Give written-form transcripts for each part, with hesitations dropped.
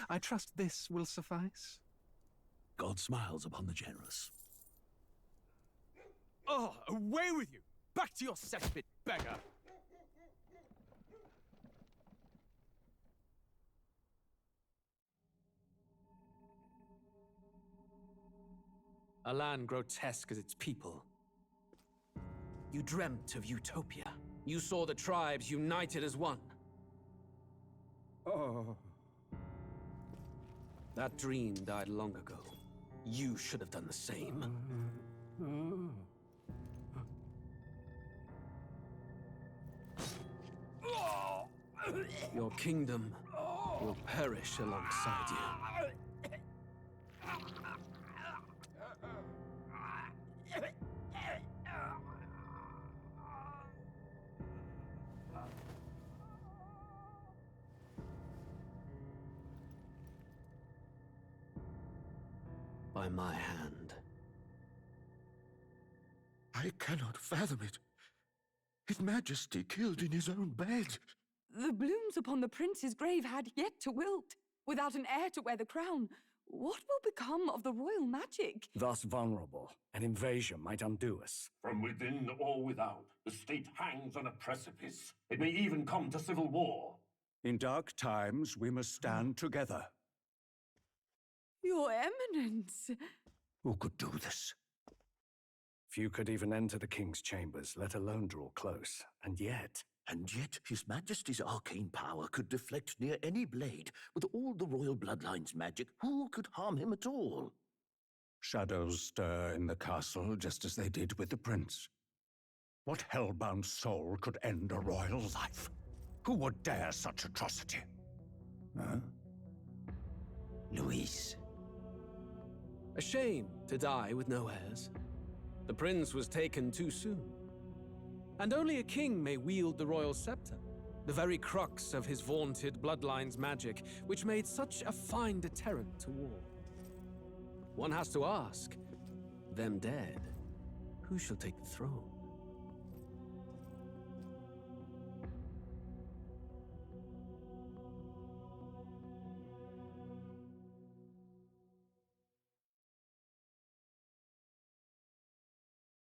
I trust this will suffice. God smiles upon the generous. Oh, away with you! Back to your cesspit, beggar! A land grotesque as its people. You dreamt of utopia. You saw the tribes united as one. Oh. That dream died long ago. You should have done the same. Your kingdom will perish alongside you. By my hand. I cannot fathom it. His Majesty killed in his own bed. The blooms upon the prince's grave had yet to wilt. Without an heir to wear the crown, what will become of the royal magic? Thus vulnerable, an invasion might undo us. From within or without, the state hangs on a precipice. It may even come to civil war. In dark times, we must stand together. Your Eminence! Who could do this? Few could even enter the king's chambers, let alone draw close. And yet His Majesty's arcane power could deflect near any blade. With all the royal bloodline's magic, who could harm him at all? shadows stir in the castle just as they did with the prince. What hellbound soul could end a royal life? Who would dare such atrocity? Huh? Luis. A shame to die with no heirs. The prince was taken too soon. And only a king may wield the royal scepter, the very crux of his vaunted bloodline's magic, which made such a fine deterrent to war. One has to ask, them dead, who shall take the throne?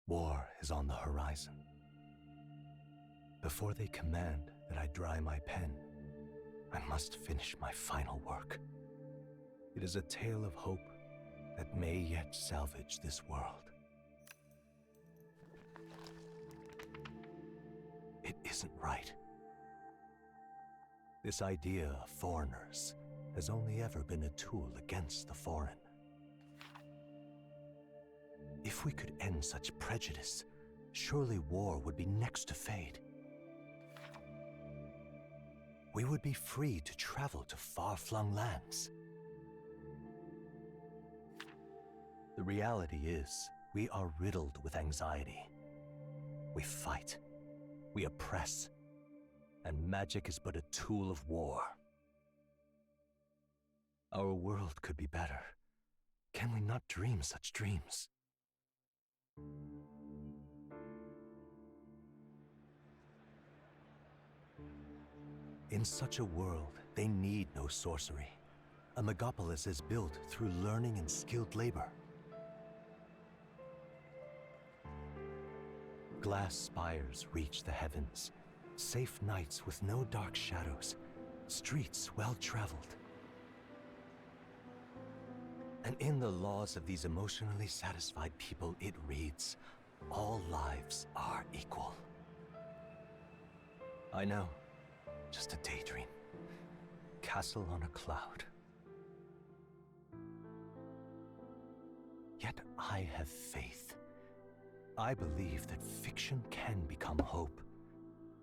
War is on the horizon. Before they command that I dry my pen, I must finish my final work. It is a tale of hope that may yet salvage this world. It isn't right. This idea of foreigners has only ever been a tool against the foreign. If we could end such prejudice, surely war would be next to fade. We would be free to travel to far-flung lands. The reality is, we are riddled with anxiety. We fight, we oppress, and magic is but a tool of war. Our world could be better. Can we not dream such dreams? In such a world, they need no sorcery. A megapolis is built through learning and skilled labor. Glass spires reach the heavens, safe nights with no dark shadows, streets well-traveled. And in the laws of these emotionally satisfied people, it reads, all lives are equal. I know, just a daydream. Castle on a cloud. Yet I have faith. I believe that fiction can become hope.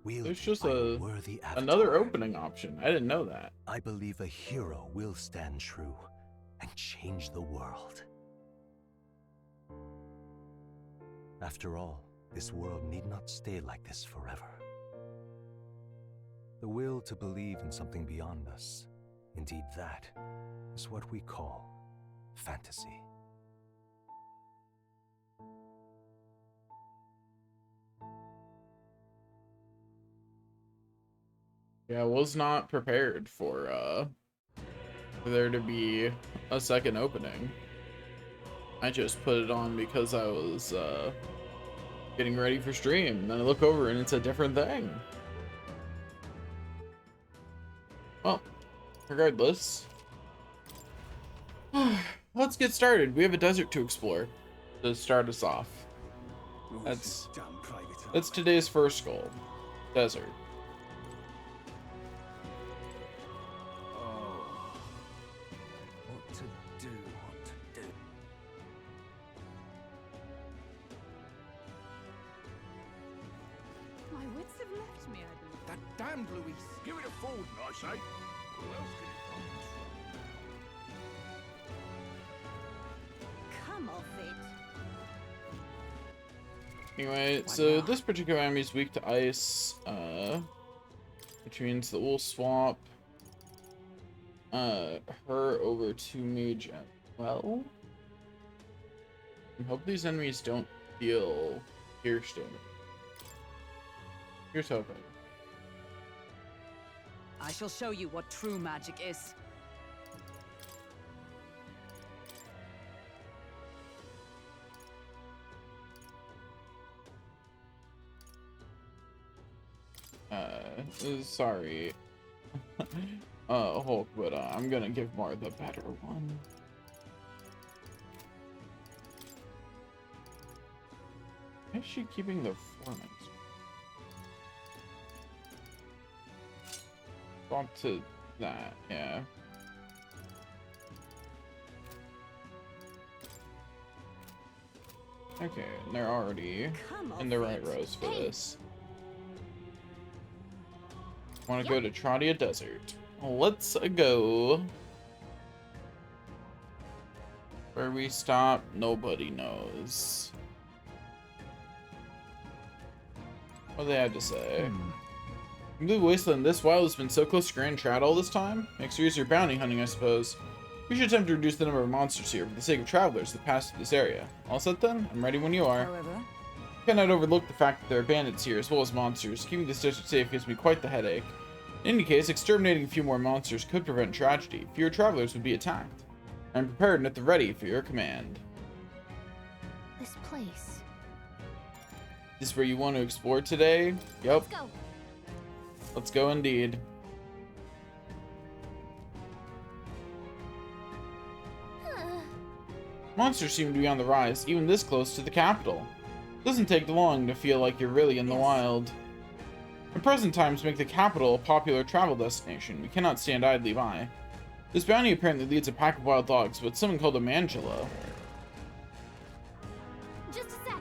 There's just another opening option. I didn't know that. I believe a hero will stand true and change the world. After all, this world need not stay like this forever. The will to believe in something beyond us, indeed that, is what we call fantasy. Yeah, I was not prepared for for there to be a second opening. I just put it on because I was getting ready for stream, and then I look over and it's a different thing. Well, regardless, let's get started. We have a desert to explore to start us off. That's today's first goal. Desert. What to do? My wits have left me, I believe. That damned Luis. Give it a fold, I say. Who else can it Come off it. Anyway, so this particular enemy is weak to ice, which means that we'll swap her over to mage as well. I hope these enemies don't deal pierce damage. Here's hoping. I shall show you what true magic is. Sorry. Hulk, but I'm gonna give Mar the better one. Why is she keeping the performance? Swap to that, yeah. Okay, and they're already in the right rows for this. Want to go to Tradia Desert. Let's go. Where we stop, nobody knows. What do they have to say? Blue Wasteland, this wild has been so close to Grand Trad all this time. Makes you use your bounty hunting, I suppose. We should attempt to reduce the number of monsters here for the sake of travelers that pass through this area. All set then? I'm ready when you are. However, Cannot overlook the fact that there are bandits here as well as monsters. Keeping this district safe gives me quite the headache. In any case, exterminating a few more monsters could prevent tragedy. Fewer travelers would be attacked. I'm prepared and at the ready for your command. this place. Is this where you want to explore today? Yup. Go. Let's go indeed. Monsters seem to be on the rise, even this close to the capital. Doesn't take long to feel like you're really in the wild. In present times make the capital a popular travel destination. We cannot stand idly by. This bounty apparently leads a pack of wild dogs, but someone called a Mangela. Just a sec.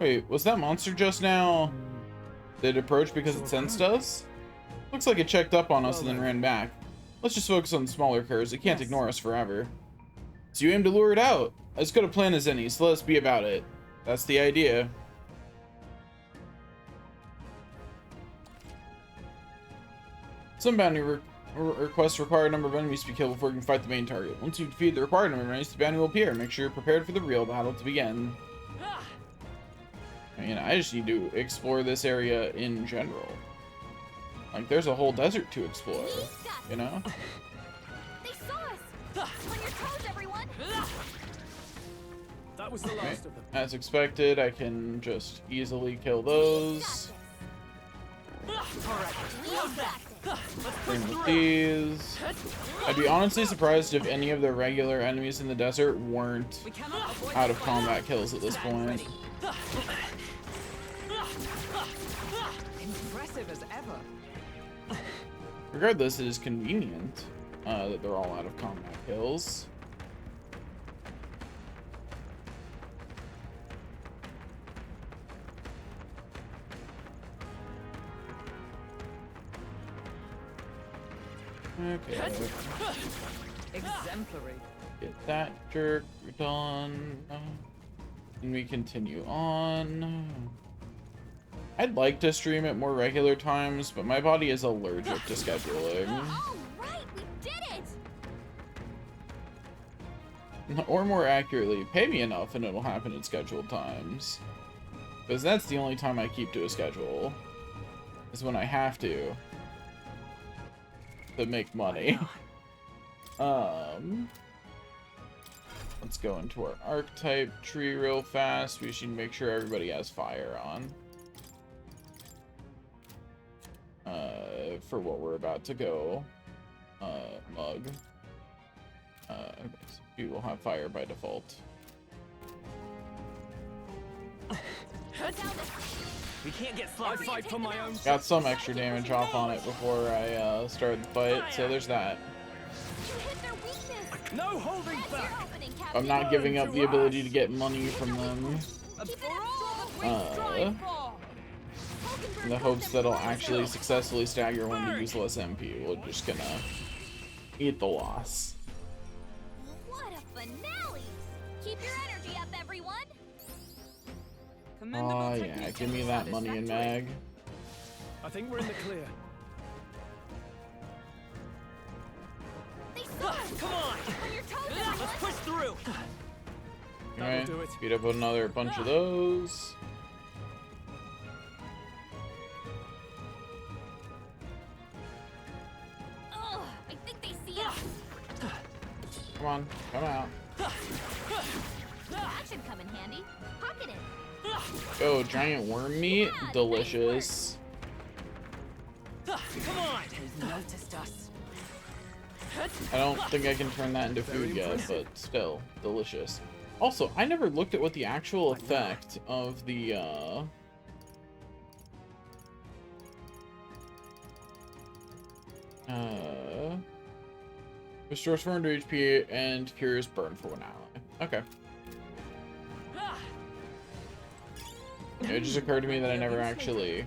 Wait, was that monster just now? Did it approach because it sensed us? Looks like it checked up on us and then ran back. Let's just focus on the smaller curs. It can't ignore us forever. So you aim to lure it out. As good a plan as any, so let's be about it. That's the idea. Some bounty requests require a number of enemies to be killed before you can fight the main target. Once you defeat the required number of enemies, the bounty will appear. Make sure you're prepared for the real battle to begin. I mean, I just need to explore this area in general. Like, there's a whole desert to explore, you know? They saw us. On your toes, everyone. That was the last of them. As expected, I can just easily kill those. Same with these. I'd be honestly surprised if any of the regular enemies in the desert weren't out of combat kills at this point. Impressive as ever. Regardless, it is convenient that they're all out of combat kills. Okay. Exemplary. Get that jerk done. And we continue on. I'd like to stream at more regular times, but my body is allergic to scheduling. All right, we did it. Or more accurately, pay me enough and it'll happen at scheduled times. Because that's the only time I keep to a schedule. Is when I have to make money. Let's go into our archetype tree real fast. We should make sure everybody has fire on. For what we're about to go. Mug. Okay, so we will have fire by default. We can't get sloppy. I fight for my own. Got some extra damage off on it before I started the fight, so there's that. No holding back. I'm not giving up the ability to get money from them. In the hopes that I'll actually successfully stagger one to use less MP. We're just gonna eat the loss. What a finale! Keep your energy up, everyone. Oh yeah, give me that money and mag. I think we're in the clear. Come on! Let's push through. Alright, beat up another bunch of those. I think they see us. Come on, come out. That should come in handy. Pocket it. Go, giant worm meat, delicious. Come on! They've noticed us. I don't think I can turn that into food yet, but still, delicious. Also, I never looked at what the actual effect of the, restores 400 HP and cures burn for 1 ally. Okay. It just occurred to me that I never actually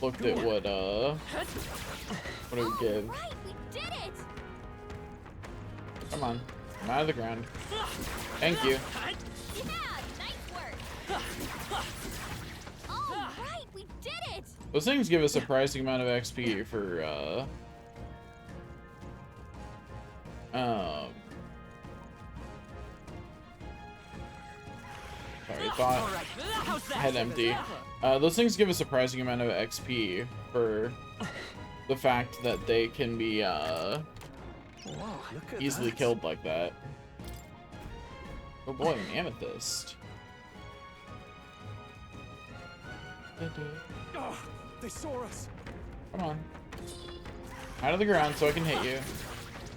looked at what it would give. Right, we did it. Come on, I'm out of the ground. Thank you. Yeah, nice work. All right, we did it. Those things give a surprising amount of XP for, sorry, thought head empty. Those things give a surprising amount of XP for the fact that they can be, easily killed like that. Oh boy, an amethyst. Oh, they saw us. Come on. Out of the ground so I can hit you.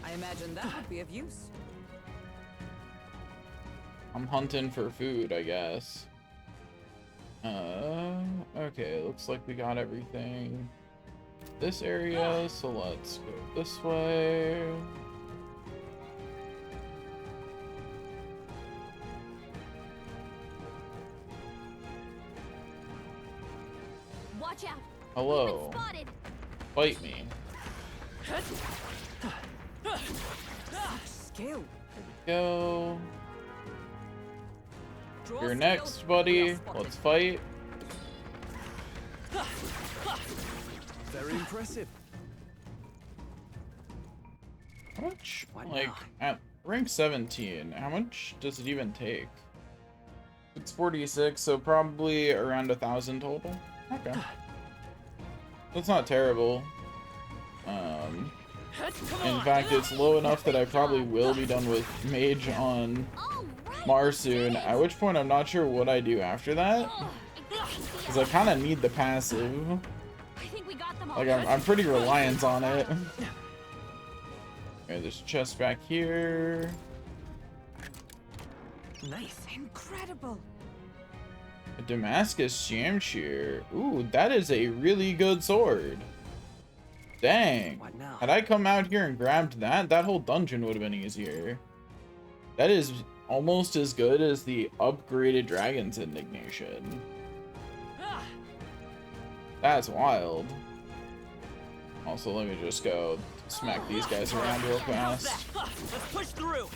I imagine that would be of use. I'm hunting for food, I guess. Okay, looks like we got everything. This area, so let's go this way. Watch out. Hello. Spotted. Fight me. Skill. Go. You're next, buddy. Let's fight. Very impressive. How much, like, at rank 17, how much does it even take? It's 46, so probably around 1,000 total. Okay. That's not terrible. In fact, it's low enough that I probably will be done with Mage on Mars soon, at which point I'm not sure what I do after that. Because I kind of need the passive. Like, I'm pretty reliant on it. Okay, there's a chest back here. Nice. Incredible. A Damascus Shamshir. Ooh, that is a really good sword. Dang. What now? Had I come out here and grabbed that, that whole dungeon would have been easier. That is almost as good as the upgraded Dragon's Indignation. That's wild. Also, let me just go smack these guys around real fast. Let's push through.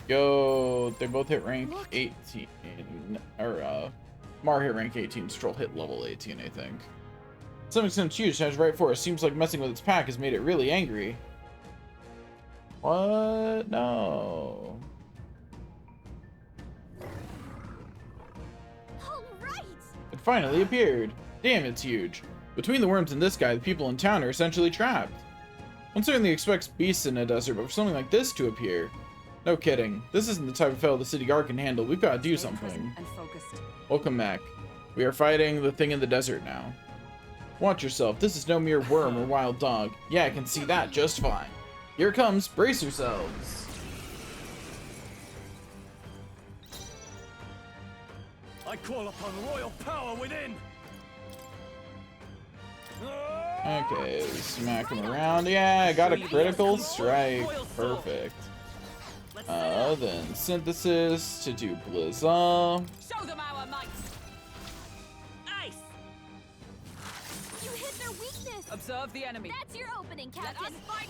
Go. They both hit rank 18. Or, Mar hit rank 18. Stroll hit level 18, I think. Something seems huge. Sounds right for us. Seems like messing with its pack has made it really angry. What? No. All right. It finally appeared. Damn, it's huge. Between the worms and this guy, the people in town are essentially trapped. One certainly expects beasts in a desert, but for something like this to appear, no kidding. This isn't the type of hell the city guard can handle. We've got to do something. And focused. Welcome back. We are fighting the thing in the desert now. Watch yourself. This is no mere worm or wild dog. Yeah, I can see that just fine. Here it comes. Brace yourselves. I call upon royal power within. Okay, smack him around. Yeah, I got a critical strike. Perfect. Then synthesis to do Blizza. Show them our might. Ice! You hit their weakness! Observe the enemy. That's your opening, Let us Captain! fight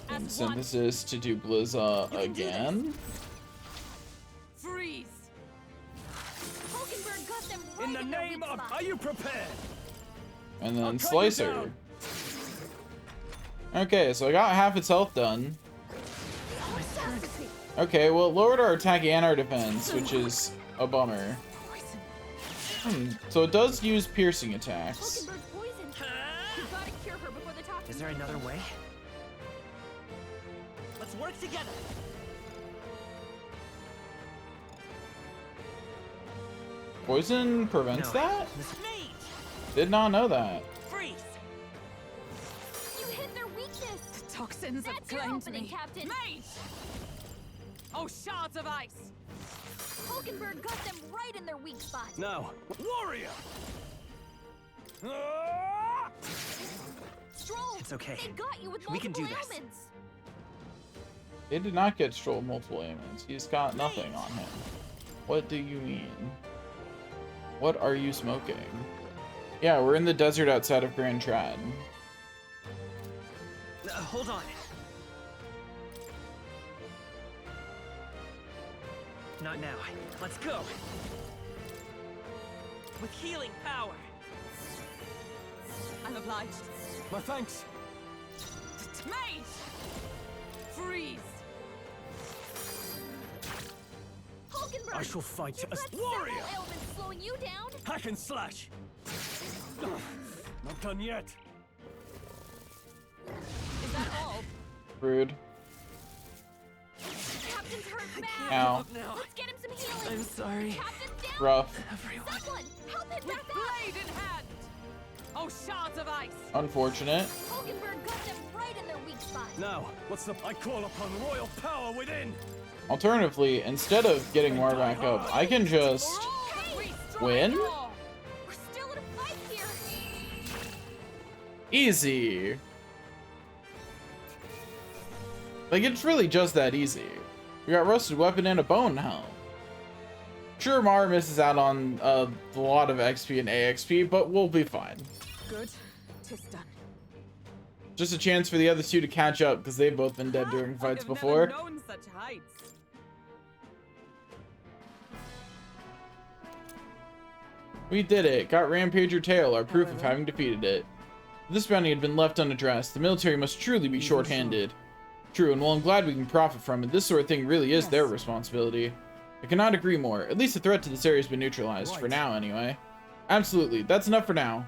And as one. synthesis to do Blizza again. Freeze. Hulkenberg got them right In the their name weak of, spot. are you prepared? And then I'll cut you Slicer. down. Okay, so I got half its health done. Okay, well, it lowered our attack and our defense, which is a bummer. So it does use piercing attacks. Hulkenberg's poisoned. You've got to cure her before the toxins. Is there another way? Let's work together. Poison prevents that? Mage! Did not know that. Freeze! You hit their weakness! The toxins have That's your claimed opening, me. Captain! Mage! Oh, shards of ice! Hulkenberg got them right in their weak spot. No. Warrior! Stroll! It's okay. They got you with We can multiple do this. ailments. They did not get Stroll multiple ailments. He's got nothing on him. What do you mean? What are you smoking? Yeah, we're in the desert outside of Grand Trad. Hold on. Not now. Let's go. With healing power. I'm obliged. My thanks. Mage! Freeze! Hulkenberg! I shall fight You've as got several warrior. ailments slowing you down. Hack and slash. Not done yet. Is that all? Rude. Captain's hurt bad. Ow. Let's get him some healing. I'm sorry. Captain's down. Rough. Someone, help him With back up. blade in hand! Oh, shards of ice! Unfortunate. Hulkenberg got them right in their weak spot. Now, what's the... I call upon royal power within. Alternatively, instead of getting Mar back up, I can just win? We're still in a fight here. Easy. Like, it's really just that easy. We got rusted weapon and a bone helm. Sure, Mar misses out on a lot of XP and AXP, but we'll be fine. Good. 'Tis done. Just a chance for the other two to catch up, because they've both been dead during fights before. Never known such heights. We did it. Got Rampager Tail, our proof of having defeated it. If this bounty had been left unaddressed, the military must truly be short-handed. True, and while I'm glad we can profit from it, this sort of thing really is their responsibility. I cannot agree more. At least the threat to this area has been neutralized, for now anyway. Absolutely, that's enough for now.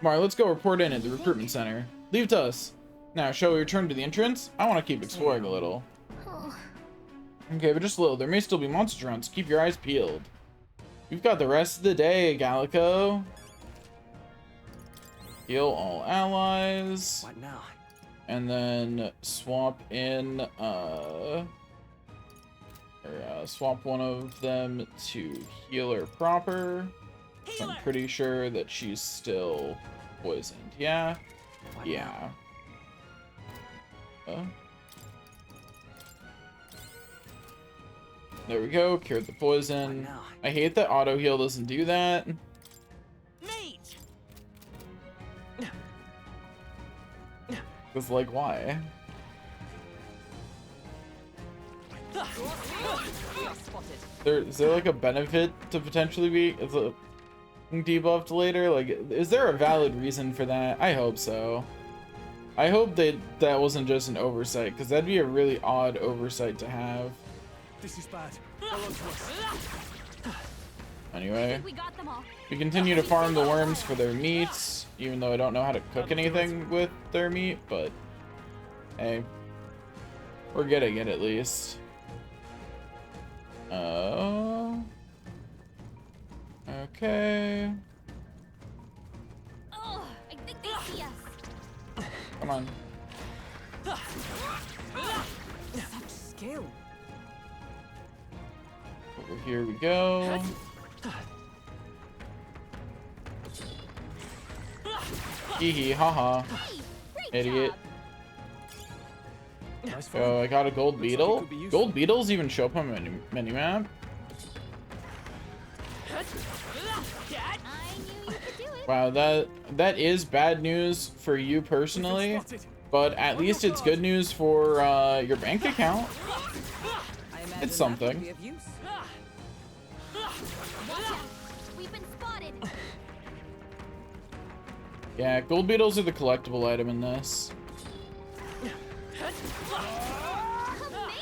Mar, let's go report in at the recruitment center. Leave it to us. Now, shall we return to the entrance? I want to keep exploring a little. Okay, but just a little. There may still be monster hunts. Keep your eyes peeled. We've got the rest of the day, Gallico. Heal all allies. What now? And then swap in, swap one of them to healer proper. So I'm pretty sure that she's still poisoned. Yeah? What Yeah. There we go, cured the poison. What now? I hate that auto heal doesn't do that. Mage! Cause like, why? Is there like a benefit to potentially be debuffed later? Like, is there a valid reason for that? I hope so. I hope that wasn't just an oversight, because that'd be a really odd oversight to have. This is bad. Hold on to us. Anyway, We got them all. we continue to farm the worms for their meats, even though I don't know how to cook anything with their meat, but Hey. We're getting it at least. Oh. Okay. Oh, I think they see us. Come on. Such skill. Over here we go. Hee hee, haha. Hey, great Idiot. job. Nice find. Oh, I got a gold Looks like it beetle. could be useful. Gold beetles even show up on my mini map. I knew you could do it. Wow, that is bad news for you personally, Spotted. but at least it's good news for your bank account. I imagine It's that would something. be of use. Watch out. We've been spotted. Yeah, gold beetles are the collectible item in this.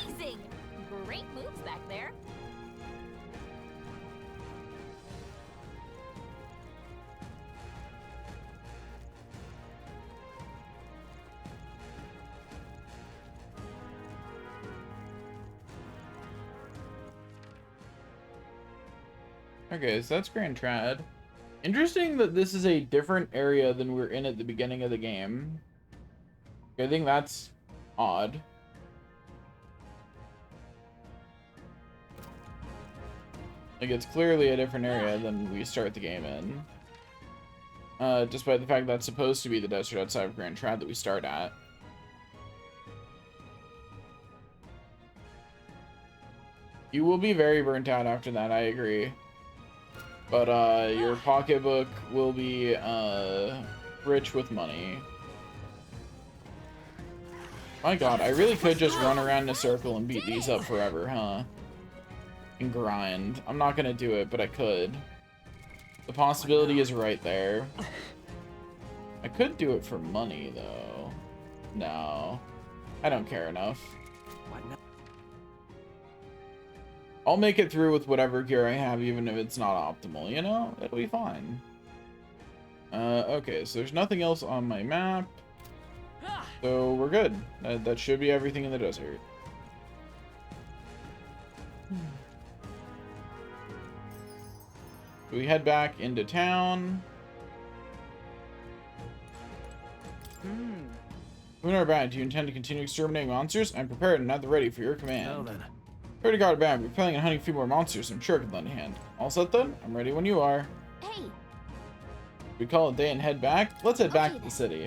Amazing. Great moves back there. Okay, so that's Grand Trad. Interesting that this is a different area than we were in at the beginning of the game. I think that's odd. Like, it's clearly a different area than we start the game in. Despite the fact that's supposed to be the desert outside of Grand Trad that we start at. You will be very burnt out after that, I agree. But, your pocketbook will be, rich with money. My god, I really could just run around in a circle and beat these up forever, huh? And grind. I'm not gonna do it, but I could. The possibility is right there. I could do it for money, though. No. I don't care enough. I'll make it through with whatever gear I have, even if it's not optimal, you know? It'll be fine. Okay, so there's nothing else on my map. So we're good. That should be everything in the desert. We head back into town. Uno Bad, do you intend to continue exterminating monsters? I'm prepared and at the ready for your command. Well then. Already got it bad. We're planning on hunting a few more monsters. I'm sure I could lend a hand. All set then? I'm ready when you are. Hey, We call it a day and head back? Let's head back to the city.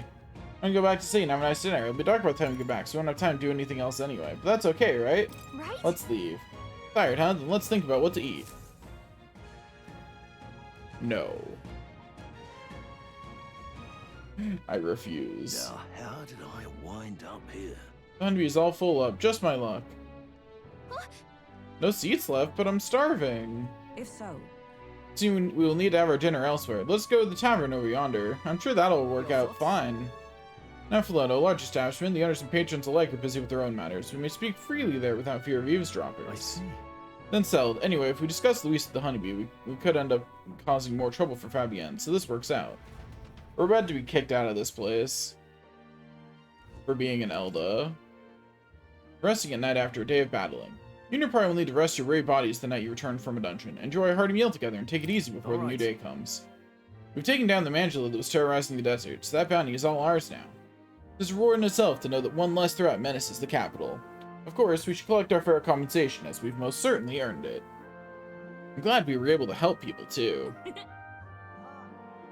I'm gonna go back to sea and have a nice dinner. It'll be dark by the time we get back, so we won't have time to do anything else anyway. But that's okay, right? right? Let's leave. Tired, huh? Then let's think about what to eat. No. I refuse. Now, how did I wind up here? The honeybee's all full up. Just my luck. No seats left, but I'm starving. If so, Soon we will need to have our dinner elsewhere. Let's go to the tavern over yonder. I'm sure that'll work out fine. Nephilono, a large establishment, the owners and patrons alike are busy with their own matters. We may speak freely there without fear of eavesdroppers. I see. Then settled. Anyway, if we discuss Luis with the honeybee, we could end up causing more trouble for Fabienne, so this works out. We're about to be kicked out of this place. For being an Elda. Resting at night after a day of battling. You and your party will need to rest your weary bodies the night you return from a dungeon. Enjoy a hearty meal together and take it easy before the new day comes. We've taken down the Mandula that was terrorizing the desert, so that bounty is all ours now. It's a reward in itself to know that one less threat menaces the capital. Of course, we should collect our fair compensation, as we've most certainly earned it. I'm glad we were able to help people, too.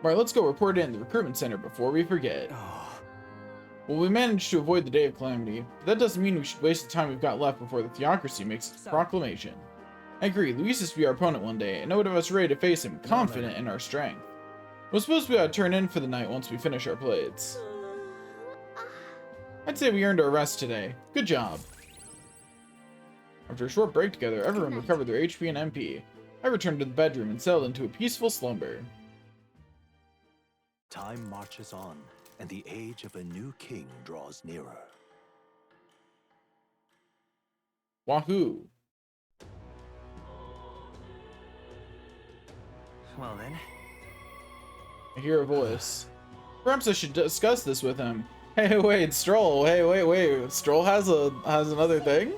Alright, let's go report in the recruitment center before we forget. Well, we managed to avoid the Day of Calamity, but that doesn't mean we should waste the time we've got left before the Theocracy makes its proclamation. I agree, Luis is to be our opponent one day, and I would have us ready to face him, confident in our strength. We're supposed to be able to turn in for the night once we finish our plates. I'd say we earned our rest today. Good job. After a short break together, everyone recovered their HP and MP. I returned to the bedroom and settled into a peaceful slumber. Time marches on, and the age of a new king draws nearer. Wahoo! Well then. I hear a voice. Perhaps I should discuss this with him. Hey, wait, Stroll. Hey, wait. Stroll has another thing?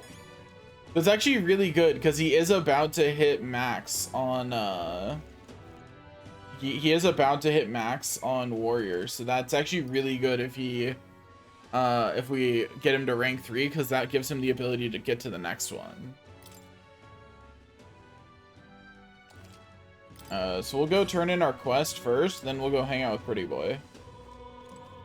It's actually really good because he is about to hit max on he is about to hit max on warrior, so that's actually really good if he if we get him to rank 3, because that gives him the ability to get to the next one. So we'll go turn in our quest first, then we'll go hang out with Pretty Boy.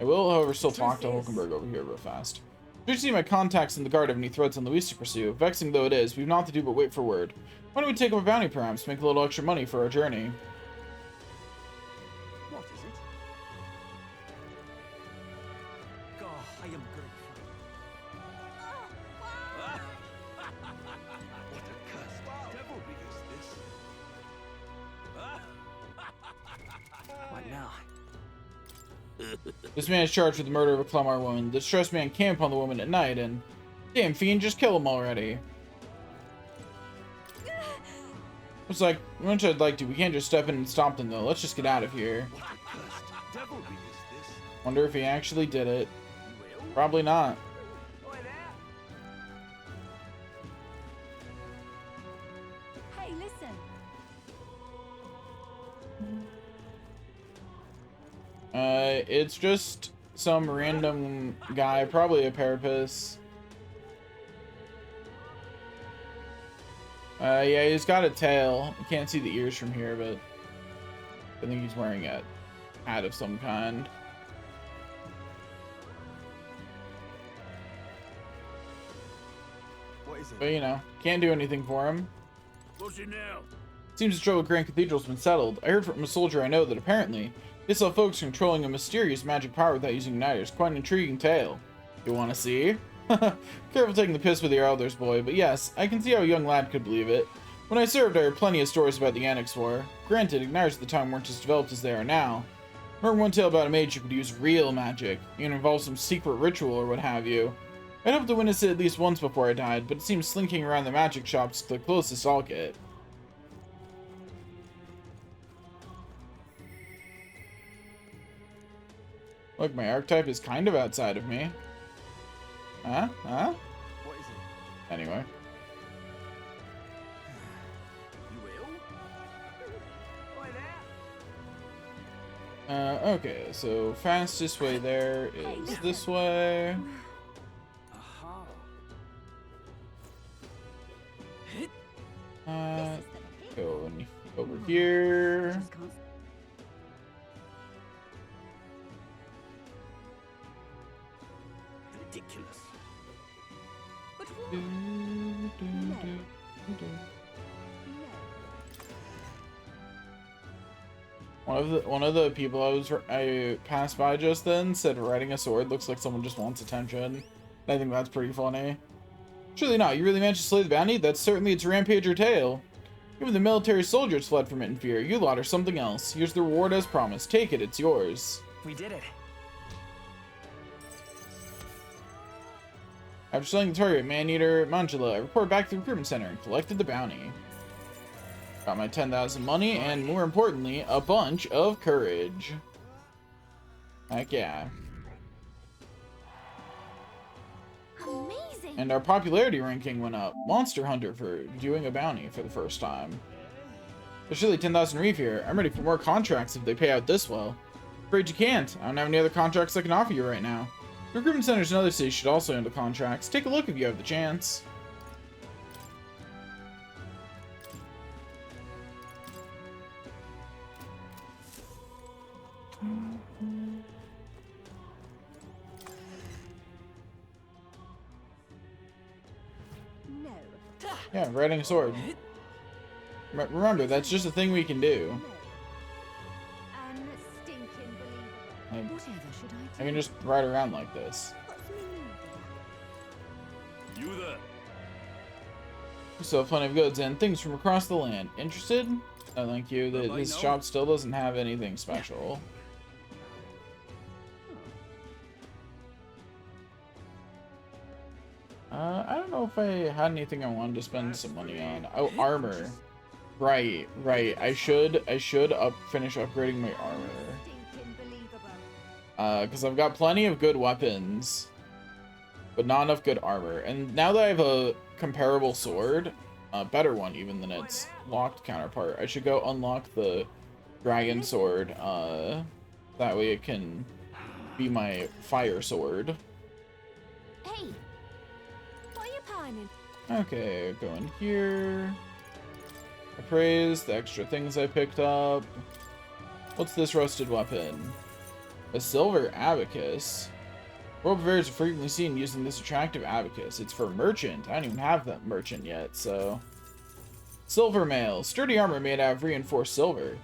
I will, however, still talk to Hulkenberg over here real fast. Did you see my contacts in the guard have any threats on Luis to pursue? Vexing though it is, we've not to do but wait for word. Why don't we take up a bounty perhaps, make a little extra money for our journey? What is it? God, I am grateful. What a cursed devil is this? What now? This man is charged with the murder of a Clemar woman. The distressed man came upon the woman at night and... Damn fiend, just kill him already. Looks like, much I'd like to, we can't just step in and stomp them though. Let's just get out of here. What a cursed devil is this? Wonder if he actually did it. Probably not. Hey, listen. It's just some random guy, probably a Parapus. Yeah, he's got a tail. You can't see the ears from here, but I think he's wearing a hat of some kind. What is it? But you know, can't do anything for him. What's it now? Seems the trouble with Grand Cathedral's been settled. I heard from a soldier I know that apparently they saw folks controlling a mysterious magic power without using igniters. Quite an intriguing tale. You want to see? Careful taking the piss with your elders, boy, but yes, I can see how a young lad could believe it. When I served, I heard plenty of stories about the Annex War. Granted, igniters at the time weren't as developed as they are now. Remember one tale about a mage who could use real magic, and involve some secret ritual or what have you. I'd hoped to witness it at least once before I died, but it seems slinking around the magic shops is the closest I'll get. Look, my archetype is kind of outside of me. Huh? Huh? What is it? Anyway. You will? Okay, so fastest way there is this way. Aha. Go over here. Ridiculous. But One of the people I passed by just then said riding a sword looks like someone just wants attention. I think that's pretty funny. Surely not. You really managed to slay the bounty? That's certainly its rampager tale. Even the military soldiers fled from it in fear. You lot are something else. Here's the reward as promised. Take it. It's yours. We did it. After selling the target, Maneater Mangela, I reported back to the recruitment center and collected the bounty. Got my 10,000 money and, more importantly, a bunch of courage. Heck yeah. amazing. And our popularity ranking went up. Monster Hunter for doing a bounty for the first time. There's really 10,000 reef here. I'm ready for more contracts if they pay out this well. Afraid you can't. I don't have any other contracts I can offer you right now. Recruitment centers in other cities should also handle contracts. Take a look if you have the chance. No. Yeah, riding a sword. Remember, that's just a thing we can do. Unstinking believable. Like, Whatever should I do? I can just ride around like this. What's me needed? You there? We still have plenty of goods and things from across the land. Interested? No, thank you. This shop still doesn't have anything special. I don't know if I had anything I wanted to spend some money on. Oh, armor. Right. I should finish upgrading my armor. Unstinking believable. Because I've got plenty of good weapons, but not enough good armor. And now that I have a comparable sword, a better one even than its locked counterpart, I should go unlock the dragon sword. That way it can be my fire sword. Hey, what are you pining? Okay, go in here. Appraise the extra things I picked up. What's this rusted weapon? A silver abacus. World purveyors are frequently seen using this attractive abacus. It's for merchant. I don't even have that merchant yet, so. Silver mail. Sturdy armor made out of reinforced silver.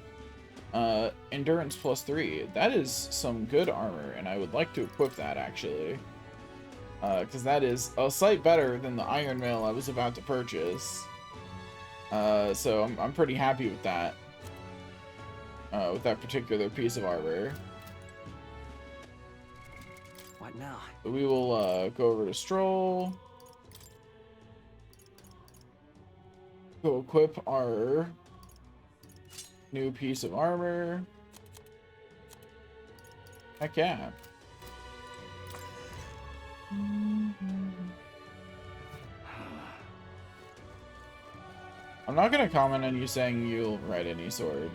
Endurance +3. That is some good armor, and I would like to equip that, actually. Because that is a sight better than the iron mail I was about to purchase. So I'm pretty happy with that. With that particular piece of armor. What now? We will go over to Stroll. Go equip our new piece of armor. Heck yeah. I'm not gonna comment on you saying you'll ride any sword.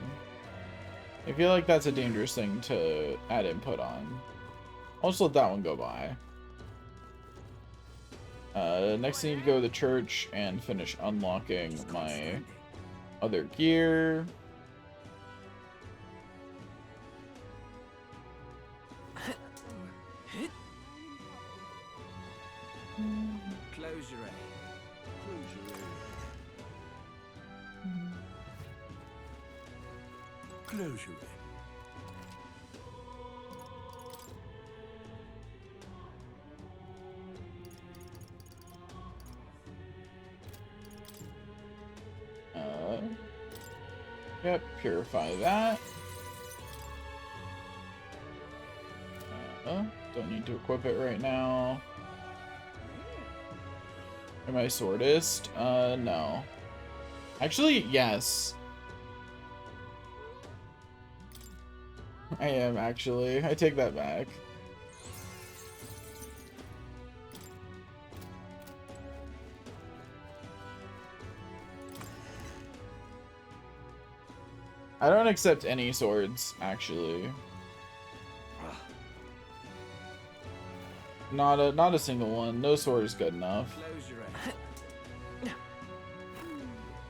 I feel like that's a dangerous thing to add input on. I'll just let that one go by. Next I need to go to the church and finish unlocking my other gear. Close your eye. Close your eye. Yep, purify that. Don't need to equip it right now. Am I swordist? No. Actually, yes. I am, actually. I take that back. I don't accept any swords, actually. Not a single one. No sword is good enough. Close your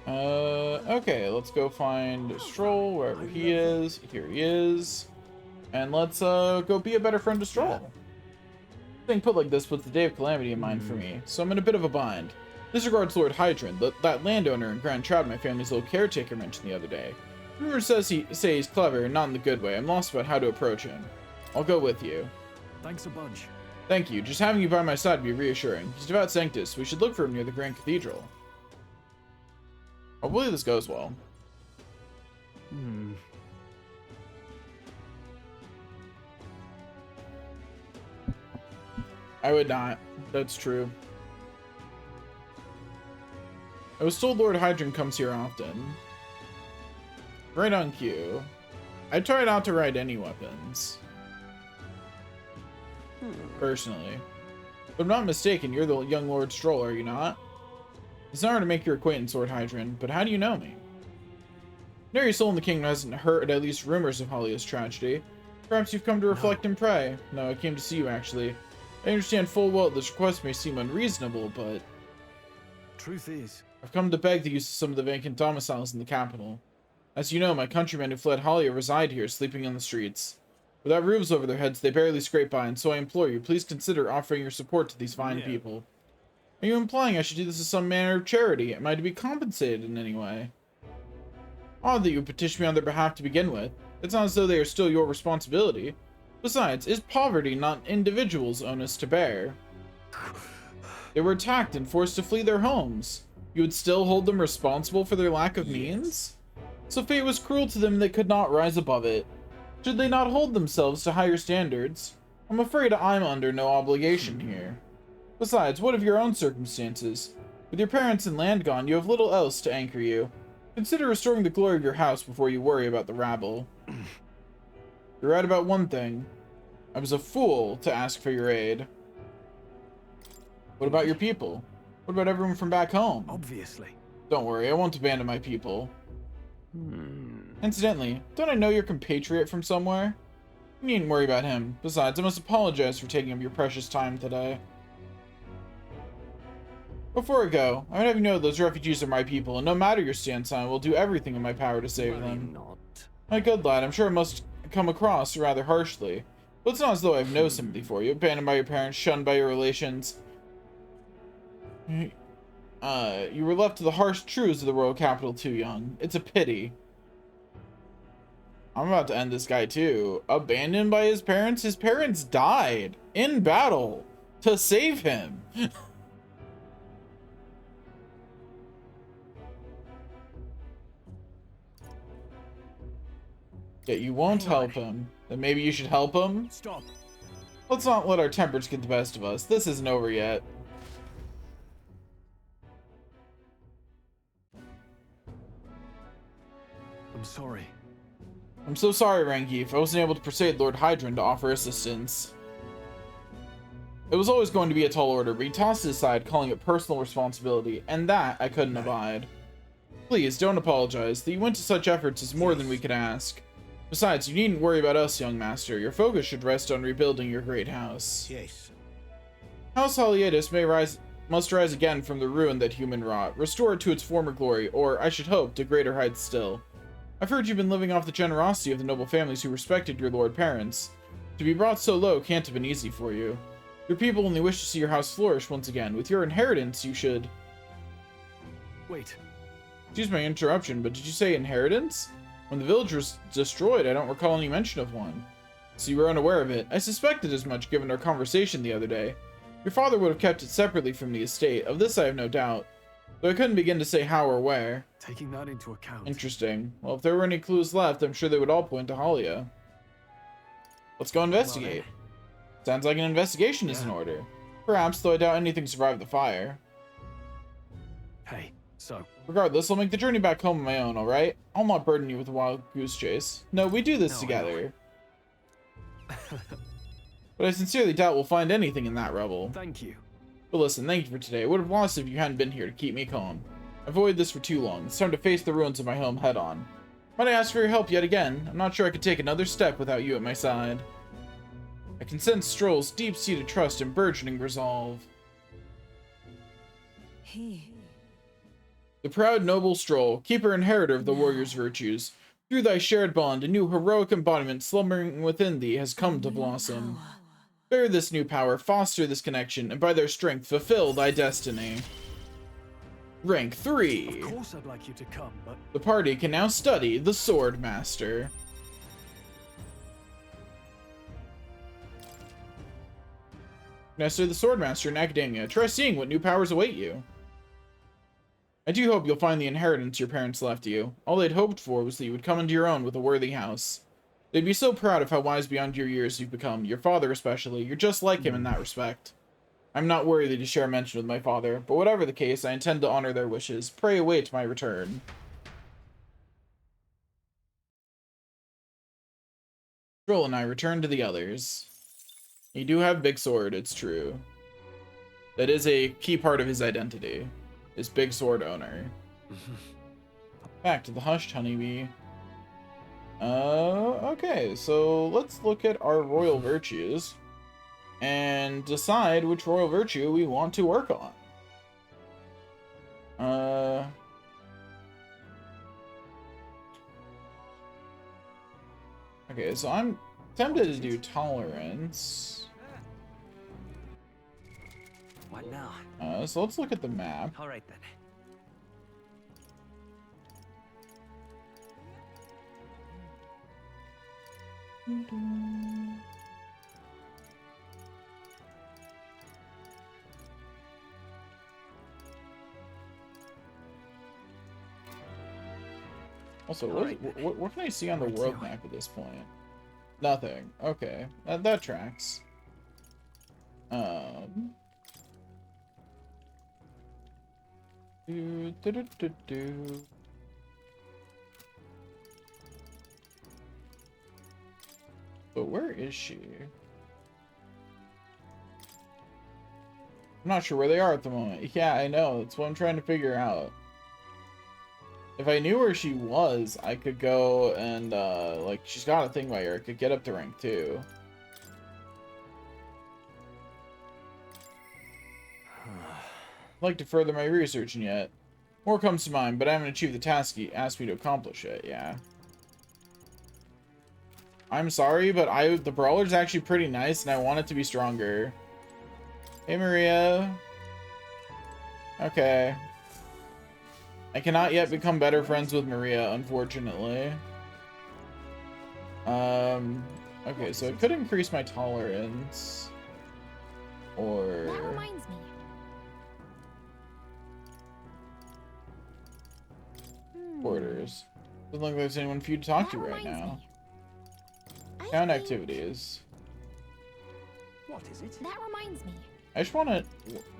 eye. Okay, let's go find Stroll wherever he is. Here he is. And let's go be a better friend to Stroll. Thing put like this puts the day of calamity in mind for me, so I'm in a bit of a bind. This regards Lord Hydron, that landowner in Grand Trout my family's little caretaker mentioned the other day. Rumor says he's clever, not in the good way. I'm lost about how to approach him. I'll go with you. Thanks a bunch. Thank you. Just having you by my side would be reassuring. He's devout Sanctus. We should look for him near the Grand Cathedral. Hopefully this goes well. I would not. That's true. I was told Lord Hydron comes here often. Right on cue. I try not to ride any weapons. Personally. If I'm not mistaken, you're the young Lord Stroll, are you not? It's an honor to make your acquaintance, Lord Hydron, but how do you know me? Nary soul in the kingdom hasn't heard at least rumors of Halia's tragedy. Perhaps you've come to reflect and pray. No, I came to see you, actually. I understand full well this request may seem unreasonable, but... Truth is, I've come to beg the use of some of the vacant domiciles in the capital. As you know, my countrymen who fled Halia reside here, sleeping on the streets. Without roofs over their heads, they barely scrape by, and so I implore you, please consider offering your support to these fine people. Are you implying I should do this as some manner of charity? Am I to be compensated in any way? Odd that you would petition me on their behalf to begin with. It's not as though they are still your responsibility. Besides, is poverty not an individual's onus to bear? They were attacked and forced to flee their homes. You would still hold them responsible for their lack of means? So fate was cruel to them, they could not rise above it. Should they not hold themselves to higher standards? I'm afraid I'm under no obligation here. Besides, what of your own circumstances? With your parents and land gone, you have little else to anchor you. Consider restoring the glory of your house before you worry about the rabble. You're right about one thing. I was a fool to ask for your aid. What about your people? What about everyone from back home? Obviously. Don't worry, I won't abandon my people. Incidentally, don't I know your compatriot from somewhere? You needn't worry about him. Besides, I must apologize for taking up your precious time today. Before I go, I would have you know those refugees are my people, and no matter your stance on it, I will do everything in my power to save them. Not. My good lad, I'm sure it must come across rather harshly, but it's not as though I have no sympathy for you. Abandoned by your parents, shunned by your relations. You were left to the harsh truths of the royal capital too young. It's a pity. I'm about to end this guy too. Abandoned by his parents? His parents died in battle to save him. Yet you won't help him. Then maybe you should help him? Stop. Let's not let our tempers get the best of us. This isn't over yet. I'm sorry. I'm so sorry, Rangief. I wasn't able to persuade Lord Hydron to offer assistance. It was always going to be a tall order, but he tossed it aside, calling it personal responsibility, and that I couldn't abide. Please, don't apologize. That you went to such efforts is more than we could ask. Besides, you needn't worry about us, young master. Your focus should rest on rebuilding your great house. Yes. House Haliatus must rise again from the ruin that human wrought, restore it to its former glory, or, I should hope, to greater heights still. I've heard you've been living off the generosity of the noble families who respected your lord parents. To be brought so low can't have been easy for you. Your people only wish to see your house flourish once again. With your inheritance, you should... Wait. Excuse my interruption, but did you say inheritance? When the village was destroyed, I don't recall any mention of one. So you were unaware of it. I suspected as much given our conversation the other day. Your father would have kept it separately from the estate. Of this I have no doubt. Though I couldn't begin to say how or where. Taking that into account. Interesting. Well, if there were any clues left, I'm sure they would all point to Halia. Let's go investigate. Sounds like an investigation is in order. Perhaps, though I doubt anything survived the fire. Hey, so... Regardless, I'll make the journey back home on my own, alright? I'll not burden you with a wild goose chase. No, we do this together. But I sincerely doubt we'll find anything in that rubble. Thank you. But listen, thank you for today. I would have lost if you hadn't been here to keep me calm. I've avoided this for too long. It's time to face the ruins of my home head on. Might I ask for your help yet again? I'm not sure I could take another step without you at my side. I can sense Stroll's deep-seated trust and burgeoning resolve. The proud noble Stroll, keeper and inheritor of the warrior's virtues. Through thy shared bond, a new heroic embodiment slumbering within thee has come to blossom. Bear this new power, foster this connection, and by their strength fulfill thy destiny. Rank 3. Of course I'd like you to come, but... The party can now study the Sword Master. Now study the Sword Master in Academia. Try seeing what new powers await you. I do hope you'll find the inheritance your parents left you. All they'd hoped for was that you would come into your own with a worthy house. They'd be so proud of how wise beyond your years you've become, your father especially. You're just like him in that respect. I'm not worried that you share a mention with my father, but whatever the case, I intend to honor their wishes. Pray await my return. Stroll and I return to the others. You do have Big Sword, it's true. That is a key part of his identity. His Big Sword owner. Back to the Hushed Honeybee. Okay, so let's look at our royal virtues and decide which royal virtue we want to work on. Okay, so I'm tempted to do tolerance. What now? So let's look at the map. All right then. Also, what can I see on the world map at this point? Nothing. Okay, that tracks. But where is she? I'm not sure where they are at the moment. Yeah, I know. That's what I'm trying to figure out. If I knew where she was, I could go and, like, she's got a thing by her. I could get up to rank 2. I'd like to further my research, and yet more comes to mind, but I haven't achieved the task he asked me to accomplish yet. Yeah. I'm sorry, but the brawler's actually pretty nice, and I want it to be stronger. Hey, Maria. Okay. I cannot yet become better friends with Maria, unfortunately. Okay, so it could increase my tolerance. Or... That reminds me. Quarters. Doesn't look like there's anyone for you to talk to right now. Town activities. What is it? That reminds me. I just want to...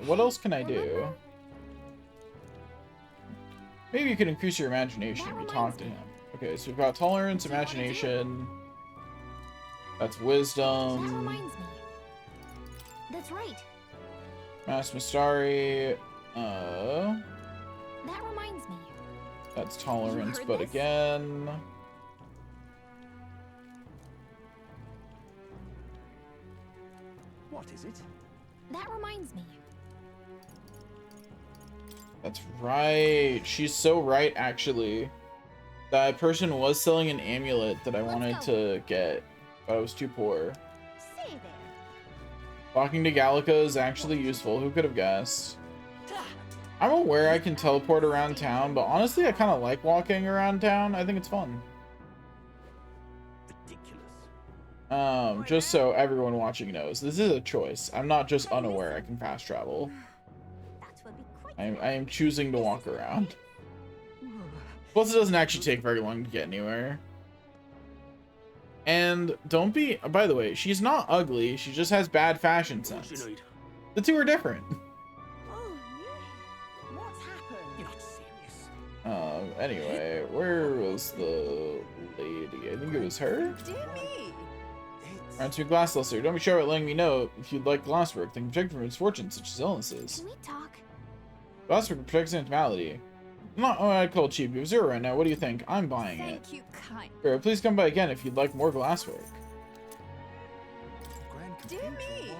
What else can I do? Maybe you can increase your imagination if you talk to him. Okay, so we've got tolerance, imagination. That's wisdom. That reminds me. That's right. Mass Mastari. That reminds me. That's tolerance, but this? again... What is it? That reminds me. That's right. She's so right, actually. That person was selling an amulet that I wanted to get, but I was too poor. Say there. Talking to Gallica is actually useful. Who could have guessed? I'm aware I can teleport around town, but honestly, I kind of like walking around town. I think it's fun. Just so everyone watching knows, this is a choice. I'm not just unaware I can fast travel. I am choosing to walk around. Plus, it doesn't actually take very long to get anywhere. And don't be... By the way, she's not ugly. She just has bad fashion sense. The two are different. What's happened? You're not serious. Anyway, where was the lady? I think it was her? Dear me. Around to glass luster. Don't be shy about letting me know if you'd like glasswork. They can protect from misfortunes such as illnesses. Can we talk? Glasswork protects against malady. Not what I'd call cheap. You have 0 right now. What do you think? I'm buying it. Thank you, kind. Sure, please come by again if you'd like more glasswork. Dear me.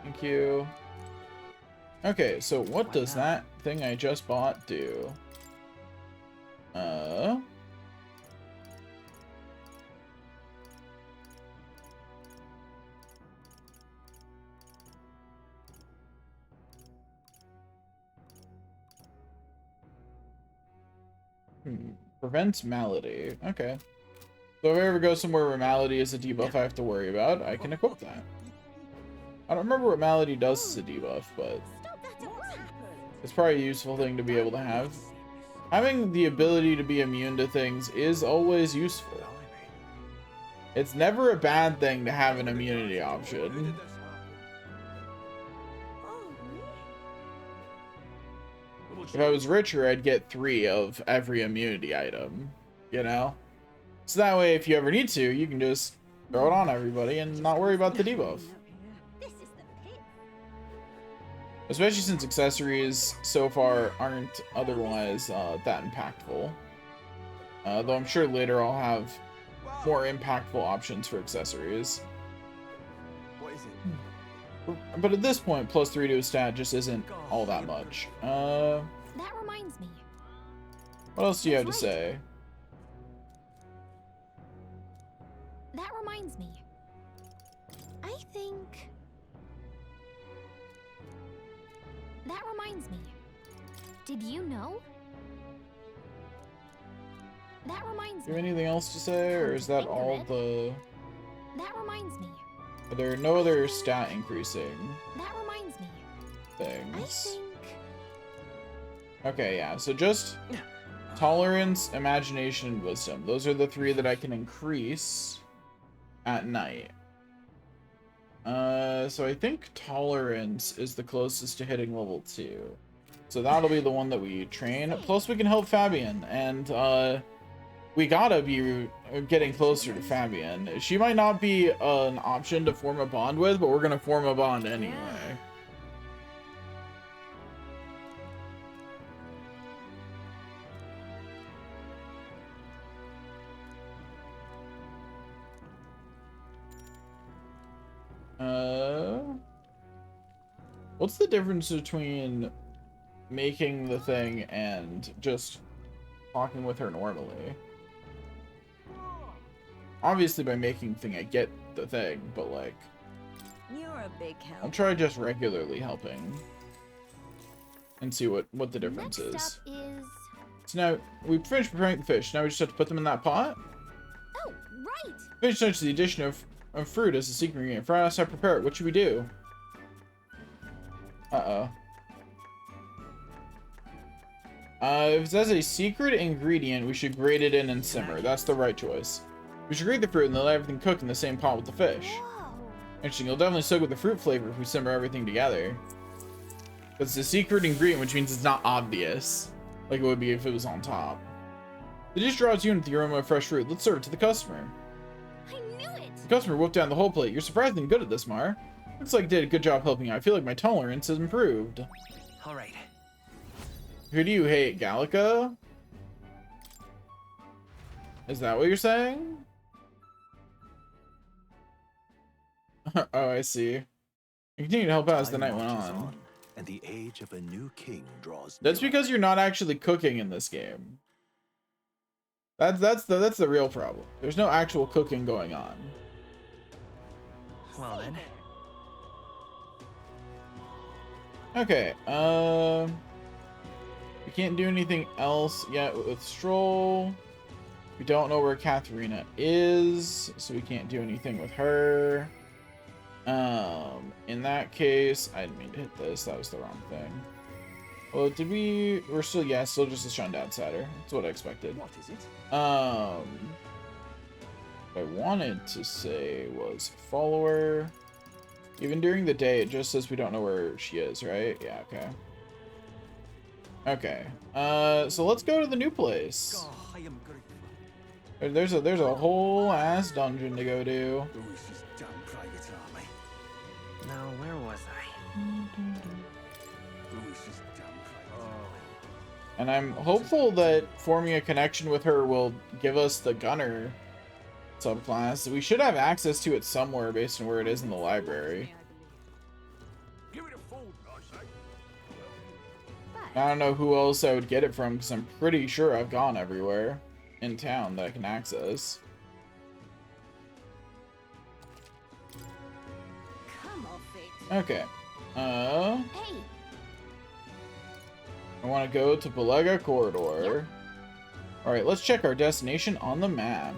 Thank you. Okay, so what does that thing I just bought do? Prevents malady. Okay. So if I ever go somewhere where malady is a debuff I have to worry about, I can equip that. I don't remember what malady does as a debuff, but it's probably a useful thing to be able to have. Having the ability to be immune to things is always useful. It's never a bad thing to have an immunity option. If I was richer, I'd get 3 of every immunity item, you know? So that way, if you ever need to, you can just throw it on everybody and not worry about the debuff. Especially since accessories so far aren't otherwise that impactful. Though I'm sure later I'll have more impactful options for accessories. What is it? But at this point, +3 to a stat just isn't all that much. That reminds me. What else do you have to say? That reminds me. I think... That reminds me. Did you know? That reminds Do you me. have anything else to say, or is that all the... That reminds me. Are there no other stat increasing That reminds me. I things? think... Okay, yeah, so just tolerance, imagination, and wisdom. Those are the 3 that I can increase at night. So I think tolerance is the closest to hitting level 2. So that'll be the one that we train. Plus we can help Fabian, and we gotta be getting closer to Fabian. She might not be an option to form a bond with, but we're gonna form a bond anyway. What's the difference between making the thing and just talking with her normally? Obviously, by making the thing, I get the thing, but like, You're a big help. I'll try just regularly helping and see what the difference Next is. up is... So now we finished preparing the fish. Now we just have to put them in that pot. Oh, right! Fish touch the addition of fruit as a secret ingredient. Fry us to prepare it. What should we do? Uh-oh. If it says a secret ingredient, we should grate it in and simmer. That's the right choice. We should grate the fruit and then let everything cook in the same pot with the fish. Whoa. Interesting. You'll definitely soak with the fruit flavor if we simmer everything together. But it's a secret ingredient, which means it's not obvious, like it would be if it was on top. The dish draws you in with the aroma of fresh fruit. Let's serve it to the customer. I knew it! The customer wolfed down the whole plate. You're surprisingly good at this, Mar. Looks like you did a good job helping out. I feel like my tolerance has improved. All right. Who do you hate, Gallica? Is that what you're saying? Oh, I see. You continue to help out as the night went on. And the age of a new king draws That's near. because you're not actually cooking in this game. That's the real problem. There's no actual cooking going on. Well then. Okay, we can't do anything else yet with Stroll. We don't know where Katharina is, so we can't do anything with her. In that case, I didn't mean to hit this. That was the wrong thing. Well, did we? We're still, yeah, still just a shunned outsider. That's what I expected. What is it? What I wanted to say was follower. Even during the day, it just says we don't know where she is, right? Yeah, okay. Okay. So let's go to the new place. Oh, I am grateful. There's a whole ass dungeon to go to. Louis's damn private army. Now, where was I? Louis's damn private army. And I'm hopeful that forming a connection with her will give us the gunner subclass. We should have access to it somewhere based on where it is in the library. Give it a fold, I say. I don't know who else I would get it from because I'm pretty sure I've gone everywhere in town that I can access. Come on, Fate. Okay. Hey, I want to go to Belega Corridor. Alright, let's check our destination on the map.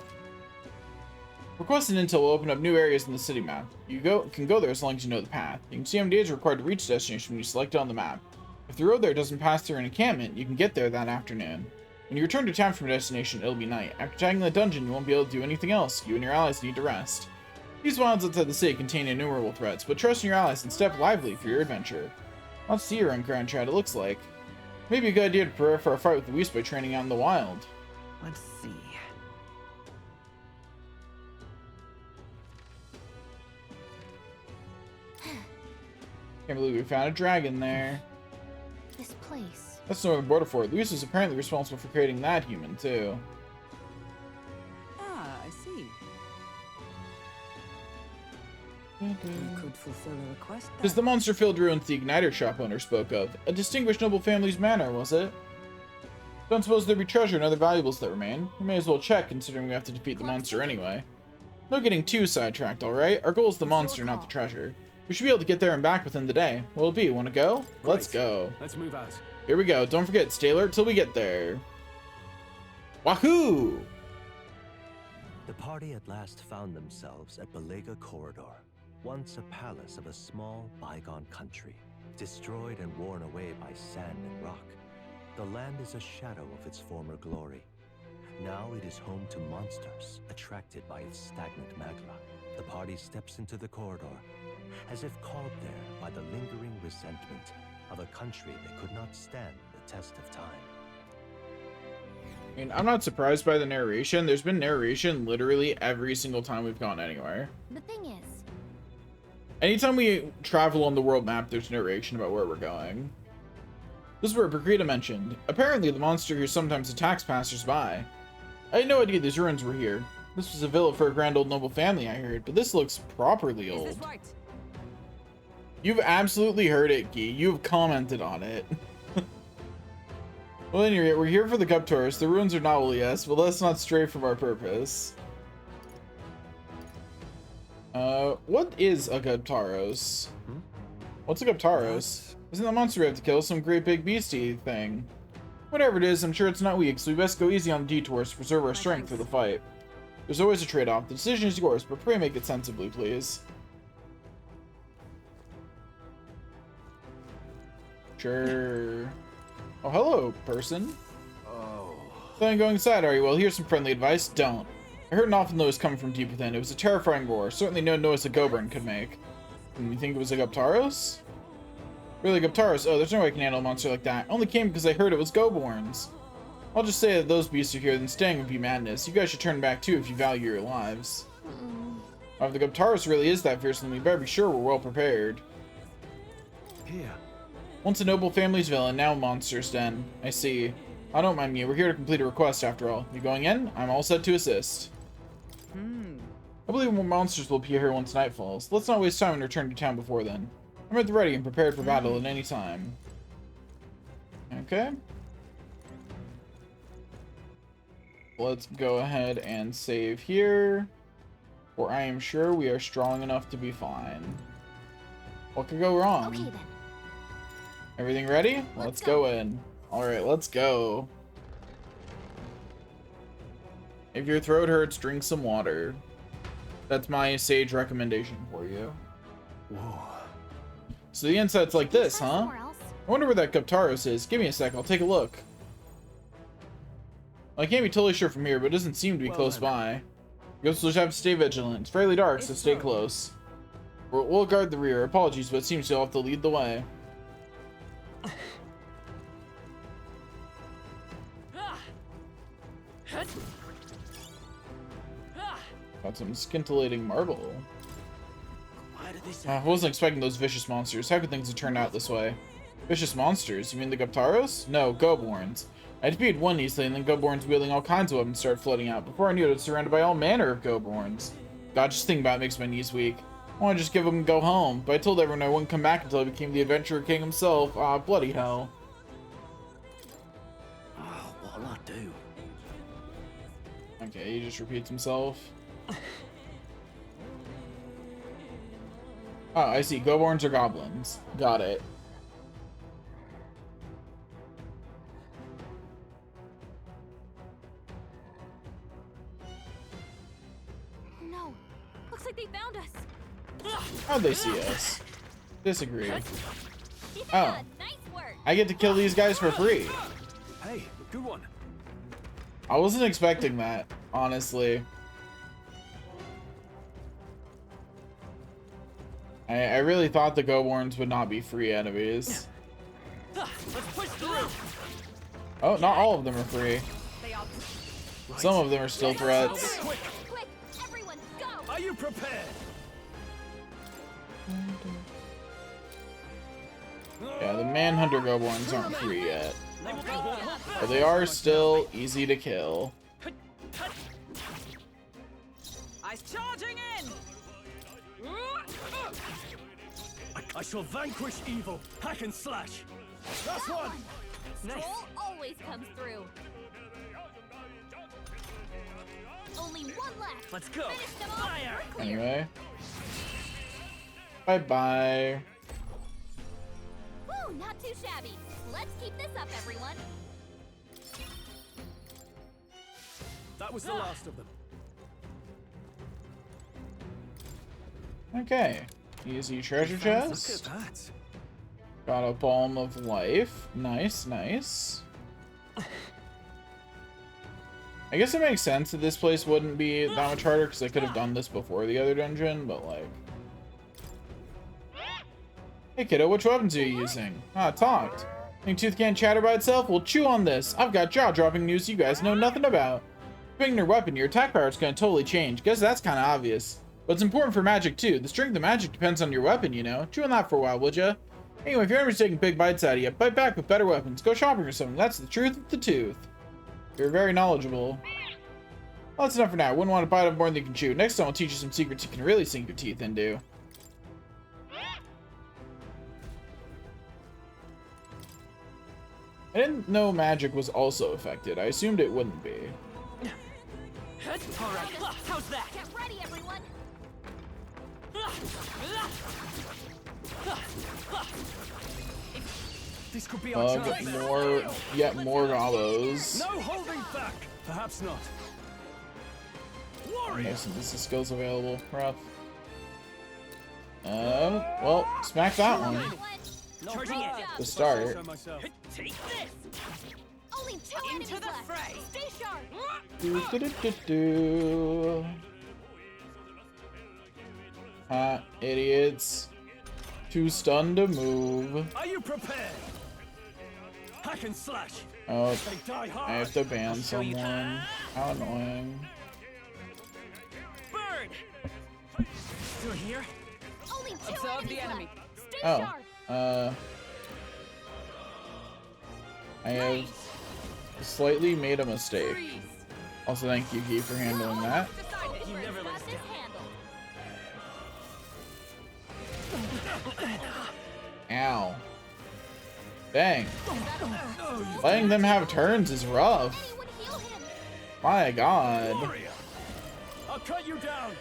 Request an intel will open up new areas in the city map. You can go there as long as you know the path. You can see how many days are required to reach the destination when you select it on the map. If the road there doesn't pass through an encampment, you can get there that afternoon. When you return to town from your destination, it'll be night. After tagging the dungeon, you won't be able to do anything else. You and your allies need to rest. These wilds outside the city contain innumerable threats, but trust in your allies and step lively for your adventure. Let's see your uncrowned chat, it looks like. Maybe a good idea to prepare for a fight with the Wisp by training out in the wild. Let's see. Can't believe we found a dragon there. this place. That's the northern border fort. Luis was apparently responsible for creating that human, too. Ah, I see. You could fulfill a request. Is the monster-filled ruins the Igniter shop owner spoke of? A distinguished noble family's manor, was it? Don't suppose there'd be treasure and other valuables that remain. We may as well check, considering we have to defeat the monster anyway. No getting too sidetracked, alright? Our goal is the monster, not the treasure. We should be able to get there and back within the day. What'll it be? Wanna go? Let's go. Let's move out. Here we go. Don't forget, stay alert till we get there. Wahoo! The party at last found themselves at Belega Corridor, once a palace of a small, bygone country, destroyed and worn away by sand and rock. The land is a shadow of its former glory. Now it is home to monsters, attracted by its stagnant magma. The party steps into the corridor, as if called there by the lingering resentment of a country that could not stand the test of time. I mean, I'm not surprised by the narration. There's been narration literally every single time we've gone anywhere. The thing is, Anytime we travel on the world map, there's narration about where we're going. This is where Brigida mentioned. Apparently, the monster here sometimes attacks passersby. I had no idea these ruins were here. This was a villa for a grand old noble family, I heard, but this looks properly old. Is this right? You've absolutely heard it, Guy. You've commented on it. Well, anyway, we're here for the Guptaros. The ruins are novel, yes, but let's not stray from our purpose. What is a Guptaros? What's a Guptaros? Isn't that monster we have to kill some great big beastie thing? Whatever it is, I'm sure it's not weak, so we best go easy on the detours to preserve our strength for the fight. There's always a trade-off. The decision is yours, but pray make it sensibly, please. Sure. Oh, hello, person. Oh. Planning going inside, are you? Well, here's some friendly advice. Don't. I heard an awful noise coming from deep within. It was a terrifying roar. Certainly no noise a Goburn could make. And you think it was a Guptaros? Really, Guptaros? Oh, there's no way I can handle a monster like that. I only came because I heard it was Goborns. I'll just say that those beasts are here, then staying would be madness. You guys should turn back too if you value your lives. If the Guptaros really is that fierce, then we better be sure we're well prepared. Here. Once a noble family's villa, now monster's den. I see. I don't mind me. We're here to complete a request after all. You going in? I'm all set to assist. I believe more monsters will appear here once night falls. Let's not waste time and return to town before then. I'm at the ready and prepared for battle at any time. Okay. Let's go ahead and save here. For I am sure we are strong enough to be fine. What could go wrong? okay then. Everything ready? Let's go in. Alright, let's go. If your throat hurts, drink some water. That's my sage recommendation for you. Whoa. So the inside's like this, Try huh? somewhere else. I wonder where that Guptaros is. Give me a sec, I'll take a look. Well, I can't be totally sure from here, but it doesn't seem to be close by. You'll just have to stay vigilant. It's fairly dark, so stay close. We'll guard the rear. Apologies, but it seems you'll have to lead the way. Got some scintillating marble. I wasn't expecting those vicious monsters. How could things have turned out this way? Vicious monsters? You mean the Guptaros? No, Goborns. I defeated one easily, and then Goborns wielding all kinds of weapons started flooding out. Before I knew it, I was surrounded by all manner of Goborns. God, just thinking about it makes my knees weak. I want to just give them and go home, but I told everyone I wouldn't come back until I became the Adventurer King himself. Ah, bloody hell. Oh, what'll I do? Okay, he just repeats himself. Oh, I see. Goborns are goblins. Got it. No. Looks like they found us. How'd they see us? Disagree. Keep it Oh. good. Nice work. I get to kill these guys for free. Hey, good one. I wasn't expecting that, honestly. I really thought the Goborns would not be free enemies. Oh, not all of them are free. Some of them are still threats. Quick, everyone, go. Are you prepared? Yeah, the Manhunter Goborns aren't free yet. But they are still easy to kill. I'm charging in. I shall vanquish evil. Hack and slash. That's one. Troll always comes through. Only one left. Let's go. Finish them off. Fire. We're clear. Anyway. Bye-bye. Woo, not too shabby. Let's keep this up, everyone. That was the last of them. Okay. Easy treasure chest. Look at that. Got a Balm of Life. Nice, nice. I guess it makes sense that this place wouldn't be that much harder because I could have done this before the other dungeon, but like... Hey kiddo, which weapons are you using? Ah, talked. Think Tooth can't chatter by itself? Well, chew on this. I've got jaw-dropping news you guys know nothing about. Picking your weapon, your attack power is going to totally change. Guess that's kind of obvious. But it's important for magic, too. The strength of magic depends on your weapon, you know. Chew on that for a while, would ya? Anyway, if your enemy's taking big bites out of you, bite back with better weapons. Go shopping or something. That's the truth of the tooth. You're very knowledgeable. Well, that's enough for now. I wouldn't want to bite up more than you can chew. Next time I'll teach you some secrets you can really sink your teeth into. I didn't know magic was also affected. I assumed it wouldn't be. Alright, how's that? Get ready, everyone. This could be our chance. Yet more Gallos. No holding back. Perhaps not. No synthesis skills available. Rough. Well, smack that one. Charging it. To start. Take this. Only two enemies left. fray. Stay sharp. Do. Idiots. Too stunned to move. Are you prepared? Hack and slash. Oh, They die hard. I have to ban someone. How annoying. Burn. Still here? Only two Observe enemies the enemy. left. Stay Oh, sharp. I have slightly made a mistake. Also, thank you, Key, for handling that. You never got this handled. Ow. Dang. Letting them have turns is rough. Anyone heal him. My god. Warrior. I'll cut you down.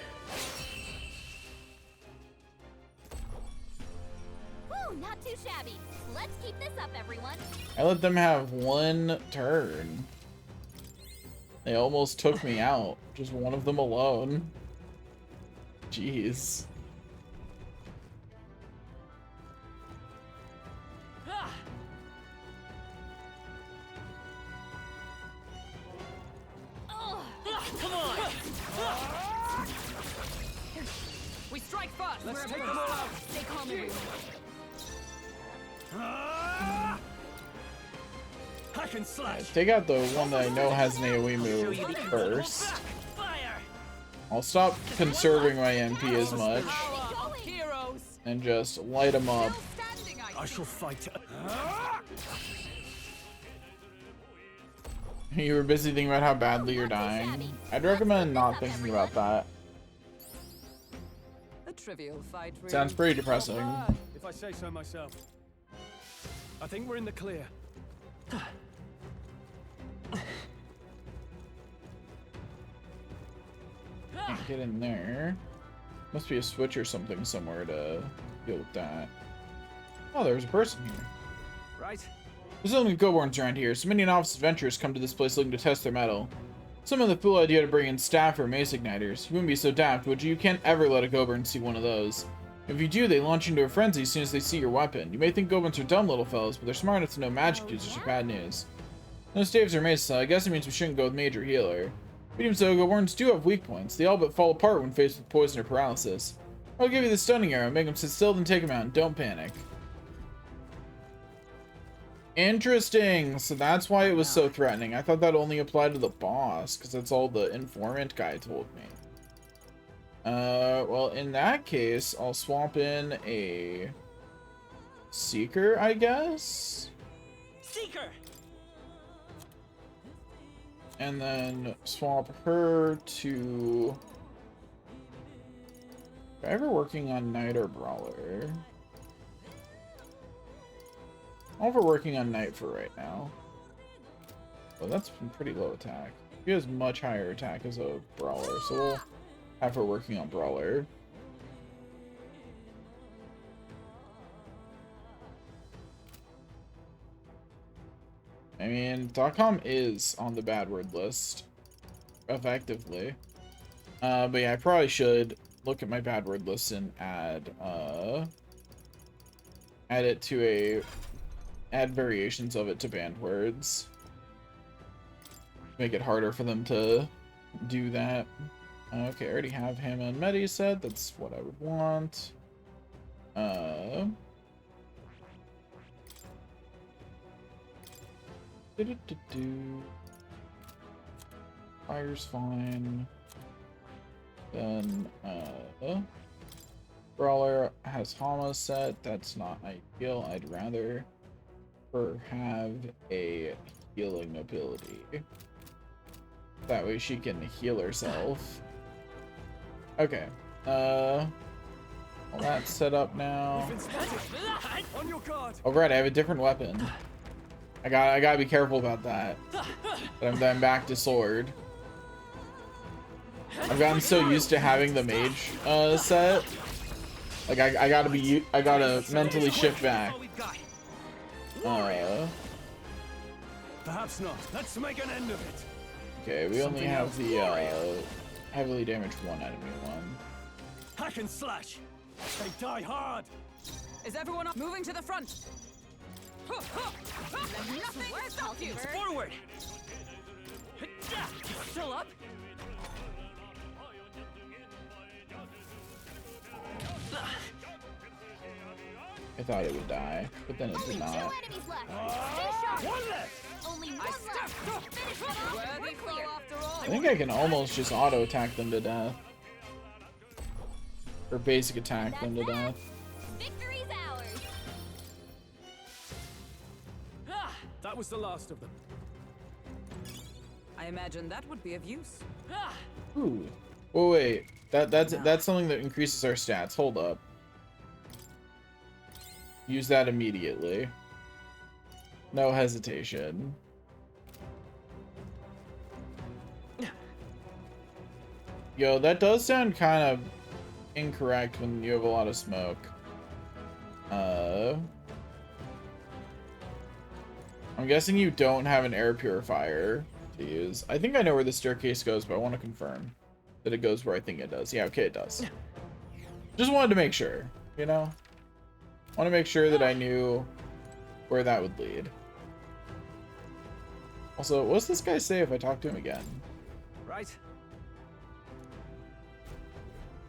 Woo, not too shabby. Let's keep this up, everyone. I let them have one turn. They almost took me out. Just one of them alone. Jeez. Come on! We strike first! Let's take them all out. Stay calm, everyone. Hack and slash. Take out the one that I know has an AoE move first. Fire. I'll stop conserving my MP as much Heroes! and just light them up. Standing, I shall fight. You were busy thinking about how badly you're dying. I'd recommend not thinking about that. A trivial fight, really. Sounds pretty depressing. If I say so myself. I think we're in the clear. Can't get in there. Must be a switch or something somewhere to deal with that. Oh, there's a person here. Right. There's only Goborns around here, so many novice adventurers come to this place looking to test their mettle. Some of the fool idea to bring in staff or mace igniters. You wouldn't be so daft, would you? You can't ever let a Goborn see one of those. If you do, they launch into a frenzy as soon as they see your weapon. You may think Goborns are dumb little fellows, but they're smart enough to know magic users are bad news. No staves or maces, so I guess it means we shouldn't go with Major Healer. But even so, Goborns do have weak points. They all but fall apart when faced with poison or paralysis. I'll give you the stunning arrow, make them sit still, then take them out, and don't panic. Interesting. So that's why it was so threatening. I thought that only applied to the boss, because that's all the informant guy told me. Well, in that case, I'll swap in a Seeker, I guess? Seeker! And then swap her to... Am I ever working on Knight or Brawler? I'm over working on Knight for right now. Well, that's been pretty low attack. He has much higher attack as a Brawler, so we'll have her working on Brawler. I mean, .com is on the bad word list, effectively. But yeah, I probably should look at my bad word list and add it to add variations of it to banned words. Make it harder for them to do that. Okay, I already have him and Medi set. That's what I would want. Fire's fine. Then, Brawler has Hama set. That's not ideal. I'd rather her have a healing ability. That way she can heal herself. Okay. Well, that's set up now. On your guard. Oh, right, I have a different weapon. I gotta be careful about that. But I'm back to sword. I've gotten so used to having the mage set. Like I gotta mentally shift back. Perhaps not. Let's make an end of it. Okay, we only have the heavily damaged one enemy one. Hack and slash. They die hard. Is everyone moving to the front? Nothing will stop you. Forward. Still up? I thought it would die, but then it did not. Two enemies left. Stay sharp. One left. Only one left. Finish them off. We're clear. I think I can almost just auto attack them to death. Or basic attack them to death. Victory's ours. That was the last of them. I imagine that would be of use. Ooh. Oh wait. That's something that increases our stats. Hold up. Use that immediately. No hesitation. Yo, that does sound kind of incorrect when you have a lot of smoke. I'm guessing you don't have an air purifier to use. I think I know where the staircase goes, but I want to confirm that it goes where I think it does. Yeah, okay, it does. Just wanted to make sure, you know? Want to make sure that I knew where that would lead. Also, what's this guy say if I talk to him again? Right.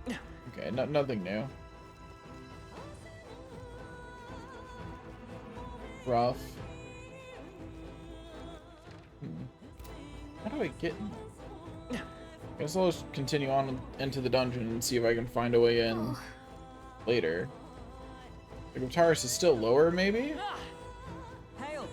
Okay, nothing new. Rough. How do I get in? I guess I'll just continue on into the dungeon and see if I can find a way in later. The Guitarist is still lower, maybe? Hail.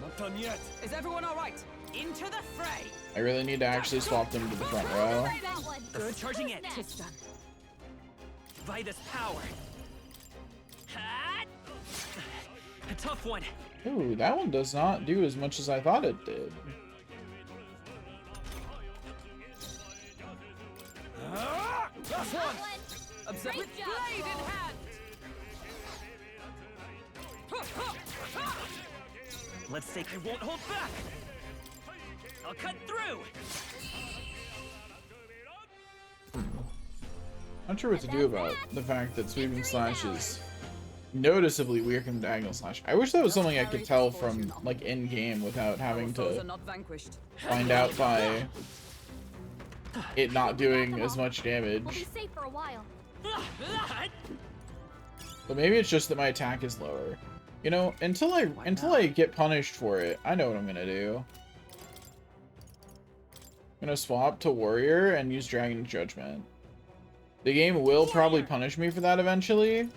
Not done yet. Is everyone all right? Into the fray. I really need to actually swap them to the front row. Good. Charging it. Tis done. Vitus power. A tough one. Ooh, that one does not do as much as I thought it did. Last one. Observe with job, blade in Paul. hand. Let's take. I won't hold back. I'll cut through. Not sure what to do about the fact that sweeping slash is noticeably weaker than diagonal slash. I wish that was something I could tell from like in game without having Foes are to not vanquished. find out by it not doing as much We'll be damage. safe for a while. But maybe it's just that my attack is lower. You know, until I get punished for it, I know what I'm gonna do. I'm gonna swap to warrior and use Dragon Judgment. The game will probably punish me for that eventually,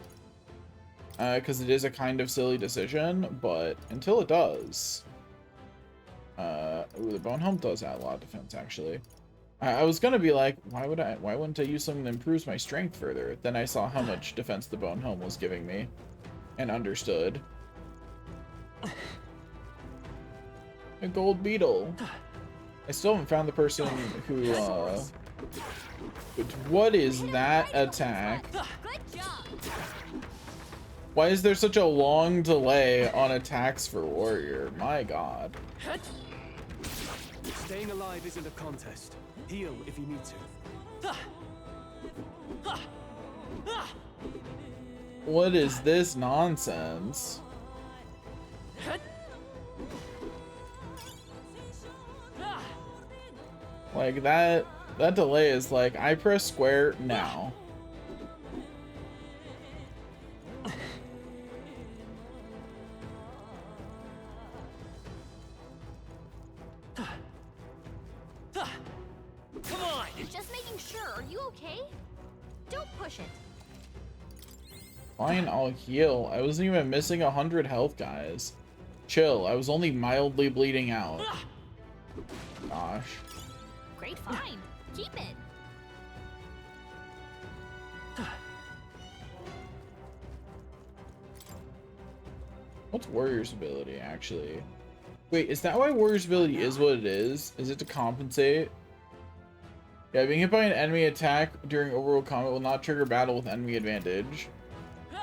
because it is a kind of silly decision, but until it does, ooh, the Bone Helm does add a lot of defense actually. I was gonna be like, why wouldn't I use something that improves my strength further? Then I saw how much defense the Bone Helm was giving me, and understood. A gold beetle. I still haven't found the person who, what is that attack? Good job. Why is there such a long delay on attacks for warrior? My god. Staying alive isn't a contest. Heal if you need to. What is this nonsense? Like that That delay is like, I press square now. Come on! Just making sure. Are you okay? Don't push it. Fine, I'll heal. I wasn't even missing 100 health, guys. Chill, I was only mildly bleeding out. Gosh. Great find. Keep it. What's Warrior's ability, actually? Wait, is that why Warrior's ability is what it is? Is it to compensate? Yeah, being hit by an enemy attack during overworld combat will not trigger battle with enemy advantage.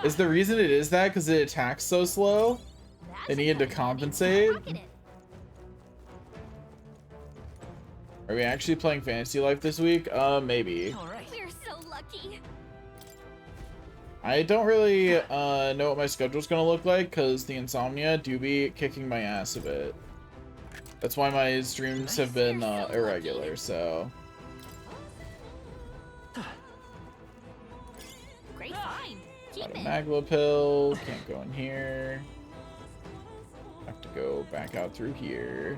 Is the reason it is that because it attacks so slow? They needed to compensate? Are we actually playing Fantasy Life this week? Maybe. We're so lucky. I don't really know what my schedule's gonna look like because the insomnia do be kicking my ass a bit. That's why my streams have been irregular, so. Great find. Keep Got a it. Magla pill, can't go in here. Have to go back out through here.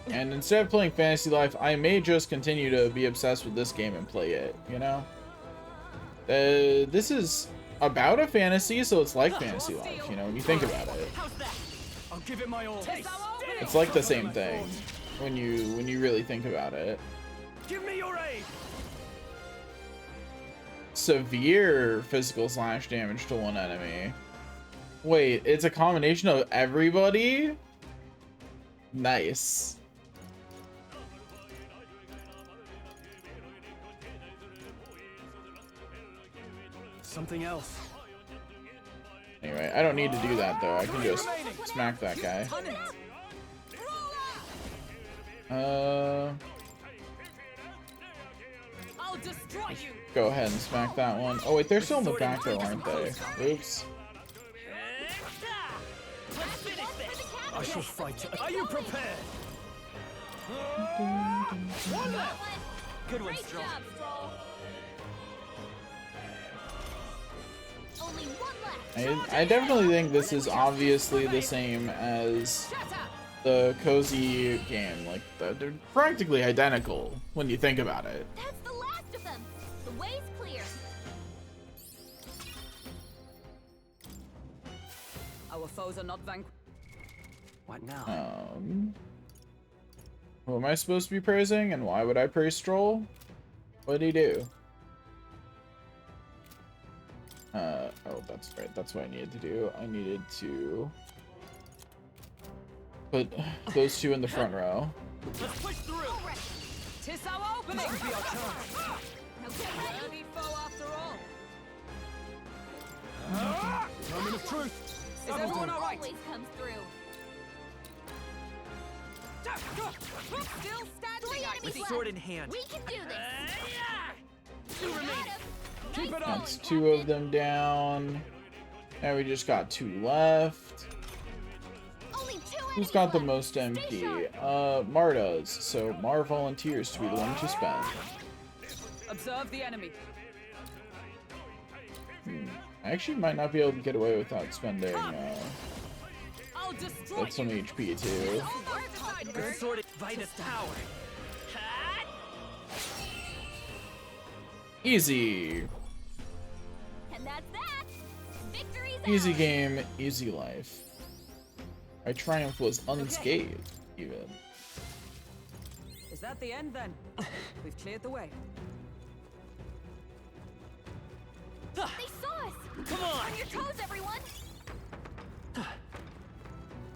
And instead of playing Fantasy Life, I may just continue to be obsessed with this game and play it, you know? This is about a fantasy, so it's like Fantasy Life, you know, when you think about it. I'll give it my all. It's like the same thing when you really think about it. Give me your aid. Severe physical slash damage to one enemy. Wait, it's a combination of everybody? Nice. Something else. Anyway, I don't need to do that though. I can just smack that guy. I'll destroy you. Go ahead and smack that one. Oh wait, they're still in the back though, aren't they? Oops. I shall fight. Are you prepared? One left. Good one, Great Stroll. job, Stroll. Only one left. I definitely think this is obviously the same as the Cozy game. Like, they're practically identical when you think about it. That's the last of them. The way's clear. Our foes are not vanquished. What now? Who am I supposed to be praising, and why would I praise Stroll? What did he do? Oh, that's right. That's what I needed to do. I needed to put those two in the front row. Let's push through. Tis our opening. Now get ready. Worthy foe after all. Moment of truth. Is everyone all right? Always comes through. Still standing. I Enemies see. left. Sword in hand. We can do this. You remain. Keep it on. That's two of them down. Now we just got two left. Only two Who's enemies got the left. most Stay MP? sharp. Mar does. So Mar volunteers to be the one to spend. Observe the enemy. I actually might not be able to get away without spending I'll destroy some you. HP too. Good sword in Vitus Tower. Easy. And that's that. Victory's Easy ours. game, easy life. My triumph was unscathed, even. Is that the end then? We've cleared the way. They saw us. Come on. On your toes, everyone.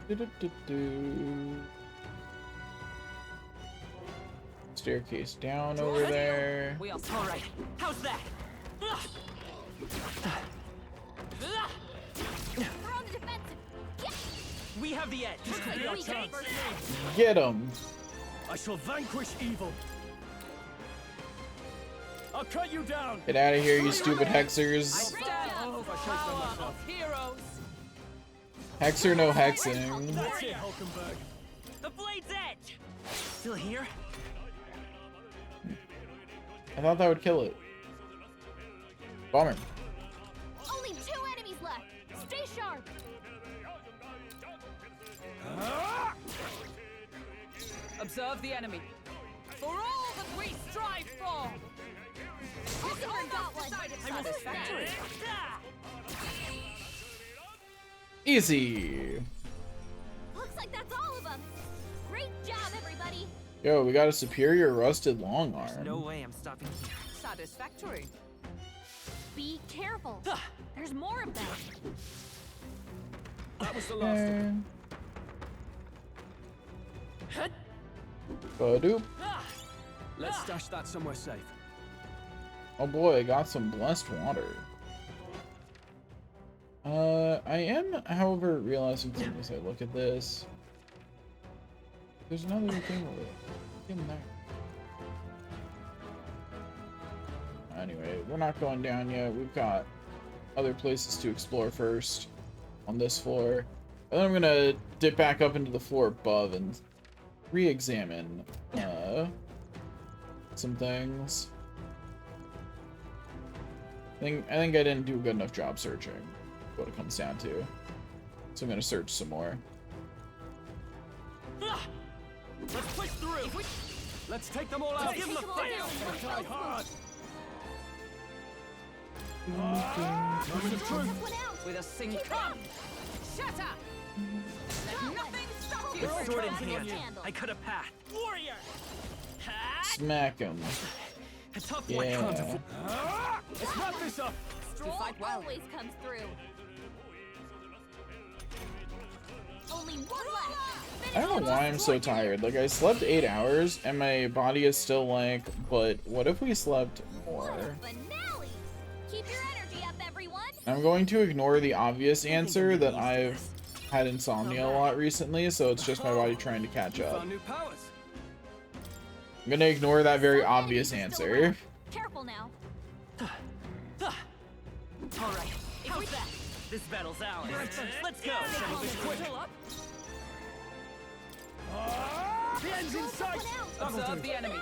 Do-do-do-do. Staircase down over there. We are All right. How's that? We're on the defensive. Get. We have the edge. This could be our chance. Get him. I shall vanquish evil. I'll cut you down. Get out of here, you stupid hexers. stand Oh, for if I shake so much power off. of heroes. Hexer no hexing. That's it, Hulkenberg. The blade's edge! Still here? I thought that would kill it. Bummer. Only 2 enemies left. Stay sharp. Observe the enemy. For all that we strive for. Also got one. Satisfactory. Easy. Looks like that's all of them. Great job, everybody. Yo, we got a superior rusted long arm. No way I'm stopping here. Satisfactory. Be careful. There's more of them. That was the last of them. Ba-doop. Let's stash that somewhere safe. Oh boy, I got some blessed water. I am, however, realizing something as I look at this. There's another thing with it. Get in there. Anyway, we're not going down yet. We've got other places to explore first on this floor. And then I'm gonna dip back up into the floor above and re-examine some things. I think I didn't do a good enough job searching, what it comes down to. So I'm gonna search some more. Let's push through. Let's take them all out. Give them a fight. Try hard. Moment of truth. With a sing come. Shatter. Let nothing stop you. With sword in Control hand, handle. I cut a path. Warrior! Smack him. A tough Yeah. Let's wrap this up. Stroll fight well. always comes through. Only one left. I don't know why I'm so tired. Like, I slept 8 hours and my body is still like, but what if we slept What more? a finale! Keep your energy up, everyone. I'm going to ignore the obvious answer that I've had insomnia a lot recently, so it's just my body trying to catch up. Found new powers. I'm gonna ignore that very Some obvious enemies still answer. around. Careful now. Alright, how's that? This battle's ours. Let's go! The end's in sight. Observe the enemy.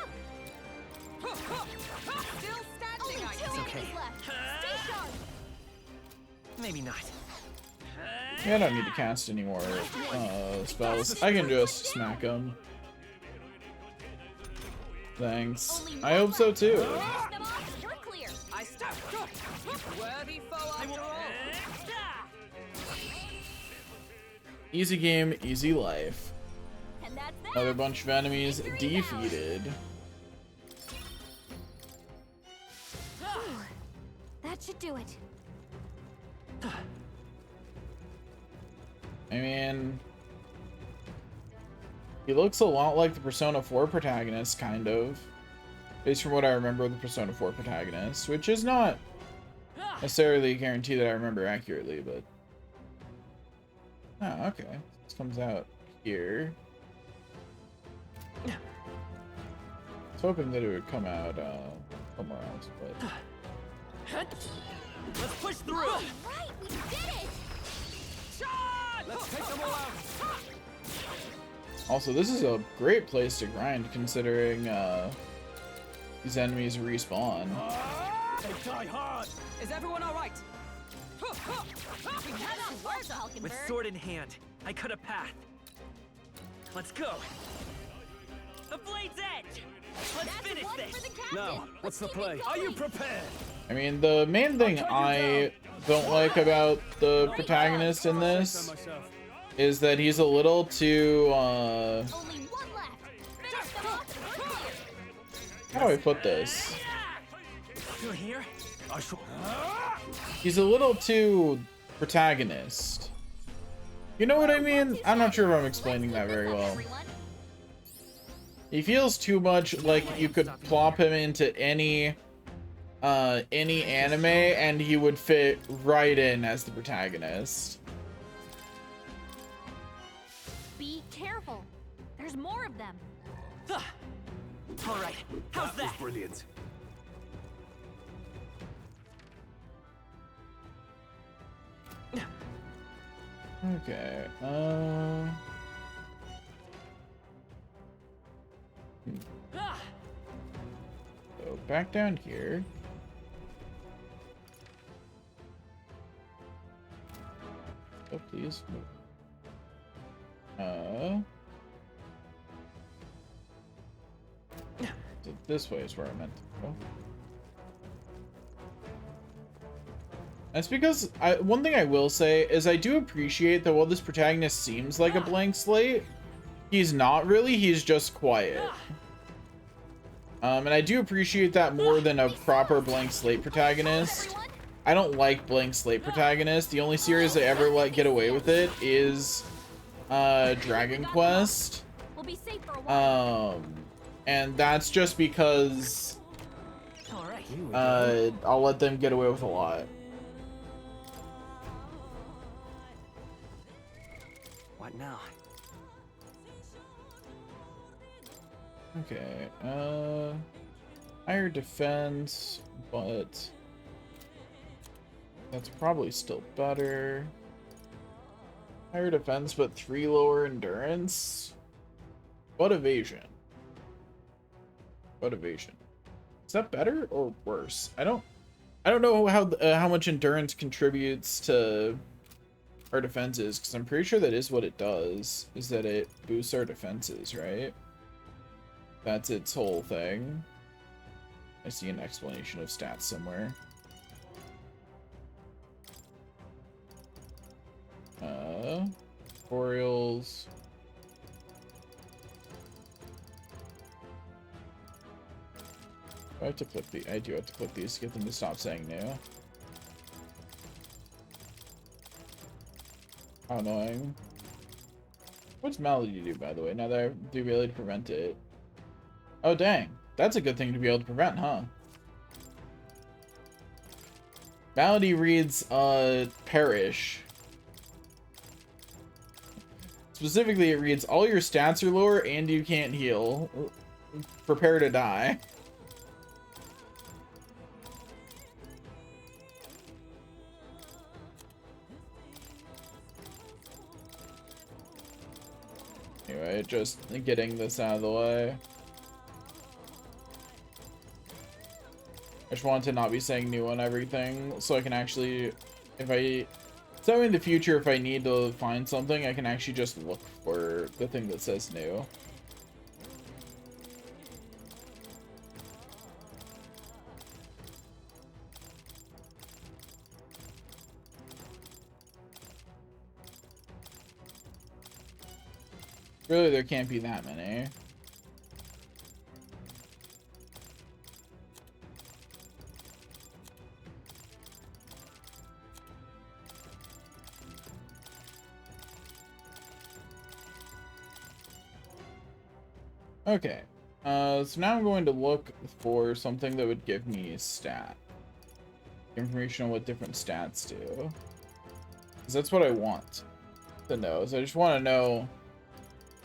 Still Only standing, I 2 see. okay. enemies left. Stay sharp. Maybe not. Yeah, I don't need to cast any more spells. I can just smack them. Thanks. Only I one hope so left. too. Finish them off. We're clear. I stop. Worthy foe after all. Easy game, easy life. And that's that. Another bunch of enemies defeated. That should do it. I mean, he looks a lot like the Persona 4 protagonist, kind of. Based from what I remember of the Persona 4 protagonist, which is not necessarily a guarantee that I remember accurately, but... Oh, okay. This comes out here. I was hoping that it would come out somewhere else, but... Let's push through! All right, we did it. Let's take them all out. Also, this is a great place to grind, considering these enemies respawn. They die hard. Is everyone all right? With sword in hand, I cut a path. Let's go! The blade's edge! Let's finish this! Now, what's the play? Are you prepared? I mean, the main thing I don't like about the protagonist in this is that he's a little too, Only one left. Finish them off. We're clear. how do I put this? Still here? I shall. He's a little too protagonist. You know what I mean? I'm not sure if I'm explaining that very well. He feels too much like you could plop him into any anime and he would fit right in as the protagonist. Be careful. There's more of them. Alright, how's that? Brilliant. Okay. So back down here. Oh, please move. So this way is where I meant to go. That's because one thing I will say is I do appreciate that while this protagonist seems like a blank slate, he's not really, he's just quiet. And I do appreciate that more than a proper blank slate protagonist. I don't like blank slate protagonists. The only series I ever let get away with it is Dragon Quest. And that's just because I'll let them get away with a lot. What now? Okay, higher defense, but that's probably still better. Higher defense, but 3 lower endurance. What evasion? What evasion? Is that better or worse? I don't know how much endurance contributes to our defenses, because I'm pretty sure that is what it does, is that it boosts our defenses, right? That's its whole thing. I see an explanation of stats somewhere. Tutorials. I have to click the. I do have to click these to get them to stop saying no. How annoying. What's Melody do, by the way? Now that I have the ability to prevent it. Oh dang, that's a good thing to be able to prevent, huh? Malady reads perish. Specifically, it reads all your stats are lower and you can't heal. Prepare to die. Anyway, just getting this out of the way. I just want to not be saying new on everything, so I can actually, so in the future, if I need to find something, I can actually just look for the thing that says new. Really, there can't be that many. Okay, so now I'm going to look for something that would give me stat. Information on what different stats do. Because that's what I want to know. So I just want to know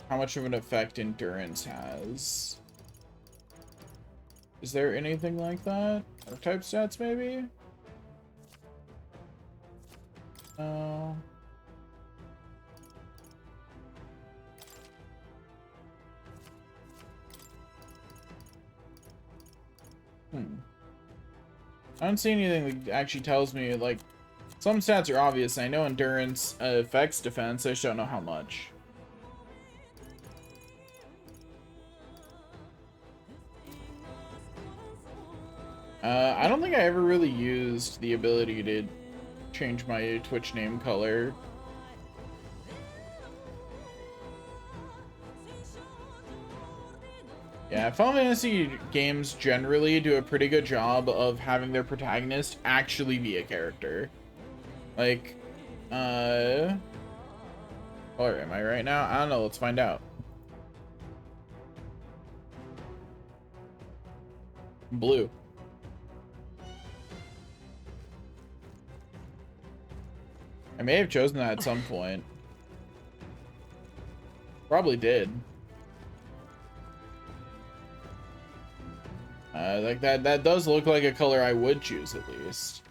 how much of an effect endurance has. Is there anything like that? Or type stats, maybe? I don't see anything that actually tells me, like, some stats are obvious. I know endurance affects defense, I just don't know how much. I don't think I ever really used the ability to change my Twitch name color. Yeah, Final Fantasy games generally do a pretty good job of having their protagonist actually be a character. Like, or am I right now? I don't know, let's find out. Blue. I may have chosen that at some point. Probably did. Like that does look like a color I would choose at least.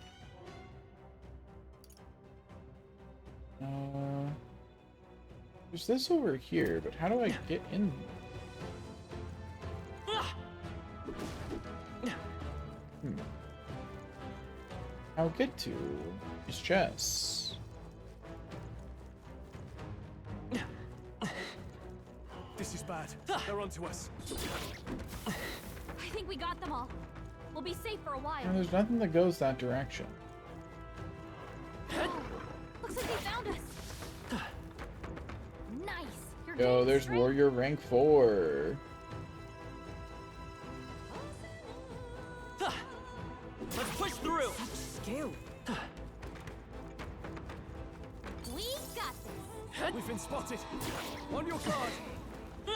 There's this over here, but how do I get in? I'll get to his chest. This is bad. They're onto us. I think we got them all. We'll be safe for a while. And there's nothing that goes that direction. Looks like they found us. Nice. You're Yo, getting there's straight. warrior rank 4. Let's push through. Skill. We got this. We've been spotted. On your guard. I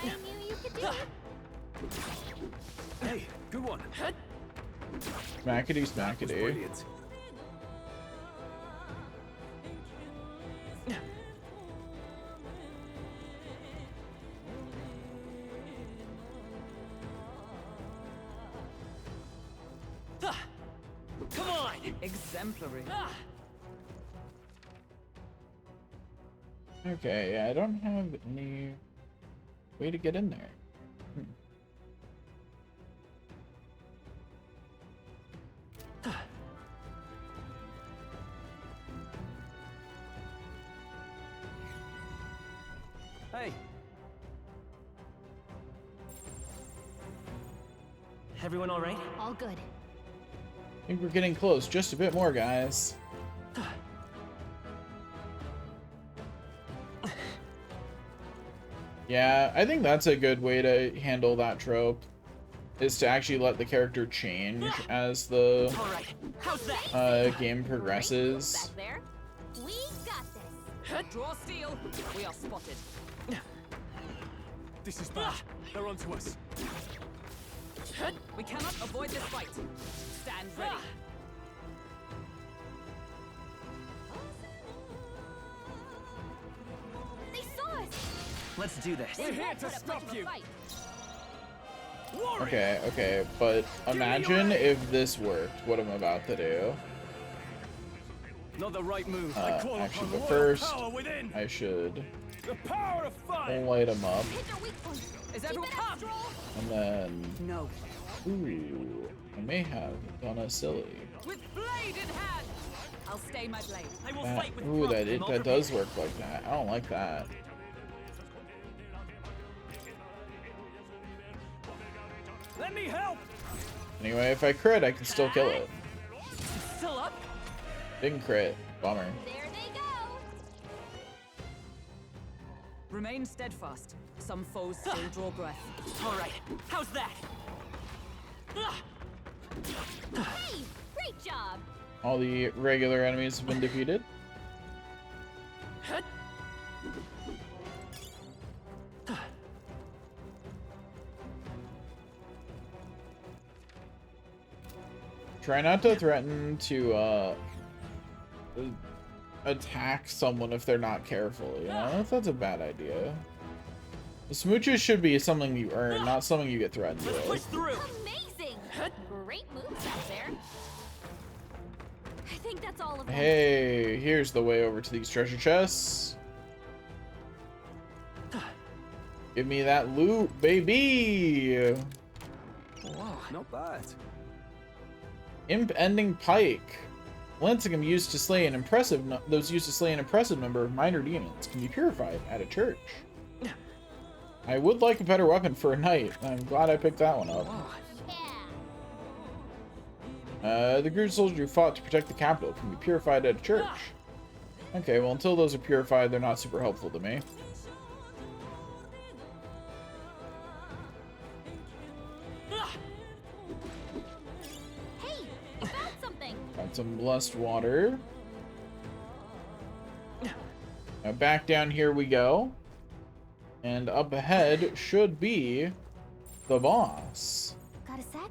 knew you could do it. Hey, good one. Smackety Was smackety. brilliant. Come on. Exemplary. Okay, yeah, I don't have any way to get in there. Hey, Everyone all right? All good. I think we're getting close. Just a bit more, guys. Yeah, I think that's a good way to handle that trope, is to actually let the character change as the All right. How's that? game progresses. Back there. We got this. Draw steel. We are spotted. this is bad. They're onto us. We cannot avoid this fight. Stand ready. They saw us. Let's do this. We're here Won't to put up stop much of a you. fight. Okay, but imagine if this worked, what I'm about to do. Not the right move. I call Actually, upon but royal first, power within. I should The power of fire. light him up, Hit their weak point. Is Keep everyone it up, up? Stroll. and then, No. ooh, I may have done a silly. With blade in hand. I'll stay my blade. I will That, fight with ooh, front and that does work like that. I don't like that. Let me help. Anyway, if I crit, I can still kill it. Still up? Didn't crit. Bummer. There they go. Remain steadfast. Some foes still draw breath. All right. How's that? Hey, great job. All the regular enemies have been defeated. Try not to threaten to attack someone if they're not careful, you know? That's a bad idea. The smooches should be something you earn, not something you get threatened Let's push with. through. Amazing. Great moves out there. I think that's all of them. Hey, here's the way over to these treasure chests. Give me that loot, baby! Wow, not bad. Imp Ending Pike. Lancingum used to slay an impressive number of minor demons can be purified at a church. I would like a better weapon for a knight. I'm glad I picked that one up. Yeah. The Groot soldier who fought to protect the capital can be purified at a church. Okay, well until those are purified, they're not super helpful to me. Hey, we found something. Got some blessed water. Now back down here we go. And up ahead should be the boss. Got a sec?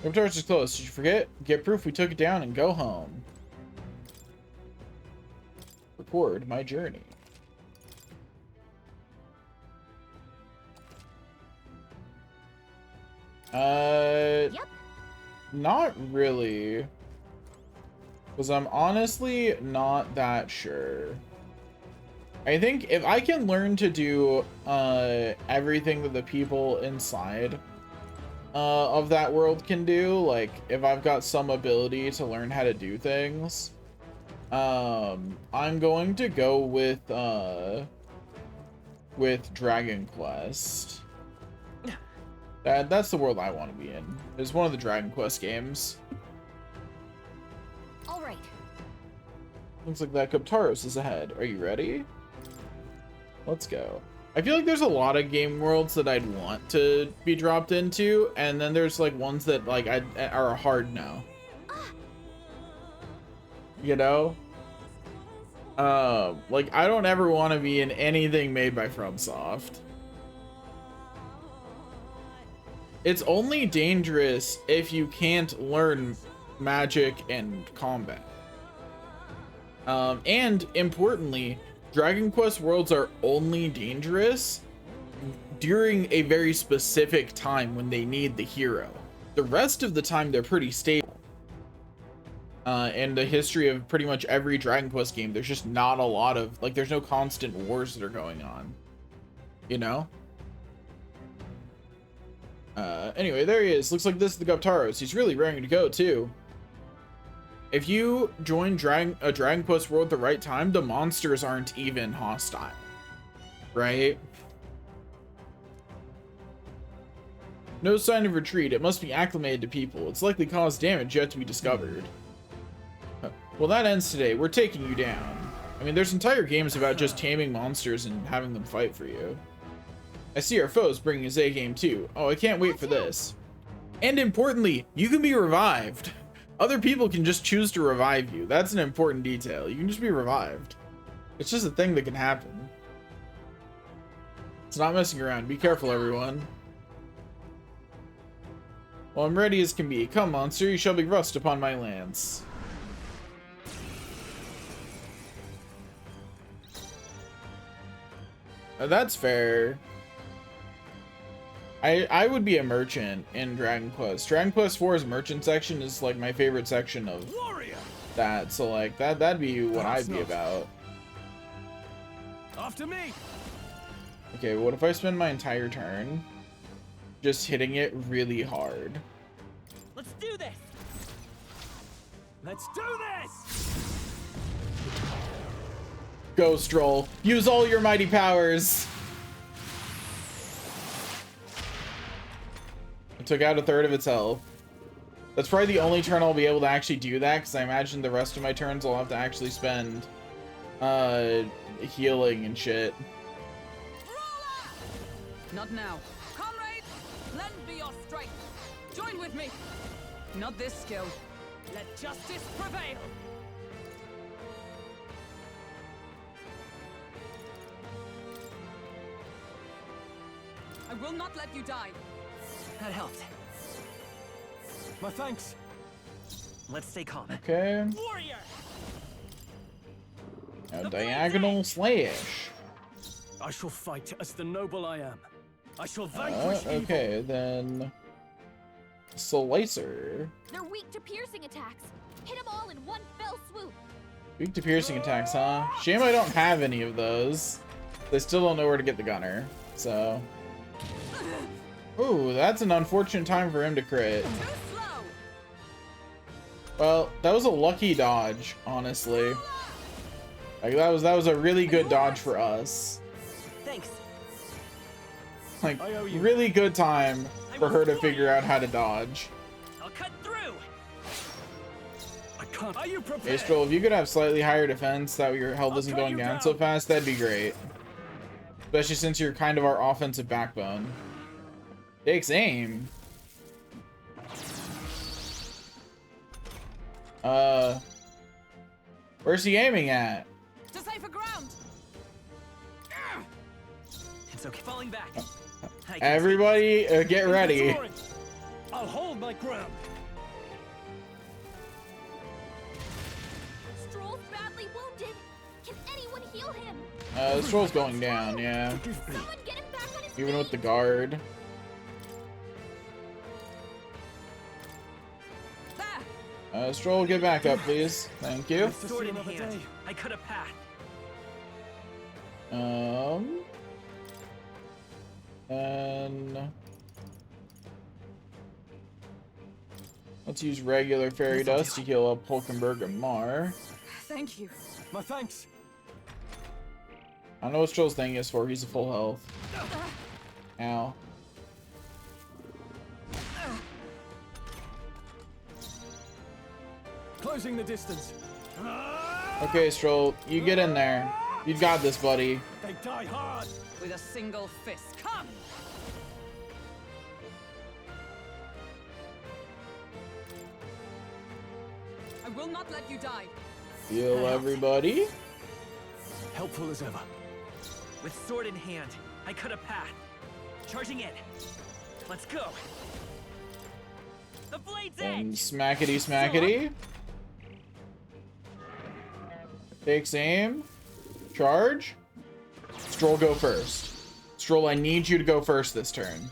Reptar's is close. Did you forget? Get proof we took it down and go home. Record my journey. Yep. Not really. Because I'm honestly not that sure. I think if I can learn to do everything that the people inside of that world can do. Like, if I've got some ability to learn how to do things, I'm going to go with Dragon Quest. That's the world I want to be in. It's one of the Dragon Quest games. All right. Looks like that Guptaros is ahead. Are you ready? Let's go. I feel like there's a lot of game worlds that I'd want to be dropped into, and then there's like ones that like are a hard no. You know? Like I don't ever want to be in anything made by FromSoft. It's only dangerous if you can't learn magic and combat. And importantly, Dragon Quest worlds are only dangerous during a very specific time when they need the hero. The rest of the time, they're pretty stable. In the history of pretty much every Dragon Quest game, there's just not a lot of, like, there's no constant wars that are going on. You know? Anyway, there he is. Looks like this is the Guptaros. He's really raring to go, too. If you join a Dragon Quest world at the right time, the monsters aren't even hostile. Right? No sign of retreat. It must be acclimated to people. It's likely caused damage yet to be discovered. Well, that ends today. We're taking you down. I mean, there's entire games about just taming monsters and having them fight for you. I see our foes bringing his A game too. Oh, I can't wait for this. And importantly, you can be revived. Other people can just choose to revive you. That's an important detail. You can just be revived. It's just a thing that can happen. It's not messing around. Be careful, everyone. Well, I'm ready as can be. Come, monster, you shall be rust upon my lance. That's fair. I would be a merchant in Dragon Quest. Dragon Quest 4's merchant section is like my favorite section of that. So like that'd be what I'd be about. After me. Okay, what if I spend my entire turn just hitting it really hard? Let's do this. Let's do this. Go, Stroll. Use all your mighty powers. It took out a third of its health. That's probably the only turn I'll be able to actually do that, because I imagine the rest of my turns I'll have to actually spend healing and shit. Not now. Comrades, lend me your strength. Join with me. Not this skill. Let justice prevail. I will not let you die. That helped. My thanks. Let's stay calm. Okay. Warrior. Now diagonal slash. I shall fight as the noble I am. I shall vanquish evil. Okay, then Slicer. They're weak to piercing attacks. Hit them all in one fell swoop. Weak to piercing attacks, huh? Shame I don't have any of those. They still don't know where to get the gunner, so. Ooh, that's an unfortunate time for him to crit. Well, that was a lucky dodge, honestly. Like that was a really good dodge for us. Thanks. Like really good time for her to figure out how to dodge. I'll cut through. I can't. Are you prepared? Hey, Stroll, if you could have slightly higher defense, that your health isn't going down so fast, that'd be great. Especially since you're kind of our offensive backbone. Takes aim. Where's he aiming at? To safer ground. It's okay. Falling back. Everybody, get ready. I'll hold my ground. Stroll's badly wounded. Can anyone heal him? Stroll's going down, yeah. Someone get him back on his Even feet. with the guard. Stroll, get back up, please. Thank you. Sword in hand. I cut a path. And Let's use regular fairy dust to heal up Hulkenberg and Mar. Thank you. My thanks. I don't know what Stroll's thing is for. He's a full health. Ow. Closing the distance. Okay, Stroll, you get in there. You got this, buddy. They die hard. With a single fist. Come! I will not let you die. Heal everybody. Helpful as ever. With sword in hand, I cut a path. Charging in. Let's go. The blade's And edge. smackety smackety. Takes aim. Charge. Stroll, go first. Stroll, I need you to go first this turn.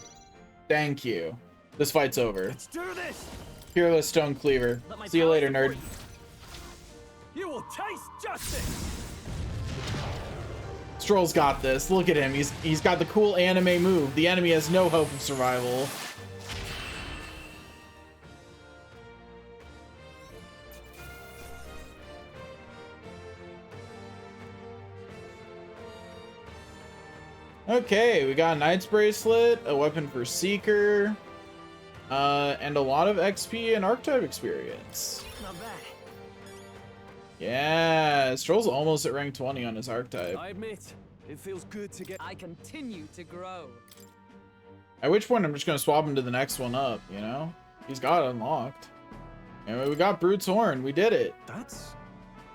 Thank you. This fight's over. Let's do this. Fearless Stone Cleaver. See you later, nerd. You will taste justice. Stroll's got this. Look at him. He's got the cool anime move. The enemy has no hope of survival. Okay, we got a Knight's Bracelet, a weapon for Seeker, and a lot of XP and Archetype experience. Not bad. Yeah, Stroll's almost at rank 20 on his Archetype. I admit, it feels good to get. I continue to grow. At which point I'm just gonna swap him to the next one up, you know? He's got it unlocked. And we got Brute's Horn. We did it.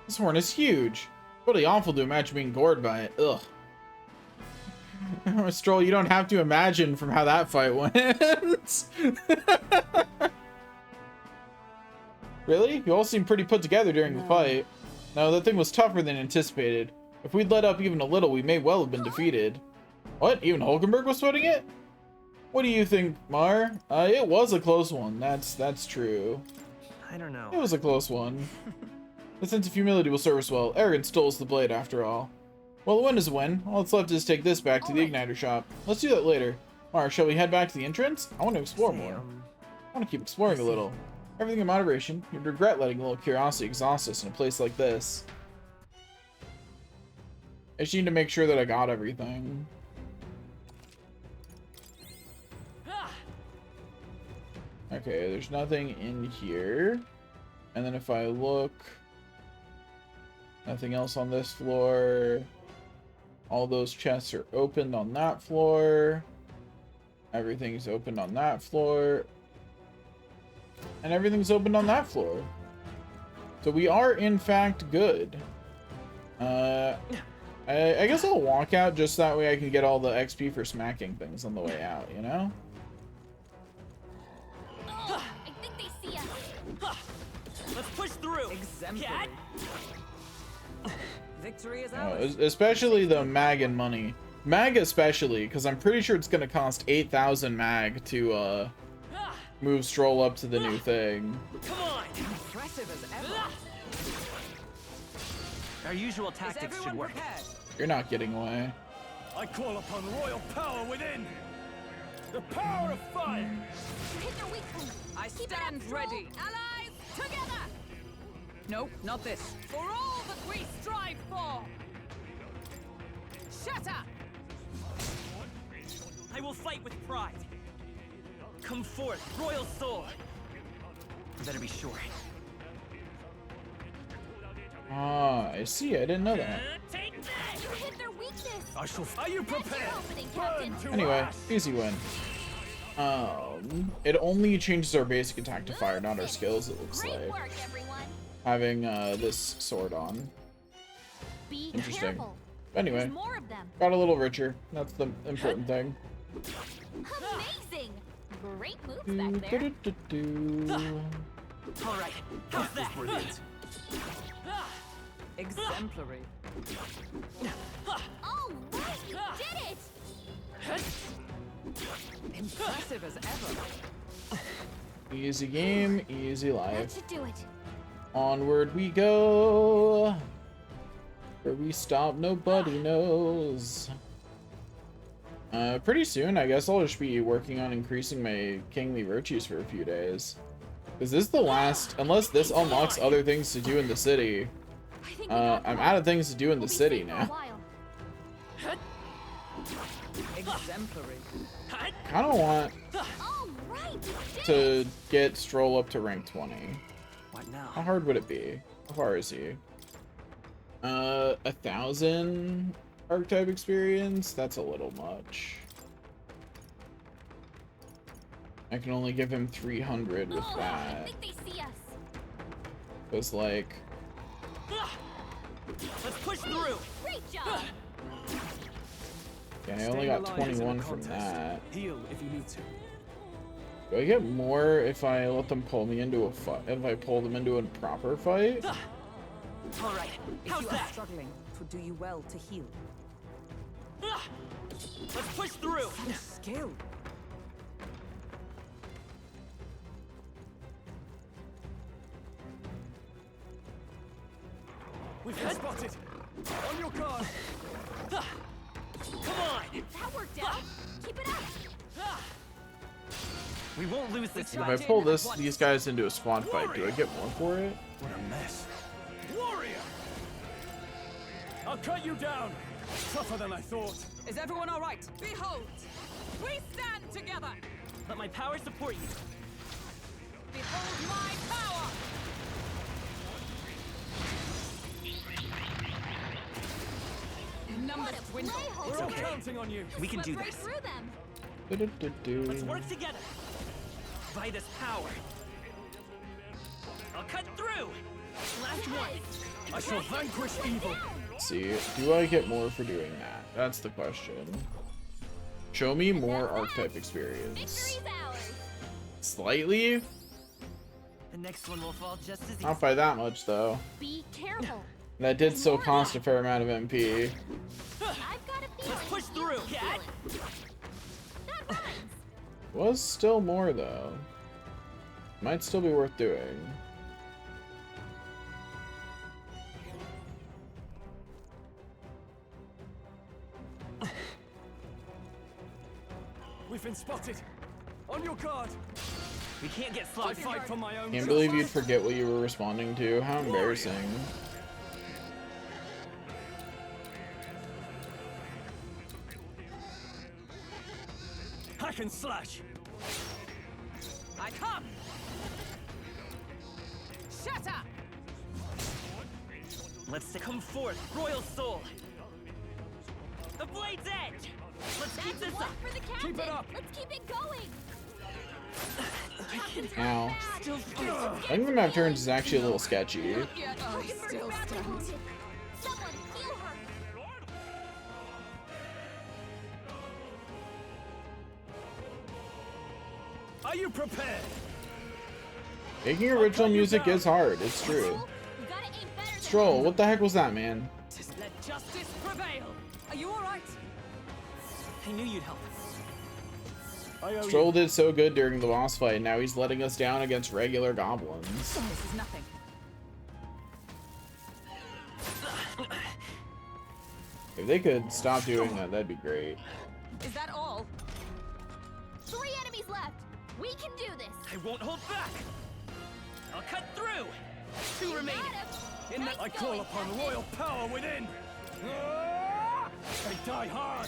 This horn is huge. Totally awful to imagine being gored by it. Ugh. Stroll, you don't have to imagine from how that fight went. Really? You all seem pretty put together during the fight. No, that thing was tougher than anticipated. If we'd let up even a little, we may well have been defeated. What? Even Hulkenberg was sweating it? What do you think, Mar? It was a close one. That's true. I don't know. It was a close one. The sense of humility will serve us well. Arrogance stole the blade, after all. Well, a win is a win. All that's left is take this back to the Igniter shop. Let's do that later. Mar, shall we head back to the entrance? I want to explore more. I want to keep exploring a little. Everything in moderation. You'd regret letting a little curiosity exhaust us in a place like this. I just need to make sure that I got everything. Okay, there's nothing in here. And then if I look... Nothing else on this floor. All those chests are opened on that floor. Everything's opened on that floor. And everything's opened on that floor. So we are, in fact, good. I guess I'll walk out just that way I can get all the XP for smacking things on the way out, you know? Oh, I think they see us. Let's push through. Exemplary. Victory is ours. Especially the mag and money. Mag especially, because I'm pretty sure it's going to cost 8,000 mag to move Stroll up to the new thing. Come on. Impressive as ever. Our usual Is tactics should everyone work. prepared? You're not getting away. I call upon royal power within. The power of fire. Hit their weak point. I Keep it stand up, Stroll. ready. Allies, together. Nope, not this. For all that we strive for. Shatter. I will fight with pride. Come forth, royal soul. I better be sure. Ah, I see. I didn't know that. Take that! You hit their weakness. I shall. Are you That's your prepared? opening, Captain. Burn to Anyway, ash. easy win. It only changes our basic attack to fire, not our skills, it looks Great like. work, everyone. Having this sword on. Be Interesting. careful. Anyway, There's more of them. got a little richer. That's the important thing. Amazing. Great moves back there. All right, how's that? Brilliant. Exemplary. Oh, right, you did it. Impressive as ever. Easy game, easy That life. should do it. Onward we go. Where we stop, nobody knows. Pretty soon, I guess I'll just be working on increasing my kingly virtues for a few days. Is this the last? Unless this unlocks other things to do in the city. I'm out of things to do in the city now. Exemplary. Kind of want to get Stroll up to rank 20. What now? How hard would it be? How far is he? 1,000 archetype experience? That's a little much. I can only give him 300 with that. I think they see us. It was like... Let's push through. Great job. Yeah, I only got 21 from that. Heal if you need to. Do I get more if I let them pull me into a fight? If I pull them into a proper fight? All right. If How's you are that? struggling, it would do you well to heal. Let's push through. Some skill. We've been spotted. On your guard. Come on. That worked out. Keep it up. We won't lose this If fight. I pull these guys into a spawn fight, do I get more for it? What a mess. Warrior! I'll cut you down. Tougher than I thought. Is everyone all right? Behold, we stand together. Let my power support you. Behold my power. Numbers dwindle. We're all counting on you. We can do Right this. through them. Let's work together. By this power. I'll cut through. Last one. I shall vanquish evil. See, do I get more for doing that? That's the question. Show me more archetype experience. Victory's ours. Slightly? The next one will fall just as easy. Not by that much, though. Be careful. That did still cost a fair amount of MP. I've got a feeling. Let's push through. Yeah. That rhymes. Was still more, though. Might still be worth doing. We've been spotted. On your guard. We can't get I sloppy. fight for my own. Can't believe you'd forget what you were responding to. How embarrassing. Hack and slash. I come. Shatter. Let's come forth, Royal Soul. The Blade's Edge. Let's keep That's this one up. for the captain. Keep it up. Let's keep it going. Ow. Still I think the map turns is actually a little sketchy. Yeah, oh, Hockenberg's still badly stunned. wounded. Someone heal her. Are you prepared? Making original music is hard, it's true. You gotta aim better than Stroll, what the heck was that, man? Just let justice prevail. Are you all right? I knew you'd help. I owe Stroll did so good during the boss fight, now he's letting us down against regular goblins. This is nothing. If they could stop doing that, that'd be great. Is that all? 3 enemies left. We can do this. I won't hold back. I'll cut through. 2 remaining. In that I call upon royal power within. They die hard.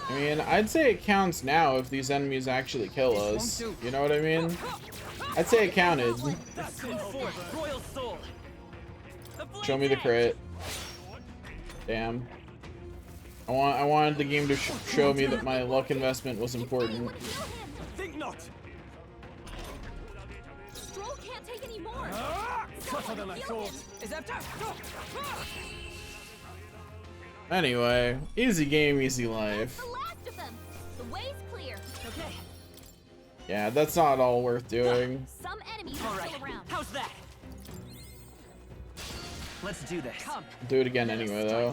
I mean, I'd say it counts now if these enemies actually kill us. You know what I mean? I'd say it counted. Let's come forth, Royal Soul. The Show me the Blade's crit. Damn. I wanted the game to show me that my luck investment was important. Think not. Stroll can't take any more. Tougher than I thought. Is that Anyway, easy game, easy life. The last of them. The way's clear. okay? Yeah, that's not all worth doing. Some enemies All are right. still around. How's that? Let's do this. Come. Do it again anyway, though.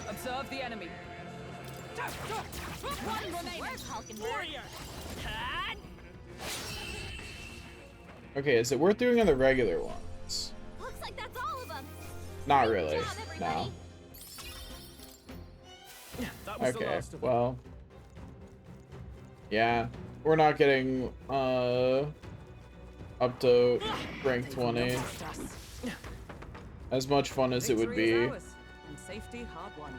Observe the enemy. One remaining. Work, Hockenberg. Warrior. Cut. Okay, is it worth doing on the regular ones? Looks like that's all of them. Not Great really. job, No. everybody. That was the Okay, last of them. well. Yeah, we're not getting up to rank 20. As much fun as it would Victory is be. ours, and safety hard won.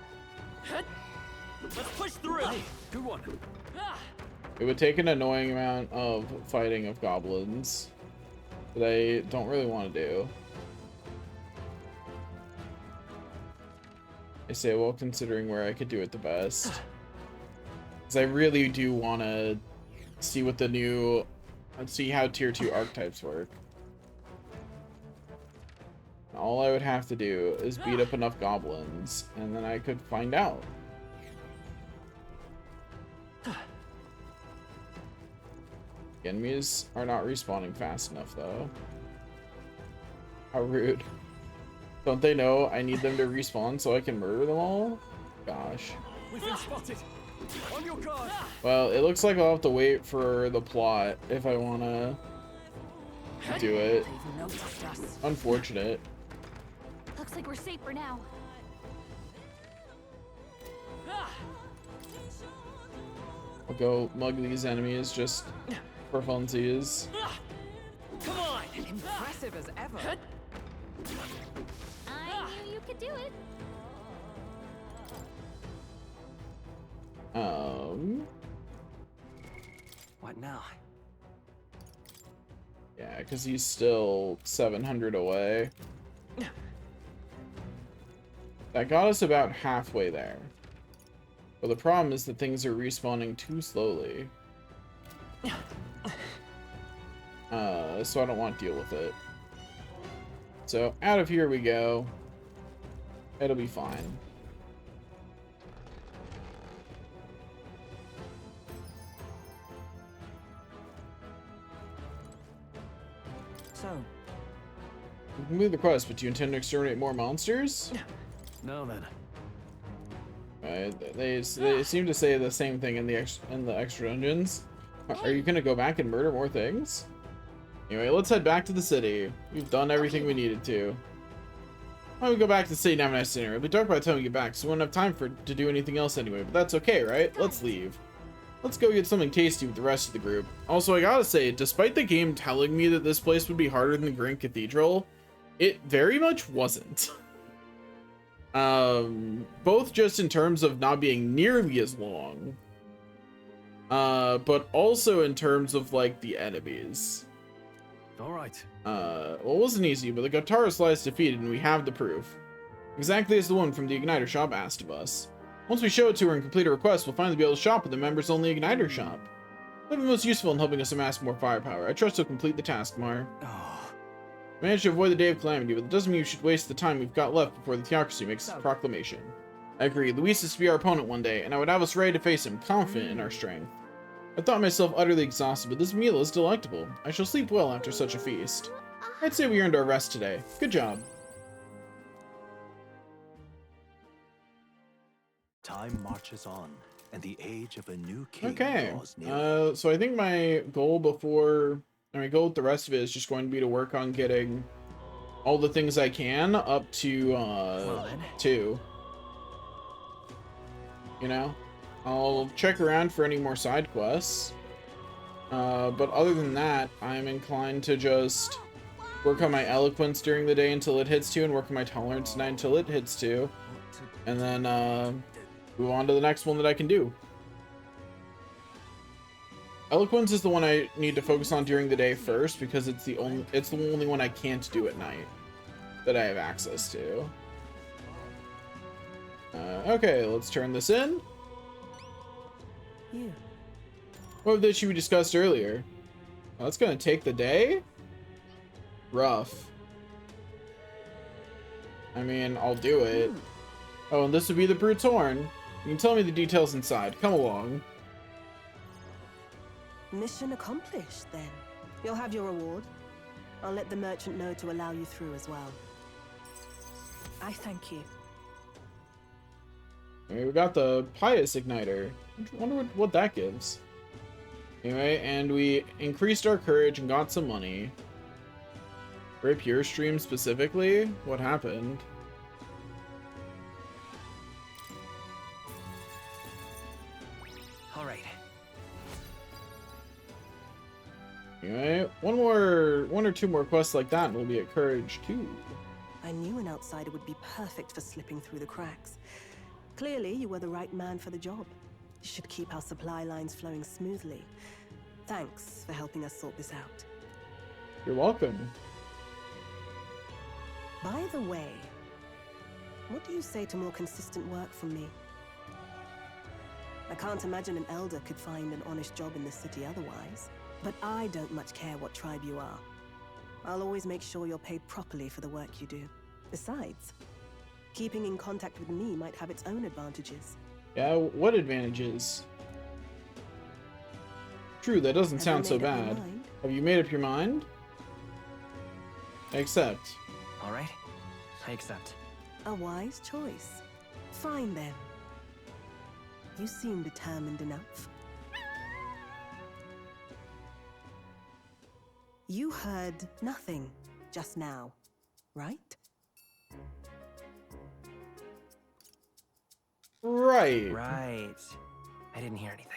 Let's push through. Good one. It would take an annoying amount of fighting of goblins that I don't really want to do. I say, well, considering where I could do it the best. Because I really do want to see what the new... Let's see how tier 2 archetypes work. All I would have to do is beat up enough goblins, and then I could find out. Enemies are not respawning fast enough, though. How rude. Don't they know I need them to respawn so I can murder them all? Gosh. We've been spotted. On your guard. Well, it looks like I'll have to wait for the plot if I want to do it. They've noticed us. Unfortunate. Looks like we're safe for now. I'll go mug these enemies just for funsies. Come on. Impressive as ever. I knew you could do it. What now? Yeah, because he's still 700 away. That got us about halfway there. But the problem is that things are respawning too slowly. So I don't want to deal with it. So out of here we go. It'll be fine. So, You can complete the quest, but do you intend to exterminate more monsters? No then. They seem to say the same thing in the extra dungeons. Are you gonna go back and murder more things? Anyway, let's head back to the city. We've done everything we needed to. Why don't we go back to the city and have a nice dinner? It'll be dark by the time we get back, so we won't have time to do anything else anyway, but that's okay, right? Let's leave. Let's go get something tasty with the rest of the group. Also, I gotta say, despite the game telling me that this place would be harder than the Grand Cathedral, it very much wasn't. Both just in terms of not being nearly as long, but also in terms of, like, the enemies. Alright. Well, it wasn't easy, but the Guitarist lies defeated, and we have the proof. Exactly as the one from the Igniter shop asked of us. Once we show it to her and complete a request, we'll finally be able to shop at the members-only Igniter shop. It'll be most useful in helping us amass more firepower. I trust you'll complete the task, Mar. Oh. Managed to avoid the Day of Calamity, but it doesn't mean you should waste the time we've got left before the Theocracy makes its proclamation. I agree, Luis is to be our opponent one day, and I would have us ready to face him, confident in our strength. I thought myself utterly exhausted, but this meal is delectable. I shall sleep well after such a feast. I'd say we earned our rest today. Good job. Time marches on, and the age of a new king Okay. draws near. So I think my goal with the rest of it is just going to be to work on getting all the things I can up to 2. You know? I'll check around for any more side quests. But other than that, I'm inclined to just work on my eloquence during the day until it hits 2, and work on my tolerance tonight until it hits 2. And then move on to the next one that I can do. Eloquence is the one I need to focus on during the day first, because it's the only one I can't do at night that I have access to. Okay, let's turn this in. you. What of the issue we discussed earlier? Well, that's gonna take the day? Rough. I mean, I'll do it. Oh, and this would be the Brute's Horn. You can tell me the details inside. Come along. Mission accomplished, then. You'll have your reward. I'll let the merchant know to allow you through as well. I thank you. Okay, we got the Pious Igniter. I wonder what that gives. Anyway, and we increased our courage and got some money. Rapier stream specifically? What happened? All right. Anyway, one or two more quests like that, and we'll be at Courage 2. I knew an outsider would be perfect for slipping through the cracks. Clearly, you were the right man for the job. You should keep our supply lines flowing smoothly. Thanks for helping us sort this out. You're welcome. By the way, what do you say to more consistent work from me? I can't imagine an elder could find an honest job in the city otherwise. But I don't much care what tribe you are. I'll always make sure you're paid properly for the work you do. Besides, keeping in contact with me might have its own advantages. Yeah, what advantages? True, that doesn't sound so bad. Have you made up your mind? I accept. All right, I accept. A wise choice. Fine then. You seem determined enough. You heard nothing just now, right? Right. Right. I didn't hear anything.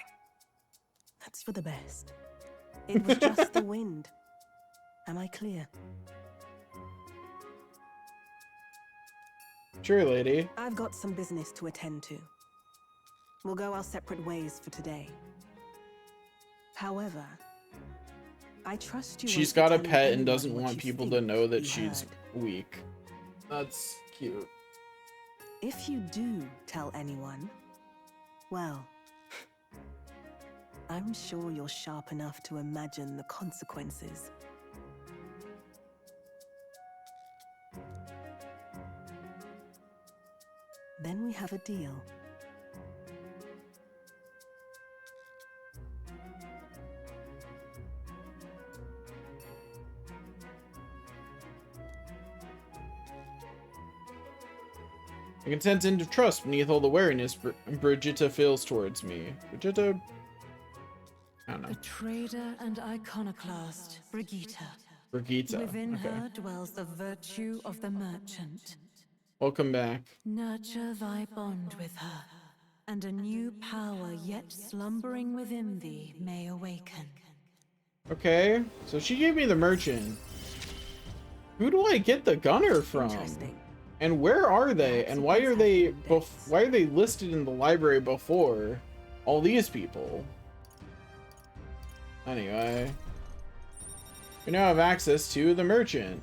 That's for the best. It was just the wind. Am I clear? Sure, lady. I've got some business to attend to. We'll go our separate ways for today. However, I trust you. She's got a pet and doesn't want people to know that she's weak. That's cute. If you do tell anyone, well, I'm sure you're sharp enough to imagine the consequences. Then we have a deal. I can sense into trust beneath all the wariness Brigitta feels towards me. Brigitta? I don't know. A trader and iconoclast, Brigitta. Brigitta. Within Okay. her dwells the virtue of the merchant. Welcome back. Nurture thy bond with her, and a new power yet slumbering within thee may awaken. Okay, so she gave me the merchant. Who do I get the gunner from? And where are they? And why are they listed in the library before all these people? Anyway, we now have access to the merchant,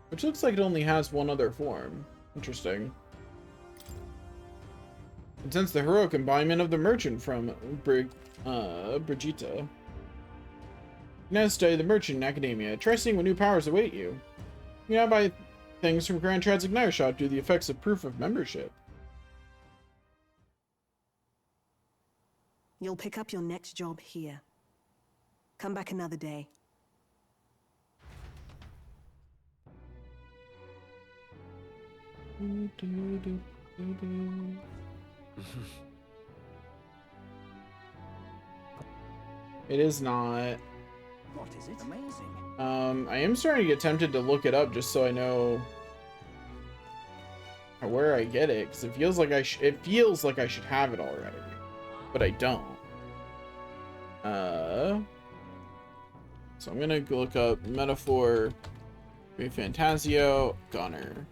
which looks like it only has one other form. Interesting. And since the heroic embodiment of the merchant from Brigitta. Now study the merchant in academia. Try seeing what new powers await you. You now buy things from Grand Trad's Igniter Shop due to the effects of proof of membership. You'll pick up your next job here. Come back another day. It is not. What is it? Amazing. I am starting to get tempted to look it up just so I know where I get it, because it feels like I should have it already, but I don't. So I'm gonna look up Metaphor, Fantasio, Gunner.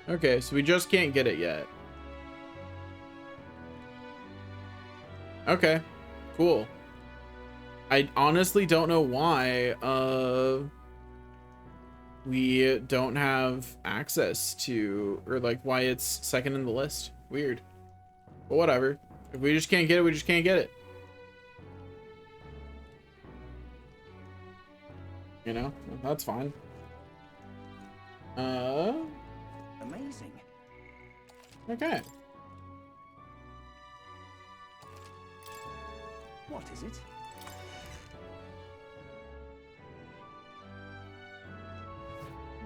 Okay, so we just can't get it yet. Okay, cool. I honestly don't know why we don't have access to, or like why it's second in the list. Weird. But whatever. If we just can't get it, we just can't get it. You know, that's fine. Amazing. Okay. What is it?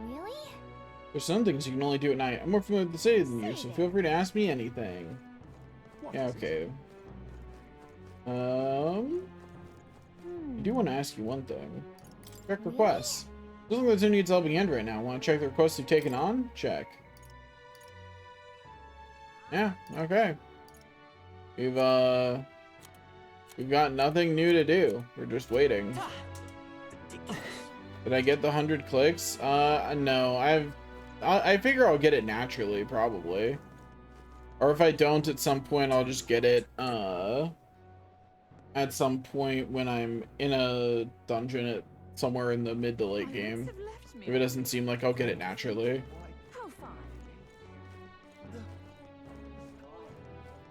Really? There's some things you can only do at night. I'm more familiar with the city than you, so feel free to ask me anything. Yeah, okay. I do want to ask you one thing. Check requests. Doesn't look like who needs a helping hand right now. Want to check the requests you've taken on? Check. Yeah, okay. We've got nothing new to do. We're just waiting. Did I get the 100 clicks? No. I figure I'll get it naturally, probably. Or if I don't at some point, I'll just get it, at some point when I'm in a dungeon at somewhere in the mid to late game. If it doesn't seem like I'll get it naturally.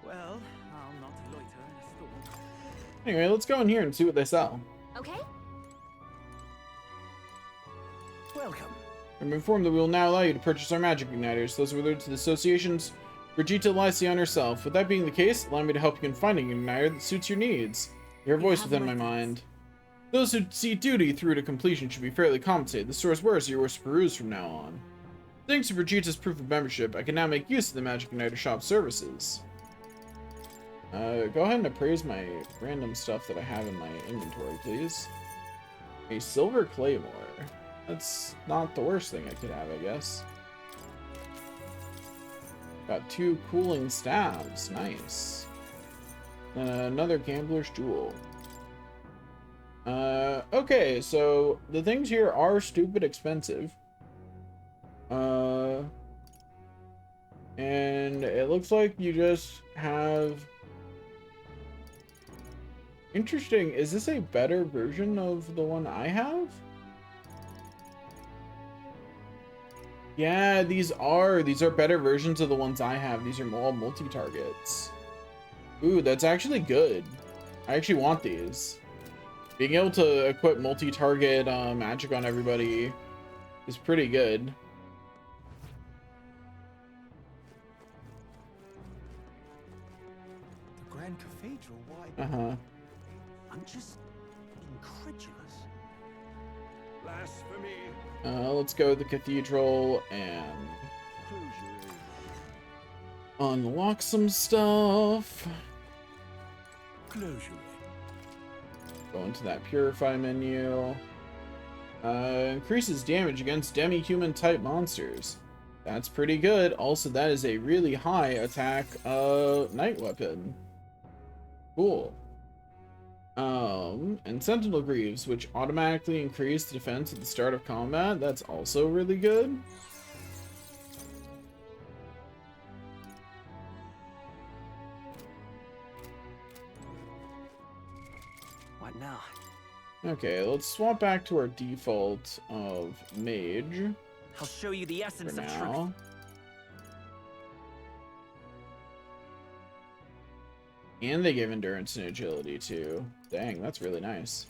Well, I'll not loiter in a storm. Anyway, let's go in here and see what they sell. Okay. Welcome. I'm informed that we will now allow you to purchase our magic igniters. Those were to the association's Brigitte Lycion herself. With that being the case, allow me to help you in finding an igniter that suits your needs. Your voice within my mind. Those who see duty through to completion should be fairly compensated. The store's wares are yours to peruse from now on. Thanks to Brigitte's proof of membership, I can now make use of the Magic Igniter shop services. Go ahead and appraise my random stuff that I have in my inventory, please. A silver claymore. That's not the worst thing I could have, I guess. Got 2 cooling staves. Nice. Another gambler's jewel. Okay, so the things here are stupid expensive. And it looks like you just have... Interesting. Is this a better version of the one I have? Yeah, these are better versions of the ones I have. These are all multi-targets. Ooh, that's actually good. I actually want these. Being able to equip multi-target magic on everybody is pretty good. The Grand Cathedral, why? Uh-huh. I'm just incredulous. Blasphemy. Let's go with the cathedral and unlock some stuff. Closure. Go into that purify menu. Increases damage against demi-human type monsters. That's pretty good. Also, that is a really high attack night weapon. Cool. And Sentinel Greaves, which automatically increase the defense at the start of combat. That's also really good. What now? Okay, let's swap back to our default of mage. I'll show you the essence for of now. truth. And they give endurance and agility too. Dang, that's really nice.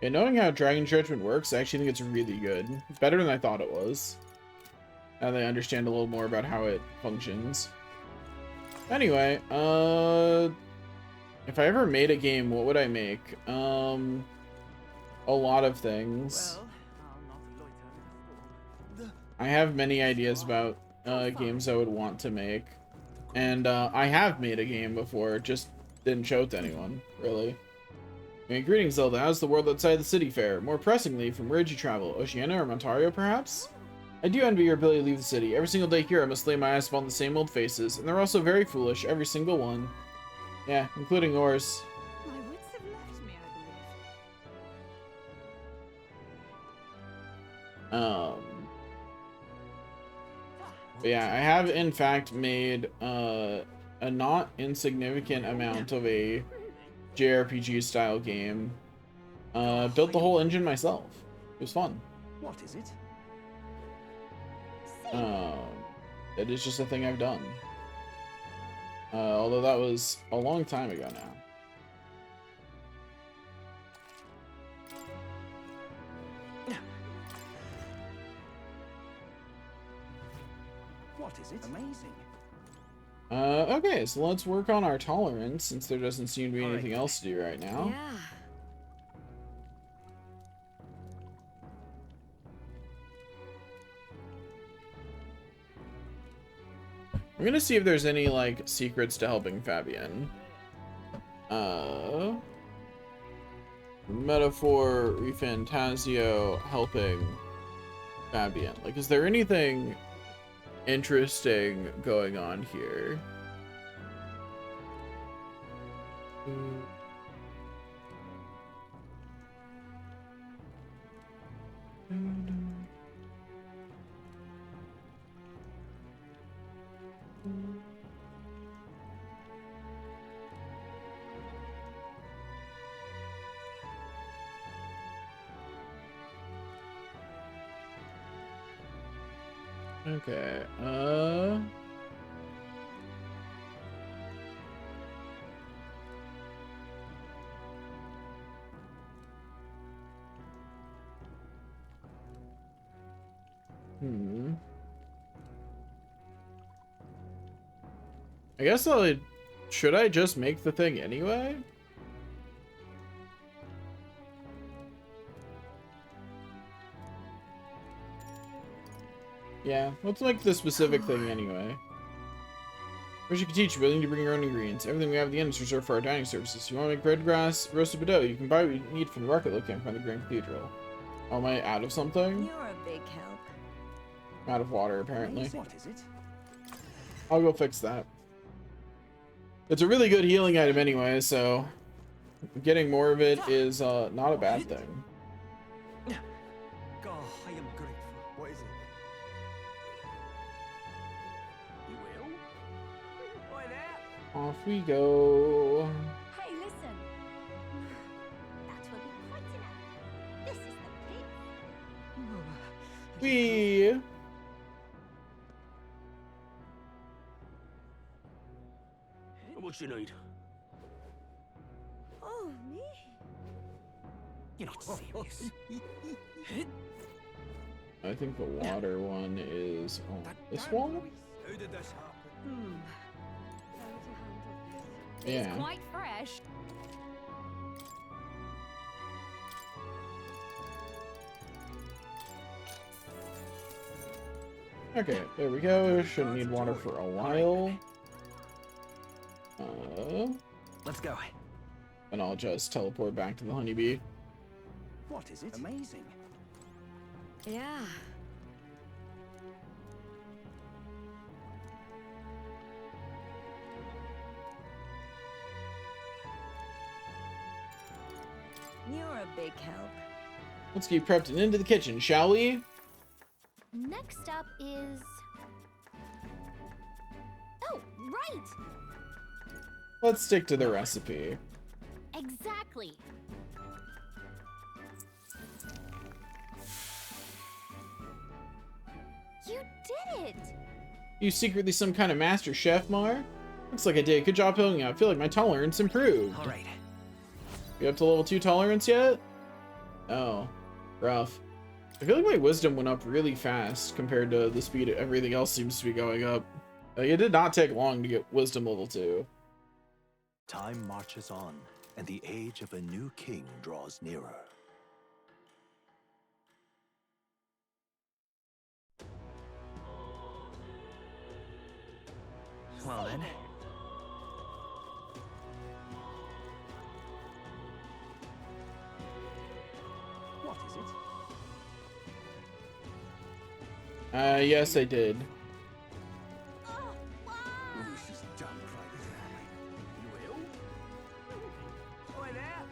And knowing how Dragon Judgment works, I actually think it's really good. Better than I thought it was. Now that I understand a little more about how it functions. Anyway, if I ever made a game, what would I make? A lot of things. Well, I'll not loiter. I have many ideas about games I would want to make. And I have made a game before, just didn't show it to anyone, really. I mean, greetings, Zelda. How's the world outside the city fare? More pressingly, from where did you travel? Oceania or Montario, perhaps? I do envy your ability to leave the city. Every single day here, I must lay my eyes upon the same old faces, and they're also very foolish, every single one. Yeah, including yours. My wits have left me, I believe. But yeah, I have in fact made a not insignificant amount of a JRPG style game. Built the whole engine myself. It was fun. What is it? It is just a thing I've done. Although that was a long time ago now. What is it? Amazing. Okay, so let's work on our tolerance since there doesn't seem to be anything else to do right now. Yeah. I'm gonna see if there's any like secrets to helping Fabian. Metaphor Refantasio helping Fabian. Like, is there anything interesting going on here? Okay, I guess should I just make the thing anyway? Yeah, let's make the specific thing anyway. Wish you could teach you, but you need to bring your own ingredients. Everything we have at the end is reserved for our dining services. If you want to make red grass, roasted potato, you can buy what you need from the market located in front of the Grand Cathedral. Oh, am I out of something? You're a big help. I'm out of water, apparently. What is it? I'll go fix that. It's a really good healing item anyway, so getting more of it is not a bad thing. God, I am grateful. What is it? You will? Boy there. Off we go. Hey, listen. That will be quite enough. This is the pig. We. What you need? Oh, me? You're not serious. I think the water one is on this one. How did this happen? Yeah. It's quite fresh. Okay, there we go. Shouldn't need water for a while. Let's go. And I'll just teleport back to the honeybee. What is it? Amazing. Yeah. You're a big help. Let's get prepped and into the kitchen, shall we? Next up is... Oh, right! Let's stick to the recipe. Exactly. You did it! You secretly some kind of master chef, Mar? Looks like I did. Good job helping out. I feel like my tolerance improved. All right. You up to level 2 tolerance yet? Oh, rough. I feel like my wisdom went up really fast compared to the speed everything else seems to be going up. Like, it did not take long to get wisdom level 2. Time marches on, and the age of a new king draws nearer. Well then. What is it? Yes, I did. Oh, wow! This is done right. You will? Boy there.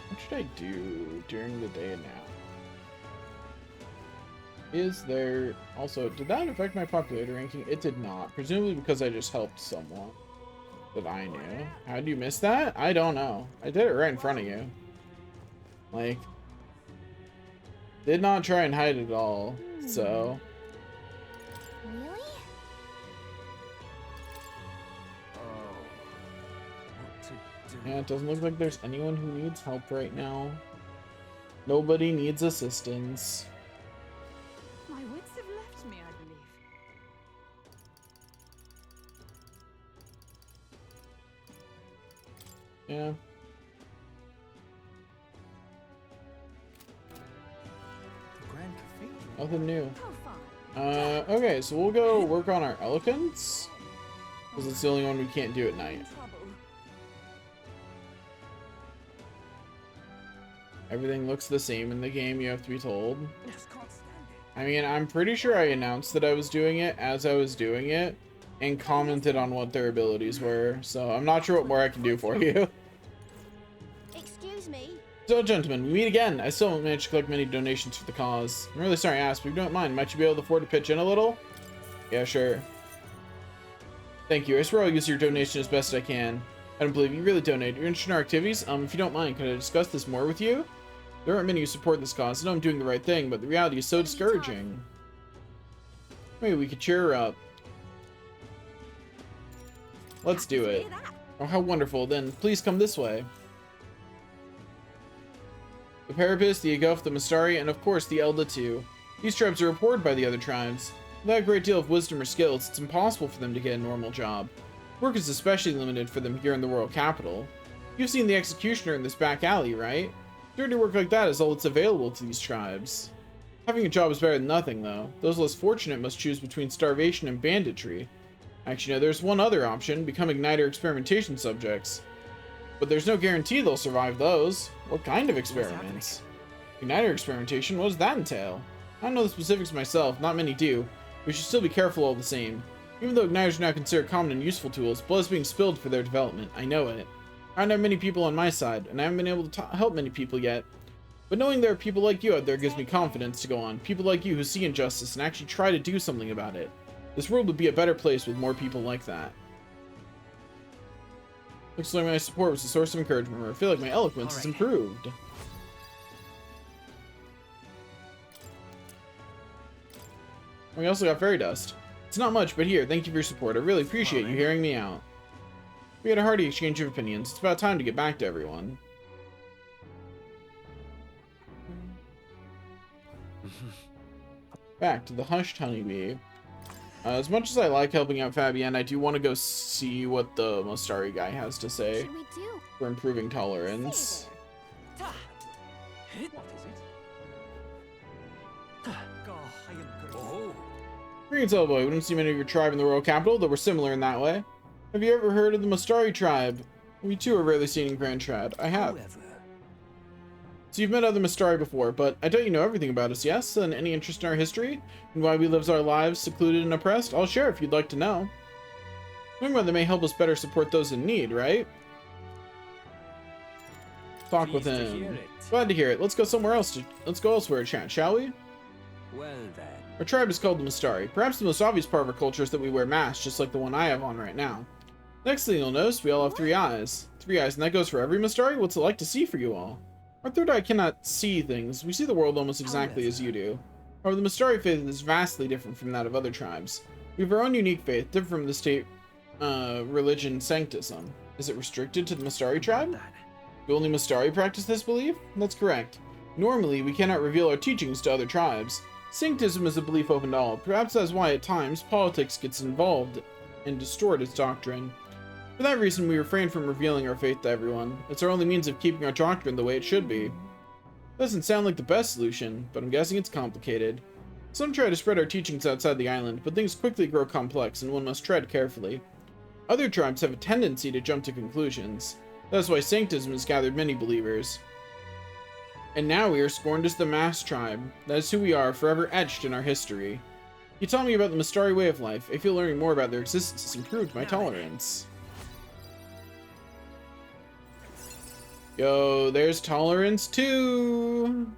What should I do during the day now? Is there... Also, did that affect my popularity ranking? It did not. Presumably because I just helped someone that I knew. How'd you miss that? I don't know. I did it right in front of you. Like... Did not try and hide it all, so... Really? Oh. What to do? Yeah, it doesn't look like there's anyone who needs help right now. Nobody needs assistance. My wits have left me, I believe. Yeah. The Grand Cathedral. Nothing new. How far? Okay, so we'll go work on our eloquence. Because it's the only one we can't do at night. Everything looks the same in the game, you have to be told. I mean, I'm pretty sure I announced that I was doing it as I was doing it and commented on what their abilities were, so I'm not sure what more I can do for you. Excuse me. So, gentlemen, we meet again. I still haven't managed to collect many donations for the cause. I'm really sorry I asked, but if you don't mind, might you be able to afford to pitch in a little? Yeah, sure. Thank you. I swear I'll use your donation as best I can. I don't believe you really donate. You're interested in our activities? If you don't mind, can I discuss this more with you? There aren't many who support this cause. I know I'm doing the right thing, but the reality is so discouraging. Maybe we could cheer her up. Let's do it. Oh, how wonderful. Then, please come this way. The Parapus, the Aguf, the Mastari, and of course the Elda too. These tribes are abhorred by the other tribes. Without a great deal of wisdom or skills, it's impossible for them to get a normal job. Work is especially limited for them here in the royal capital. You've seen the executioner in this back alley, right? Dirty work like that is all that's available to these tribes. Having a job is better than nothing, though. Those less fortunate must choose between starvation and banditry. Actually, no, there's one other option, become Igniter experimentation subjects. But there's no guarantee they'll survive those. What kind of experiments? Igniter experimentation, what does that entail? I don't know the specifics myself, not many do. We should still be careful all the same. Even though Igniters are now considered common and useful tools, blood is being spilled for their development. I know it. I don't have many people on my side, and I haven't been able to help many people yet. But knowing there are people like you out there gives me confidence to go on. People like you who see injustice and actually try to do something about it. This world would be a better place with more people like that. Looks like my support was a source of encouragement, or I feel like my eloquence has improved. We also got fairy dust. It's not much, but here, thank you for your support. I really appreciate you hearing me out. We had a hearty exchange of opinions. It's about time to get back to everyone. Back to the Hushed Honeybee. As much as I like helping out Fabienne, I do want to go see what the Mostari guy has to say for improving tolerance. Greetings, old boy. We didn't see many of your tribe in the royal capital, though we're similar in that way. Have you ever heard of the Mostari tribe? We too are rarely seen in Grand Trad. I have. So you've met other Mostari before, but I doubt you know everything about us, yes? And any interest in our history? And why we live our lives secluded and oppressed? I'll share if you'd like to know. Knowing whether may help us better support those in need, right? Talk with him. Glad to hear it. Let's go somewhere else. Let's go elsewhere to chat, shall we? Well then. Our tribe is called the Mostari. Perhaps the most obvious part of our culture is that we wear masks, just like the one I have on right now. Next thing you'll notice, we all have 3 eyes. 3 eyes, and that goes for every Mostari? What's it like to see for you all? Our third eye cannot see things. We see the world almost exactly as you do. However, the Mostari faith is vastly different from that of other tribes. We have our own unique faith, different from the state religion Sanctism. Is it restricted to the Mostari tribe? Do only Mostari practice this belief? That's correct. Normally, we cannot reveal our teachings to other tribes. Sanctism is a belief open to all. Perhaps that's why at times politics gets involved and distort its doctrine. For that reason, we refrain from revealing our faith to everyone. It's our only means of keeping our doctrine the way it should be. Doesn't sound like the best solution, but I'm guessing it's complicated. Some try to spread our teachings outside the island, but things quickly grow complex and one must tread carefully. Other tribes have a tendency to jump to conclusions. That's why Sanctism has gathered many believers. And now we are scorned as the Mass Tribe. That is who we are, forever etched in our history. You taught me about the Mostari way of life. I feel learning more about their existence has improved my tolerance. Yo, there's tolerance too!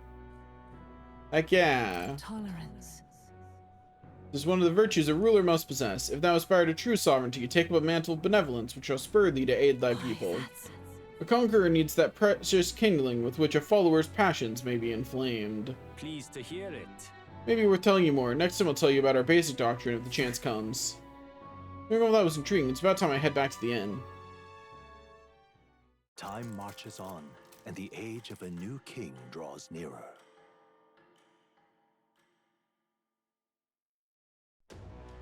Heck yeah. Tolerance. This is one of the virtues a ruler must possess. If thou aspire to true sovereignty, take up a mantle of benevolence which shall spur thee to aid thy people. A conqueror needs that precious kindling with which a follower's passions may be inflamed. Pleased to hear it. Maybe worth telling you more. Next time I'll tell you about our basic doctrine if the chance comes. Well, that was intriguing. It's about time I head back to the inn. Time marches on, and the age of a new king draws nearer.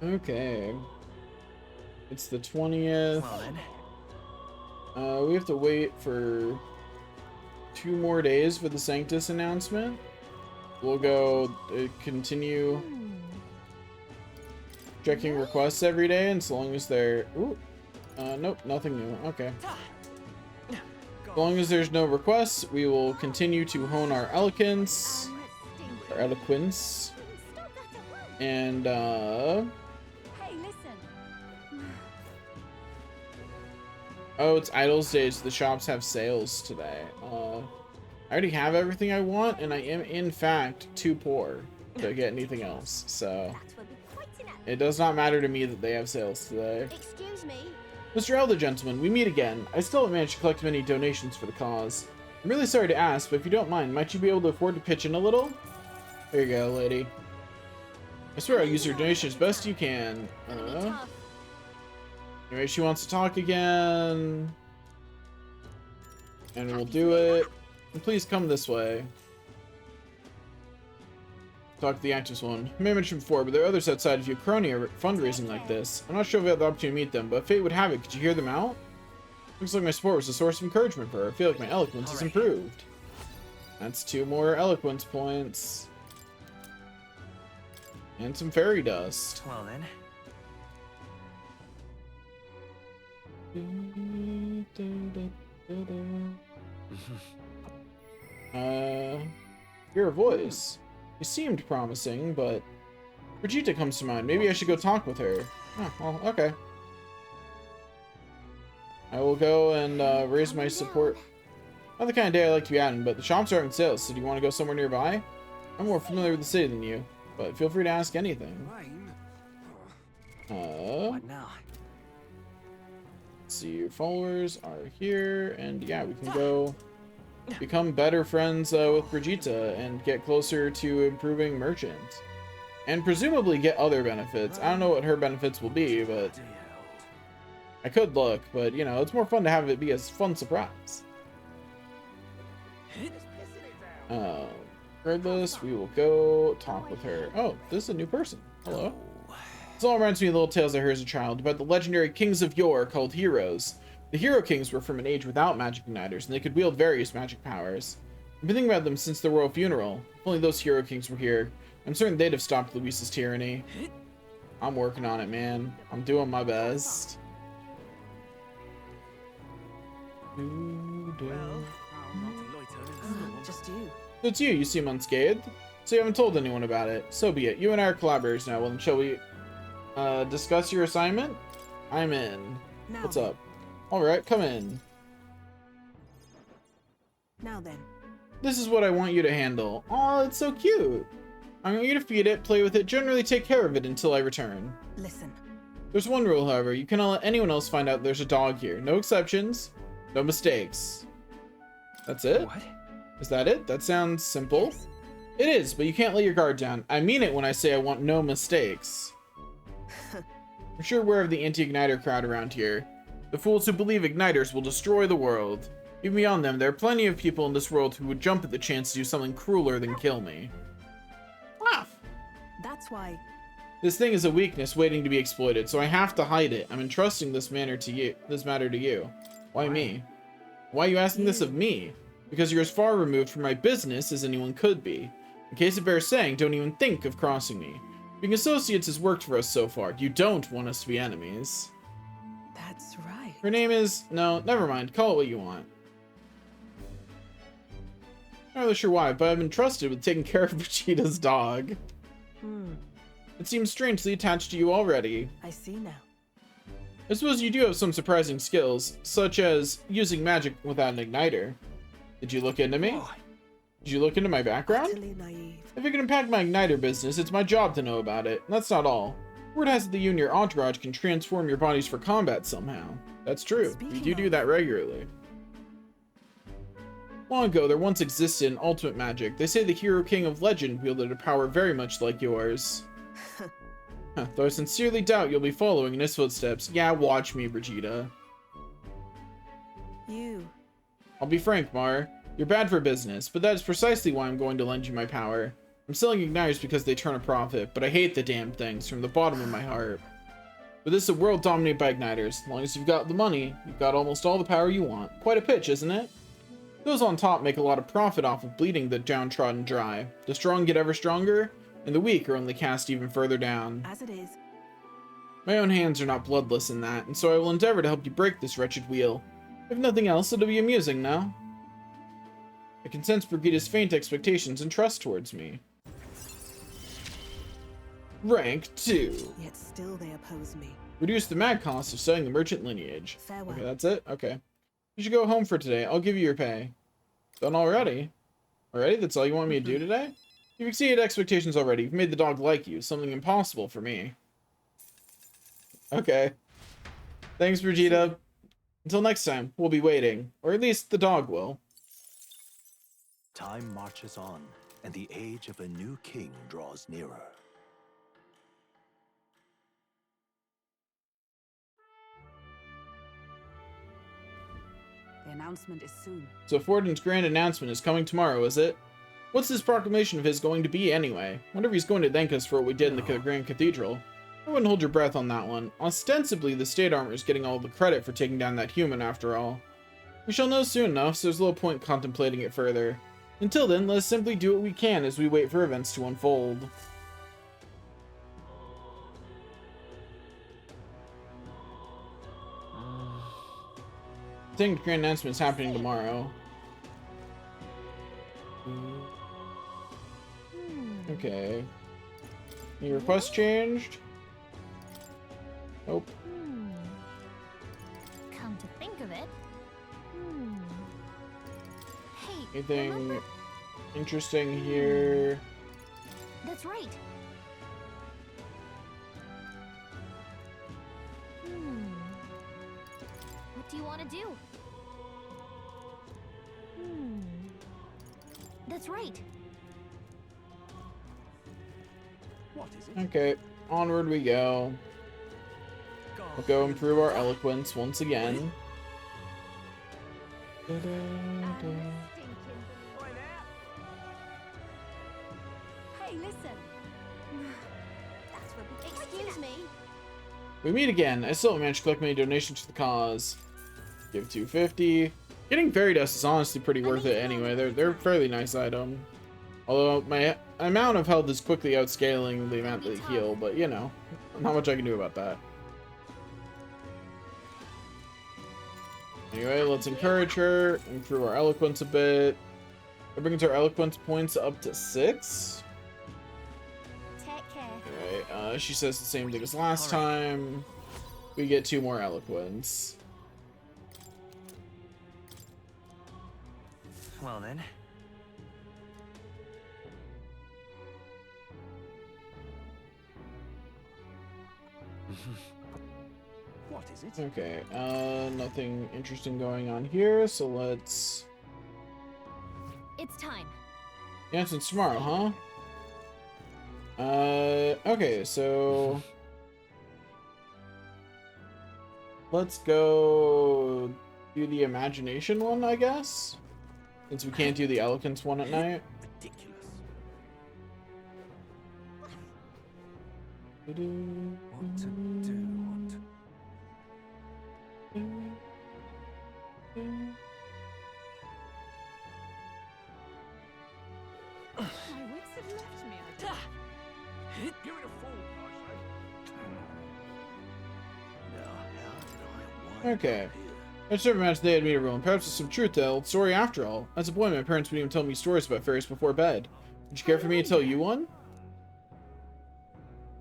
Okay. It's the 20th. Well then. We have to wait for 2 more days for the Sanctus announcement. We'll go continue Checking requests every day, and so long as they're... Ooh. Nope, nothing new. Okay. As long as there's no requests, we will continue to hone our eloquence. Our eloquence. And, Hey, listen. Oh, it's Idols Day, so the shops have sales today. I already have everything I want, and I am, in fact, too poor to get anything else, so... It does not matter to me that they have sales today. Excuse me. Mr. Elder Gentleman, we meet again. I still haven't managed to collect many donations for the cause. I'm really sorry to ask, but if you don't mind, might you be able to afford to pitch in a little? There you go, lady. I swear I'll use your donation as best you can. Anyway, she wants to talk again. And we'll do it. And please come this way. Talk to the actress one. I may have mentioned before, but there are others outside of Uchronia fundraising like this. I'm not sure if we have the opportunity to meet them, but if fate would have it, could you hear them out? Looks like my support was a source of encouragement for her. I feel like my eloquence has improved. That's 2 more eloquence points. And some fairy dust. Well then. Hear a voice. You seemed promising, but Brigitte comes to mind. Maybe I should go talk with her. Oh, well, okay. I will go and raise my support. Not the kind of day I like to be at, but the shops are having sales, so do you want to go somewhere nearby? I'm more familiar with the city than you, but feel free to ask anything. What now? Let's see, your followers are here, and yeah, we can go become better friends with Brigitte and get closer to improving merchant. And presumably get other benefits. I don't know what her benefits will be, but I could look, but you know, it's more fun to have it be a fun surprise. Regardless, we will go talk with her. Oh, this is a new person. Hello. This all reminds me of little tales I heard as a child about the legendary kings of yore called heroes. The Hero Kings were from an age without magic igniters, and they could wield various magic powers. I've been thinking about them since the royal funeral. If only those Hero Kings were here, I'm certain they'd have stopped Luis's tyranny. I'm working on it, man. I'm doing my best. Just you. It's you. You seem unscathed. So you haven't told anyone about it. So be it. You and I are collaborators now. Well, then shall we discuss your assignment? I'm in. Now What's up? Alright, come in. Now then. This is what I want you to handle. Aw, it's so cute. I want you to feed it, play with it, generally take care of it until I return. Listen. There's one rule, however. You cannot let anyone else find out there's a dog here. No exceptions, no mistakes. That's it? What? Is that it? That sounds simple. Yes. It is, but you can't let your guard down. I mean it when I say I want no mistakes. I'm sure aware of the anti-igniter crowd around here. The fools who believe igniters will destroy the world. Even beyond them, there are plenty of people in this world who would jump at the chance to do something crueler than kill me. Laugh. That's why. This thing is a weakness waiting to be exploited, so I have to hide it. I'm entrusting this matter to you. Why me? Why are you asking this of me? Because you're as far removed from my business as anyone could be. In case it bears saying, don't even think of crossing me. Being associates has worked for us so far. You don't want us to be enemies. That's right. Her name is... No, never mind. Call it what you want. Not really sure why, but I've been trusted with taking care of Vegeta's dog. It seems strangely attached to you already. I see now. I suppose you do have some surprising skills, such as using magic without an igniter. Did you look into me? Did you look into my background? Utterly naive. If it can impact my igniter business, it's my job to know about it. And that's not all. Word has it that you and your entourage can transform your bodies for combat somehow. That's true. You do that regularly. Long ago, there once existed an ultimate magic. They say the Hero King of Legend wielded a power very much like yours. Though I sincerely doubt you'll be following in his footsteps. Yeah, watch me, Brigitte. I'll be frank, Mar. You're bad for business, but that is precisely why I'm going to lend you my power. I'm selling igniters because they turn a profit, but I hate the damn things from the bottom of my heart. But this is a world dominated by igniters. As long as you've got the money, you've got almost all the power you want. Quite a pitch, isn't it? Those on top make a lot of profit off of bleeding the downtrodden dry. The strong get ever stronger, and the weak are only cast even further down. As it is. My own hands are not bloodless in that, and so I will endeavor to help you break this wretched wheel. If nothing else, it'll be amusing, no? I can sense Brigida's faint expectations and trust towards me. Rank 2. Yet still they oppose me. Reduce the mad cost of studying the merchant lineage. Farewell. Okay, that's it? Okay. You should go home for today. I'll give you your pay. Done already? Already? That's all you want me to do today? You've exceeded expectations already. You've made the dog like you. Something impossible for me. Okay. Thanks, Brigida. Until next time, we'll be waiting. Or at least the dog will. Time marches on, and the age of a new king draws nearer. The announcement is soon. So Fortin's grand announcement is coming tomorrow, is it? What's this proclamation of his going to be anyway? Wonder if he's going to thank us for what we did in the Grand Cathedral. I wouldn't hold your breath on that one. Ostensibly, the state armor is getting all the credit for taking down that human after all. We shall know soon enough, so there's little point contemplating it further. Until then, let us simply do what we can as we wait for events to unfold. I think the grand announcement is happening tomorrow. Okay. Any request changed? Nope. Come to think of it. Hey, Anything remember? interesting here? That's right. What do you want to do? That's right. What is it? Okay, onward we go. We'll go improve our eloquence once again. Hey, listen. That's what. Excuse me. We meet again. I still haven't managed to collect many donations for the cause. Give 250. Getting fairy dust is honestly pretty worth it anyway. They're a fairly nice item. Although my amount of health is quickly outscaling the amount that they heal, but you know, not much I can do about that. Anyway, let's encourage her, improve our eloquence a bit. That brings our eloquence points up to 6. Take care. Alright, she says the same thing as last time. We get 2 more eloquence. Well then. What is it? Okay, nothing interesting going on here, so let's... It's time. Yeah, it's tomorrow, huh? Okay, so... Let's go do the imagination one, I guess? Since we can't do the eloquence one at night. Ridiculous. What to do? My wits have left me. Give it a full Okay. I just never imagined they had made a rule, and perhaps there's some truth to the old story after all. As a boy, my parents would even tell me stories about fairies before bed. Would you care for me to tell you one?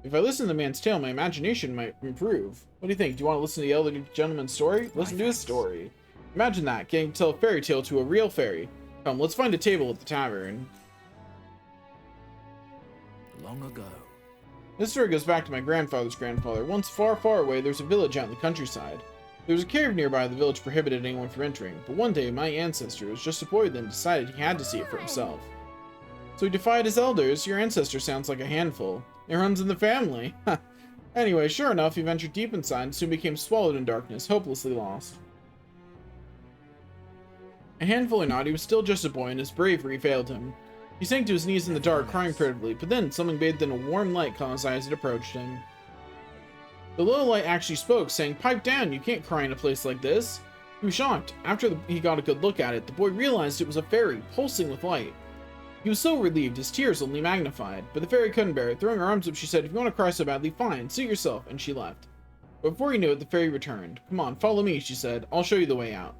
If I listen to the man's tale, my imagination might improve. What do you think? Do you want to listen to the elderly gentleman's story? Listen to his story. Imagine that, getting to tell a fairy tale to a real fairy. Come, let's find a table at the tavern. Long ago. This story goes back to my grandfather's grandfather. Once far, far away, there's a village out in the countryside. There was a cave nearby the village prohibited anyone from entering, but one day my ancestor, who was just a boy then, decided he had to see it for himself. So he defied his elders. Your ancestor sounds like a handful. It runs in the family. Anyway, sure enough, he ventured deep inside and soon became swallowed in darkness, hopelessly lost. A handful or not, he was still just a boy and his bravery failed him. He sank to his knees in the dark, crying pitifully, but then something bathed in a warm light caught his eyes and approached him. The little light actually spoke, saying, "Pipe down, you can't cry in a place like this." He was shocked. After he got a good look at it, the boy realized it was a fairy, pulsing with light. He was so relieved, his tears only magnified, but the fairy couldn't bear it. Throwing her arms up, she said, "If you want to cry so badly, fine, suit yourself," and she left. Before he knew it, the fairy returned. Come on, follow me, she said. I'll show you the way out.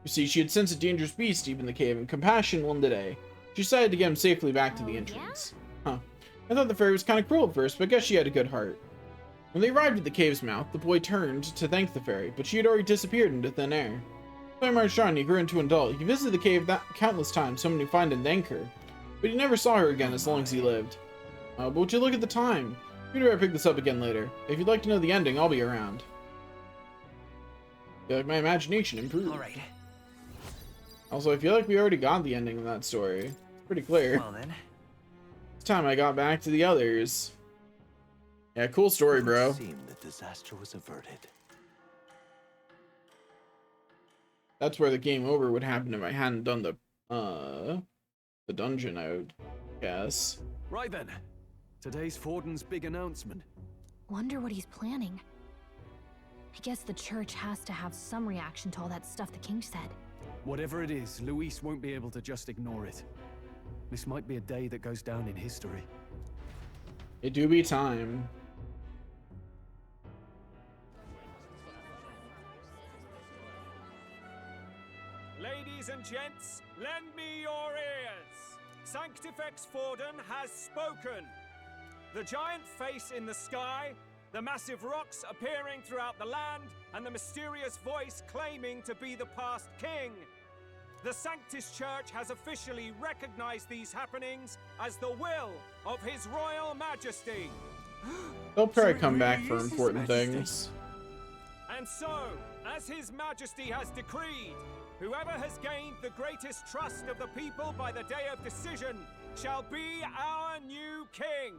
You see, she had sensed a dangerous beast deep in the cave, and compassion won the day. She decided to get him safely back to the entrance. Huh. I thought the fairy was kind of cruel at first, but I guess she had a good heart. When they arrived at the cave's mouth, the boy turned to thank the fairy, but she had already disappeared into thin air. So he marched on, he grew into an adult. He visited the cave countless times, hoping to find and thank her. But he never saw her again as long as he lived. But would you look at the time? We'd better pick this up again later. If you'd like to know the ending, I'll be around. I feel like my imagination improved. Alright. Also, I feel like we already got the ending of that story. It's pretty clear. Well then. It's time I got back to the others. Yeah, cool story, bro. It seemed the disaster was averted. That's where the game over would happen if I hadn't done the dungeon, I would guess. Right then. Today's Forden's big announcement. Wonder what he's planning. I guess the church has to have some reaction to all that stuff the king said. Whatever it is, Luis won't be able to just ignore it. This might be a day that goes down in history. It do be time. Ladies and gents, lend me your ears. Sanctifex Forden has spoken. The giant face in the sky, the massive rocks appearing throughout the land, and the mysterious voice claiming to be the past king. The Sanctus Church has officially recognized these happenings as the will of His Royal Majesty. They'll probably come back for important things. And so, as His Majesty has decreed, whoever has gained the greatest trust of the people by the day of decision shall be our new king.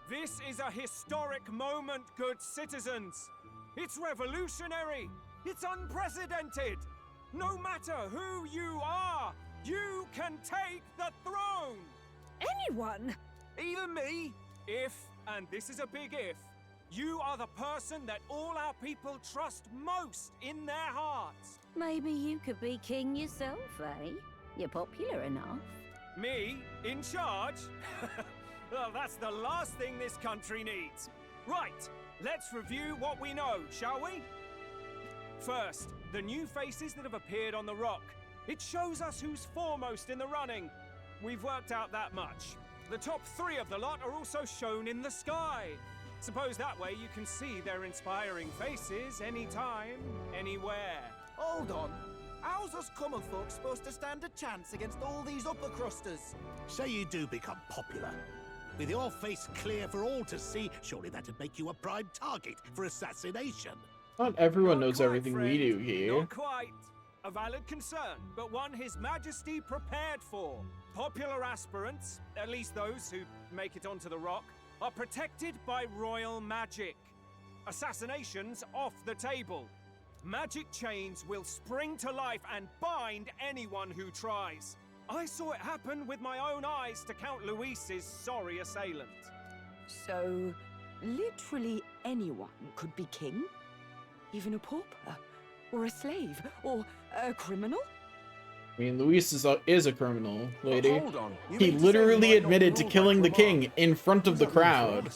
This is a historic moment, good citizens. It's revolutionary. It's unprecedented. No matter who you are, you can take the throne. Anyone? Even me. If, and this is a big if, you are the person that all our people trust most in their hearts. Maybe you could be king yourself, eh? You're popular enough. Me? In charge? Well, that's the last thing this country needs. Right, let's review what we know, shall we? First, the new faces that have appeared on the rock. It shows us who's foremost in the running. We've worked out that much. The top 3 of the lot are also shown in the sky. Suppose that way you can see their inspiring faces anytime, anywhere. Hold on. How's us common folk supposed to stand a chance against all these upper crusters? Say you do become popular. With your face clear for all to see, surely that'd make you a prime target for assassination. Not everyone knows everything we do here. Not quite. A valid concern, but one His Majesty prepared for. Popular aspirants, at least those who make it onto the rock, are protected by royal magic. Assassinations off the table. Magic chains will spring to life and bind anyone who tries. I saw it happen with my own eyes to Count Luis's sorry assailant. So, literally anyone could be king? Even a pauper? Or a slave? Or a criminal? I mean, Luis is a criminal, lady. Hold on. He literally admitted to killing the king in front of the crowd.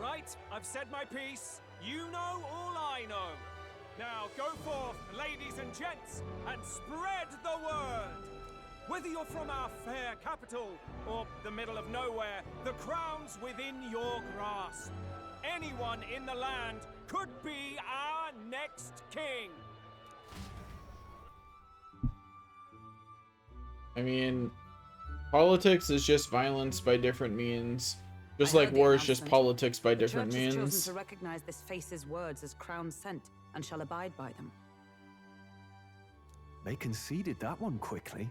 Right, I've said my piece. You know all I know. Now go forth, ladies and gents, and spread the word. Whether you're from our fair capital or the middle of nowhere, the crown's within your grasp. Anyone in the land could be our next king. I mean, politics is just violence by different means. Just like war is just politics by different means. The church has chosen to recognize this face's words as crown sent and shall abide by them. They conceded that one quickly.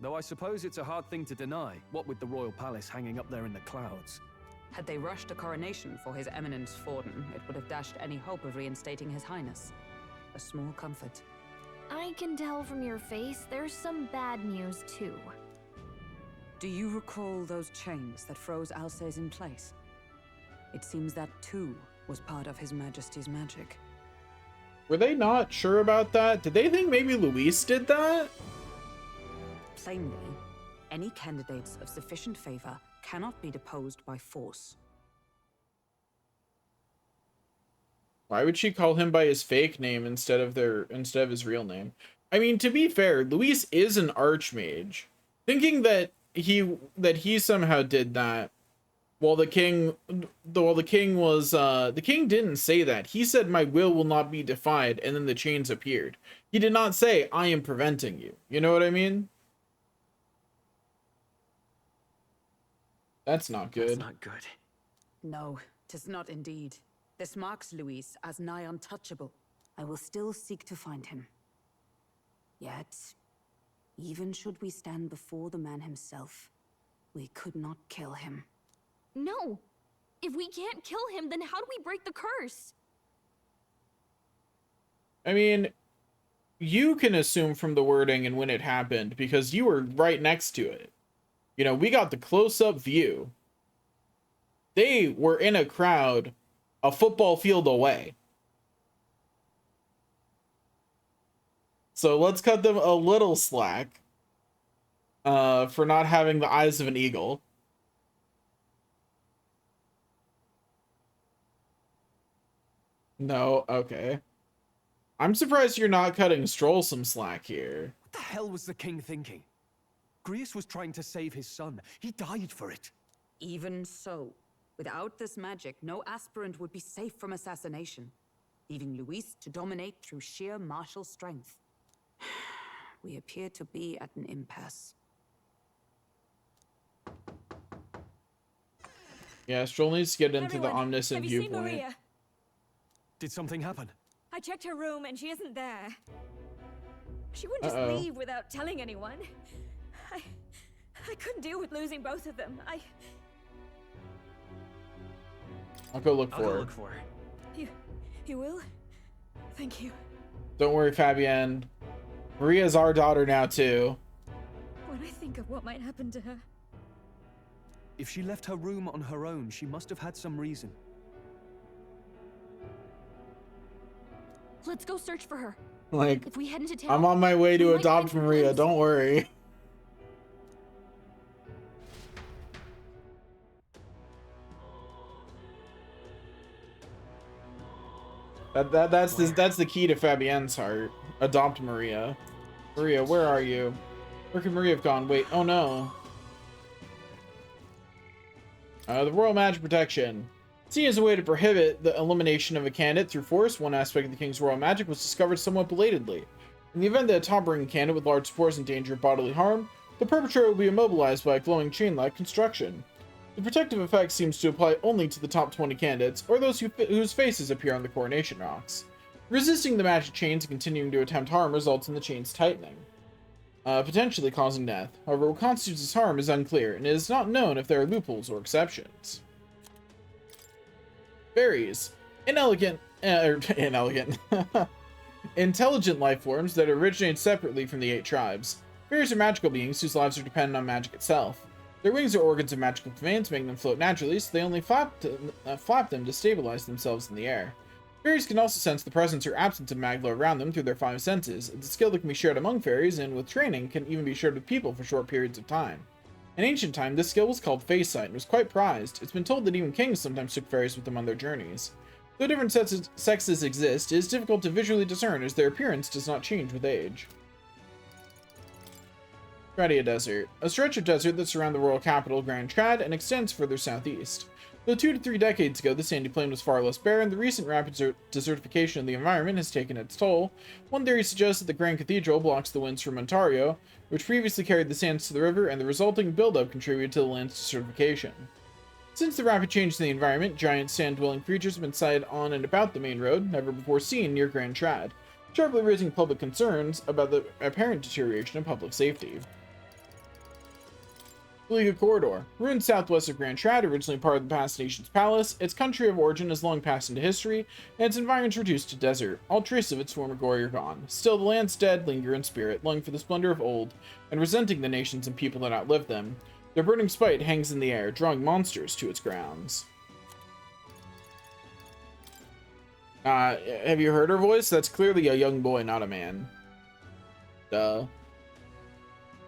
Though I suppose it's a hard thing to deny, what with the royal palace hanging up there in the clouds. Had they rushed a coronation for His Eminence Forden, it would have dashed any hope of reinstating His Highness. A small comfort. I can tell from your face there's some bad news too. Do you recall those chains that froze Alsace in place? It seems that too was part of His Majesty's magic. Were they not sure about that? Did they think maybe Luis did that? Plainly, any candidates of sufficient favor cannot be deposed by force. Why would she call him by his fake name instead of his real name? I mean, to be fair, Luis is an archmage. Thinking that he somehow did that while the king didn't say that. He said, "My will not be defied," and then the chains appeared. He did not say, "I am preventing you." You know what I mean? That's not good. That's not good. No, 'tis not indeed. This marks Luis as nigh untouchable. I will still seek to find him. Yet, even should we stand before the man himself, we could not kill him. No! If we can't kill him, then how do we break the curse? I mean, you can assume from the wording and when it happened because you were right next to it. You know, we got the close-up view. They were in a crowd a football field away. So let's cut them a little slack for not having the eyes of an eagle. No, okay. I'm surprised you're not cutting Stroll some slack here. What the hell was the king thinking? Grius was trying to save his son. He died for it. Even so, without this magic, no aspirant would be safe from assassination, leaving Luis to dominate through sheer martial strength. We appear to be at an impasse. Yeah, Stroll needs to get into the Everyone, omniscient have you seen viewpoint. Maria? Did something happen? I checked her room and she isn't there. She wouldn't Uh-oh. just leave without telling anyone. I couldn't deal with losing both of them. I'll go look I'll for go her. look for her. You will? Thank you. Don't worry, Fabienne. Maria's our daughter now, too. When I think of what might happen to her. If she left her room on her own, she must have had some reason. Let's go search for her. Like, If we head into town, I'm on my way we to might adopt find some Maria, clues. don't worry. That's the key to Fabienne's heart. Adopt Maria. Maria, where are you? Where could Maria have gone? Wait, oh no. The Royal Magic Protection. Seen as a way to prohibit the elimination of a candidate through force, one aspect of the King's Royal Magic was discovered somewhat belatedly. In the event that a top-ranking candidate with large spores is in danger of bodily harm, the perpetrator will be immobilized by a glowing chain-like construction. The protective effect seems to apply only to the top 20 candidates, or those whose faces appear on the coronation rocks. Resisting the magic chains and continuing to attempt harm results in the chains tightening, potentially causing death. However, what constitutes this harm is unclear, and it is not known if there are loopholes or exceptions. Fairies. Inelegant, intelligent life forms that originate separately from the 8 tribes. Fairies are magical beings whose lives are dependent on magic itself. Their wings are organs of magical conveyance, making them float naturally, so they only flap them to stabilize themselves in the air. Fairies can also sense the presence or absence of magla around them through their 5 senses. It's a skill that can be shared among fairies, and with training, can even be shared with people for short periods of time. In ancient time, this skill was called Face Sight and was quite prized. It's been told that even kings sometimes took fairies with them on their journeys. Though different sexes exist, it is difficult to visually discern as their appearance does not change with age. Tradia Desert. A stretch of desert that surrounds the royal capital, Grand Trad, and extends further southeast. Though 2 to 3 decades ago the sandy plain was far less barren, the recent rapid desertification of the environment has taken its toll. One theory suggests that the Grand Cathedral blocks the winds from Ontario, which previously carried the sands to the river, and the resulting buildup contributed to the land's desertification. Since the rapid change in the environment, giant sand-dwelling creatures have been sighted on and about the main road, never before seen near Grand Trad, sharply raising public concerns about the apparent deterioration of public safety. Belega Corridor. Ruined southwest of Grand Trad, originally part of the past nation's palace, its country of origin has long passed into history, and its environs reduced to desert. All trace of its former glory are gone. Still, the land's dead linger in spirit, longing for the splendor of old, and resenting the nations and people that outlived them. Their burning spite hangs in the air, drawing monsters to its grounds. Have you heard her voice? That's clearly a young boy, not a man. Duh.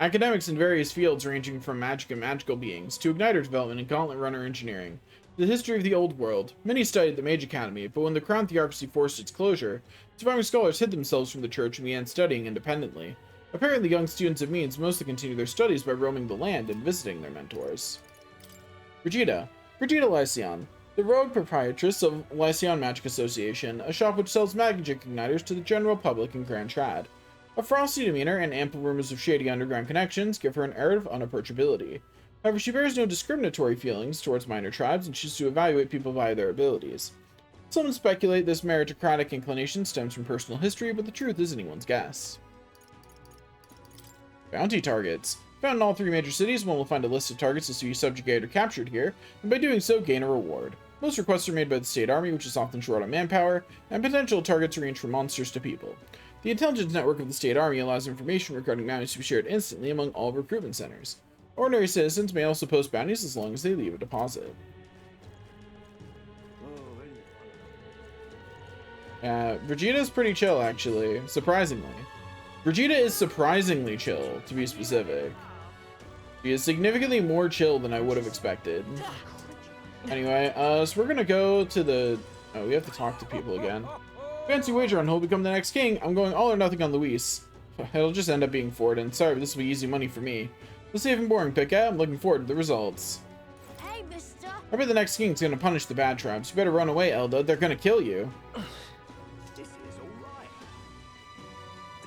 Academics in various fields ranging from magic and magical beings to igniter development and gauntlet runner engineering. The history of the Old World. Many studied the Mage Academy, but when the Crown Theocracy forced its closure, surviving scholars hid themselves from the church and began studying independently. Apparently, young students of means mostly continue their studies by roaming the land and visiting their mentors. Brigida Lycion, the rogue proprietress of Lycion Magic Association, a shop which sells magic igniters to the general public in Grand Trad. A frosty demeanor and ample rumors of shady underground connections give her an air of unapproachability. However, she bears no discriminatory feelings towards minor tribes and chooses to evaluate people via their abilities. Some speculate this meritocratic inclination stems from personal history, but the truth is anyone's guess. Bounty targets. Found in all 3 major cities, one will find a list of targets to be subjugated or captured here, and by doing so, gain a reward. Most requests are made by the State Army, which is often short on manpower, and potential targets range from monsters to people. The intelligence network of the State Army allows information regarding bounties to be shared instantly among all recruitment centers. Ordinary citizens may also post bounties as long as they leave a deposit. Brigida is pretty chill, actually, surprisingly. Brigida is surprisingly chill, to be specific. She is significantly more chill than I would have expected. Anyway, so we're gonna go to the... Oh, we have to talk to people again. Fancy wager on who'll become the next king. I'm going all or nothing on Luis. It'll just end up being Forden. Sorry, but this will be easy money for me. The safe and boring pick, eh? I'm looking forward to the results. Hey, mister. I bet the next king's gonna punish the bad tribes. You better run away, Elda. They're gonna kill you. This is alright.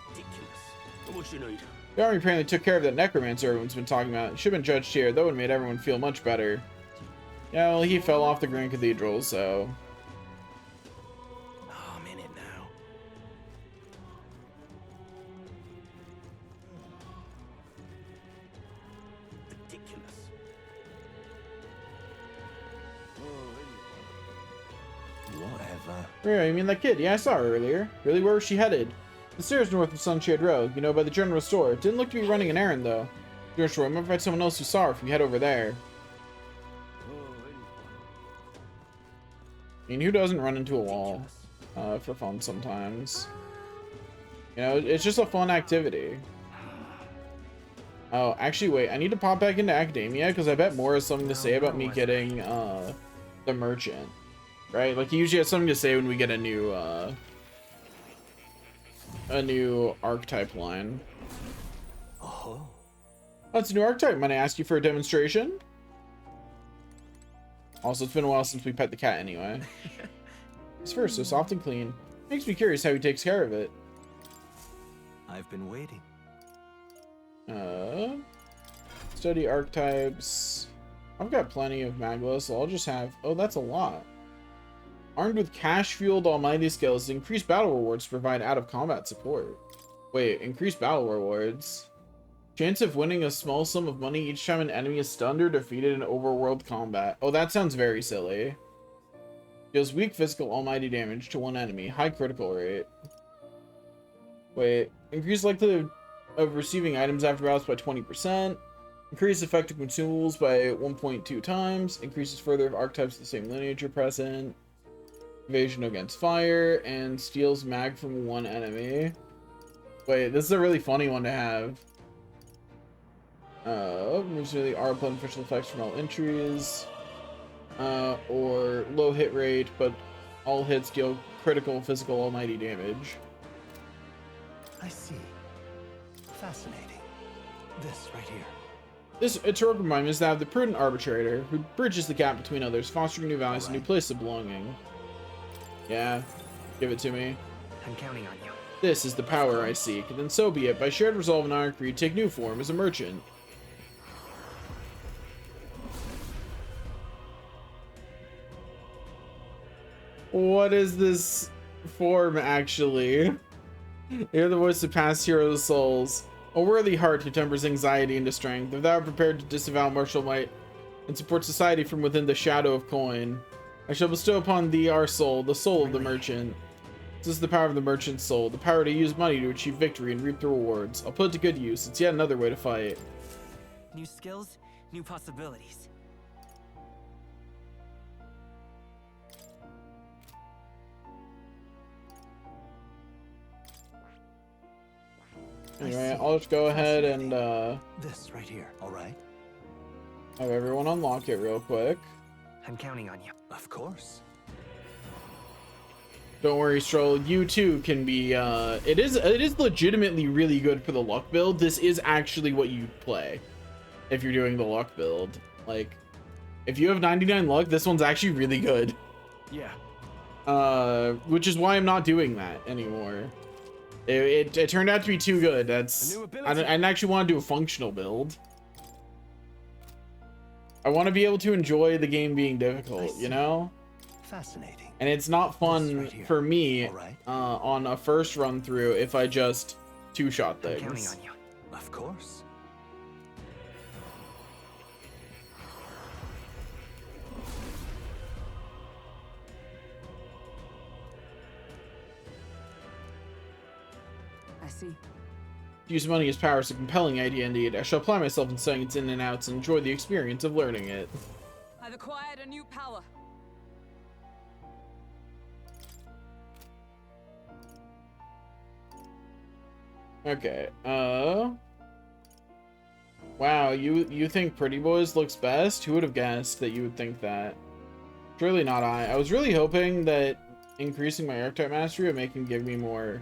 Ridiculous. What you need? The army apparently took care of that necromancer everyone's been talking about. It should have been judged here. That would have made everyone feel much better. Yeah, well, he fell off the Grand Cathedral, so... Oh, I'm in it now. Ridiculous. Whatever. Yeah, you mean that kid? Yeah, I saw her earlier. Really, where was she headed? The stairs north of Sunshade Road, you know, by the general store. Didn't look to be running an errand, though. George, I might find someone else who saw her if we head over there. I mean, who doesn't run into a wall for fun sometimes? You know, it's just a fun activity. Oh, actually, wait. I need to pop back into Academia because I bet Mora has something to say about me getting the merchant, right? Like, he usually has something to say when we get a new archetype line. Oh, it's a new archetype. Might I ask you for a demonstration? Also, it's been a while since we pet the cat anyway. His fur is so soft and clean. Makes me curious how he takes care of it. I've been waiting. Study archetypes. I've got plenty of Magla, so I'll just have... Oh, that's a lot. Armed with cash-fueled almighty skills, increased battle rewards to provide out-of-combat support. Wait, increased battle rewards. Chance of winning a small sum of money each time an enemy is stunned or defeated in overworld combat. Oh, that sounds very silly. Deals weak physical almighty damage to one enemy. High critical rate. Wait. Increased likelihood of receiving items after battles by 20%. Increased effective consumables by 1.2 times. Increases further if archetypes of the same lineage are present. Evasion against fire. And steals mag from one enemy. Wait, this is a really funny one to have. Removes really are beneficial effects from all entries. Or low hit rate, but all hits deal critical physical almighty damage. I see. Fascinating. This right here. This heroic reminder is that of the prudent arbitrator, who bridges the gap between others, fostering new values and new places of belonging. Yeah, give it to me. I'm counting on you. This is the power I seek, then so be it. By shared resolve and iron creed, take new form as a merchant. What is this form, actually? Hear the voice of past heroes' souls. A worthy heart who tempers anxiety into strength. If thou art prepared to disavow martial might and support society from within the shadow of coin, I shall bestow upon thee our soul, the soul of the merchant. This is the power of the merchant's soul, the power to use money to achieve victory and reap the rewards. I'll put it to good use. It's yet another way to fight. New skills, new possibilities. Anyway, I'll just go ahead and this right here, all right? have everyone unlock it real quick. I'm counting on you. Of course. Don't worry, Stroll. You too can be. It is legitimately really good for the luck build. This is actually what you play if you're doing the luck build. Like, if you have 99 luck, this one's actually really good. Yeah. Which is why I'm not doing that anymore. It turned out to be too good. That's I didn't actually want to do a functional build. I want to be able to enjoy the game being difficult, you know? Fascinating. And it's not fun right for me right. On a first run through if I just two-shot things. I'm counting on you. Of course. I see. To use money as power is a compelling idea indeed. I shall apply myself in studying its in and outs and enjoy the experience of learning it. I've acquired a new power. Okay, wow, you think Pretty Boys looks best? Who would have guessed that you would think that? Surely not I. I was really hoping that increasing my archetype mastery would make him give me more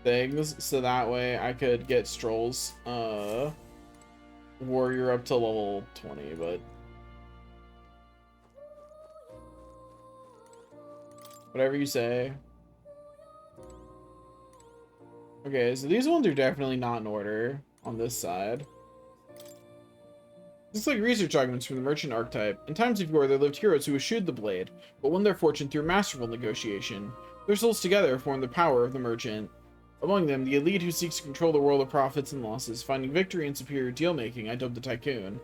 things, so that way I could get Stroll's warrior up to level 20, but whatever you say. Okay, so these ones are definitely not in order on this side. This is like research arguments from the merchant archetype. In times of yore, there lived heroes who eschewed the blade, but won their fortune through masterful negotiation. Their souls together form the power of the merchant. Among them, the elite who seeks to control the world of profits and losses, finding victory in superior deal-making, I dubbed the tycoon.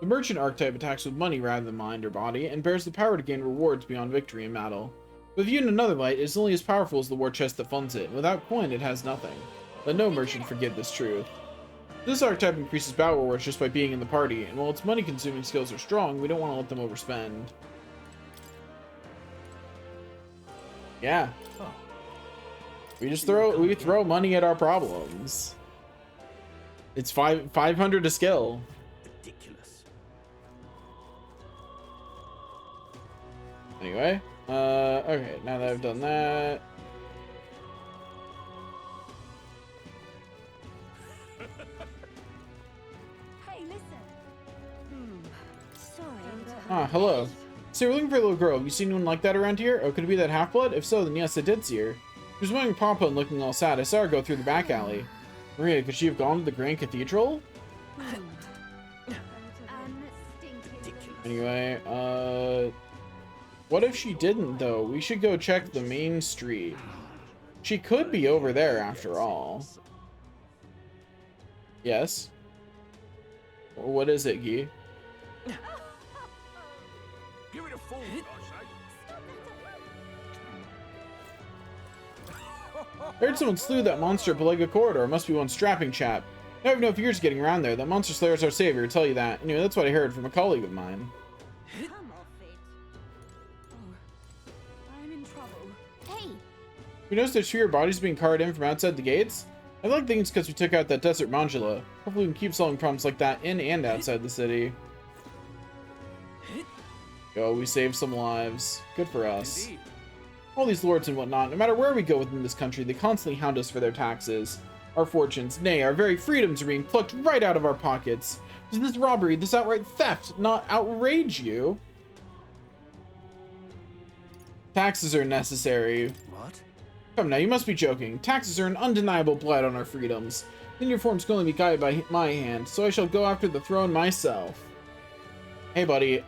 The merchant archetype attacks with money rather than mind or body, and bears the power to gain rewards beyond victory in battle. But viewed in another light, it is only as powerful as the war chest that funds it, and without coin it has nothing. Let no merchant forget this truth. This archetype increases battle rewards just by being in the party, and while its money-consuming skills are strong, we don't want to let them overspend. Yeah. We just throw money at our problems. It's 500 to skill. Ridiculous. Anyway, okay, now that I've done that. Hey, listen. Sorry. Ah, hello. So we're looking for a little girl. Have you seen anyone like that around here? Oh, could it be that half-blood? If so, then yes, I did see her. She was wearing pompa and looking all sad. I saw her go through the back alley. Maria, could she have gone to the Grand Cathedral? Anyway, what if she didn't, though? We should go check the main street. She could be over there, after all. Yes? What is it, Guy? Give it a full I heard someone slew that monster at Belega Corridor. It must be one strapping chap. I have no fears getting around there. That monster slayer is our savior, I tell you that. Anyway, that's what I heard from a colleague of mine. Come off it. Oh, I'm in trouble. Hey. You notice there's fewer bodies being carried in from outside the gates? I like things because we took out that desert Mangela. Hopefully we can keep solving problems like that in and outside the city. Yo, we saved some lives. Good for us. Indeed. All these lords and whatnot, no matter where we go within this country, they constantly hound us for their taxes. Our fortunes, nay, our very freedoms are being plucked right out of our pockets. Does this robbery, this outright theft, not outrage you? Taxes are necessary. What? Come now, you must be joking. Taxes are an undeniable blight on our freedoms. Then your forms can only be guided by my hand, so I shall go after the throne myself. Hey, buddy,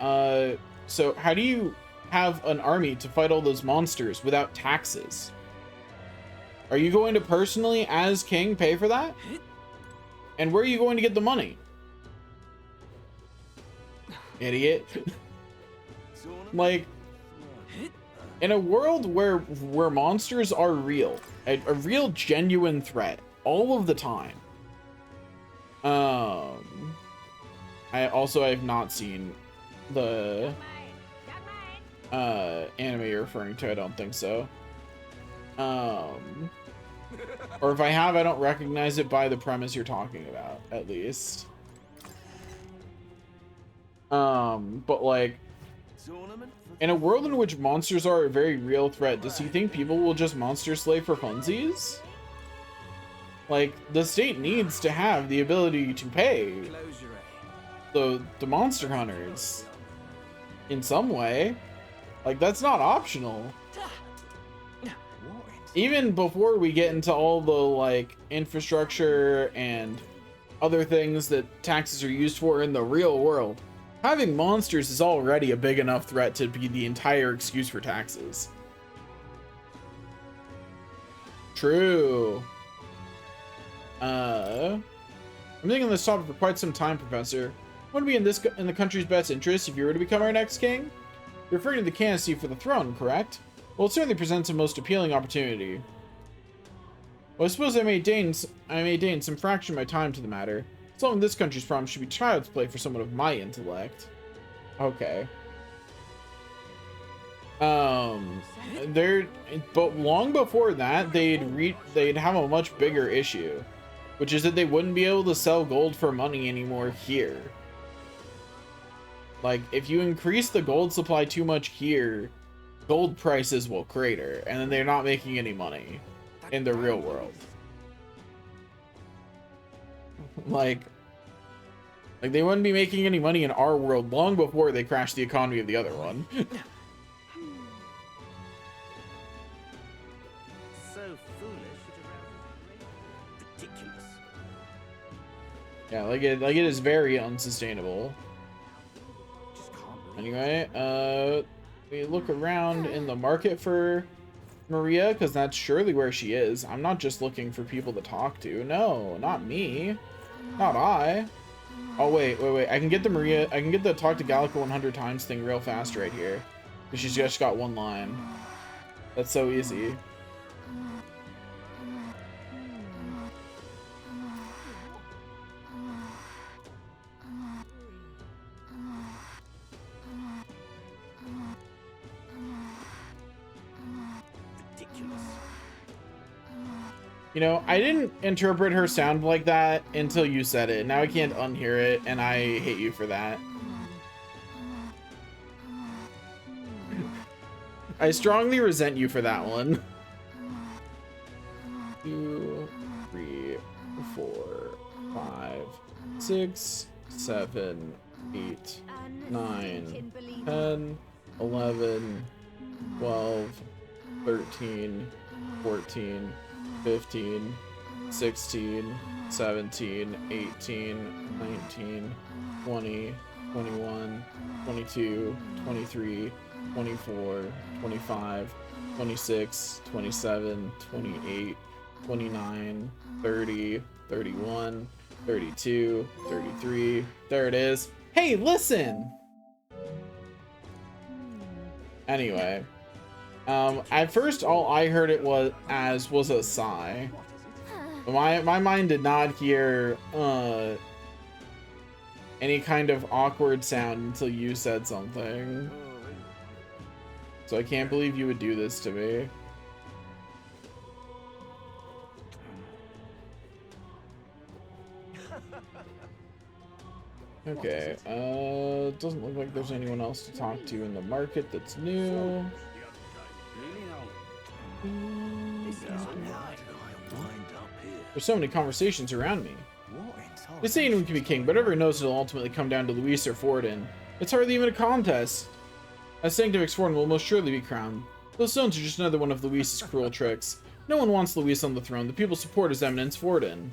so how do you have an army to fight all those monsters without taxes? Are you going to personally, as king, pay for that? And where are you going to get the money? Idiot. Like, in a world where monsters are real, a real genuine threat all of the time. I have not seen the anime you're referring to. I don't think so. Or if I have, I don't recognize it by the premise you're talking about, at least. But like, In a world in which monsters are a very real threat, does he think people will just monster slay for funsies? Like, the state needs to have the ability to pay the monster hunters in some way. Like, that's not optional. Even before we get into all the, like, infrastructure and other things that taxes are used for in the real world, having monsters is already a big enough threat to be the entire excuse for taxes. True. I'm thinking on this topic for quite some time, Professor. Would it be in the country's best interest if you were to become our next king? You're referring to the candidacy for the throne, correct? Well, it certainly presents a most appealing opportunity. Well, I suppose I may deign some fraction of my time to the matter. Solving this country's problems should be child's play for someone of my intellect. Okay. But long before that, they'd have a much bigger issue, which is that they wouldn't be able to sell gold for money anymore here. Like, if you increase the gold supply too much here, gold prices will crater, and then they're not making any money in the real world. Like they wouldn't be making any money in our world long before they crashed the economy of the other one. So foolish, ridiculous. Yeah, like it is very unsustainable. Anyway, we look around in the market for Maria, because that's surely where she is. I'm not just looking for people to talk to. No, not me. Not I. Oh, wait. I can get the talk to Gallica 100 times thing real fast right here. Because she's just got one line. That's so easy. You know, I didn't interpret her sound like that until you said it. Now I can't unhear it, and I hate you for that. I strongly resent you for that one. 2, 3, 4, 5, 6, 7, 8, 9, 10, 11, 12, 13, 14, 15, 16, 17, 18, 19, 20, 21, 22, 23, 24, 25, 26, 27, 28, 29, 30, 31, 32, 33. There it is. Hey, listen! Anyway. At first, all I heard it was a sigh. My mind did not hear any kind of awkward sound until you said something. So I can't believe you would do this to me. Okay, doesn't look like there's anyone else to talk to in the market that's new. There's so many conversations around me. They say anyone can be king, but everyone knows it'll ultimately come down to Luis or Forden. It's hardly even a contest. As Sanctifex Forden will most surely be crowned. Those stones are just another one of Luis's cruel tricks. No one wants Luis on the throne. The people support His Eminence Forden.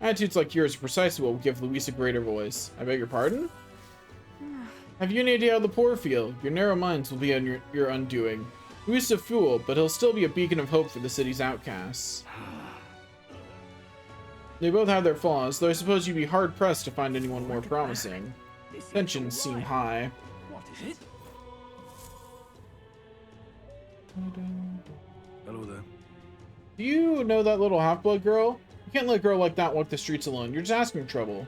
Attitudes like yours are precisely what will give Luis a greater voice. I beg your pardon? Have you any idea how the poor feel? Your narrow minds will be on your undoing. Luis is a fool, but he'll still be a beacon of hope for the city's outcasts. They both have their flaws, though I suppose you'd be hard-pressed to find anyone more promising. Tensions seem high. Hello there. Do you know that little half-blood girl? You can't let a girl like that walk the streets alone. You're just asking for trouble.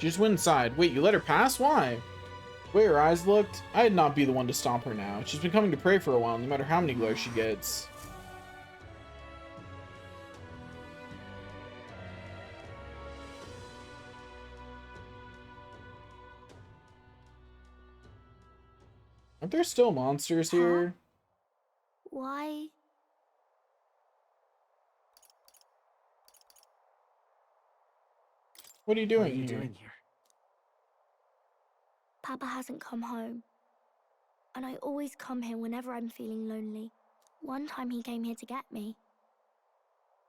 She just went inside. Wait, you let her pass? Why? The way her eyes looked, I'd not be the one to stop her now. She's been coming to pray for a while, no matter how many glares she gets. Aren't there still monsters here? Why? What are you doing here? Papa hasn't come home. And I always come here whenever I'm feeling lonely. One time he came here to get me.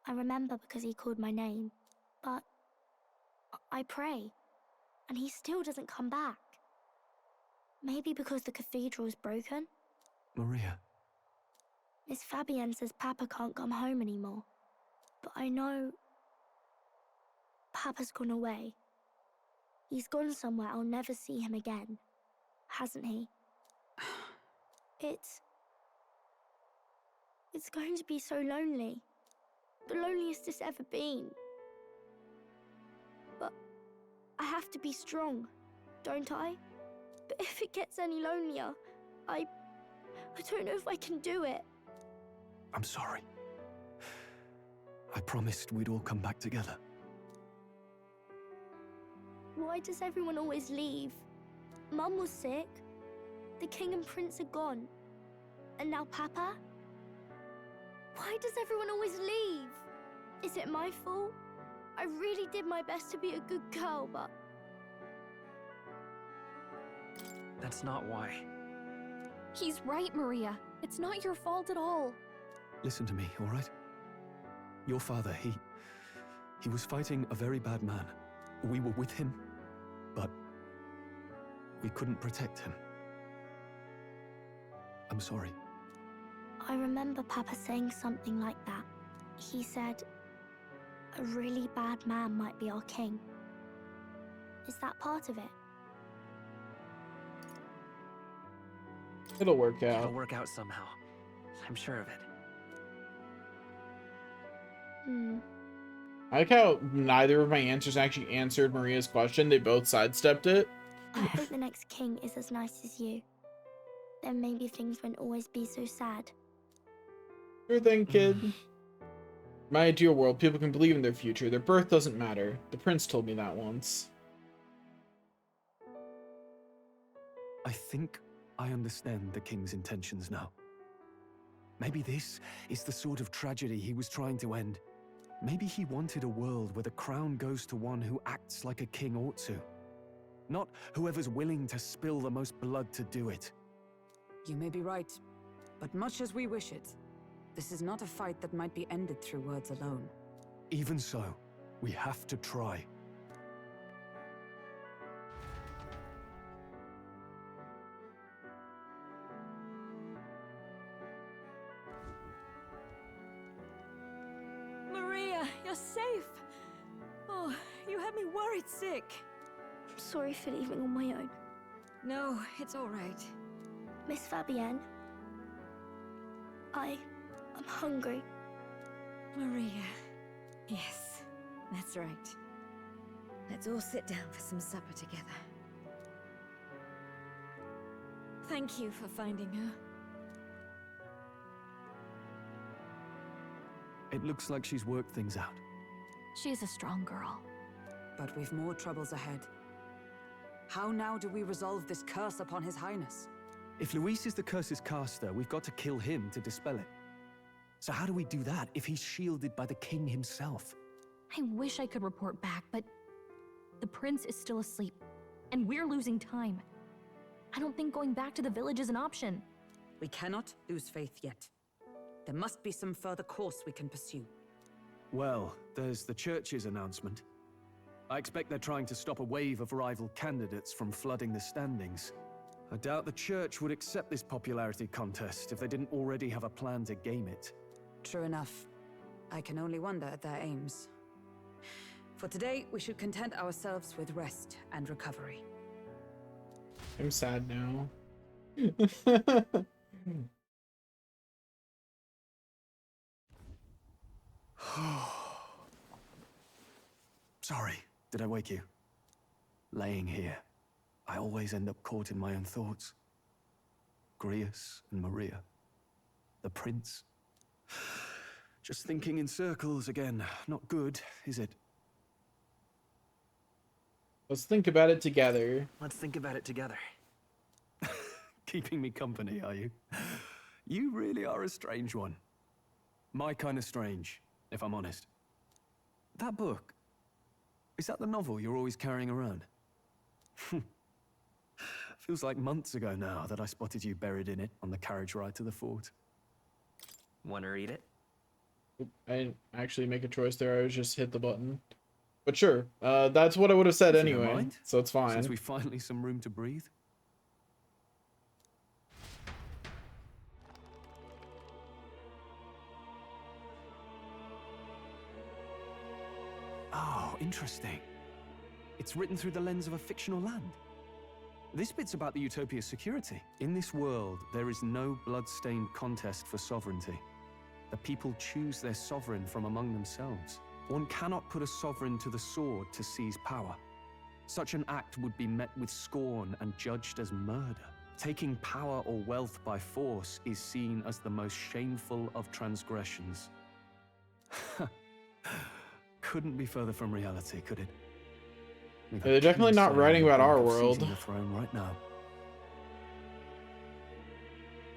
I remember because he called my name. But I pray, and he still doesn't come back. Maybe because the cathedral's broken? Maria. Miss Fabienne says Papa can't come home anymore. But I know Papa's gone away. He's gone somewhere I'll never see him again. Hasn't he? It's going to be so lonely. The loneliest it's ever been. But I have to be strong, don't I? But if it gets any lonelier, I don't know if I can do it. I'm sorry. I promised we'd all come back together. Why does everyone always leave? Mum was sick. The king and prince are gone. And now Papa? Why does everyone always leave? Is it my fault? I really did my best to be a good girl, but... That's not why. He's right, Maria. It's not your fault at all. Listen to me, all right? Your father, he was fighting a very bad man. We were with him, but we couldn't protect him. I'm sorry. I remember Papa saying something like that. He said, a really bad man might be our king. Is that part of it? It'll work out. It'll work out somehow. I'm sure of it. I like how neither of my answers actually answered Maria's question. They both sidestepped it. I hope the next king is as nice as you. Then maybe things won't always be so sad. Sure thing, kid. In my ideal world, people can believe in their future. Their birth doesn't matter. The prince told me that once. I think I understand the king's intentions now. Maybe this is the sort of tragedy he was trying to end. Maybe he wanted a world where the crown goes to one who acts like a king ought to. Not whoever's willing to spill the most blood to do it. You may be right, but much as we wish it, this is not a fight that might be ended through words alone. Even so, we have to try. Maria, you're safe. Oh, you had me worried sick. I'm sorry for leaving on my own. No, it's all right. Miss Fabienne, I'm hungry. Maria. Yes, that's right. Let's all sit down for some supper together. Thank you for finding her. It looks like she's worked things out. She's a strong girl. But we've more troubles ahead. How now do we resolve this curse upon His Highness? If Luis is the curse's caster, we've got to kill him to dispel it. So how do we do that if he's shielded by the king himself? I wish I could report back, but the prince is still asleep, and we're losing time. I don't think going back to the village is an option. We cannot lose faith yet. There must be some further course we can pursue. Well, there's the church's announcement. I expect they're trying to stop a wave of rival candidates from flooding the standings. I doubt the church would accept this popularity contest if they didn't already have a plan to game it. True enough. I can only wonder at their aims. For today, we should content ourselves with rest and recovery. I'm sad now. Sorry, did I wake you? Laying here, I always end up caught in my own thoughts. Grius and Maria. The prince. Just thinking in circles again. Not good, is it? Let's think about it together. Let's think about it together. Keeping me company, are you? You really are a strange one. My kind of strange, if I'm honest. That book, is that the novel you're always carrying around? Feels like months ago now that I spotted you buried in it on the carriage ride to the fort. Wanna read it? I didn't actually make a choice there. I was just hit the button. But sure, that's what I would have said If you don't anyway, mind, so it's fine. Since we finally some room to breathe. Oh, interesting. It's written through the lens of a fictional land. This bit's about the Utopia's security. In this world, there is no blood-stained contest for sovereignty. The people choose their sovereign from among themselves. One cannot put a sovereign to the sword to seize power. Such an act would be met with scorn and judged as murder. Taking power or wealth by force is seen as the most shameful of transgressions. Couldn't be further from reality, could it? Yeah, they're definitely not writing about our world. The throne right now.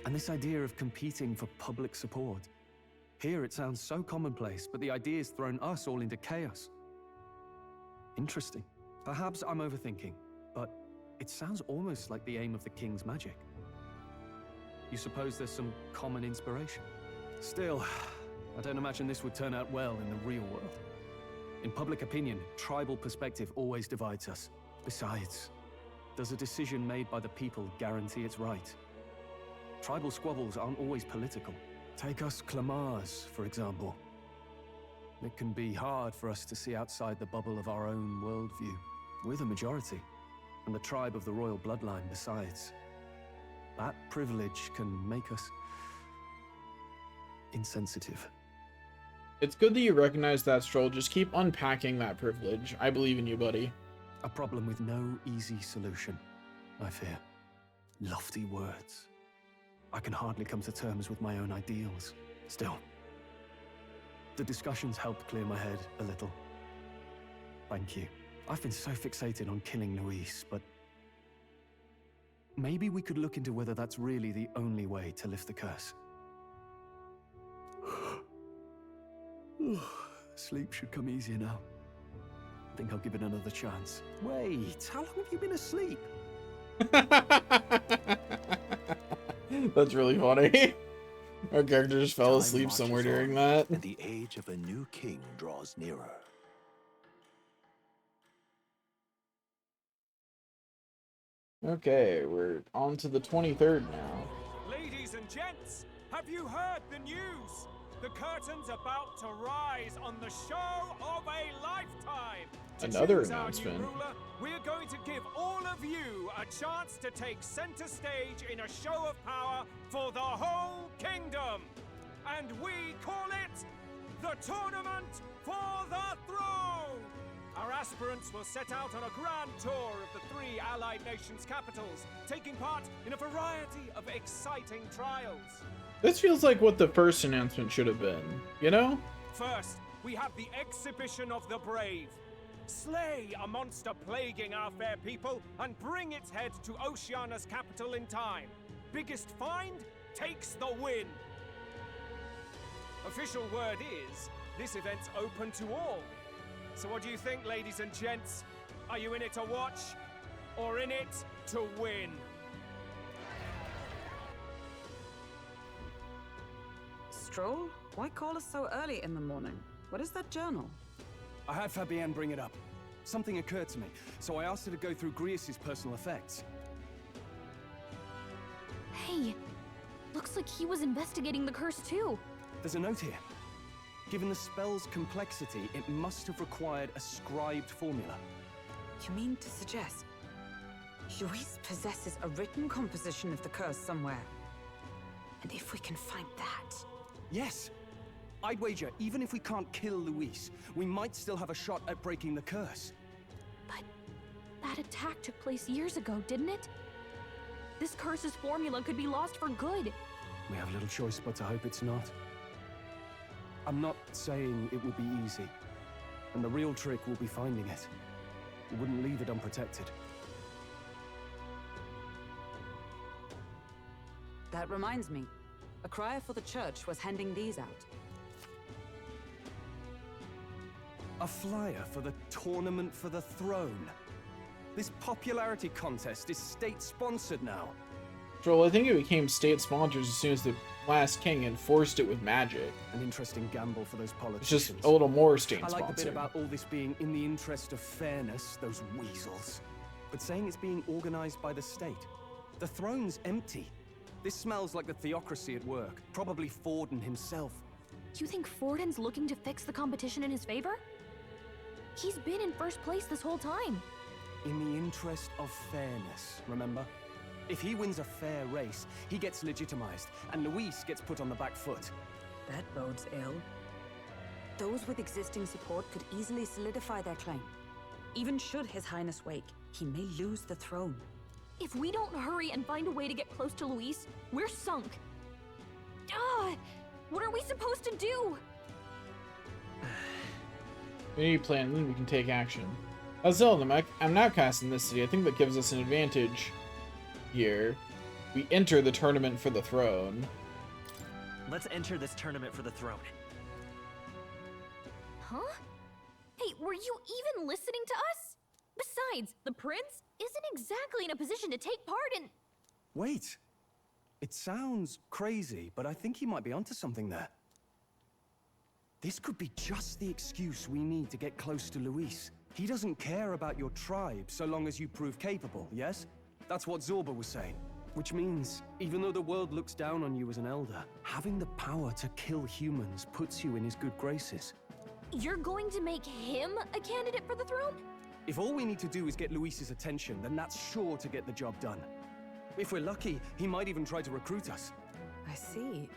And this idea of competing for public support. Here it sounds so commonplace, but the idea's thrown us all into chaos. Interesting. Perhaps I'm overthinking, but it sounds almost like the aim of the king's magic. You suppose there's some common inspiration? Still, I don't imagine this would turn out well in the real world. In public opinion, tribal perspective always divides us. Besides, does a decision made by the people guarantee it's right? Tribal squabbles aren't always political. Take us Clamars, for example. It can be hard for us to see outside the bubble of our own worldview. We're the majority, and the tribe of the royal bloodline besides. That privilege can make us insensitive. It's good that you recognize that, Stroll. Just keep unpacking that privilege. I believe in you, buddy. A problem with no easy solution, I fear. Lofty words. I can hardly come to terms with my own ideals. Still, the discussions helped clear my head a little. Thank you. I've been so fixated on killing Luis, but maybe we could look into whether that's really the only way to lift the curse. Sleep should come easier now. I think I'll give it another chance. Wait, how long have you been asleep? That's really funny. Our character just fell asleep somewhere during that. And the age of a new king draws nearer. Okay, we're on to the 23rd now. Ladies and gents, have you heard the news? The curtain's about to rise on the show of a lifetime. Another announcement. Our new ruler, we're going to give all of you a chance to take center stage in a show of power for the whole kingdom. And we call it the Tournament for the Throne. Our aspirants will set out on a grand tour of the 3 allied nations' capitals, taking part in a variety of exciting trials. This feels like what the first announcement should have been, you know? First, we have the Exhibition of the Brave. Slay a monster plaguing our fair people and bring its head to Oceania's capital in time. Biggest find takes the win. Official word is, this event's open to all. So what do you think, ladies and gents? Are you in it to watch, or in it to win? Stroll, why call us so early in the morning? What is that journal? I had Fabienne bring it up. Something occurred to me, so I asked her to go through Grius' personal effects. Hey, looks like he was investigating the curse too. There's a note here. Given the spell's complexity, it must have required a scribed formula. You mean to suggest Luis possesses a written composition of the curse somewhere? And if we can find that... Yes! I'd wager, even if we can't kill Luis, we might still have a shot at breaking the curse. But that attack took place years ago, didn't it? This curse's formula could be lost for good. We have little choice but to hope it's not. I'm not saying it will be easy, and the real trick will be finding it. We wouldn't leave it unprotected. That reminds me. A crier for the church was handing these out. A flyer for the Tournament for the Throne. This popularity contest is state-sponsored now. Well, I think it became state-sponsored as soon as the last king enforced it with magic. An interesting gamble for those It's politicians. just a little more I state-sponsored. like the bit about all this being in the interest of fairness, those weasels. But saying it's being organized by the state. The throne's empty. This smells like the theocracy at work. Probably Forden himself. You think Forden's looking to fix the competition in his favor? He's been in first place this whole time. In the interest of fairness, remember? If he wins a fair race, he gets legitimized, and Luis gets put on the back foot. That bodes ill. Those with existing support could easily solidify their claim. Even should His Highness wake, he may lose the throne. If we don't hurry and find a way to get close to Luis, we're sunk. What are we supposed to do? We need a plan, then we can take action. Zelda, I'm not casting this city. I think that gives us an advantage here. We enter the tournament for the throne. Let's enter this tournament for the throne. Huh? Hey, were you even listening to us? Besides, the prince isn't exactly in a position to take part in... Wait. It sounds crazy, but I think he might be onto something there. This could be just the excuse we need to get close to Luis. He doesn't care about your tribe so long as you prove capable, yes? That's what Zorba was saying. Which means, even though the world looks down on you as an elder, having the power to kill humans puts you in his good graces. You're going to make him a candidate for the throne? If all we need to do is get Luis's attention, then that's sure to get the job done. If we're lucky, he might even try to recruit us. I see.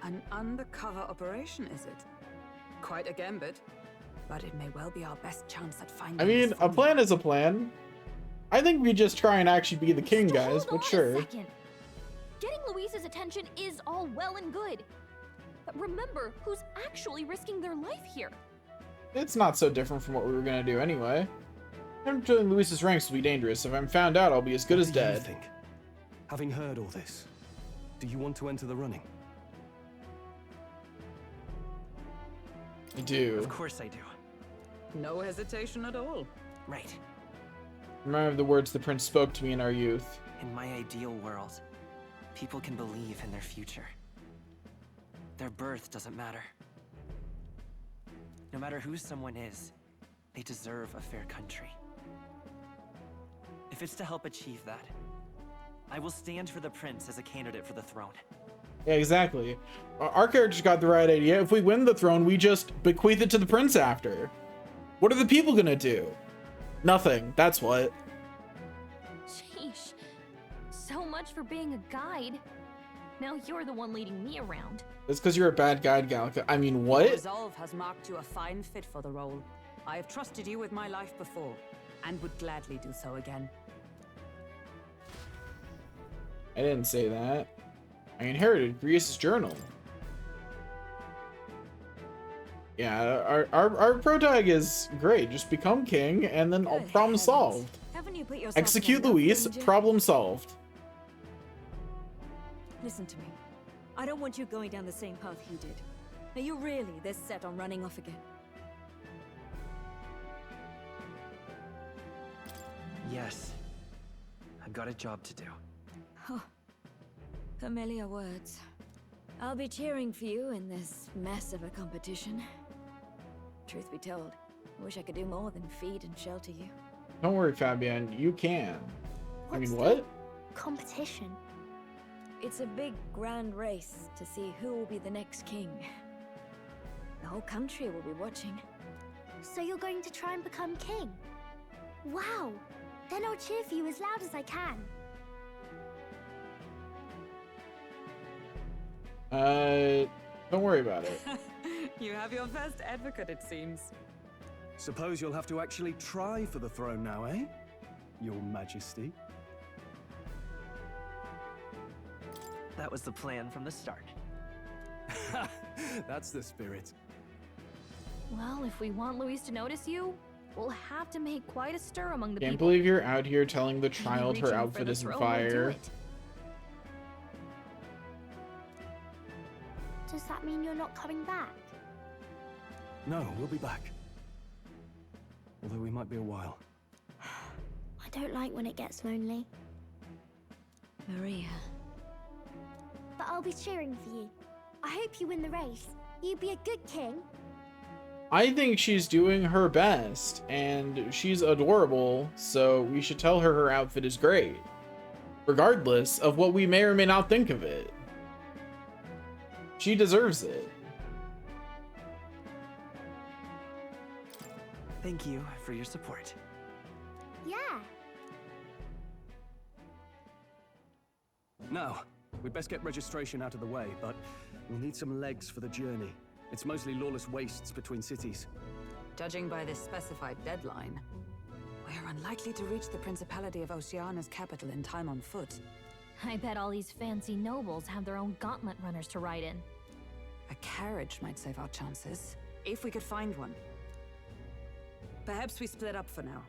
An undercover operation, is it? Quite a gambit. But it may well be our best chance at finding... I mean, a plan is a plan. I think we just try and actually be the king, guys, but sure. Getting Luis's attention is all well and good. But remember who's actually risking their life here. It's not so different from what we were going to do anyway. Entering Luis's ranks will be dangerous. If I'm found out, I'll be as good as dead. What do you think? Having heard all this, do you want to enter the running? I do. Of course I do. No hesitation at all. Right. Remember the words the prince spoke to me in our youth. In my ideal world, people can believe in their future. Their birth doesn't matter. No matter who someone is, they deserve a fair country. If it's to help achieve that, I will stand for the prince as a candidate for the throne. Yeah, exactly. Our characters got the right idea. If we win the throne, we just bequeath it to the prince after. What are the people gonna do? Nothing. That's what. Sheesh. So much for being a guide. Now you're the one leading me around. It's because you're a bad guide, Gallica. I mean, what? Your resolve has marked you a fine fit for the role. I have trusted you with my life before, and would gladly do so again. I didn't say that. I inherited Grius' journal. Yeah, our protag is great. Just become king, and then all problem solved. Haven't you put yourself Execute in enough Luis, danger? problem solved. Listen to me. I don't want you going down the same path he did. Are you really this set on running off again? Yes. I've got a job to do. Huh. Familiar words. I'll be cheering for you in this mess of a competition. Truth be told, I wish I could do more than feed and shelter you. Don't worry, Fabian. You can. I mean, What's what? Competition. It's a big, grand race to see who will be the next king. The whole country will be watching. So you're going to try and become king? Wow! Then I'll cheer for you as loud as I can. Don't worry about it. You have your first advocate, it seems. Suppose you'll have to actually try for the throne now, eh? Your Majesty. That was the plan from the start. That's the spirit. Well, if we want Luis to notice you, we'll have to make quite a stir among the Can't people. believe you're out here telling the Maybe child her reaching for outfit the is in throne will do fire. it. Does that mean you're not coming back? No, we'll be back. Although we might be a while. I don't like when it gets lonely. Maria. But I'll be cheering for you. I hope you win the race. You'd be a good king. I think she's doing her best, and she's adorable, so we should tell her her outfit is great, regardless of what we may or may not think of it. She deserves it. Thank you for your support. Yeah. Now, we'd best get registration out of the way, but we'll need some legs for the journey. It's mostly lawless wastes between cities. Judging by this specified deadline, we're unlikely to reach the Principality of Oceana's capital in time on foot. I bet all these fancy nobles have their own gauntlet runners to ride in. A carriage might save our chances, if we could find one. Perhaps we split up for now.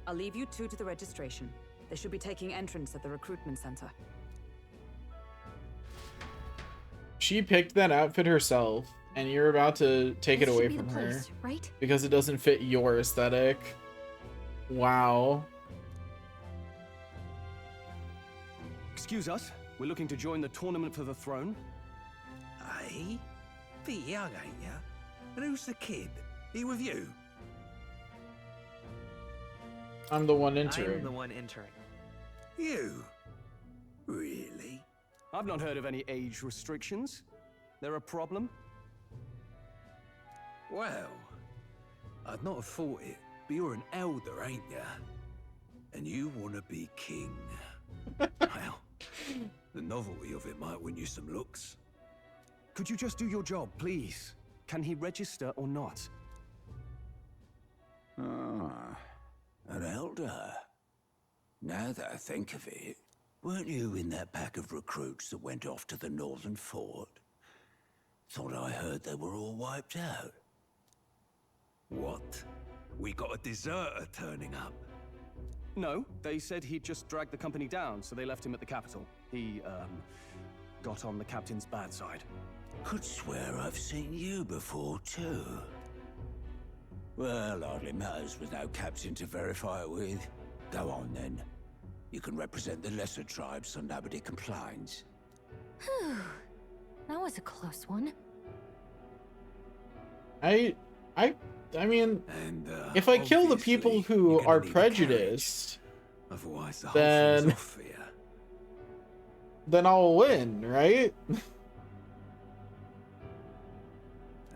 I'll leave you two to the registration. They should be taking entrance at the recruitment center. She picked that outfit herself, and you're about to take it This away should be from the her place, right? because it doesn't fit your aesthetic. Wow. Excuse us, we're looking to join the tournament for the throne. Aye? Bit young, ain't ya? And who's the kid? He with you? I'm the one I'm entering. the one entering. You? Really? I've not heard of any age restrictions. They're a problem? Well, I'd not have thought it, but you're an elder, ain't ya? And you want to be king. Well, the novelty of it might win you some looks. Could you just do your job, please? Can he register or not? Ah, an elder. Now that I think of it, weren't you in that pack of recruits that went off to the northern fort? Thought I heard they were all wiped out. What? We got a deserter turning up. No, they said he'd just dragged the company down, so they left him at the capital. He, got on the captain's bad side. Could swear I've seen you before, too. Well, hardly matters with no captain to verify it with. Go on, then. You can represent the lesser tribes so nobody complains. Whew. That was a close one. I mean, And, if I kill the people obviously, who you're gonna are need a prejudiced, Otherwise, the whole then thing's off here. then I'll win, right?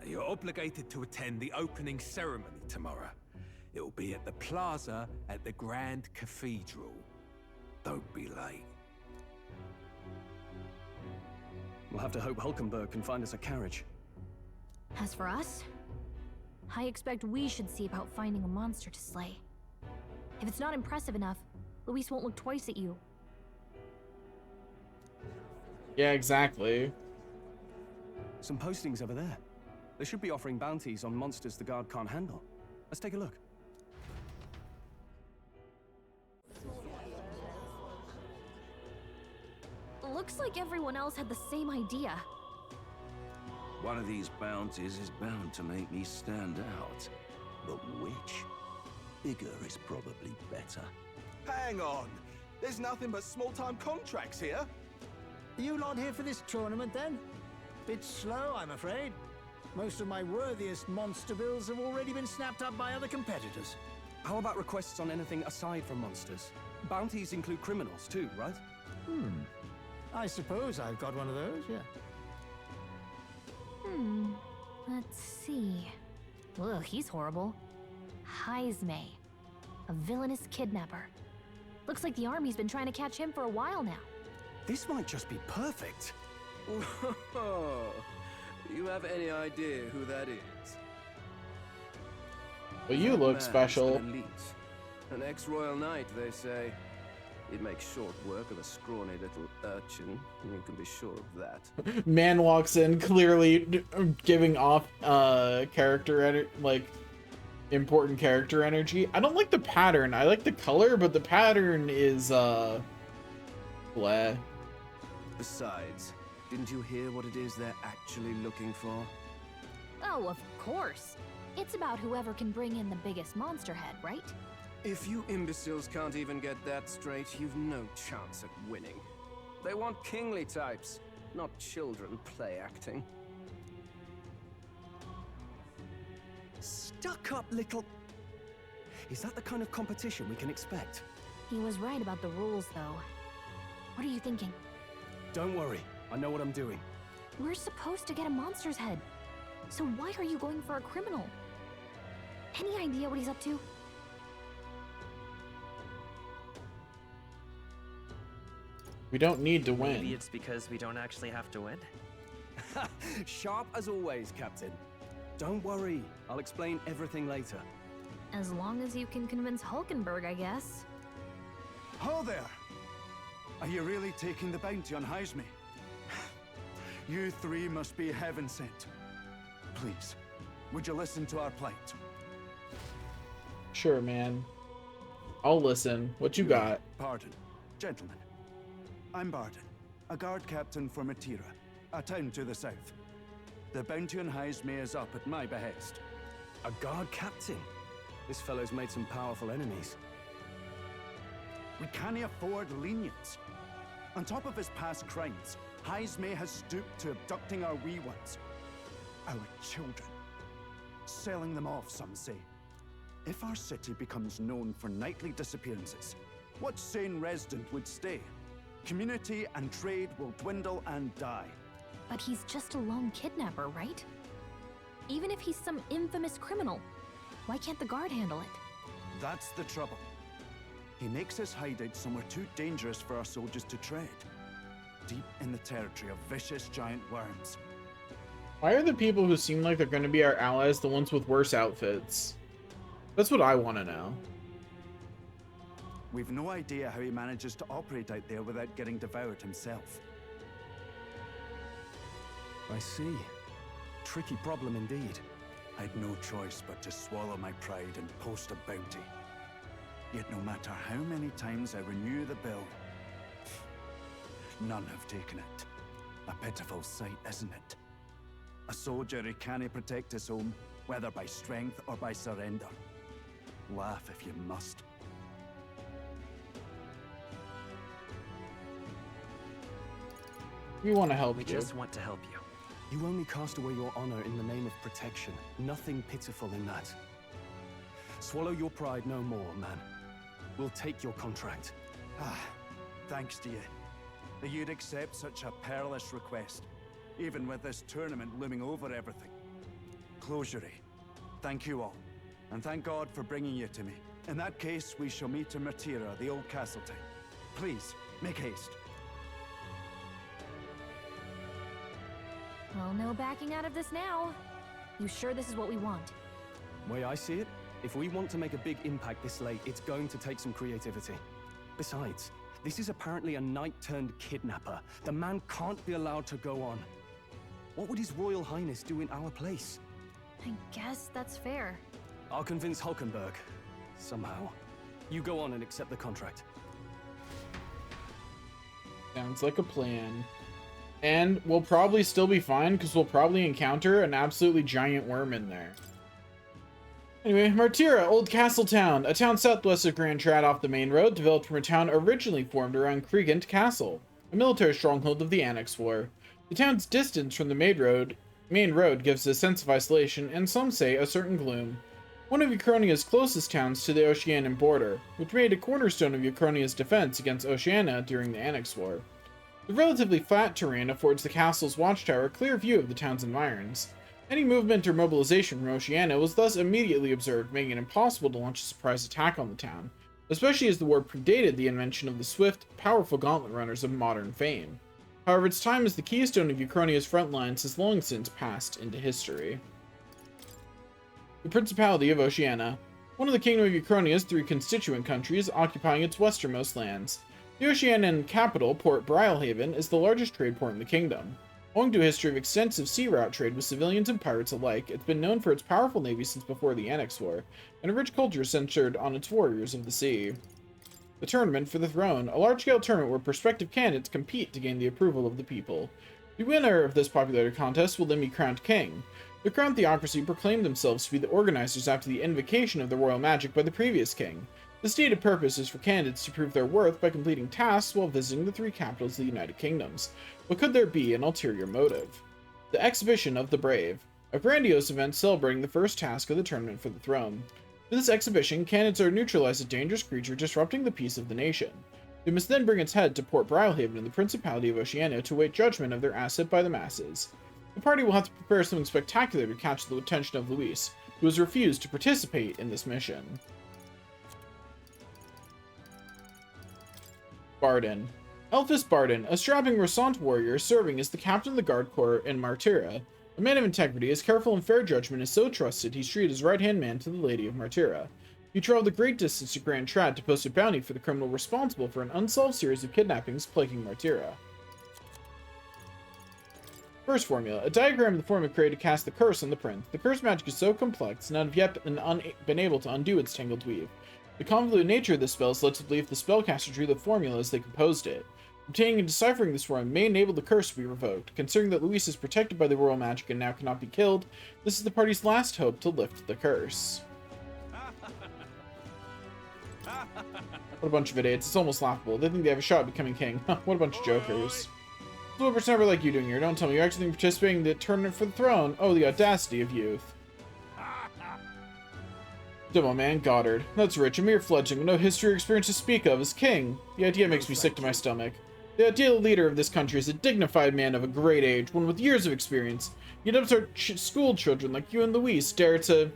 You're obligated to attend the opening ceremony tomorrow. It'll be at the plaza at the Grand Cathedral. Don't be late. We'll have to hope Hulkenberg can find us a carriage. As for us, I expect we should see about finding a monster to slay. If it's not impressive enough, Luis won't look twice at you. Yeah, exactly. Some postings over there. They should be offering bounties on monsters the guard can't handle. Let's take a look. Looks like everyone else had the same idea. One of these bounties is bound to make me stand out. But which? Bigger is probably better. Hang on. There's nothing but small-time contracts here. Are you lot here for this tournament, then? Bit slow, I'm afraid. Most of my worthiest monster bills have already been snapped up by other competitors. How about requests on anything aside from monsters? Bounties include criminals too, right? I suppose I've got one of those, yeah. Let's see. Ugh, he's horrible. Heisme. A villainous kidnapper. Looks like the army's been trying to catch him for a while now. This might just be perfect. You have any idea who that is? But you That look man's special. An elite. An ex-royal knight, they say. He'd make short work of a scrawny little urchin. You can be sure of that. Man walks in, clearly giving off important character energy. I don't like the pattern. I like the color, but the pattern is bleh. Besides, Didn't you hear what it is they're actually looking for? Oh, of course. It's about whoever can bring in the biggest monster head, right? If you imbeciles can't even get that straight, you've no chance at winning. They want kingly types, not children play acting. Stuck up little... Is that the kind of competition we can expect? He was right about the rules, though. What are you thinking? Don't worry, I know what I'm doing. We're supposed to get a monster's head. So why are you going for a criminal? Any idea what he's up to? We don't need to win. Maybe it's because we don't actually have to win? Sharp as always, Captain. Don't worry, I'll explain everything later. As long as you can convince Hulkenberg, I guess. Ho there! Are you really taking the bounty on Heisme? You three must be heaven sent. Please, would you listen to our plight? Sure, man. I'll listen. What you got? Pardon, gentlemen. I'm Barden, a guard captain for Matira, a town to the south. The bounty on Heisme is up at my behest. A guard captain? This fellow's made some powerful enemies. We can't afford lenience. On top of his past crimes, Heisme has stooped to abducting our wee ones. Our children. Selling them off, some say. If our city becomes known for nightly disappearances, what sane resident would stay? Community and trade will dwindle and die. But he's just a lone kidnapper, right? Even if he's some infamous criminal, why can't the guard handle it? That's the trouble. He makes his hideout somewhere too dangerous for our soldiers to tread. Deep in the territory of vicious giant worms. Why are the people who seem like they're going to be our allies the ones with worse outfits? That's what I want to know. We've no idea how he manages to operate out there without getting devoured himself. I see. Tricky problem indeed. I'd no choice but to swallow my pride and post a bounty. Yet no matter how many times I renew the bill, none have taken it. A pitiful sight, isn't it? A soldier who can't protect his home, whether by strength or by surrender. Laugh if you must. We want to help you. We just want to help you. You only cast away your honor in the name of protection. Nothing pitiful in that. Swallow your pride no more, man. We'll take your contract. Thanks to you. That you'd accept such a perilous request, even with this tournament looming over everything. Closury, thank you all, and thank God for bringing you to me. In that case, we shall meet in Matira, the old castle town. Please, make haste. Well, no backing out of this now. You sure this is what we want? Way I see it, if we want to make a big impact this late, it's going to take some creativity. Besides, this is apparently a knight-turned-kidnapper. The man can't be allowed to go on. What would His Royal Highness do in our place? I guess that's fair. I'll convince Hulkenberg. Somehow. You go on and accept the contract. Sounds like a plan. And we'll probably still be fine because we'll probably encounter an absolutely giant worm in there. Anyway, Martira, Old Castle Town, a town southwest of Grand Trad off the main road, developed from a town originally formed around Kriegent Castle, a military stronghold of the Annex War. The town's distance from the main road gives a sense of isolation, and some say a certain gloom. One of Uchronia's closest towns to the Oceanian border, which made a cornerstone of Uchronia's defense against Oceania during the Annex War. The relatively flat terrain affords the castle's watchtower a clear view of the town's environs. Any movement or mobilization from Oceania was thus immediately observed, making it impossible to launch a surprise attack on the town, especially as the war predated the invention of the swift, powerful gauntlet runners of modern fame. However, its time as the keystone of Uchronia's front lines has long since passed into history. The Principality of Oceania, one of the Kingdom of Uchronia's 3 constituent countries, occupying its westernmost lands. The Oceanian capital, Port Brilehaven, is the largest trade port in the kingdom. Owing to a history of extensive sea route trade with civilians and pirates alike, it's been known for its powerful navy since before the Annex War, and a rich culture centered on its warriors of the sea. The Tournament for the Throne, a large-scale tournament where prospective candidates compete to gain the approval of the people. The winner of this popularity contest will then be crowned king. The Crown Theocracy proclaimed themselves to be the organizers after the invocation of the royal magic by the previous king. The stated purpose is for candidates to prove their worth by completing tasks while visiting the 3 capitals of the United Kingdoms. But could there be an ulterior motive? The Exhibition of the Brave, a grandiose event celebrating the first task of the tournament for the throne. For this exhibition, candidates are to neutralize a dangerous creature disrupting the peace of the nation. They must then bring its head to Port Brilehaven in the Principality of Oceania to await judgment of their asset by the masses. The party will have to prepare something spectacular to catch the attention of Luis, who has refused to participate in this mission. Barden. Elphys Barden, a strapping Rosant warrior serving as the captain of the guard corps in Martira. A man of integrity, his careful and fair judgment is so trusted he's treated as right-hand man to the Lady of Martira. He traveled a great distance to Grand Trad to post a bounty for the criminal responsible for an unsolved series of kidnappings plaguing Martira. First formula. A diagram of the formula created to cast the curse on the prince. The curse magic is so complex, none have yet been able to undo its tangled weave. The convoluted nature of this spell is led to believe the spellcaster drew the formula as they composed it. Obtaining and deciphering this formula may enable the curse to be revoked. Considering that Luis is protected by the royal magic and now cannot be killed, this is the party's last hope to lift the curse. What a bunch of idiots. It's almost laughable. They think they have a shot at becoming king. What a bunch of jokers. So what never like you doing here? Don't tell me you're actually participating in the tournament for the throne. Oh, the audacity of youth. Demo man, Goddard. That's rich, a mere fledgling with no history or experience to speak of as king. The idea makes me sick to my stomach. The ideal leader of this country is a dignified man of a great age, one with years of experience. Yet upstart school children like you and Luis dare to...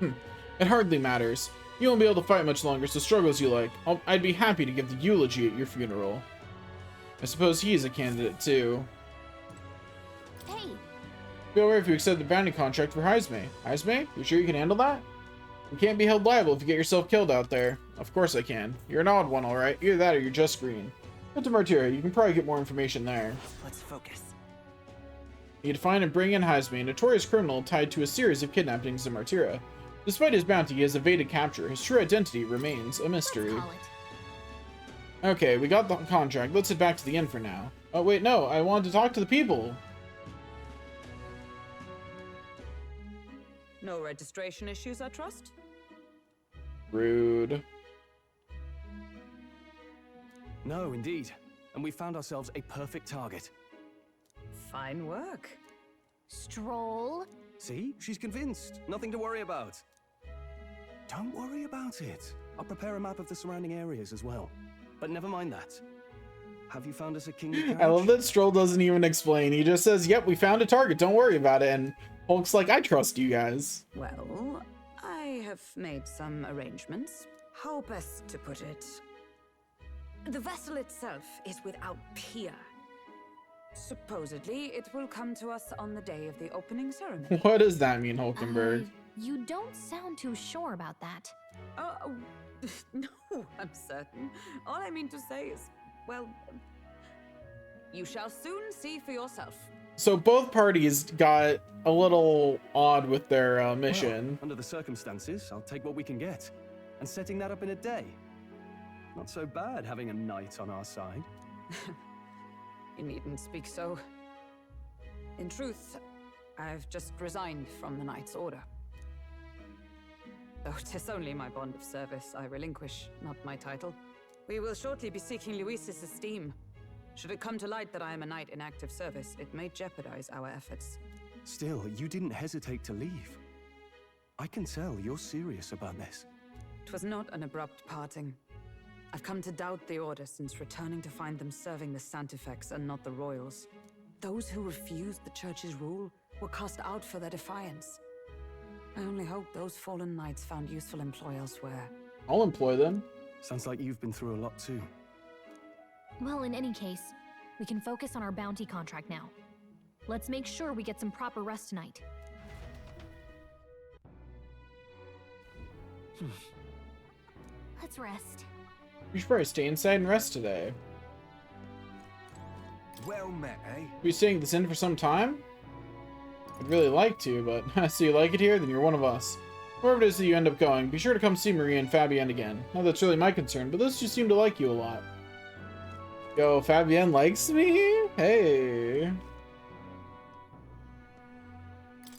It hardly matters. You won't be able to fight much longer, so struggle as you like. I'd be happy to give the eulogy at your funeral. I suppose he's a candidate, too. Hey! Be alright if you accept the bounty contract for Heisme. Heisme? You sure you can handle that? You can't be held liable if you get yourself killed out there. Of course I can. You're an odd one, alright. Either that or you're just green. Go to Martira, you can probably get more information there. Let's focus. You need to find and bring in Heisme, a notorious criminal tied to a series of kidnappings in Martira. Despite his bounty, he has evaded capture. His true identity remains a mystery. Okay, we got the contract. Let's head back to the inn for now. Oh, wait, no. I wanted to talk to the people. No registration issues, I trust? Rude. No, indeed. And we found ourselves a perfect target. Fine work. Stroll. See? She's convinced. Nothing to worry about. Don't worry about it. I'll prepare a map of the surrounding areas as well. But never mind that. Have you found us a kingly carriage? I love that Stroll doesn't even explain. He just says, yep, we found a target. Don't worry about it. And Hulk's like, I trust you guys. Well, I have made some arrangements. How best to put it? The vessel itself is without peer. Supposedly, it will come to us on the day of the opening ceremony. What does that mean, Hulkenberg? You don't sound too sure about that. No, I'm certain. All I mean to say is, well, you shall soon see for yourself. So both parties got a little odd with their mission. Well, under the circumstances, I'll take what we can get. And setting that up in a day. Not so bad having a knight on our side. You needn't speak so. In truth, I've just resigned from the Knight's Order. Though 'tis only my bond of service I relinquish, not my title. We will shortly be seeking Luis's esteem. Should it come to light that I am a knight in active service, it may jeopardize our efforts. Still, you didn't hesitate to leave. I can tell you're serious about this. 'Twas not an abrupt parting. I've come to doubt the Order since returning to find them serving the Santifex and not the Royals. Those who refused the Church's rule were cast out for their defiance. I only hope those fallen knights found useful employ elsewhere. I'll employ them. Sounds like you've been through a lot too. Well, in any case, we can focus on our bounty contract now. Let's make sure we get some proper rest tonight. Let's rest. We should probably stay inside and rest today. Well met, eh? We staying this in for some time? I'd really like to, but so you like it here? Then you're one of us. Wherever it is that you end up going, be sure to come see Maria and Fabienne again. Not that's really my concern, but those two seem to like you a lot. Yo, Fabienne likes me? Hey.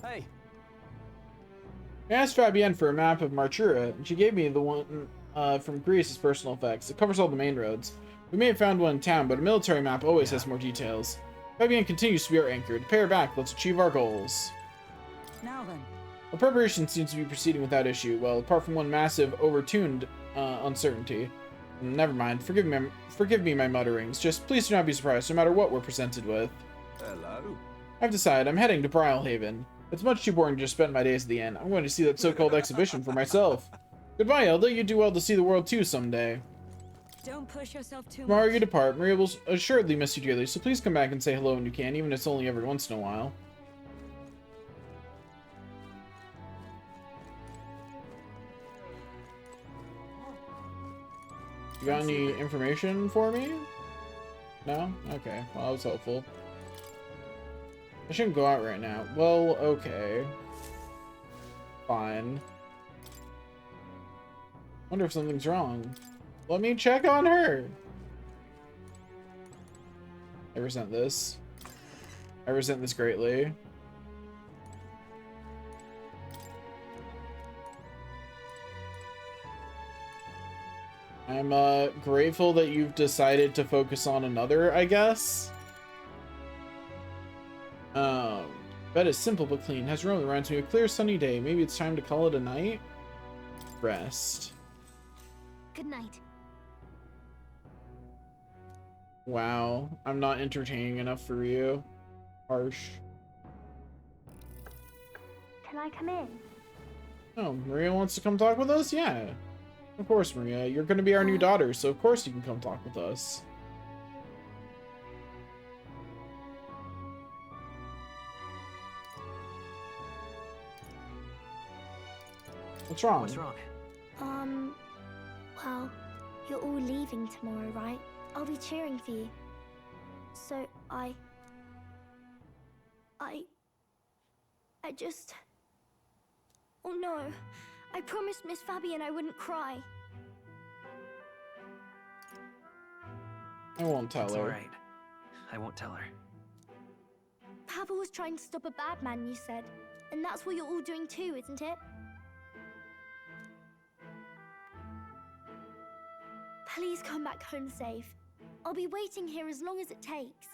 Hey. I asked Fabienne for a map of Martura, and she gave me the one from Greece's personal effects. It covers all the main roads. We may have found one in town, but a military map always has more details. Fabienne continues to be our anchor. To pay her back, let's achieve our goals. Now then. Our preparation seems to be proceeding without issue. Well, apart from one massive, overtuned uncertainty. Never mind. Forgive me my mutterings. Just please do not be surprised, no matter what we're presented with. Hello. I've decided I'm heading to Brilehaven. It's much too boring to just spend my days at the inn. I'm going to see that so-called exhibition for myself. Goodbye, Elda. You do well to see the world too someday. Don't push yourself too Tomorrow much. you depart. Maria will assuredly miss you dearly, so please come back and say hello when you can, even if it's only every once in a while. You got any information for me? No? Okay. Well, that was helpful. I shouldn't go out right now. Well, okay. Fine. Wonder if something's wrong. Let me check on her. I resent this. I resent this greatly. I'm grateful that you've decided to focus on another, I guess. Bed is simple but clean. Has room that reminds me of a clear sunny day. Maybe it's time to call it a night. Rest. Good night. Wow, I'm not entertaining enough for you. Harsh. Can I come in? Oh, Maria wants to come talk with us? Yeah. Of course, Maria. You're going to be our new daughter, so of course you can come talk with us. What's wrong? What's wrong? Well, you're all leaving tomorrow, right? I'll be cheering for you. So I just... Oh no, I promised Miss Fabienne I wouldn't cry. I won't tell It's her. alright. I won't tell her. Papa was trying to stop a bad man, you said. And that's what you're all doing too, isn't it? Please come back home safe. I'll be waiting here as long as it takes.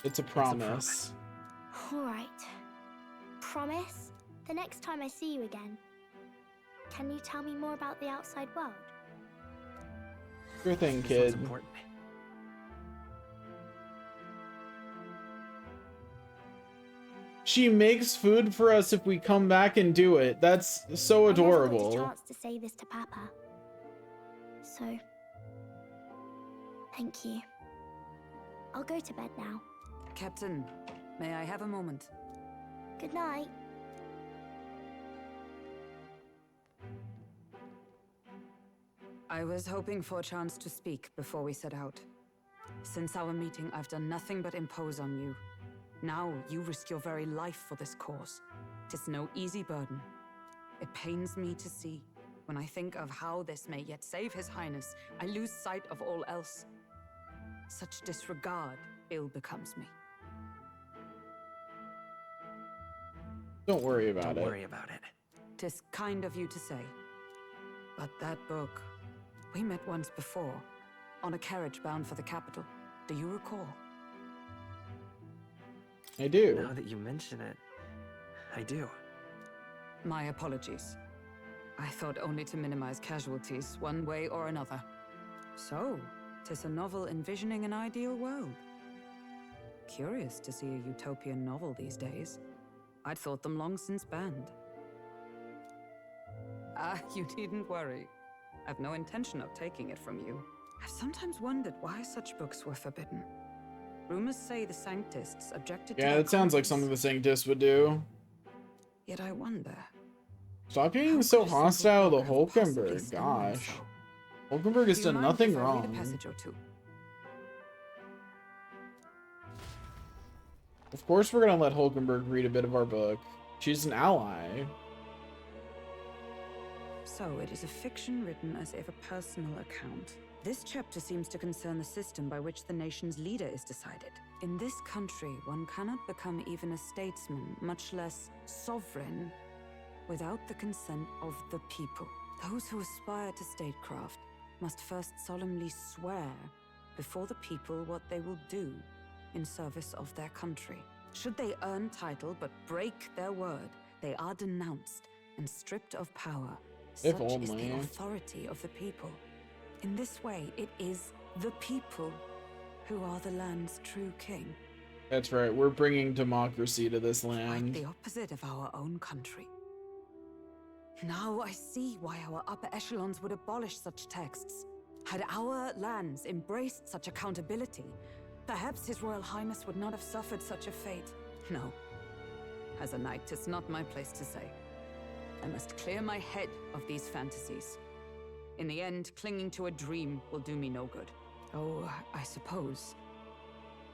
It's a promise. All right. Promise? The next time I see you again. Can you tell me more about the outside world? Sure thing, This kid. one's important. She makes food for us if we come back and do it. That's so I never got the adorable. chance to say this to Papa. So, thank you. I'll go to bed now. Captain, may I have a moment? Good night. I was hoping for a chance to speak before we set out. Since our meeting, I've done nothing but impose on you. Now, you risk your very life for this cause. 'Tis no easy burden. It pains me to see. When I think of how this may yet save His Highness, I lose sight of all else. Such disregard ill becomes me. Don't worry about Don't it. worry about it. 'Tis kind of you to say. But that book, we met once before, on a carriage bound for the capital. Do you recall? I do. Now that you mention it, I do. My apologies. I thought only to minimize casualties, one way or another. So, 'tis a novel envisioning an ideal world. Curious to see a utopian novel these days. I'd thought them long since banned. Ah, you needn't worry. I've no intention of taking it from you. I've sometimes wondered why such books were forbidden. Rumors say the Sanctists objected to Yeah, their that sounds like contents. something the Sanctus would do. Yet I wonder. Stop being so hostile to Hulkenberg. Gosh. Hulkenberg has Do you done mind nothing if I read a wrong. passage or two? Of course we're gonna let Hulkenberg read a bit of our book. She's an ally. So it is a fiction written as if a personal account. This chapter seems to concern the system by which the nation's leader is decided. In this country, one cannot become even a statesman, much less sovereign, without the consent of the people. Those who aspire to statecraft must first solemnly swear before the people what they will do in service of their country. Should they earn title but break their word, they are denounced and stripped of power. If Such is only. the authority of the people. In this way, it is the people who are the land's true king. That's right, we're bringing democracy to this Quite land. the opposite of our own country. Now I see why our upper echelons would abolish such texts. Had our lands embraced such accountability, perhaps His Royal Highness would not have suffered such a fate. No. As a knight, 'tis not my place to say. I must clear my head of these fantasies. In the end, clinging to a dream will do me no good. Oh, I suppose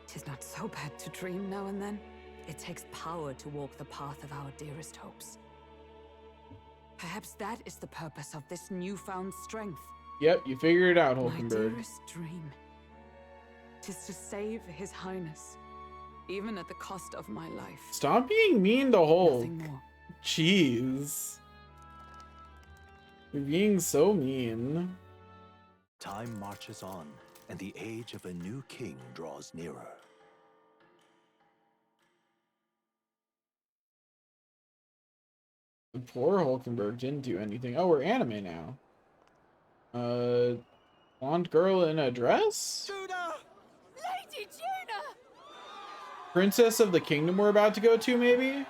'tis not so bad to dream now and then. It takes power to walk the path of our dearest hopes. Perhaps that is the purpose of this newfound strength. Yep, you figured it out, My Hulkenberg. dearest dream. 'Tis to save His Highness, even at the cost of my life. Stop being mean to Hulk. Nothing more. Jeez. You're being so mean. Time marches on, and the age of a new king draws nearer. Poor Hulkenberg didn't do anything. Oh, we're anime now. Blonde girl in a dress? Lady Juna! Princess of the kingdom we're about to go to, maybe?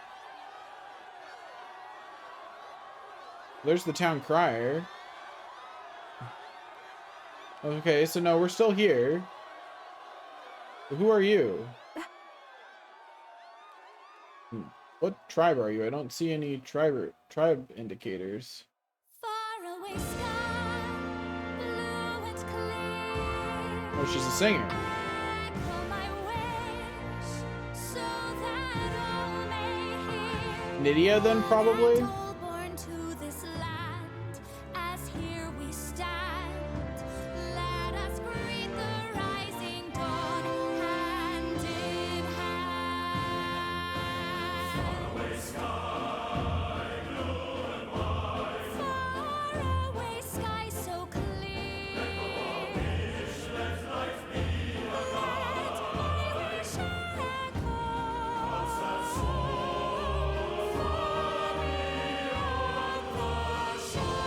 There's the town crier. Okay, so no, we're still here. Who are you? What tribe are you? I don't see any tribe indicators. Faraway sky, blue and clear. Oh, she's a singer. Echo my wish, so that all may hear. Nydia then, probably? All born to this land, as here we stand. Let us greet the rising dawn, hand in hand. Faraway sky, blue and white. Faraway sky so clear. Let life be a guide. Let my wish echo. What's that soul? Far beyond the shore.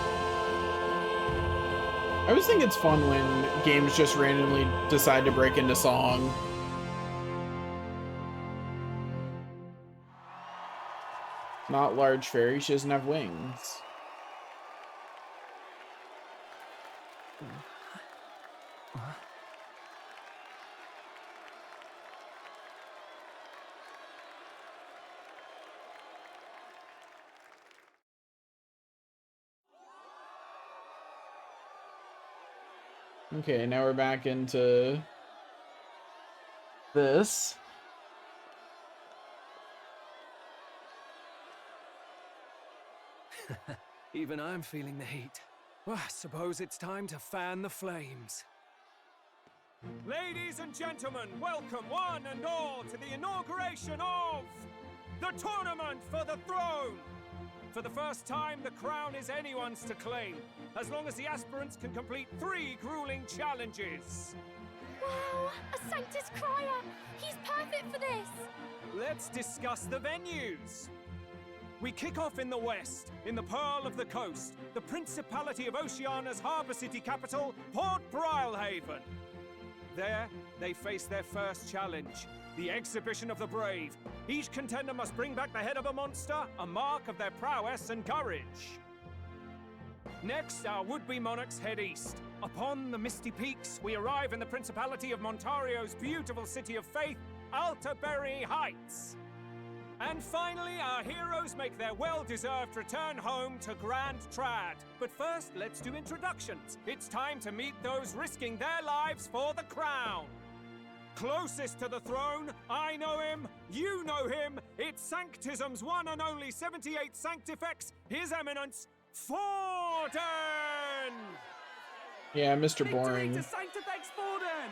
I always think it's fun when games just randomly decide to break into song. Not large fairy, she doesn't have wings. Okay, now we're back into this. Even I'm feeling the heat. Well, I suppose it's time to fan the flames. Ladies and gentlemen, welcome one and all to the inauguration of the Tournament for the Throne! For the first time, the crown is anyone's to claim, as long as the aspirants can complete 3 grueling challenges. Wow, a Sanctus Crier! He's perfect for this! Let's discuss the venues. We kick off in the west, in the Pearl of the Coast, the Principality of Oceania's harbour city capital, Port Brilehaven. There, they face their first challenge, the Exhibition of the Brave. Each contender must bring back the head of a monster, a mark of their prowess and courage. Next, our would-be monarchs head east. Upon the misty peaks, we arrive in the Principality of Montario's beautiful city of faith, Altaberry Heights. And finally, our heroes make their well-deserved return home to Grand Trad. But first, let's do introductions. It's time to meet those risking their lives for the crown. Closest to the throne, I know him, you know him. It's Sanctism's one and only 78th Sanctifex, His Eminence, Forge Borden! Yeah, Mr. Boring. Victory to Sanctifex Borden!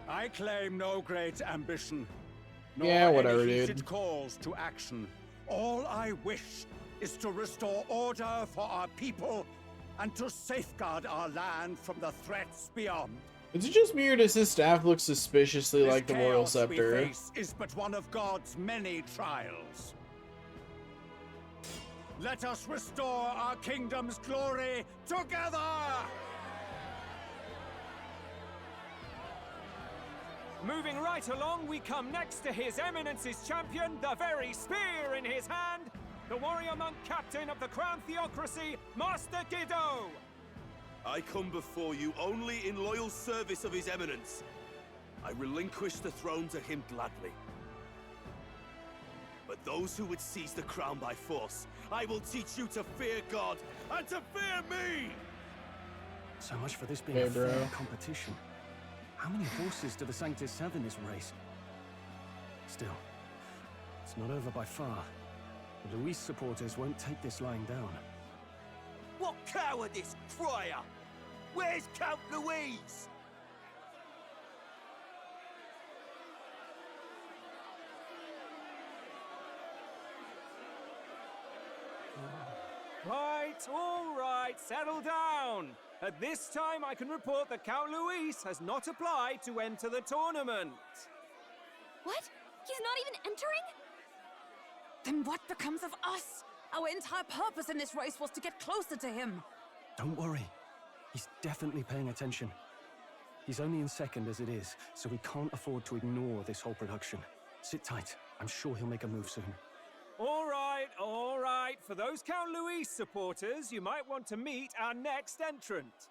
I claim no great ambition. Nor Yeah, whatever, any dude. heated calls to action. All I wish is to restore order for our people and to safeguard our land from the threats beyond. Is it just me or does his staff look suspiciously This like the Royal chaos we Scepter? face is but one of God's many trials. Let us restore our kingdom's glory together! Moving right along, we come next to His Eminence's champion, the very spear in his hand, the warrior monk captain of the Crown Theocracy, Master Giddo! I come before you only in loyal service of His Eminence. I relinquish the throne to him gladly. But those who would seize the crown by force, I will teach you to fear God and to fear me! So much for this being Hey, a fair bro. competition. How many horses do the Sanctus have in this race? Still, it's not over by far. The Luis supporters won't take this lying down. What cowardice, Friar! Where's Count Louise? All right, settle down. At this time, I can report that Count Luis has not applied to enter the tournament. What? He's not even entering? Then what becomes of us? Our entire purpose in this race was to get closer to him. Don't worry. He's definitely paying attention. He's only in second as it is, so we can't afford to ignore this whole production. Sit tight. I'm sure he'll make a move soon. All right, all right. For those Count Luis supporters, you might want to meet our next entrant.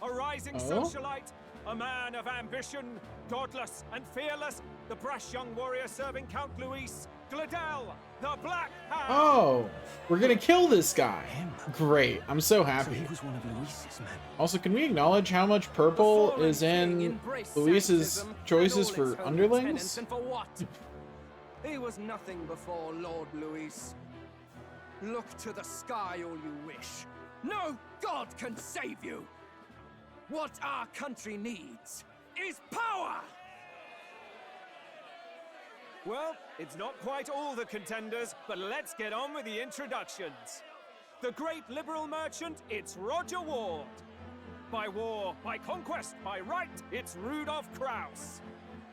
A rising socialite, a man of ambition, godless and fearless, the brash young warrior serving Count Luis, Gladel, the Black Hound. Oh, we're gonna kill this guy. Great, I'm so happy. So he was one of Luis's men. Also, can we acknowledge how much purple is in Luis's choices for underlings? And for what? He was nothing before Lord Luis. Look to the sky all you wish. No god can save you. What our country needs is power! Well, it's not quite all the contenders, but let's get on with the introductions. The great liberal merchant, it's Roger Ward. By war, by conquest, by right, it's Rudolph Kraus.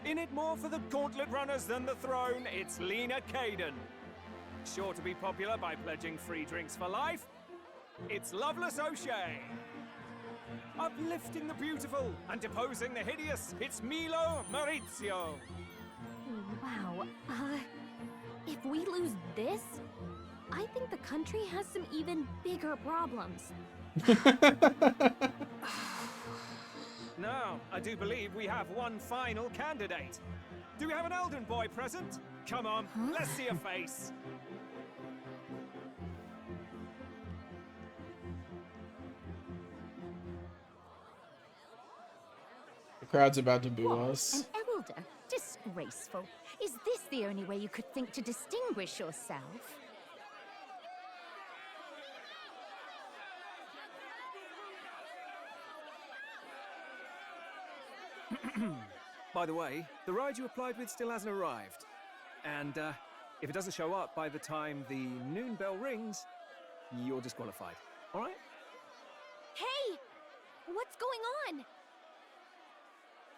In it more for the gauntlet runners than the throne, it's Lena Caden. Sure to be popular by pledging free drinks for life, it's Loveless O'Shea. Uplifting the beautiful and deposing the hideous, it's Milo Maurizio. Wow. If we lose this, I think the country has some even bigger problems. Now, I do believe we have one final candidate. Do we have an Elden boy present? Come on, let's see a face. The crowd's about to boo us. An elder? Disgraceful. Is this the only way you could think to distinguish yourself? By the way, the ride you applied with still hasn't arrived. And if it doesn't show up by the time the noon bell rings, you're disqualified. All right? Hey! What's going on?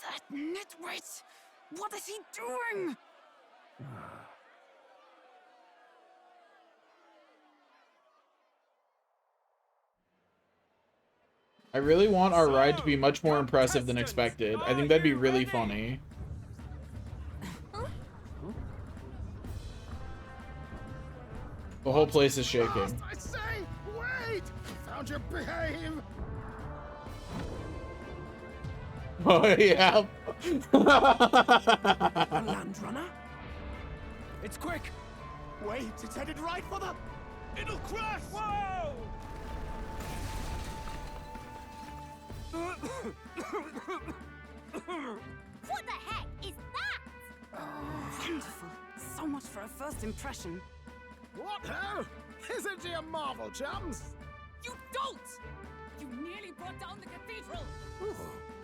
That nitwit! What is he doing? I really want our ride to be much more impressive than expected. I think that'd be really funny. The whole place is shaking. I say, wait! Found your behave! Oh, yeah. A land runner? It's quick! Wait, it's headed right for the... It'll crash! Whoa! What the heck is that? Wonderful. So much for a first impression. What ho? Isn't she a marvel, chums? You dolt! You nearly brought down the cathedral!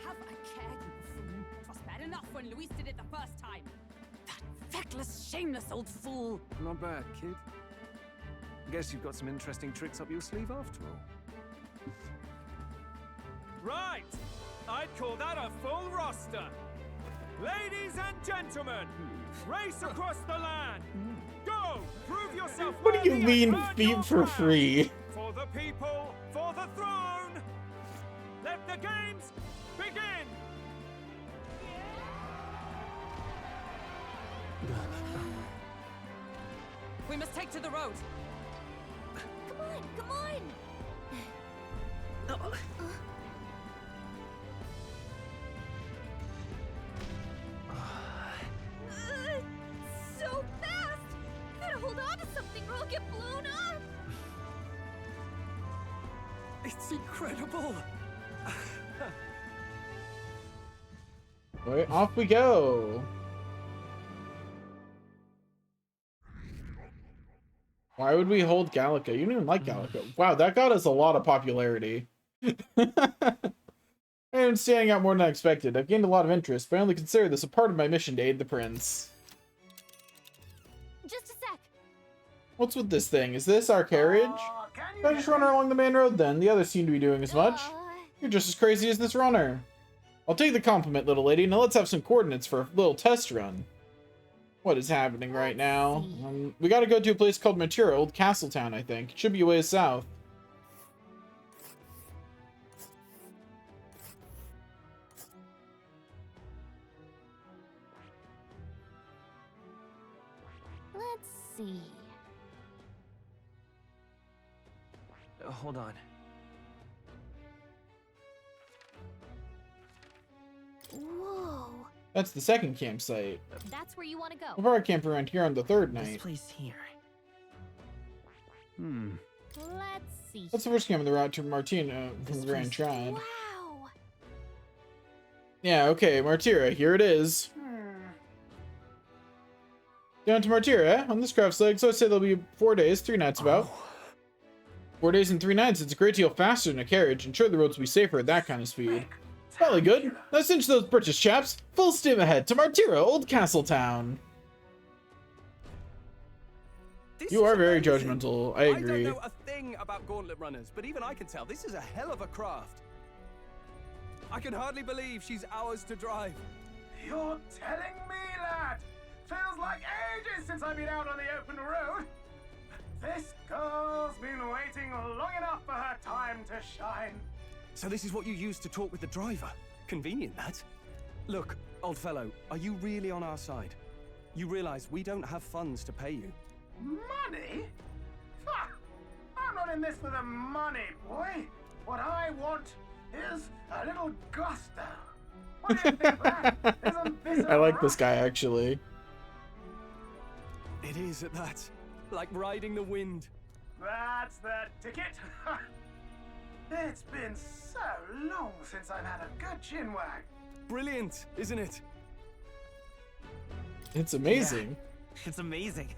Have a care, you buffoon. 'Twas bad enough when Luis did it the first time. That feckless, shameless old fool. Not bad, kid. Guess you've got some interesting tricks up your sleeve after all. Right! I'd call that a full roster. Ladies and gentlemen, race across the land. Go! Prove yourself. What do you worthy mean, and earn feet your for crown. free? For the people, for the throne. Let the games begin. We must take to the road. Come on, come on! So fast! Gotta hold on to something or I'll get blown up! It's incredible! Alright, off we go. Why would we hold Gallica? You didn't even like Gallica. Wow, that got us a lot of popularity. I am standing out more than I expected. I've gained a lot of interest, but I only consider this a part of my mission to aid the prince. Just a sec. What's with this thing? Is this our carriage? Can I just run her along the main road then? The others seem to be doing as much. You're just as crazy as this runner. I'll take the compliment, little lady. Now let's have some coordinates for a little test run. What is happening right now? We gotta go to a place called Matura, Old Castletown, I think. It should be a ways south. Let's see. Hold on. Whoa. That's the second campsite. That's where you want to go. We'll probably camp around here on the third night. This place here. Let's see. That's the first camp on the route to Martina from the Grand Trad. Wow. Yeah, okay, Martira, here it is. Down to Martira, eh? On this craft's leg, so I'd say there'll be 4 days, 3 nights about. 4 days and 3 nights, it's a great deal faster than a carriage, and sure the roads will be safer at that kind of speed. Probably good. Let's cinch those britches, chaps. Full steam ahead to Martira, Old Castletown. You are very judgmental, I agree. I don't know a thing about gauntlet runners, but even I can tell this is a hell of a craft. I can hardly believe she's ours to drive. You're telling me, lad? Feels like ages since I've been out on the open road. This girl's been waiting long enough for her time to shine. So this is what you use to talk with the driver? Convenient, that. Look, old fellow, are you really on our side? You realize we don't have funds to pay you. Money? Ha! I'm not in this for the money, boy. What I want is a little gusto. What do you think of that? Isn't this I like this guy, actually. It is at that. Like riding the wind. That's the ticket. It's been so long since I've had a good chinwag. Brilliant, isn't it? It's amazing. Yeah, it's amazing.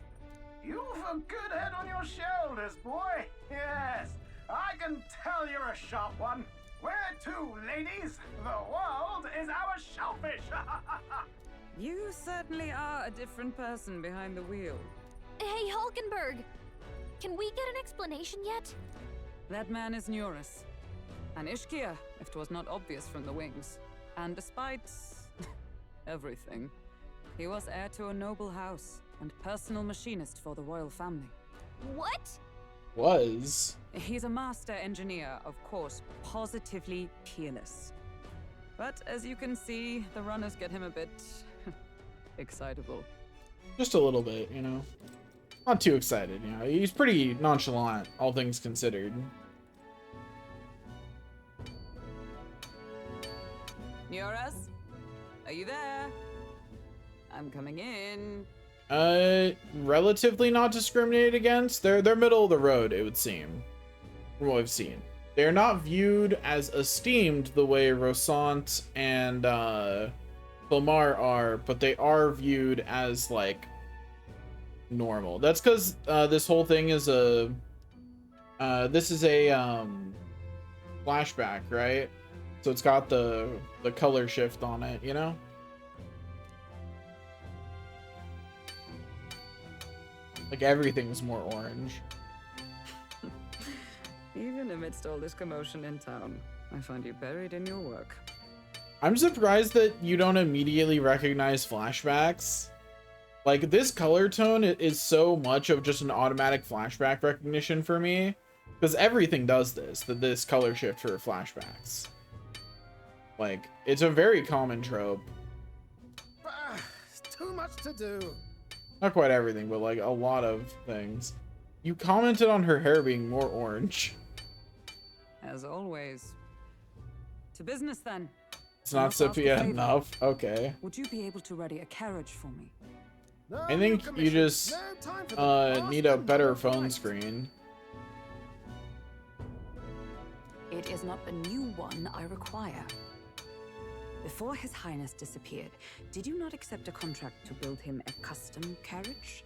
You've a good head on your shoulders, boy. Yes, I can tell you're a sharp one. Where to, ladies? The world is our shellfish. You certainly are a different person behind the wheel. Hey, Hulkenberg! Can we get an explanation yet? That man is Neurus. An Ishkia, if 'twas not obvious from the wings. And despite everything, he was heir to a noble house and personal machinist for the royal family. What? Was. He's a master engineer, of course, positively peerless. But as you can see, the runners get him a bit excitable. Just a little bit, you know. Not too excited, you know. He's pretty nonchalant, all things considered. Neurus, are you there? I'm coming in. Relatively not discriminated against. They're middle of the road, it would seem, from what I've seen. They're not viewed as esteemed the way Rosant and Clamar are, but they are viewed as like normal. That's because this whole thing is a this is a flashback, right? So it's got the color shift on it, you know? Like everything's more orange. Even amidst all this commotion in town, I find you buried in your work. I'm surprised that you don't immediately recognize flashbacks. Like, this color tone is so much of just an automatic flashback recognition for me. Because everything does this color shift for flashbacks. Like, it's a very common trope. It's too much to do. Not quite everything, but like a lot of things. You commented on her hair being more orange. As always. To business then. It's not Sophia enough. Okay. Would you be able to ready a carriage for me? I think you just need a better phone screen. It is not a new one I require. Before His Highness disappeared, did you not accept a contract to build him a custom carriage?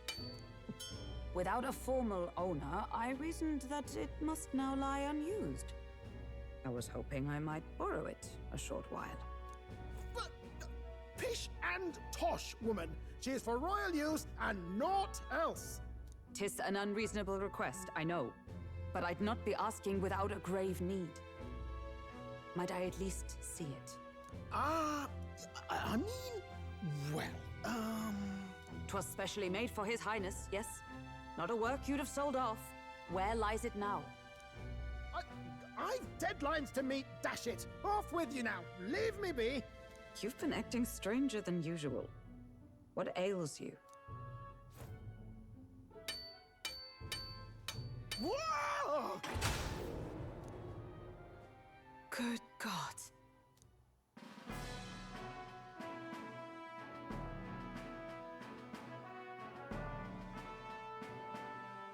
Without a formal owner, I reasoned that it must now lie unused. I was hoping I might borrow it a short while. But, pish and tosh, woman. She is for royal use and naught else. 'Tis an unreasonable request, I know. But I'd not be asking without a grave need. Might I at least see it? I mean, well, 'Twas specially made for His Highness, yes? Not a work you'd have sold off. Where lies it now? I've deadlines to meet, dash it! Off with you now! Leave me be! You've been acting stranger than usual. What ails you? Whoa! Good God.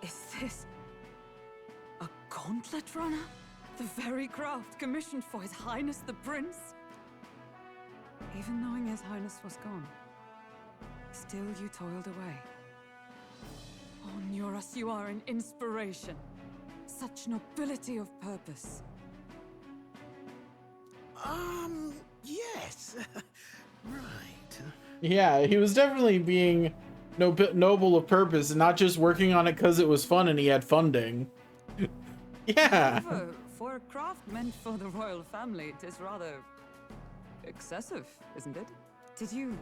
Is this a gauntlet runner? The very craft commissioned for His Highness the Prince? Even knowing His Highness was gone, still you toiled away. Oh, Nuras, you are an inspiration. Such nobility of purpose. Yes. Right. Yeah, he was definitely being noble of purpose and not just working on it because it was fun and he had funding. Yeah. However, for a craft meant for the royal family, it is rather excessive, isn't it? Did you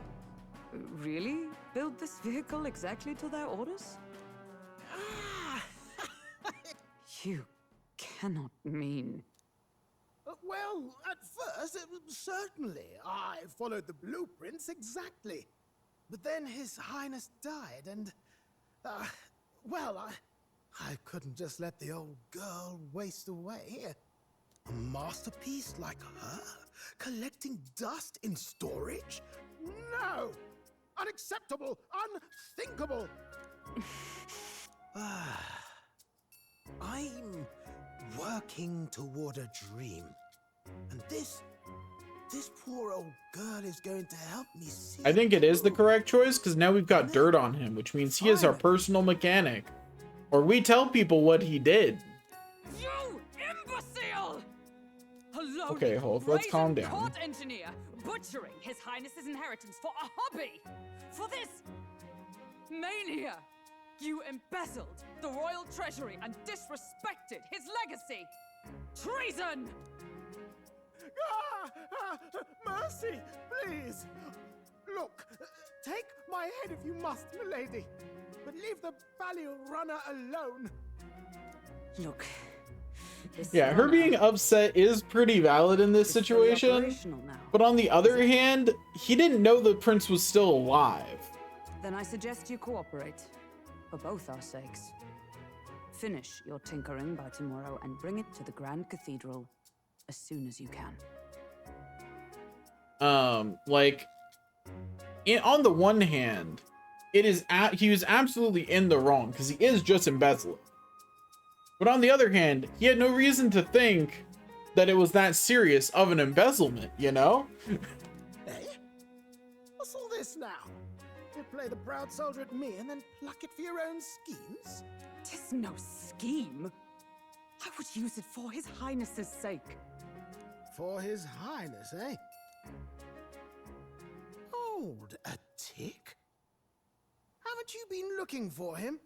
really build this vehicle exactly to their orders? You cannot mean... Well, at first, certainly. I followed the blueprints exactly. But then His Highness died, and... well, I couldn't just let the old girl waste away. A masterpiece like her? Collecting dust in storage? No! Unacceptable! Unthinkable! I'm working toward a dream. And this poor old girl is going to help me see. I think it is the correct choice because now we've got dirt on him, which means he is our personal mechanic. Or we tell people what he did. You imbecile! Alone, Okay, Hulk, let's calm down. Court engineer butchering His Highness's inheritance for a hobby. For this mania, you embezzled the royal treasury and disrespected his legacy. Treason! Mercy, please! Look, take my head if you must, milady. But leave the value runner alone. Look. Yeah, her being upset is pretty valid in this situation. But on the other hand, he didn't know the prince was still alive. Then I suggest you cooperate. For both our sakes. Finish your tinkering by tomorrow and bring it to the Grand Cathedral as soon as you can. Like, on the one hand, it is he was absolutely in the wrong because he is just embezzling. But on the other hand, he had no reason to think that it was that serious of an embezzlement, you know? this now? You play the proud soldier at me and then pluck it for your own schemes? 'Tis no scheme. I would use it for His Highness's sake. For His Highness, eh? Hold a tick. Haven't you been looking for him?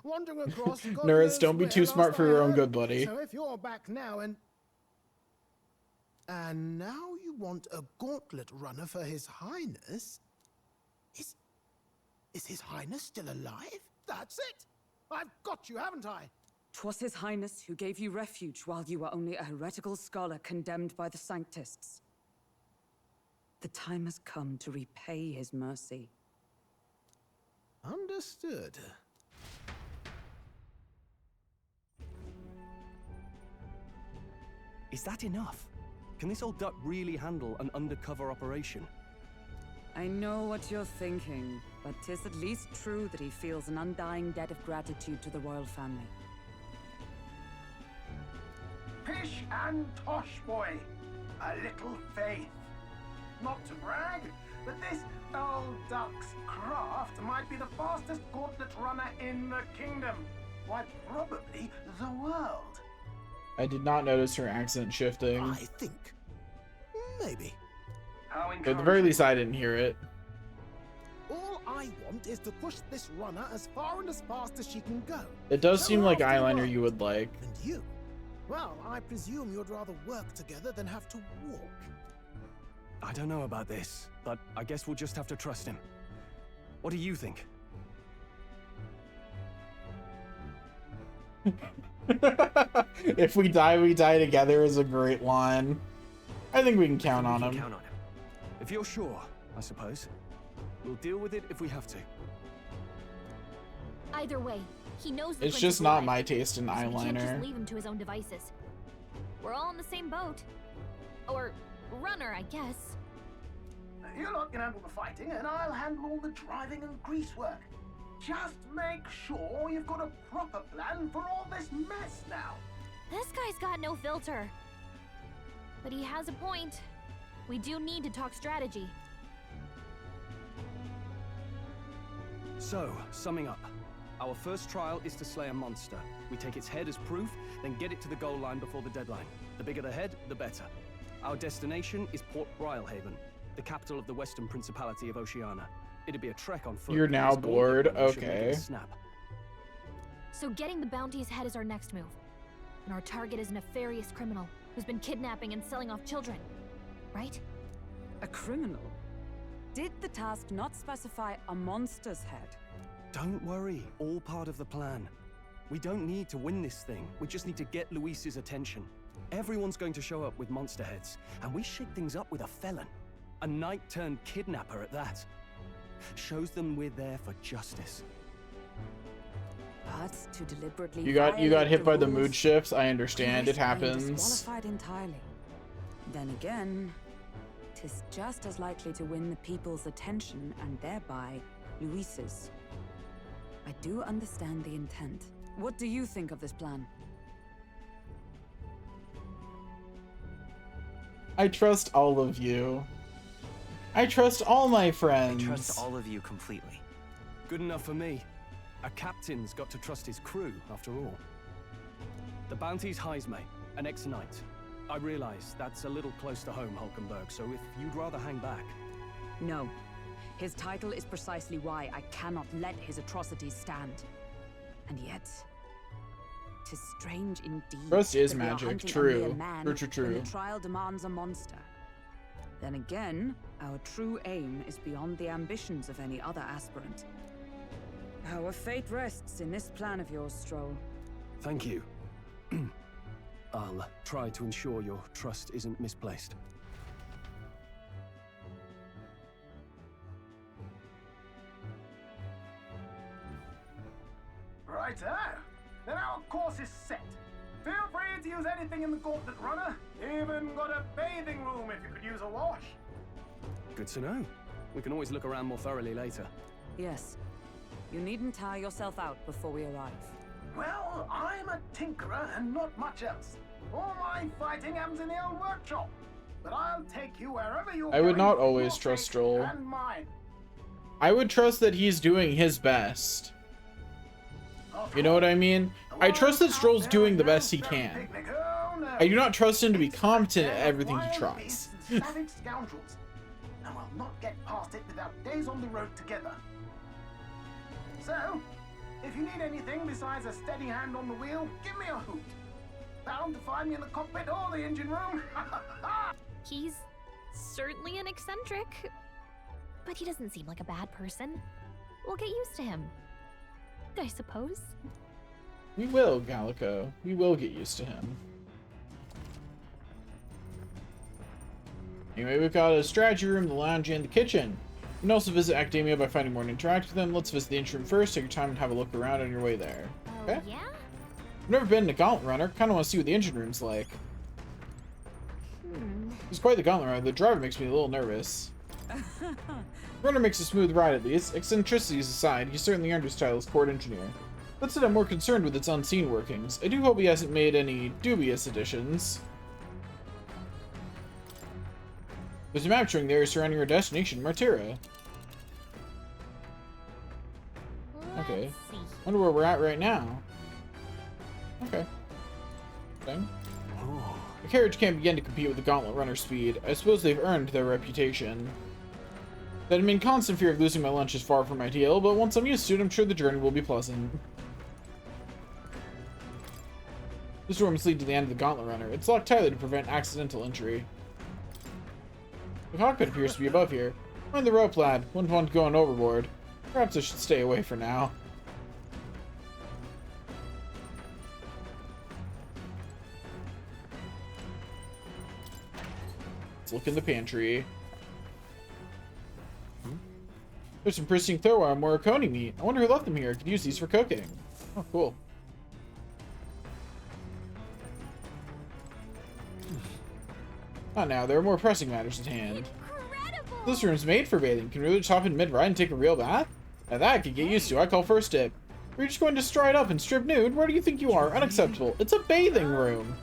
Wandering across God Nerds, knows don't be where too last smart for I your own heard. good, buddy. So if you're back now and now you want a gauntlet runner for His Highness? Is His Highness still alive? That's it! I've got you, haven't I? 'Twas His Highness who gave you refuge while you were only a heretical scholar condemned by the Sanctists. The time has come to repay His mercy. Understood. Is that enough? Can this old duck really handle an undercover operation? I know what you're thinking, but 'tis at least true that he feels an undying debt of gratitude to the royal family. Pish and tosh, boy. A little faith. Not to brag, but this old duck's craft might be the fastest gauntlet runner in the kingdom. Why, probably the world. I did not notice her accent shifting. I think. Maybe. At the very least, I didn't hear it. All I want is to push this runner as far and as fast as she can go. It does So seem like after eyeliner work. you would like. And you? Well, I presume you'd rather work together than have to walk. I don't know about this, but I guess we'll just have to trust him. What do you think? If we die together is a great line. I think we can count on him. Count on him. If you're sure, I suppose. We'll deal with it if we have to. Either way, he knows the It's prince just is not alive, my taste in so we can't just eyeliner. leave him to his own devices. We're all in the same boat. Or runner, I guess. You lot can handle the fighting, and I'll handle all the driving and grease work. Just make sure you've got a proper plan for all this mess now. This guy's got no filter. But he has a point. We do need to talk strategy. So, summing up. Our first trial is to slay a monster. We take its head as proof, then get it to the goal line before the deadline. The bigger the head, the better. Our destination is Port Brylehaven, the capital of the Western Principality of Oceania. It'd be a trek on foot. You're but now this gauntlet bored? runner should make it a Okay. Snap. So getting the bounty's head is our next move. And our target is a nefarious criminal who's been kidnapping and selling off children. Right? A criminal? Did the task not specify a monster's head? Don't worry, all part of the plan. We don't need to win this thing. We just need to get Luis's attention. Everyone's going to show up with monster heads, and we shake things up with a felon. A knight-turned-kidnapper at that. Shows them we're there for justice. But to deliberately You got violate hit by the rules, mood shifts. I understand. It risk being happens. disqualified entirely. Then again, 'tis just as likely to win the people's attention and thereby Luis's. I do understand the intent. What do you think of this plan? I trust all of you. I trust all my friends. I trust all of you completely. Good enough for me. A captain's got to trust his crew, after all. The bounty's Heisme, an ex-knight. I realize that's a little close to home, Hulkenberg, so if you'd rather hang back... No. His title is precisely why I cannot let his atrocities stand. And yet, 'tis strange indeed. Trust is that we are magic. hunting a True. mere man True, true, when true. the trial demands a monster. Then again, our true aim is beyond the ambitions of any other aspirant. Our fate rests in this plan of yours, Stroll. Thank you. I'll try to ensure your trust isn't misplaced. Righto. Then our course is set. Feel free to use anything in the gauntlet runner. Even got a bathing room if you could use a wash. Good to know. We can always look around more thoroughly later. Yes. You needn't tire yourself out before we arrive. Well, I'm a tinkerer and not much else. All my fighting happens in the old workshop. But I'll take you wherever you're I would going not for always your trust sake Stroll. and mine. I would trust that he's doing his best. You know what I mean? I trust that Stroll's doing the best he can. I do not trust him to be competent at everything he tries. Savage scoundrels, and we'll not get past it without days on the road together. So, if you need anything besides a steady hand on the wheel, give me a hoot. Bound to find me in the cockpit or the engine room. He's certainly an eccentric, but he doesn't seem like a bad person. We'll get used to him, I suppose. We will, Gallico. We will get used to him. Anyway, we've got a strategy room, the lounge, and the kitchen. You can also visit Academia by finding more and interact with them. Let's visit the engine room first. Take your time and have a look around on your way there. Okay? Yeah? I've never been in a Gauntlet Runner. Kind of want to see what the engine room's like. It's quite the Gauntlet Runner. The driver makes me a little nervous. Runner makes a smooth ride at least. Eccentricities aside, he certainly earned his title as court engineer. That said, I'm more concerned with its unseen workings. I do hope he hasn't made any dubious additions. There's a map showing there surrounding our destination, Martira. Okay. Wonder where we're at right now. Okay. Thing. The carriage can't begin to compete with the Gauntlet Runner speed. I suppose they've earned their reputation. That I'm in constant fear of losing my lunch is far from ideal, but once I'm used to it, I'm sure the journey will be pleasant. This door must lead to the end of the Gauntlet Runner. It's locked tightly to prevent accidental entry. The cockpit appears to be above here. Mind the rope, lad. Wouldn't want going overboard. Perhaps I should stay away for now. Let's look in the pantry. There's some pristine Thorwire and Morricone meat. I wonder who left them here. I could use these for cooking. Oh, cool. Not now. There are more pressing matters at hand. Incredible! This room's made for bathing. Can we really just hop in mid-ride and take a real bath? Now that I could get used to. I call first dip. Are you just going to stride up and strip nude? Where do you think you are? Unacceptable. It's a bathing room.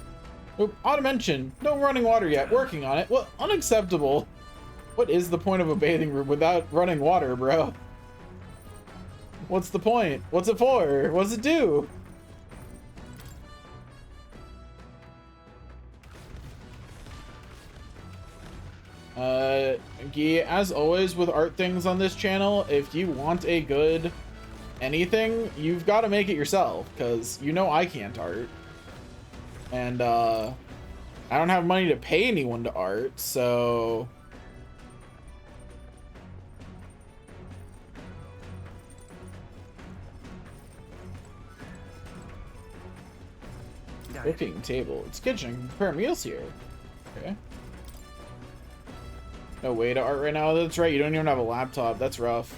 Oh, ought to mention, no running water yet. Working on it. Well, unacceptable. What is the point of a bathing room without running water, bro? What's the point? What's it for? What's it do? Guy, as always with art things on this channel, if you want a good anything, you've got to make it yourself, because you know I can't art. And, I don't have money to pay anyone to art, so... Cooking table. It's kitchen. I can prepare meals here. Okay. No way to art right now. That's right. You don't even have a laptop. That's rough.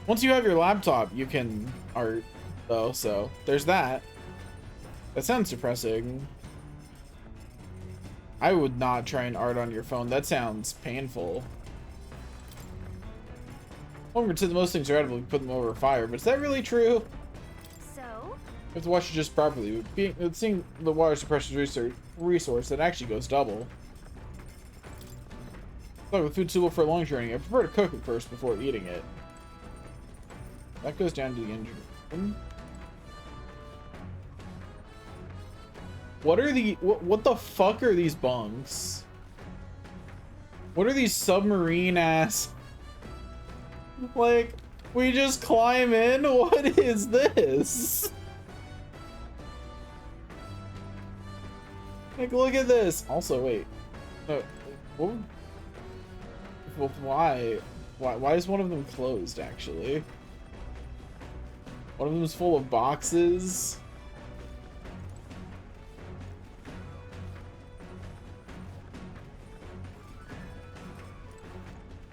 Once you have your laptop, you can art, though. So there's that. That sounds depressing. I would not try and art on your phone. That sounds painful. Homer said most things are edible if you put them over a fire, but is that really true? So? You have to wash it just properly. Seeing the water suppression resource, that actually goes double. Like with food suitable for a long journey, I prefer to cook it first before eating it. That goes down to the engine room. What are the what the fuck are these bunks? What are these submarine ass? Like, we just climb in? What is this? Like, look at this. Also, wait. No, what? Well, why is one of them closed, actually? One of them is full of boxes.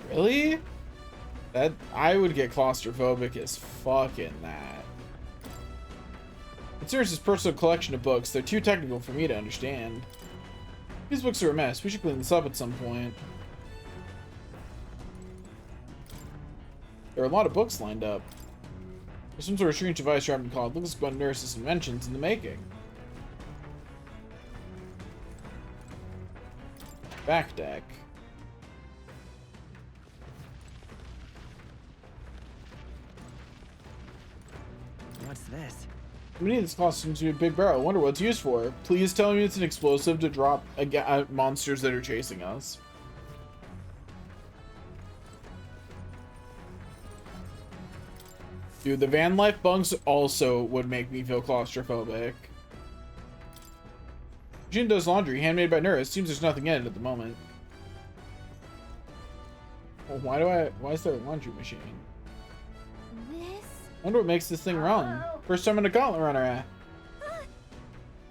Really? That, I would get claustrophobic as fuck in that. It serves his personal collection of books. They're too technical for me to understand. These books are a mess. We should clean this up at some point. There are a lot of books lined up. There's some sort of strange device Robin called looks like one nurse's inventions in the making. Back deck. What's this? We need this cost into a big barrel. I wonder what it's used for. Please tell me it's an explosive to drop at monsters that are chasing us. Dude, the van life bunks also would make me feel claustrophobic. Jin does laundry, handmade by Nurse. Seems there's nothing in it at the moment. Well, why is there a laundry machine? Wonder what makes this thing run. First time in a gauntlet runner.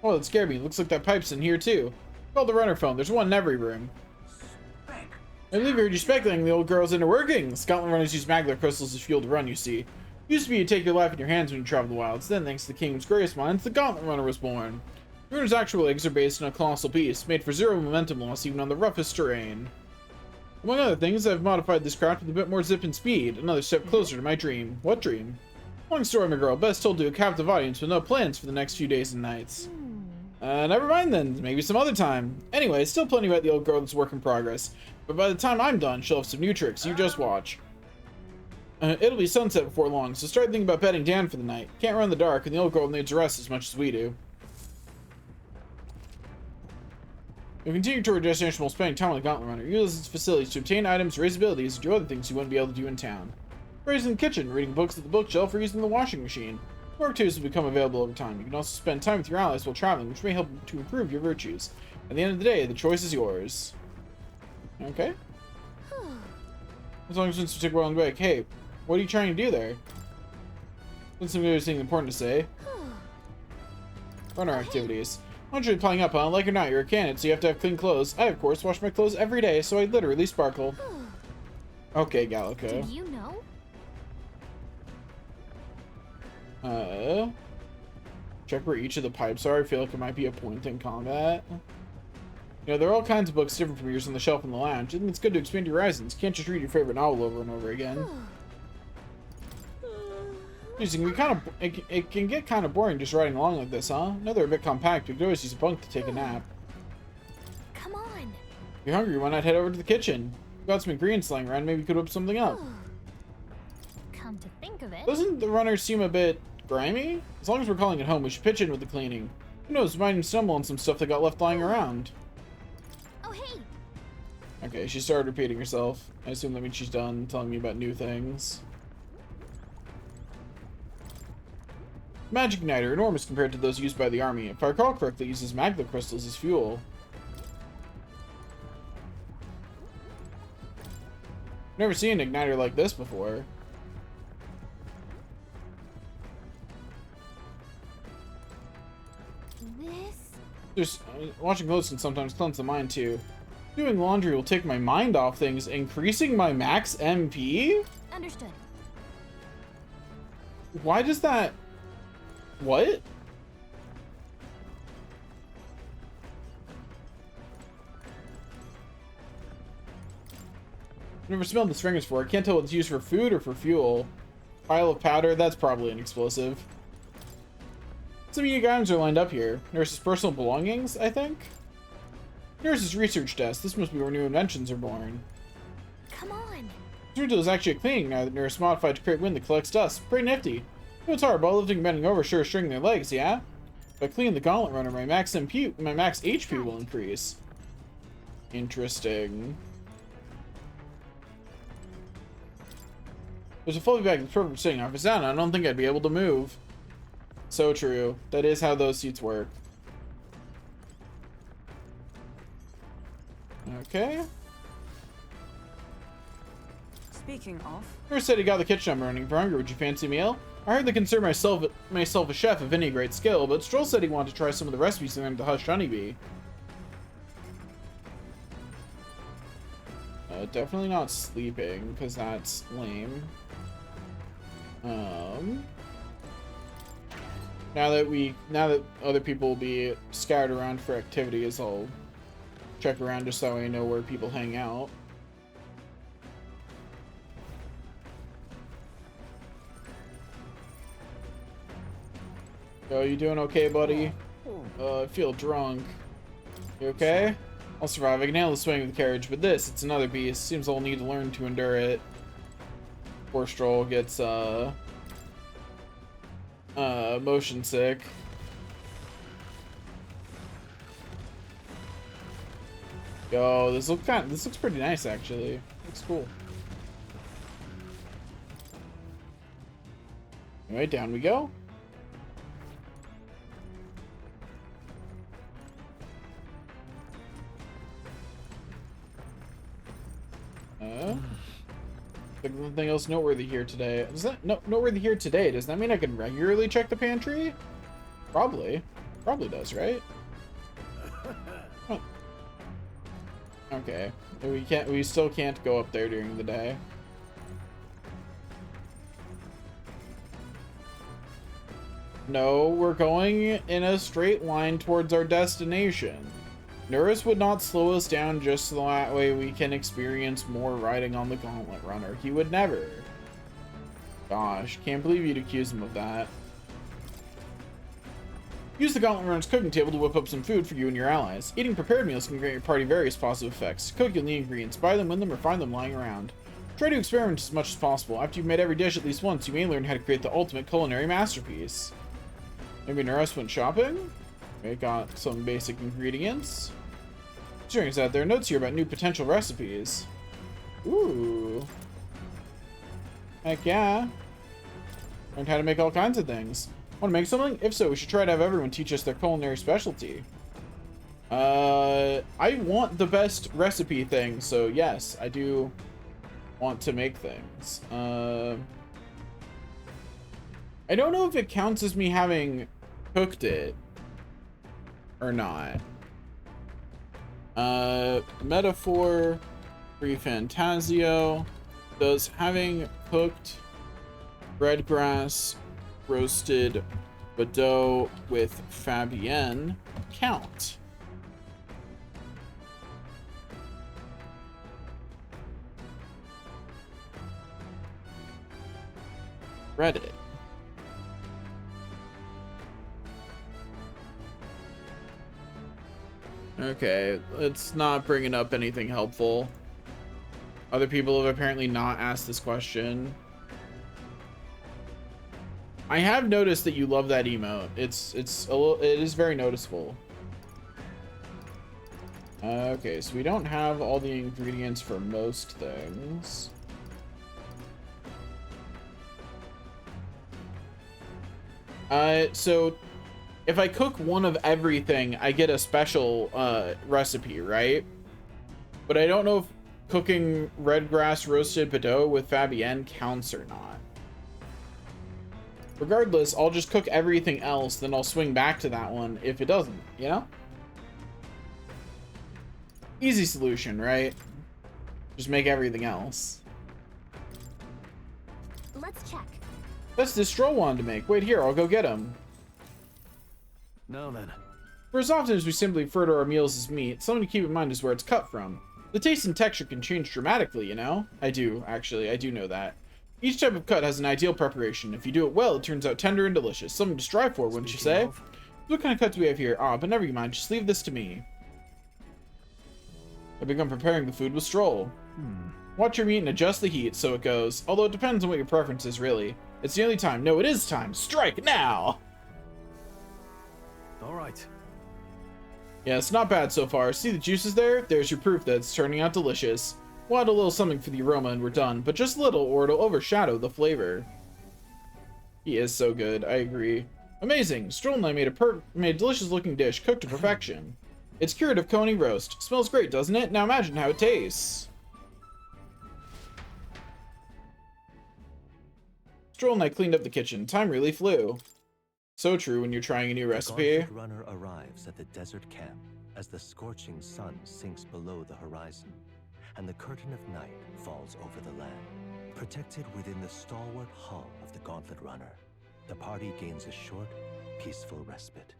Oh, that scared me. Looks like that pipe's in here too. Call the runner phone. There's one in every room. I believe I heard you speculating the old girl's into workings. Gauntlet runners use magma crystals as fuel to run, you see. Used to be you take your life in your hands when you travel the wilds. Then, thanks to the King's greatest minds, the Gauntlet Runner was born. The runner's actual legs are based on a colossal beast, made for zero momentum loss even on the roughest terrain. Among other things, I've modified this craft with a bit more zip and speed. Another step closer to my dream. What dream? Long story, my girl. Best told to a captive audience with no plans for the next few days and nights. Never mind then. Maybe some other time. Anyway, still plenty about the old girl that's work in progress. But by the time I'm done, she'll have some new tricks. You just watch. It'll be sunset before long, so start thinking about bedding down for the night. Can't run in the dark, and the old girl needs rest as much as we do. You'll continue toward your destination while spending time on the Gauntlet Runner. Use its facilities to obtain items, raise abilities, and do other things you wouldn't be able to do in town. Raising in the kitchen, reading books at the bookshelf, or using the washing machine. Work tools will become available over time. You can also spend time with your allies while traveling, which may help to improve your virtues. At the end of the day, the choice is yours. Okay. As long as you take well on the way. Hey, what are you trying to do there? That's something important to say. Runner activities. Once you're playing up, huh? Like or not, you're a candidate, so you have to have clean clothes. I, of course, wash my clothes every day, so I literally sparkle. Okay, Gallico. Did you know? Check where each of the pipes are. I feel like it might be a point in combat. You know, there are all kinds of books different from yours on the shelf in the lounge. I think it's good to expand your horizons. Can't just read your favorite novel over and over again. It can get kind of boring just riding along like this, huh? I know they're a bit compact, but you could always use a bunk to take a nap. Come on. If you're hungry, why not head over to the kitchen? We've got some ingredients lying around, maybe you could whip something up. Come to think of it. Doesn't the runner seem a bit grimy? As long as we're calling it home, we should pitch in with the cleaning. Who knows, we might even stumble on some stuff that got left lying around. Oh, hey. Okay, she started repeating herself. I assume that means she's done telling me about new things. Magic Igniter, enormous compared to those used by the army. If I recall correctly, it uses magma crystals as fuel. Never seen an igniter like this before. Just watching clothes can sometimes cleanse the mind too. Doing laundry will take my mind off things, increasing my max MP? Understood. Why does that... What? Never smelled this fragrance before. I can't tell what it's used for food or for fuel. Pile of powder, that's probably an explosive. Some unique items are lined up here. Nurse's personal belongings, I think? Nurse's research desk. This must be where new inventions are born. Come on. This tool is actually a cleaning now that Nurse modified to create wind that collects dust. Pretty nifty. It's hard, but lifting and bending over sure string their legs, yeah? If I clean the Gauntlet Runner, my max HP will increase. Interesting. There's a fully bag that's perfect for sitting on. If it's down, I don't think I'd be able to move. So true. That is how those seats work. Okay. Speaking of... Nurse said he got the kitchen up running. For hunger, would you fancy a meal? I heard they consider myself a chef of any great skill, but Stroll said he wanted to try some of the recipes in the Hush Honeybee. Definitely not sleeping, because that's lame. Now that other people will be scattered around for activities, I'll check around just so I know where people hang out. Yo, you doing okay, buddy? I feel drunk. You okay? I'll survive. I can handle the swing of the carriage, but this, it's another beast. Seems I'll need to learn to endure it. Poor Stroll gets, motion sick. Yo, this looks pretty nice actually. Looks cool. Anyway, down we go. Nothing else noteworthy here today. Is that noteworthy here today? Does that mean I can regularly check the pantry? Probably. Probably does, right? Huh. Okay. We still can't go up there during the day. No, we're going in a straight line towards our destination. Nurus would not slow us down just so that way we can experience more riding on the Gauntlet Runner. He would never. Gosh, can't believe you'd accuse him of that. Use the Gauntlet Runner's cooking table to whip up some food for you and your allies. Eating prepared meals can grant your party various positive effects. Cook you'll need ingredients, buy them, win them, or find them lying around. Try to experiment as much as possible. After you've made every dish at least once, you may learn how to create the ultimate culinary masterpiece. Maybe Nurus went shopping? We got some basic ingredients. Turns out there are notes here about new potential recipes. Ooh. Heck yeah. Learned how to make all kinds of things. Want to make something? If so, we should try to have everyone teach us their culinary specialty. I want the best recipe thing, so yes, I do want to make things. I don't know if it counts as me having cooked it or not. Metaphor, Free Fantasio. Does having cooked redgrass roasted Bordeaux with Fabienne count? Reddit. Okay, it's not bringing up anything helpful. Other people have apparently not asked this question. I have noticed that you love that emote. It is very noticeable. Okay, so we don't have all the ingredients for most things. So if I cook one of everything, I get a special recipe, right? But I don't know if cooking redgrass roasted Bordeaux with Fabienne counts or not. Regardless, I'll just cook everything else, then I'll swing back to that one if it doesn't, you know? Easy solution, right? Just make everything else. Let's check. That's the Stroll wanted to make. Wait here, I'll go get him. Now then. For as often as we simply refer to our meals as meat, something to keep in mind is where it's cut from. The taste and texture can change dramatically, you know? I do know that. Each type of cut has an ideal preparation. If you do it well, it turns out tender and delicious. Something to strive for, wouldn't you say? What kind of cut do we have here? Ah, but never mind, just leave this to me. I've begun preparing the food with Stroll. Watch your meat and adjust the heat so it goes. Although it depends on what your preference is, really. It's the only time. No, it is time. Strike now! Alright. Yeah, it's not bad so far. See the juices there? There's your proof that it's turning out delicious. We'll add a little something for the aroma and we're done, but just a little or it'll overshadow the flavor. He is so good, I agree. Amazing! Stroll and I made a delicious looking dish cooked to perfection. It's cured of coney roast. Smells great, doesn't it? Now imagine how it tastes. Stroll and I cleaned up the kitchen. Time really flew. So true when you're trying a new recipe. The Gauntlet Runner arrives at the desert camp as the scorching sun sinks below the horizon, and the curtain of night falls over the land. Protected within the stalwart hull of the Gauntlet Runner, the party gains a short, peaceful respite.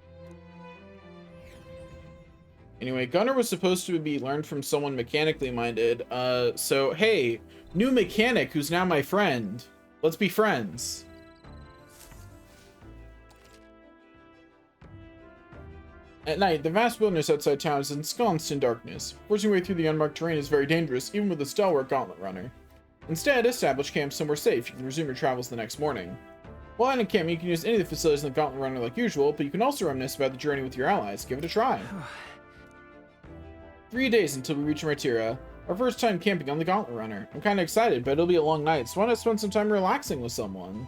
Anyway, Gunner was supposed to be learned from someone mechanically minded. So hey, new mechanic who's now my friend. Let's be friends. At night, the vast wilderness outside town is ensconced in darkness. Forcing your way through the unmarked terrain is very dangerous, even with a stalwart Gauntlet Runner. Instead, establish camp somewhere safe. You can resume your travels the next morning. While in camp, you can use any of the facilities in the Gauntlet Runner like usual, but you can also reminisce about the journey with your allies. Give it a try. 3 days until we reach Martira. Our first time camping on the Gauntlet Runner. I'm kind of excited, but it'll be a long night, so why not spend some time relaxing with someone?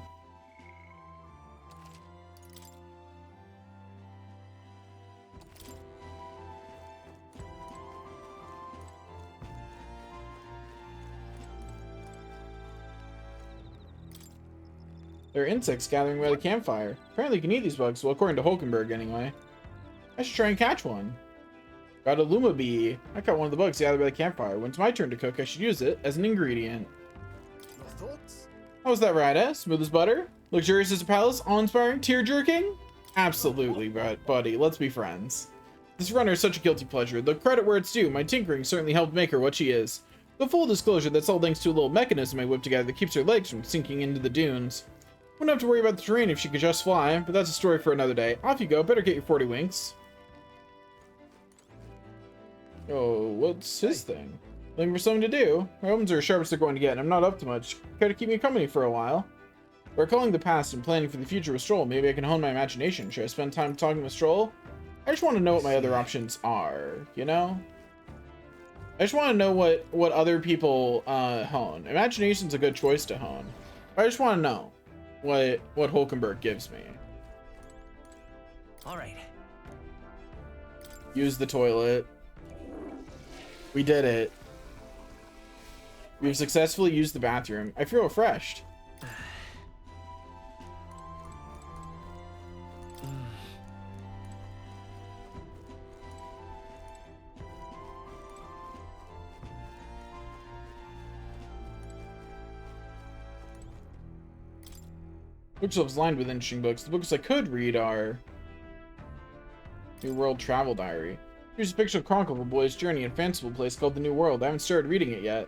There are insects gathering by the campfire. Apparently you can eat these bugs, well, according to Hulkenberg anyway. I should try and catch one. Got a Luma bee. I caught one of the bugs gathered by the campfire. When it's my turn to cook, I should use it as an ingredient. Your thoughts? How was that ride, eh? Smooth as butter? Luxurious as a palace? Awe-inspiring? Tear-jerking? Absolutely, buddy. Let's be friends. This runner is such a guilty pleasure. Though credit where it's due, my tinkering certainly helped make her what she is. But full disclosure, that's all thanks to a little mechanism I whipped together that keeps her legs from sinking into the dunes. Wouldn't have to worry about the terrain if she could just fly, but that's a story for another day. Off you go. Better get your 40 winks. Oh, what's his thing? Looking for something to do? My omens are as sharp as they're going to get, and I'm not up to much. Care to keep me company for a while? We're calling the past and planning for the future with Stroll. Maybe I can hone my imagination. Should I spend time talking with Stroll? I just want to know what my other options are, you know? I just want to know what other people hone. Imagination's a good choice to hone. I just want to know what Hulkenberg gives me. All right. Use the toilet. We did it. We've successfully used the bathroom. I feel refreshed. Bookshelves lined with interesting books. The books I could read are New World Travel Diary. Here's a picture of chronicle of a boy's journey in a fanciful place called the New World. I haven't started reading it yet.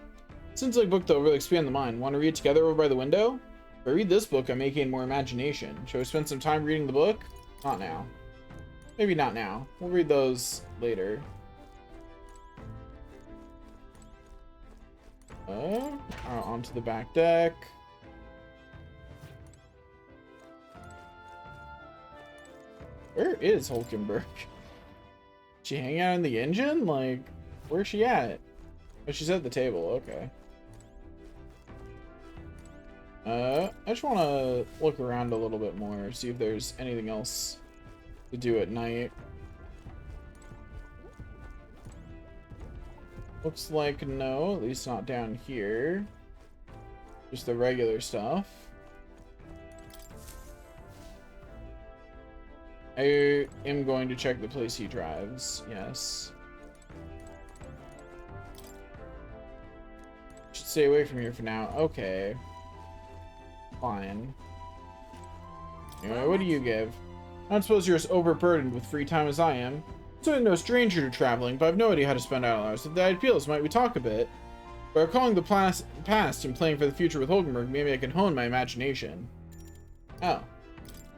Seems like a book that will really expand the mind. Want to read it together over by the window? If I read this book, I may gain more imagination. Shall we spend some time reading the book? Not now. Maybe not now. We'll read those later. Onto the back deck. Where is Hulkenberg? She hang out in the engine? Like, where's she at? Oh, she's at the table. Okay. I just want to look around a little bit more, see if there's anything else to do at night. Looks like no, at least not down here. Just the regular stuff. I am going to check the place he drives. Yes. Should stay away from here for now. Okay. Fine. Anyway, what do you give? I don't suppose you're as overburdened with free time as I am. I'm certainly no stranger to traveling, but I have no idea how to spend idle hours. If the ideals, might we talk a bit? By recalling the past and playing for the future with Hulkenberg, maybe I can hone my imagination. Oh.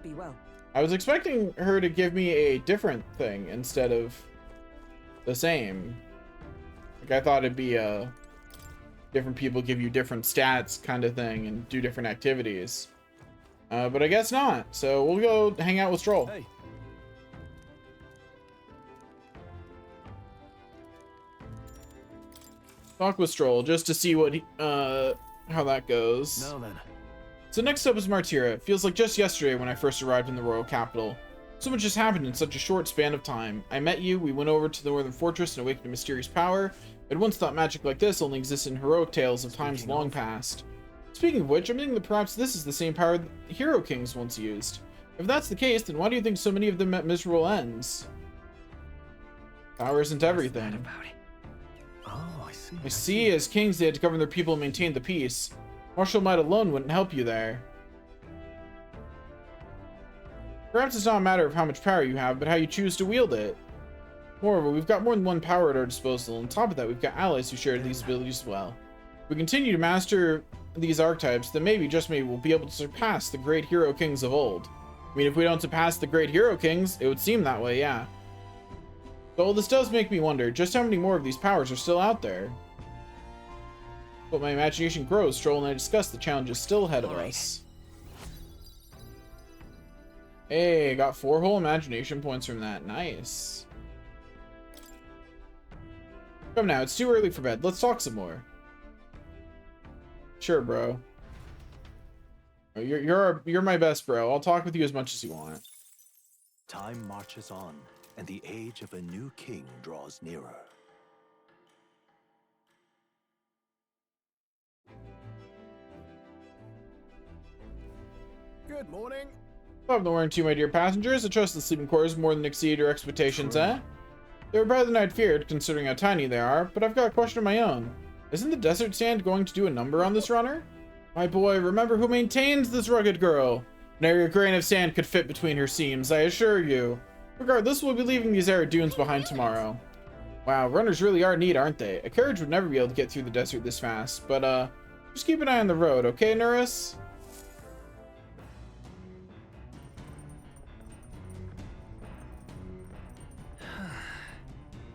Be well. I was expecting her to give me a different thing instead of the same. Like, I thought it'd be a different people give you different stats kind of thing and do different activities. But I guess not. So we'll go hang out with Stroll. Hey. Talk with Stroll just to see what how that goes. Now then. So next up is Martira. It feels like just yesterday when I first arrived in the royal capital. So much has happened in such a short span of time. I met you, we went over to the northern fortress and awakened a mysterious power. I'd once thought magic like this only existed in heroic tales of times long past. Speaking of which, I'm thinking that perhaps this is the same power the Hero Kings once used. If that's the case, then why do you think so many of them met miserable ends? Power isn't everything. Oh, I see. I see, as kings they had to govern their people and maintain the peace. Martial might alone wouldn't help you there. Perhaps it's not a matter of how much power you have, but how you choose to wield it. Moreover, we've got more than one power at our disposal. On top of that, we've got allies who share these abilities as well. If we continue to master these archetypes, then maybe, just maybe, we'll be able to surpass the great hero kings of old. I mean, if we don't surpass the great hero kings, it would seem that way, yeah. Though this does make me wonder just how many more of these powers are still out there. But my imagination grows, Stroll and I discuss the challenges still ahead of us. Hey, got 4 whole imagination points from that. Nice. Come now, it's too early for bed. Let's talk some more. Sure, bro. You're my best bro. I'll talk with you as much as you want. Time marches on, and the age of a new king draws nearer. Good morning. Stop the worrying too, my dear passengers. I trust the sleeping quarters more than exceed your expectations, eh? They were better than I'd feared, considering how tiny they are, but I've got a question of my own. Isn't the desert sand going to do a number on this runner? My boy, remember who maintains this rugged girl. Nary a grain of sand could fit between her seams, I assure you. Regardless, we'll be leaving these arid dunes behind tomorrow. Wow, runners really are neat, aren't they? A carriage would never be able to get through the desert this fast, but just keep an eye on the road, okay, Nurus?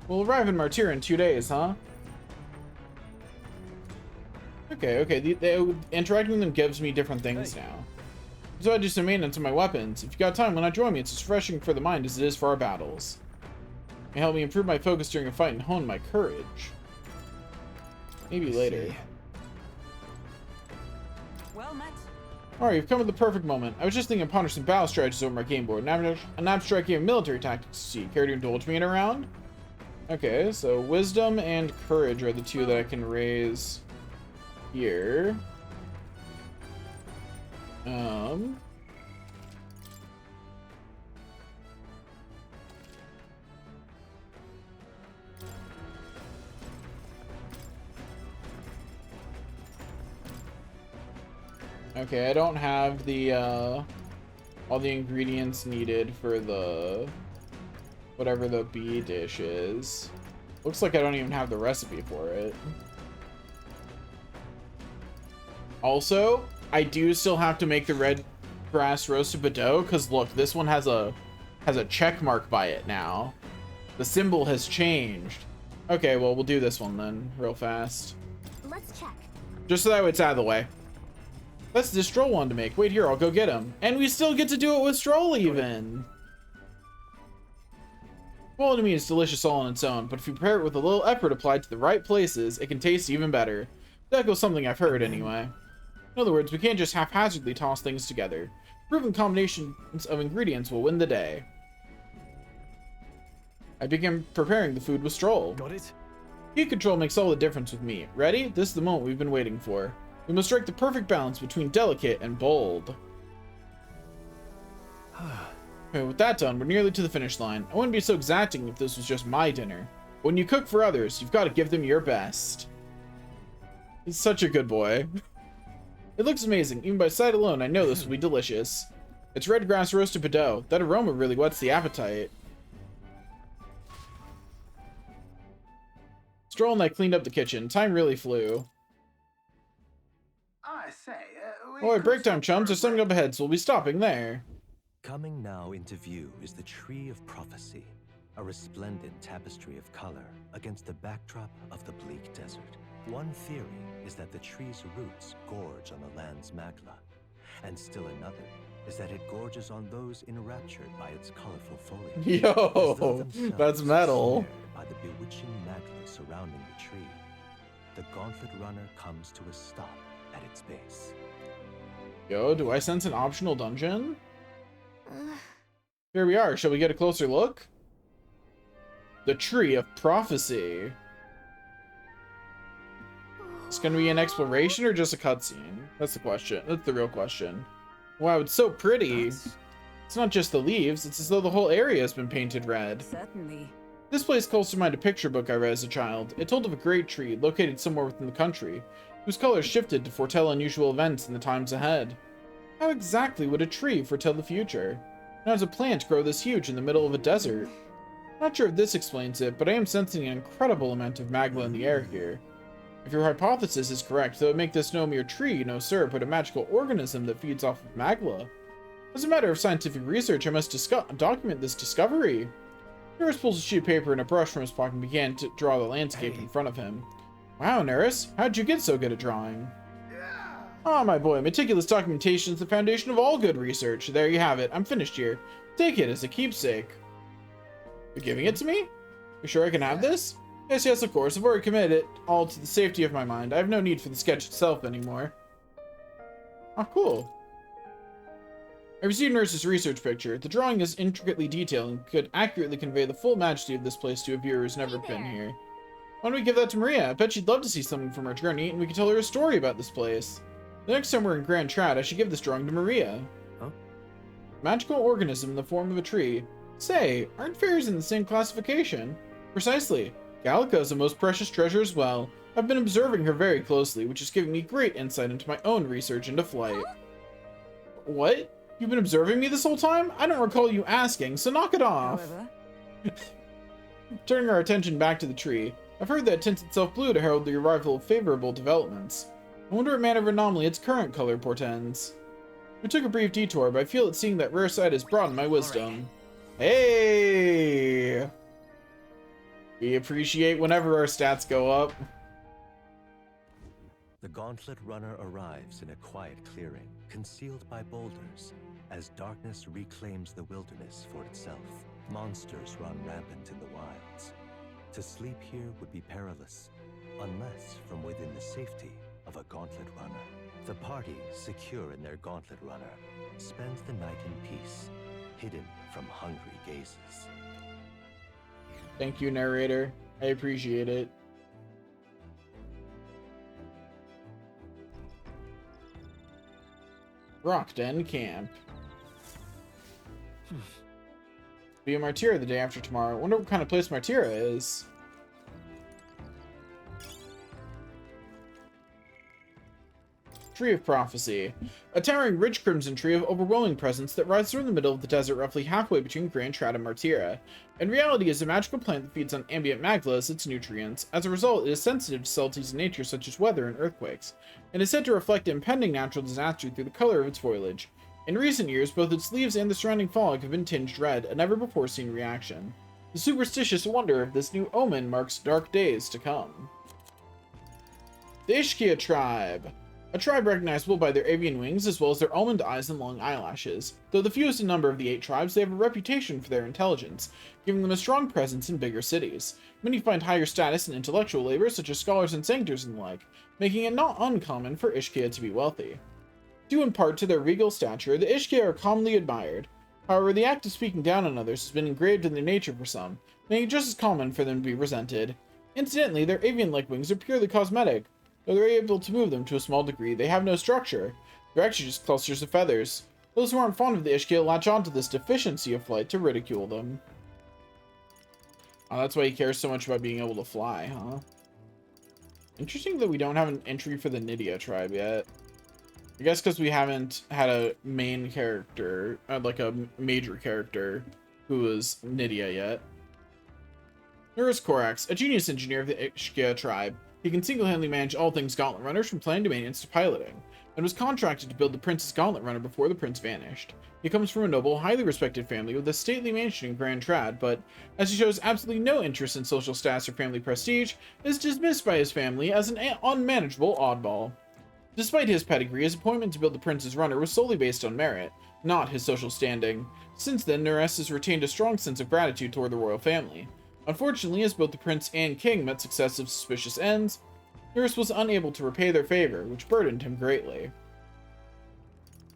We'll arrive in Martyr in 2 days, huh? Okay. Interacting with them gives me different things now. So I do some maintenance on my weapons. If you got time, why not join me? It's as refreshing for the mind as it is for our battles. It may help me improve my focus during a fight and hone my courage. Maybe later. Well met. Alright, you've come at the perfect moment. I was just thinking of pondering some battle strategies over my game board. An abstract game of military tactics to see. Care to indulge me in a round? Okay, so wisdom and courage are the 2 that I can raise here. Okay, I don't have the all the ingredients needed for the whatever the bee dish is. Looks like I don't even have the recipe for it. Also, I do still have to make the red grass roasted Bordeaux, because look, this one has a check mark by it now. The symbol has changed. Okay, well, we'll do this one then, real fast. Let's check. Just so that way it's out of the way. That's the Stroll one to make. Wait here, I'll go get him. And we still get to do it with Stroll even. Well, to me, it's delicious all on its own, but if you prepare it with a little effort applied to the right places, it can taste even better. That goes something I've heard anyway. In other words, we can't just haphazardly toss things together. Proven combinations of ingredients will win the day. I began preparing the food with Stroll. Got it? Heat control makes all the difference with me. Ready? This is the moment we've been waiting for. We must strike the perfect balance between delicate and bold. Okay, with that done, we're nearly to the finish line. I wouldn't be so exacting if this was just my dinner. But when you cook for others, you've got to give them your best. He's such a good boy. It looks amazing. Even by sight alone, I know this will be delicious. It's red grass roasted Bordeaux. That aroma really whets the appetite. Stroll and I cleaned up the kitchen. Time really flew. I say, Alright, break time, chums. There's something up ahead, so we'll be stopping there. Coming now into view is the Tree of Prophecy, a resplendent tapestry of color against the backdrop of the bleak desert. One theory is that the tree's roots gorge on the land's magla, and still another is that it gorges on those enraptured by its colorful foliage. Yo, that's metal. By the bewitching magla surrounding the tree, the Gauntlet Runner comes to a stop at its base. Yo, do I sense an optional dungeon? Here we are. Shall we get a closer look? The Tree of Prophecy. It's gonna be an exploration or just a cutscene? That's the question. That's the real question. Wow, it's so pretty. It's not just the leaves. It's as though the whole area has been painted red. Certainly. This place calls to mind a picture book I read as a child. It told of a great tree located somewhere within the country, whose colors shifted to foretell unusual events in the times ahead. How exactly would a tree foretell the future? How does a plant grow this huge in the middle of a desert? Not sure if this explains it, but I am sensing an incredible amount of magla in the air here. If your hypothesis is correct, that would make this no mere tree, no sir, but a magical organism that feeds off of magla. As a matter of scientific research, I must document this discovery. Nerus pulls a sheet of paper and a brush from his pocket and began to draw the landscape in front of him. Wow, Nerus, how'd you get so good at drawing? Ah, my boy, meticulous documentation is the foundation of all good research. There you have it. I'm finished here. Take it as a keepsake. You're giving it to me? You sure I can have this? Yes, yes, of course. I've already committed it all to the safety of my mind. I have no need for the sketch itself anymore. Ah, cool. I received Nurse's research picture. The drawing is intricately detailed and could accurately convey the full majesty of this place to a viewer who's never been here. Why don't we give that to Maria? I bet she'd love to see something from her journey, and we could tell her a story about this place. The next time we're in Grand Trad, I should give this drawing to Maria. Huh? Magical organism in the form of a tree. Say, aren't fairies in the same classification? Precisely. Gallica is a most precious treasure as well. I've been observing her very closely, which is giving me great insight into my own research into flight. What? You've been observing me this whole time? I don't recall you asking, so knock it off. Turning our attention back to the tree, I've heard that it tints itself blue to herald the arrival of favorable developments. I wonder what manner of anomaly its current color portends. We took a brief detour, but I feel that seeing that rare sight has broadened my wisdom. Hey! We appreciate whenever our stats go up. The Gauntlet Runner arrives in a quiet clearing, concealed by boulders, as darkness reclaims the wilderness for itself. Monsters run rampant in the wilds. To sleep here would be perilous, unless from within the safety of a Gauntlet Runner. The party, secure in their Gauntlet Runner, spends the night in peace, hidden from hungry gazes. Thank you, narrator. I appreciate it. Rockden Camp. Be a Martyra the day after tomorrow. I wonder what kind of place Martyra is. Tree of Prophecy. A towering rich crimson tree of overwhelming presence that rises from the middle of the desert roughly halfway between Grand Trad and Martyra. In reality, it is a magical plant that feeds on ambient magma as its nutrients. As a result, it is sensitive to subtleties in nature such as weather and earthquakes, and is said to reflect impending natural disaster through the color of its foliage. In recent years, both its leaves and the surrounding fog have been tinged red, a never-before-seen reaction. The superstitious wonder if this new omen marks dark days to come. The Ishkia Tribe. A tribe recognizable by their avian wings as well as their almond eyes and long eyelashes. Though the fewest in number of the 8 tribes, they have a reputation for their intelligence, giving them a strong presence in bigger cities. Many find higher status in intellectual labor, such as scholars and sanctors and the like, making it not uncommon for Ishkia to be wealthy. Due in part to their regal stature, the Ishkia are commonly admired. However, the act of speaking down on others has been engraved in their nature for some, making it just as common for them to be resented. Incidentally, their avian-like wings are purely cosmetic. Though they're able to move them to a small degree, they have no structure. They're actually just clusters of feathers. Those who aren't fond of the Ishkia latch onto this deficiency of flight to ridicule them. Oh, that's why he cares so much about being able to fly, huh? Interesting that we don't have an entry for the Nydia tribe yet. I guess because we haven't had a main character, like a major character, who is Nydia yet. Nurus Corax, a genius engineer of the Ishkia tribe. He can single-handedly manage all things Gauntlet Runners from planning to maintenance to piloting, and was contracted to build the Prince's Gauntlet Runner before the Prince vanished. He comes from a noble, highly respected family with a stately mansion in Grand Trad, but, as he shows absolutely no interest in social status or family prestige, is dismissed by his family as an unmanageable oddball. Despite his pedigree, his appointment to build the Prince's Runner was solely based on merit, not his social standing. Since then, Nurus has retained a strong sense of gratitude toward the royal family. Unfortunately, as both the Prince and King met successive suspicious ends, Nurus was unable to repay their favor, which burdened him greatly.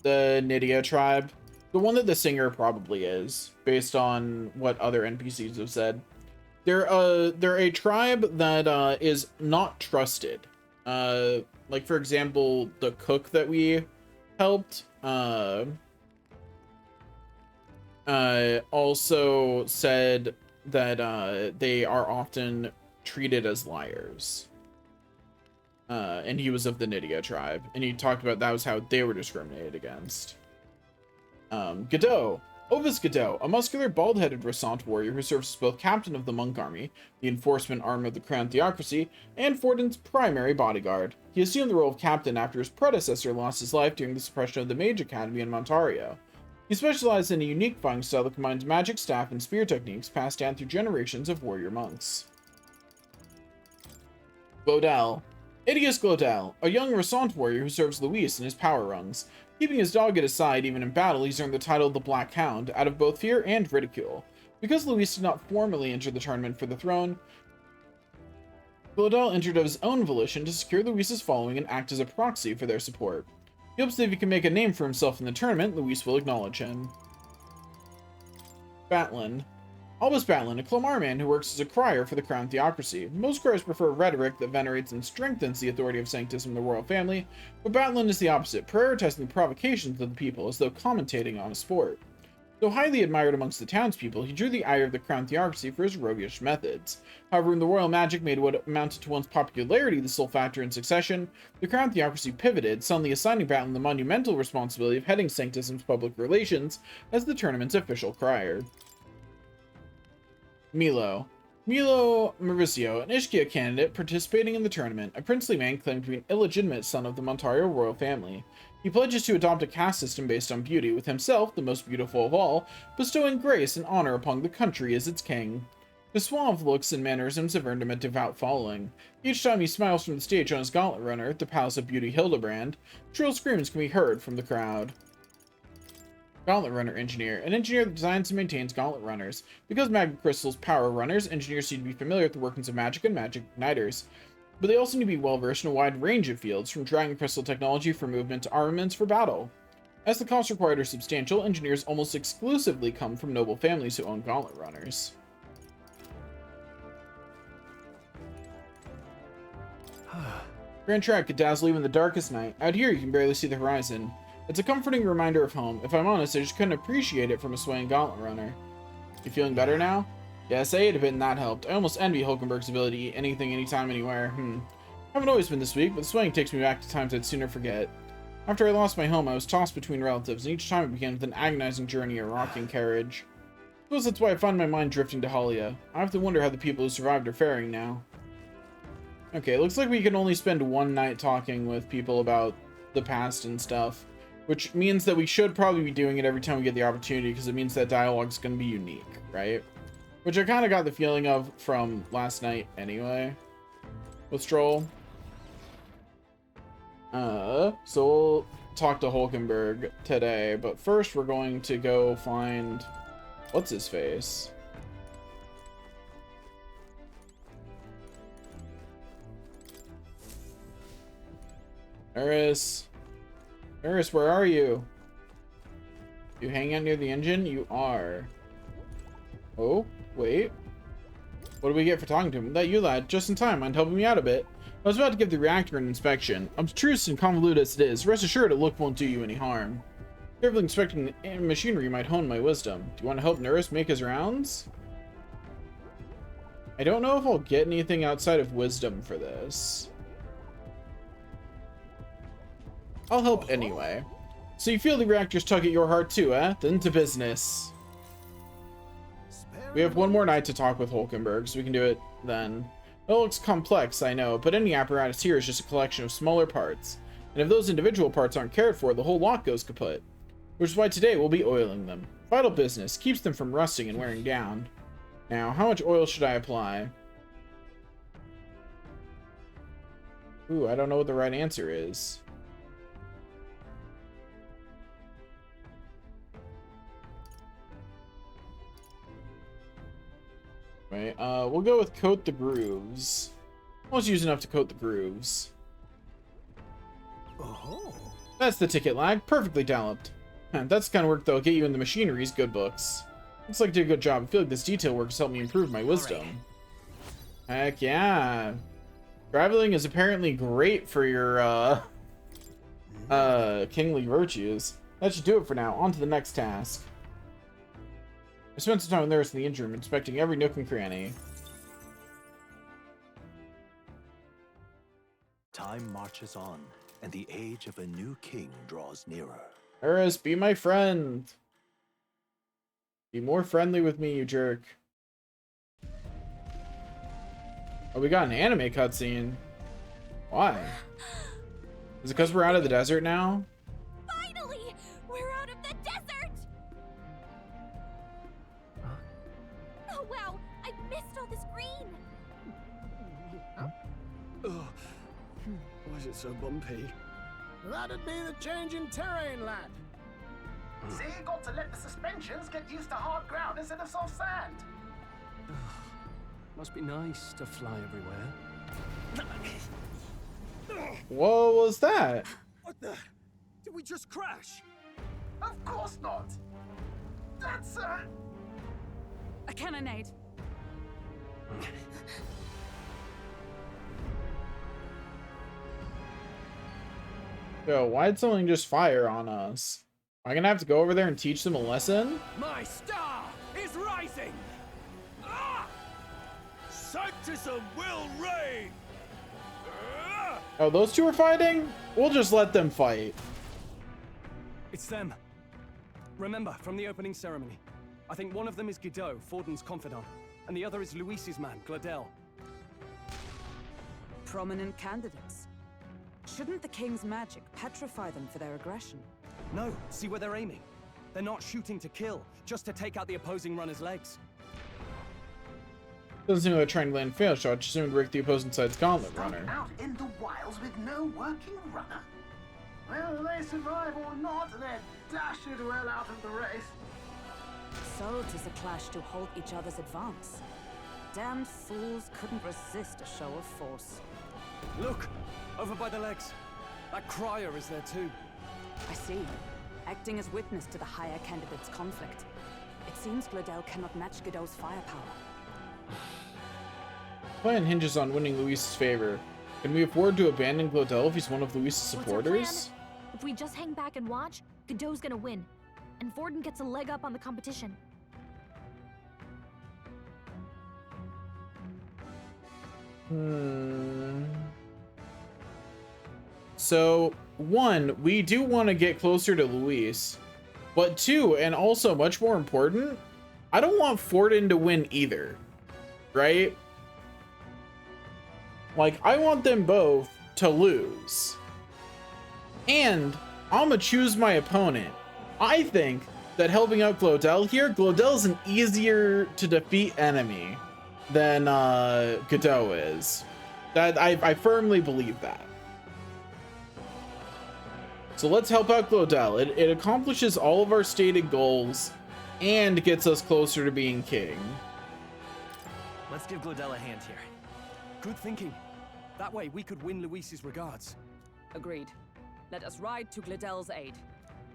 The Nydia tribe. The one that the singer probably is, based on what other NPCs have said. They're a tribe that is not trusted. Like, for example, the cook that we helped also said that they are often treated as liars. And he was of the Nydia tribe, and he talked about that was how they were discriminated against. Godot. Ovis Godot, a muscular, bald-headed Rassant warrior who serves as both captain of the Monk Army, the enforcement arm of the Crown Theocracy, and Fortin's primary bodyguard. He assumed the role of captain after his predecessor lost his life during the suppression of the Mage Academy in Montario. He specialized in a unique fighting style that combines magic, staff, and spear techniques passed down through generations of warrior monks. Bodel. Idius Glodel, a young Rassant warrior who serves Luis in his power rungs. Keeping his dog at his side even in battle, he's earned the title the Black Hound, out of both fear and ridicule. Because Luis did not formally enter the tournament for the throne, Glodel entered of his own volition to secure Luis's following and act as a proxy for their support. He hopes that if he can make a name for himself in the tournament, Luis will acknowledge him. Batlin. Albus Batlin, a Clomar man who works as a crier for the Crown Theocracy. Most criers prefer rhetoric that venerates and strengthens the authority of Sanctus in the royal family, but Batlin is the opposite, prioritizing the provocations of the people as though commentating on a sport. Though highly admired amongst the townspeople, he drew the ire of the Crown Theocracy for his roguish methods. However, when the royal magic made what amounted to one's popularity the sole factor in succession, the Crown Theocracy pivoted, suddenly assigning Batlin the monumental responsibility of heading Sanctus's public relations as the tournament's official crier. Milo. Milo Mauricio, an Ishkia candidate participating in the tournament, a princely man claimed to be an illegitimate son of the Montario royal family. He pledges to adopt a caste system based on beauty, with himself, the most beautiful of all, bestowing grace and honor upon the country as its king. His suave looks and mannerisms have earned him a devout following. Each time he smiles from the stage on his gauntlet runner at the Palace of Beauty Hildebrand, shrill screams can be heard from the crowd. Gauntlet Runner Engineer, an engineer that designs and maintains gauntlet runners. Because Magma Crystal's power runners, engineers need to be familiar with the workings of magic and magic igniters. But they also need to be well-versed in a wide range of fields, from Dragon Crystal technology for movement to armaments for battle. As the costs required are substantial, engineers almost exclusively come from noble families who own gauntlet runners. Grand Trek could dazzle even the darkest night. Out here you can barely see the horizon. It's a comforting reminder of home. If I'm honest, I just couldn't appreciate it from a swaying gauntlet runner. You feeling better now? Yes, I ate a bit and that helped. I almost envy Hulkenberg's ability to eat anything, anytime, anywhere. Haven't always been this weak, but the swaying takes me back to times I'd sooner forget. After I lost my home, I was tossed between relatives, and each time it began with an agonizing journey or rocking carriage. I suppose that's why I find my mind drifting to Halia. I have to wonder how the people who survived are faring now. Okay, looks like we can only spend one night talking with people about the past and stuff. Which means that we should probably be doing it every time we get the opportunity, because it means that dialogue's going to be unique, right? Which I kind of got the feeling of from last night anyway. With Stroll. So we'll talk to Hulkenberg today, but first we're going to go find... what's his face? Eris, where are you? You hang out near the engine? You are. Oh, wait. What do we get for talking to him? That you, lad. Just in time. Mind helping me out a bit? I was about to give the reactor an inspection. Abstruse and convoluted as it is, rest assured a look won't do you any harm. Carefully inspecting the machinery might hone my wisdom. Do you want to help Nerus make his rounds? I don't know if I'll get anything outside of wisdom for this. I'll help anyway. So you feel the reactors tug at your heart too, eh? Then to business. We have one more night to talk with Hulkenberg, so we can do it then. It looks complex, I know, but any apparatus here is just a collection of smaller parts. And if those individual parts aren't cared for, the whole lot goes kaput. Which is why today we'll be oiling them. Vital business, keeps them from rusting and wearing down. Now, how much oil should I apply? Ooh, I don't know what the right answer is. Right, we'll go with coat the grooves. Almost use enough to coat the grooves. Oh. That's the ticket lag. Perfectly dolloped. That's the kind of work that'll get you in the machinery's good books. Looks like you did a good job. I feel like this detail work has helped me improve my wisdom. Heck yeah. Traveling is apparently great for your, kingly virtues. That should do it for now. On to the next task. I spent some time with Nerus in the engine room, inspecting every nook and cranny. Time marches on, and the age of a new king draws nearer. Nerus, be my friend. Be more friendly with me, you jerk. Oh, we got an anime cutscene. Why? Is it because we're out of the desert now? Finally! We're out of the desert! Oh wow, I missed all this green! Why is it so bumpy? That'd be the change in terrain, lad. See, you got to let the suspensions get used to hard ground instead of soft sand. Must be nice to fly everywhere. What was that? What the? Did we just crash? Of course not. That's a cannonade. Yo, why'd something just fire on us? Am I gonna have to go over there and teach them a lesson? My star is rising! Ah! Sanctism will reign! Oh, those two are fighting? We'll just let them fight. It's them. Remember, from the opening ceremony. I think one of them is Godot, Forden's confidant, and the other is Luis's man, Gladel. Prominent candidates. Shouldn't the king's magic petrify them for their aggression? No, see where they're aiming. They're not shooting to kill, just to take out the opposing runner's legs. Doesn't seem like they're trying to land fail shot, just aiming to break the opposing side's gauntlet runner. Out in the wilds with no working runner. Whether they survive or not, they're dashed well out of the race. So 'tis a clash to halt each other's advance. Damned fools couldn't resist a show of force. Look! Over by the legs. That crier is there too. I see. Acting as witness to the higher candidate's conflict. It seems Gladel cannot match Godot's firepower. The plan hinges on winning Luis's favor. Can we afford to abandon Gladel if he's one of Luis's supporters? If we just hang back and watch, Godot's gonna win. And Forden gets a leg up on the competition. So, one, we do want to get closer to Luis. But two, and also much more important, I don't want Forden to win either. Right? Like, I want them both to lose. And I'm gonna choose my opponent. I think that helping out Gladel here, Gladel's an easier to defeat enemy than Godot is. That I firmly believe that. So let's help out Gladel. It accomplishes all of our stated goals and gets us closer to being king. Let's give Gladel a hand here. Good thinking. That way we could win Luis's regards. Agreed. Let us ride to Gladel's aid.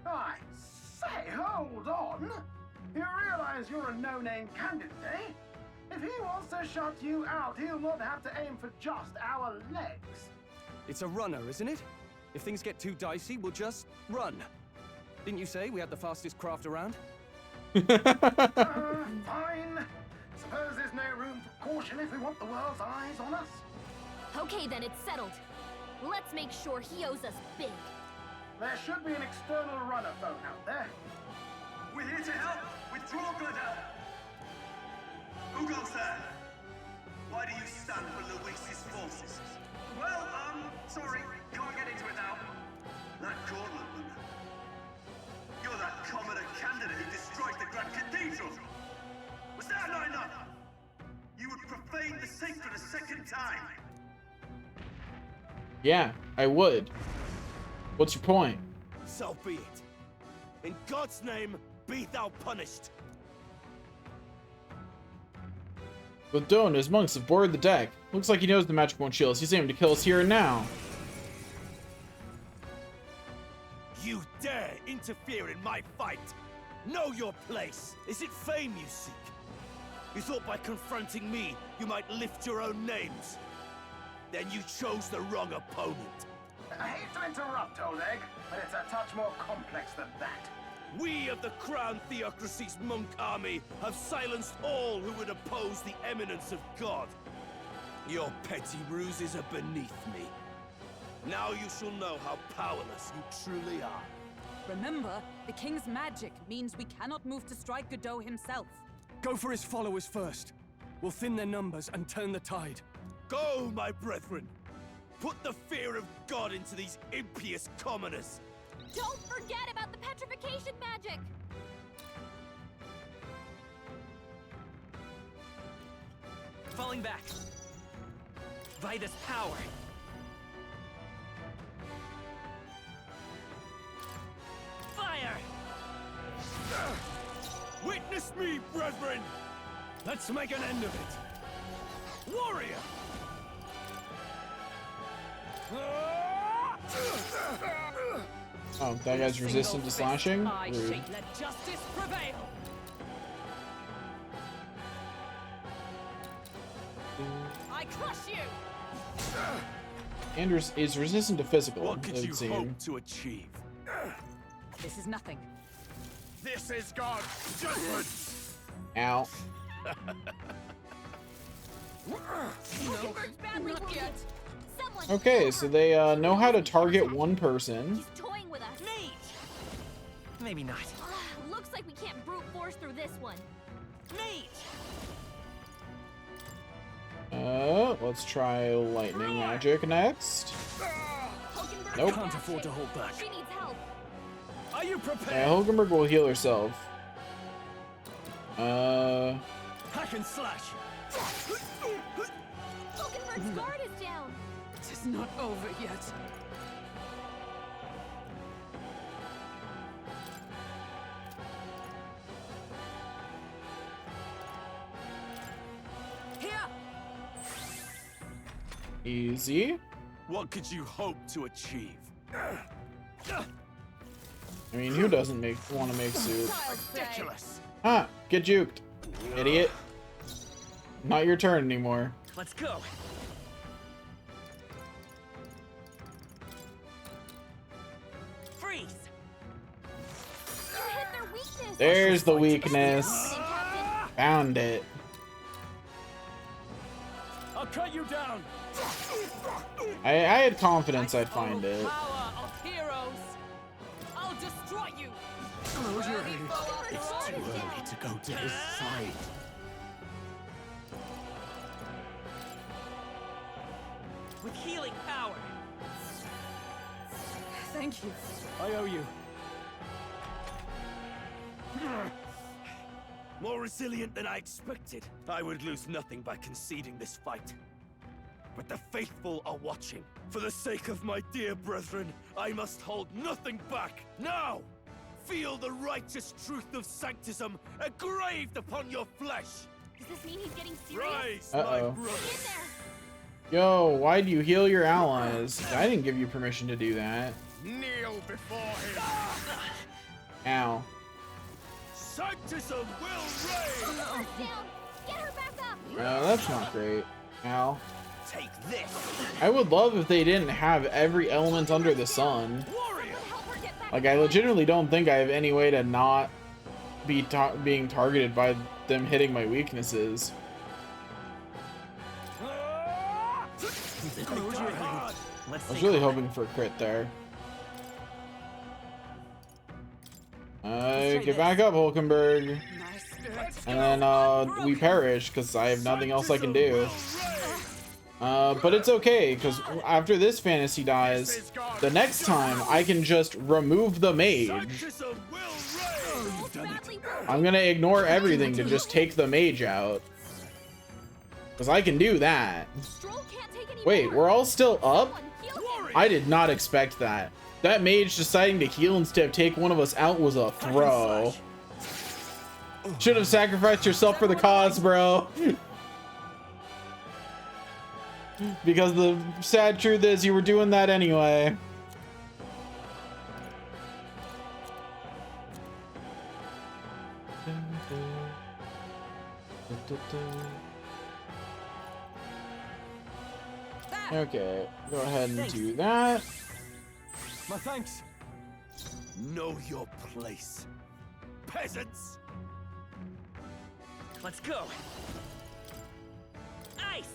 I say, hold on. You realize you're a no-name candidate, eh? If he wants to shut you out, he'll not have to aim for just our legs. It's a runner, isn't it? If things get too dicey, we'll just run. Didn't you say we had the fastest craft around? Fine. Suppose there's no room for caution if we want the world's eyes on us. Okay, then it's settled. Let's make sure he owes us big. There should be an external runner phone out there. We're here to help. Withdraw, Gladel. Who goes there? Why do you stand for Luis's forces? Well, sorry. Can't get into it now. That Gauntlet runner. You're that commoner candidate who destroyed the Grand Cathedral. Was that not enough? You would profane the sacred a second time. Yeah, I would. What's your point? So be it. In God's name, be thou punished. Godot and his monks have boarded the deck. Looks like he knows the magic won't shield us. He's aiming to kill us here and now. You dare interfere in my fight? Know your place. Is it fame you seek? You thought by confronting me, you might lift your own names. Then you chose the wrong opponent. I hate to interrupt, Old Egg, but it's a touch more complex than that. We of the Crown Theocracy's monk army have silenced all who would oppose the eminence of God. Your petty ruses are beneath me. Now you shall know how powerless you truly are. Remember, the king's magic means we cannot move to strike Godot himself. Go for his followers first. We'll thin their numbers and turn the tide. Go, my brethren! Put the fear of God into these impious commoners! Don't forget about the petrification magic! Falling back. By this power. Witness me, brethren! Let's make an end of it! Warrior! Oh, that guy's resistant to slashing? Rude. Let justice prevail. I crush you. Anders is resistant to physical, What could it you would seem. hope to achieve? This is nothing. This is God's judgment! Ow. Not yet. Okay, so they know how to target one person. Toying with us. Maybe not. Looks like we can't brute force through this one. Let's try lightning magic next. Nope. Can't afford to hold back. She needs help. Are you Yeah, prepared? Hulkenberg will heal herself. Hack and slash! Hulkenberg's guard is down. It is not over yet. Here. Easy. What could you hope to achieve? I mean, who doesn't want to make soup? Ridiculous! Ah, get juked, idiot. Not your turn anymore. Let's go. Freeze. You hit their weakness. There's the weakness. Found it. I'll cut you down! I had confidence I'd find it. Power of heroes. I'll destroy you. Close your eyes. It's too early to go to his side. With healing power. Thank you. I owe you. More resilient than I expected. I would lose nothing by conceding this fight. But the faithful are watching. For the sake of my dear brethren, I must hold nothing back. Now! Feel the righteous truth of sanctism engraved upon your flesh! Does this mean he's getting serious? Rise, Uh-oh. my brothers! Yo, why do you heal your allies? I didn't give you permission to do that. Kneel before him! Ow. Sanctism will reign! Down. Get her back up. That's not great. Ow. Take this! I would love if they didn't have every element under the sun. Warrior! Like, I legitimately don't think I have any way to not be being targeted by them hitting my weaknesses. I was really hoping for a crit there. Get back up, Hulkenberg. And then we perish because I have nothing else I can do. But it's okay, because after this fantasy dies, the next time I can just remove the mage. I'm gonna ignore everything to just take the mage out. Because I can do that. Wait, we're all still up? I did not expect that. That mage deciding to heal instead of take one of us out was a throw. Should have sacrificed yourself for the cause, bro. Because the sad truth is you were doing that anyway. Okay, go ahead and do that. My thanks. Know your place, peasants. Let's go. Ice.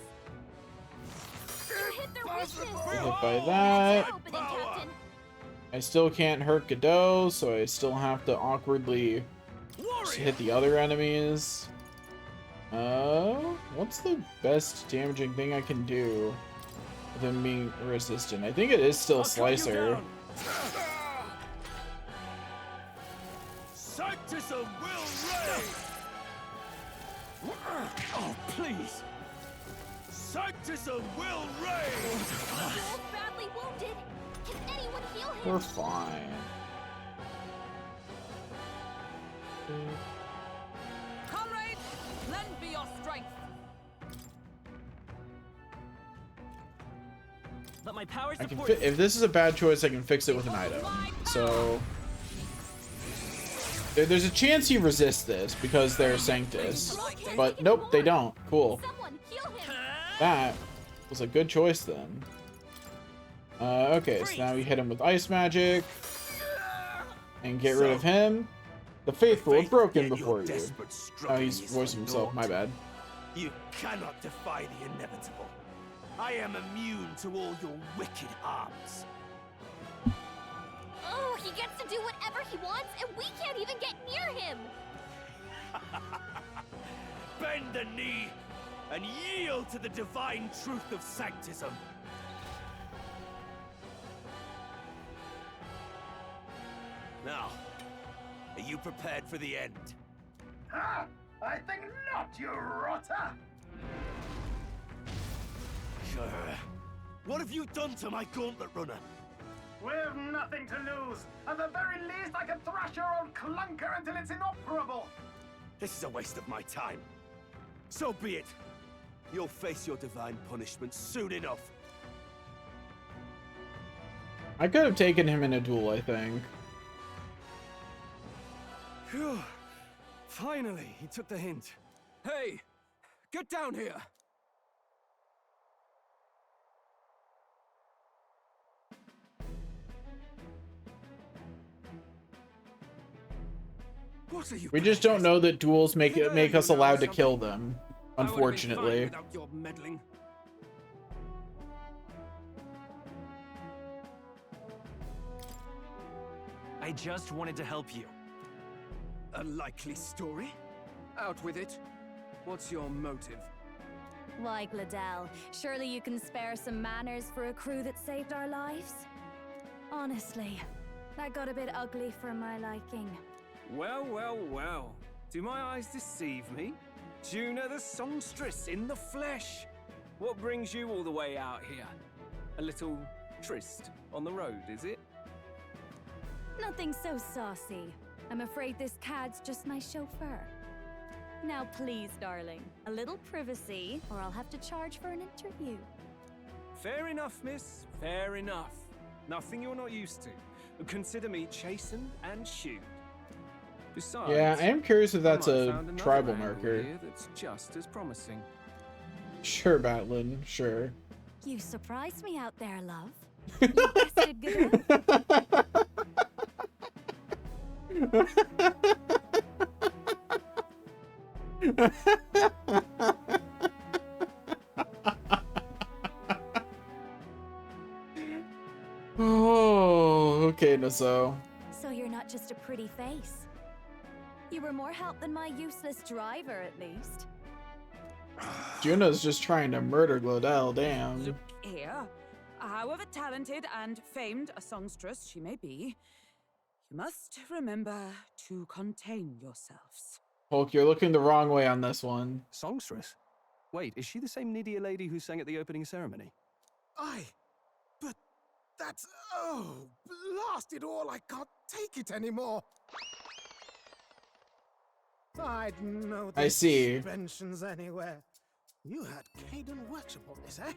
You hit their weakness. Hit by that. I still can't hurt Godot, so I still have to awkwardly just hit the other enemies. What's the best damaging thing I can do with him being resistant? I think it is still Slicer. Sanctism will reign. Oh, please. Sanctism will reign. You're badly wounded. Can anyone heal him? We're fine. Let my powers I can support if this is a bad choice, I can fix it with an item. So there's a chance he resists this because they're Sanctus, but nope, they don't. Cool. That was a good choice then. Okay, so now we hit him with ice magic and get rid of him. The faithful have broken before you. Oh, he's voicing himself. My bad. You cannot defy the inevitable. I am immune to all your wicked harms. Oh, he gets to do whatever he wants, and we can't even get near him! Bend the knee and yield to the divine truth of sanctism. Now, are you prepared for the end? Ha! I think not, you rotter! Sure. What have you done to my gauntlet runner? We've nothing to lose. At the very least, I can thrash your old clunker until it's inoperable. This is a waste of my time. So be it. You'll face your divine punishment soon enough. I could have taken him in a duel, I think. Phew. Finally, he took the hint. Hey, get down here. What are you? We just don't know that duels make us allowed to kill them, unfortunately. Without your meddling. I just wanted to help you. A likely story? Out with it. What's your motive? Why, Gladel, surely you can spare some manners for a crew that saved our lives? Honestly, that got a bit ugly for my liking. Well, well, well. Do my eyes deceive me? Juna the songstress in the flesh. What brings you all the way out here? A little tryst on the road, is it? Nothing so saucy. I'm afraid this cad's just my chauffeur. Now please, darling, a little privacy, or I'll have to charge for an interview. Fair enough, miss. Fair enough. Nothing you're not used to. Consider me chastened and shoed. Besides, Yeah, I am curious if that's I might a found another tribal angle marker. here that's just as promising. Sure, Batlin, sure. You surprised me out there, love. You bested good. Oh, okay, Naso. So you're not just a pretty face. You were more help than my useless driver, at least. Juna's just trying to murder Glodell, damn. Here, however talented and famed a songstress she may be, you must remember to contain yourselves. Hulk, you're looking the wrong way on this one. Songstress? Wait, is she the same Nydia lady who sang at the opening ceremony? Aye, but that's... oh, blast it all, I can't take it anymore. I'd know I see. inventions anywhere. You had Caden Workshop on this, eh?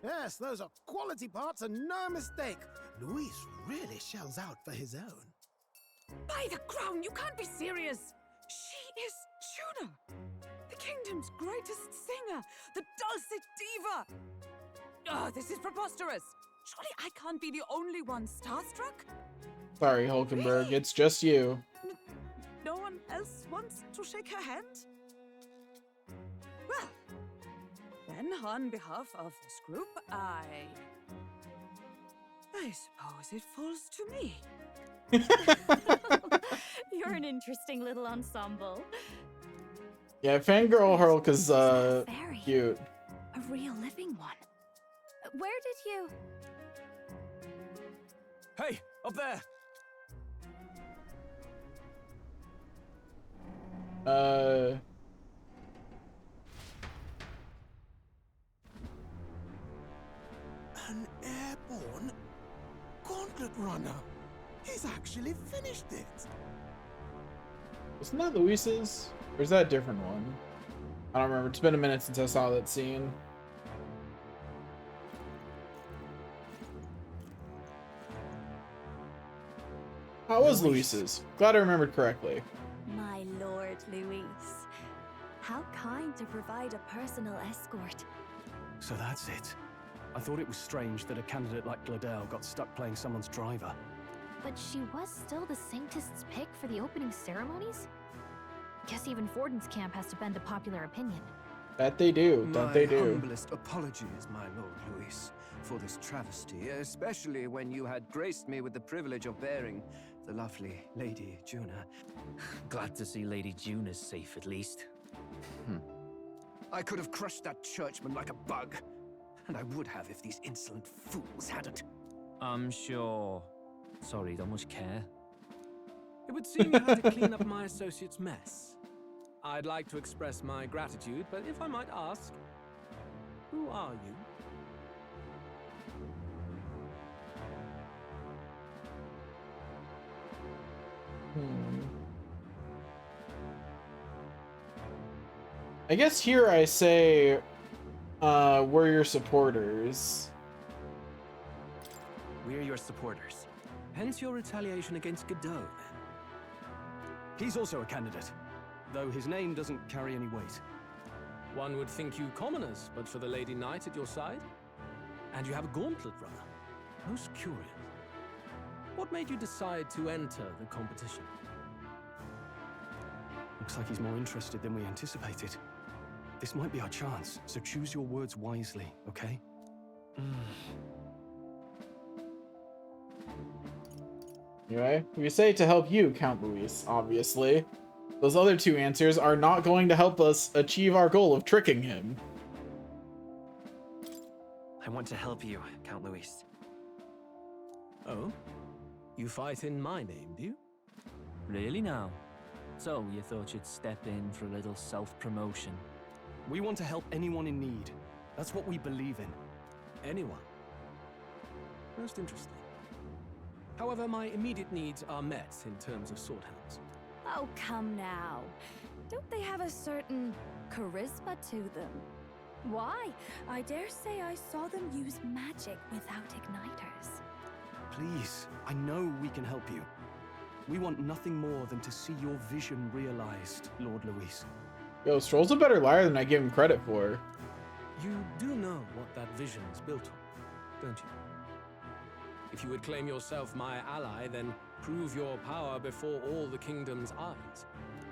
Yes, those are quality parts and no mistake. Luis really shells out for his own. By the crown, you can't be serious! She is Juna, the kingdom's greatest singer, the dulcet diva! Oh, this is preposterous! Surely I can't be the only one starstruck? Sorry, Hulkenberg, it's just you. No one else wants to shake her hand? Well, then on behalf of this group, I suppose it falls to me. You're an interesting little ensemble. Yeah, Fangirl Hulk is, cute. A real living one. Where did you... Hey, up there! An airborne gauntlet runner. He's actually finished it. Isn't that Luis's? Or is that a different one? I don't remember. It's been a minute since I saw that scene. How was Luis's? Glad I remembered correctly. My Lord Luis. How kind to provide a personal escort. So that's it. I thought it was strange that a candidate like Gladel got stuck playing someone's driver. But she was still the Sanctist's pick for the opening ceremonies? Guess even Forden's camp has to bend to popular opinion. That they do. That they do. My humblest apologies, my Lord Luis, for this travesty, especially when you had graced me with the privilege of bearing the lovely Lady Juna. Glad to see Lady Juna's safe, at least. I could have crushed that churchman like a bug, and I would have if these insolent fools hadn't. I'm sure. Sorry, don't much care. It would seem you had to clean up my associate's mess. I'd like to express my gratitude, but if I might ask, who are you? I guess here I say, we're your supporters. We're your supporters. Hence your retaliation against Godot, then. He's also a candidate, though his name doesn't carry any weight. One would think you commoners, but for the Lady Knight at your side. And you have a gauntlet runner. Most curious. What made you decide to enter the competition? Looks like he's more interested than we anticipated. This might be our chance, so choose your words wisely, okay? Anyway, we say to help you, Count Luis, obviously. Those other two answers are not going to help us achieve our goal of tricking him. I want to help you, Count Luis. Oh? You fight in my name, do you? Really now? So, you thought you'd step in for a little self-promotion? We want to help anyone in need. That's what we believe in. Anyone? Most interesting. However, my immediate needs are met in terms of swordhounds. Oh, come now. Don't they have a certain charisma to them? Why? I dare say I saw them use magic without igniters. Please, I know we can help you. We want nothing more than to see your vision realized, Lord Luis. Yo, Stroll's a better liar than I give him credit for. You do know what that vision is built on, don't you? If you would claim yourself my ally, then prove your power before all the kingdom's eyes.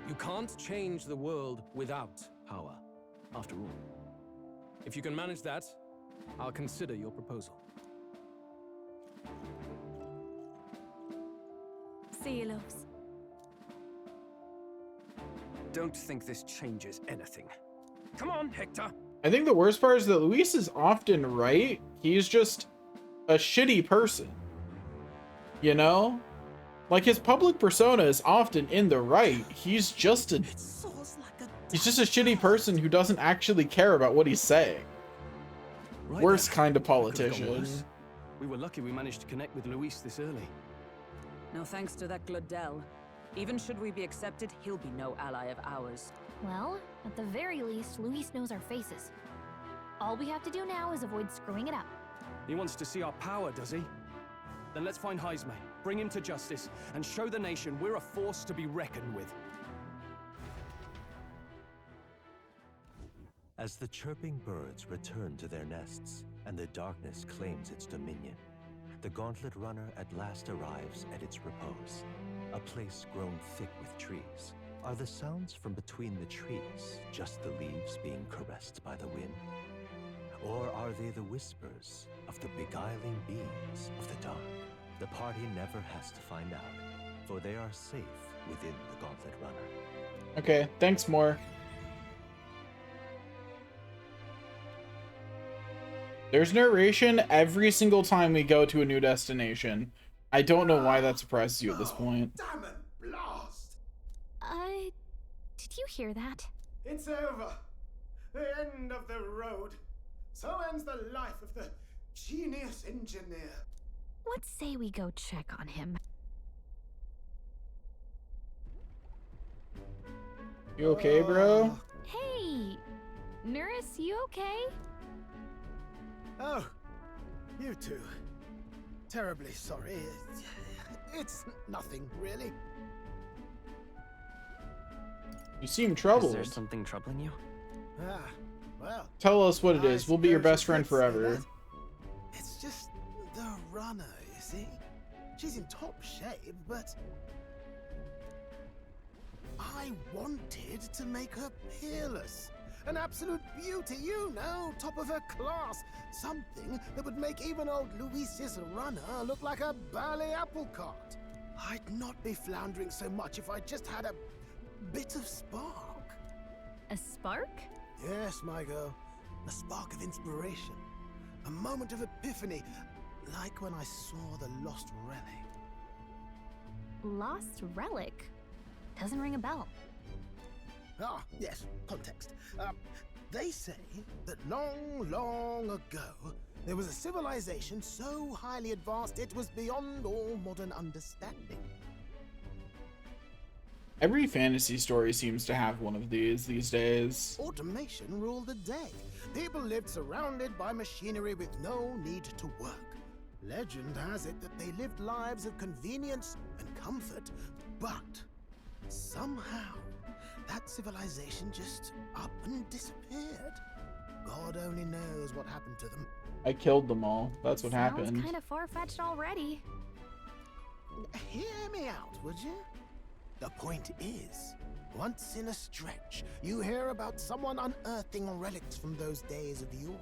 You can't change the world without power, after all. If you can manage that, I'll consider your proposal. See you, loves. Don't think this changes anything. Come on, Hector! I think the worst part is that Luis is often right. He's just a shitty person. You know? Like, his public persona is often in the right. He's just a shitty person who doesn't actually care about what he's saying. Right Worst then. kind of That could've gone politician. worse. We were lucky we managed to connect with Luis this early. No thanks to that Gladel. Even should we be accepted, he'll be no ally of ours. Well, at the very least, Luis knows our faces. All we have to do now is avoid screwing it up. He wants to see our power, does he? Then let's find Heisme, bring him to justice, and show the nation we're a force to be reckoned with. As the chirping birds return to their nests and the darkness claims its dominion, the Gauntlet Runner at last arrives at its repose, a place grown thick with trees. Are the sounds from between the trees just the leaves being caressed by the wind? Or are they the whispers of the beguiling beings of the dark? The party never has to find out, for they are safe within the Gauntlet Runner. Okay, thanks, more. There's narration every single time we go to a new destination. I don't know why that surprises you at this point. Damn it, blast! Did you hear that? It's over. The end of the road. So ends the life of the genius engineer. Let's say we go check on him. You okay, bro? Hey! Nurse, you okay? Oh, you two. Terribly sorry. It's nothing, really. You seem troubled. Is there something troubling you? Ah, well. Tell us what it is. We'll be your best friend suppose you could say forever. that. It's just the runner, you see? She's in top shape, but I wanted to make her peerless. An absolute beauty, you know, top of her class. Something that would make even old Luis's runner look like a bally apple cart. I'd not be floundering so much if I just had a bit of spark. A spark? Yes, my girl. A spark of inspiration. A moment of epiphany, like when I saw the Lost Relic. Lost relic? Doesn't ring a bell. Ah, yes, context. They say that long, long ago, there was a civilization so highly advanced it was beyond all modern understanding. Every fantasy story seems to have one of these days. Automation ruled the day. People lived surrounded by machinery with no need to work. Legend has it that they lived lives of convenience and comfort, but somehow that civilization just up and disappeared. God only knows what happened to them. I killed them all. That's what happened. Sounds kind of far-fetched already. Hear me out, would you? The point is, once in a stretch, you hear about someone unearthing relics from those days of yore.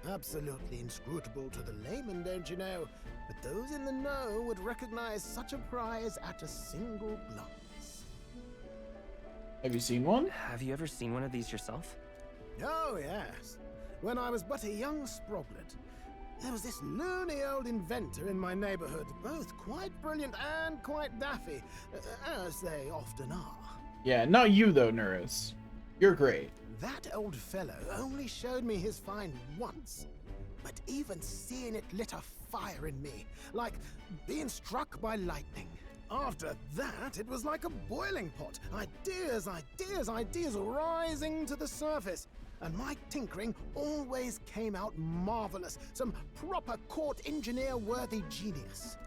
Absolutely inscrutable to the layman, don't you know? But those in the know would recognize such a prize at a single glance. Have you seen one? Have you ever seen one of these yourself? Oh, yes. When I was but a young sproglet, there was this loony old inventor in my neighborhood, both quite brilliant and quite daffy, as they often are. Yeah, not you though, Nurus. You're great. That old fellow only showed me his find once, but even seeing it lit a fire in me, like being struck by lightning. After that, it was like a boiling pot. Ideas, ideas, ideas rising to the surface. And my tinkering always came out marvelous. Some proper court engineer-worthy genius.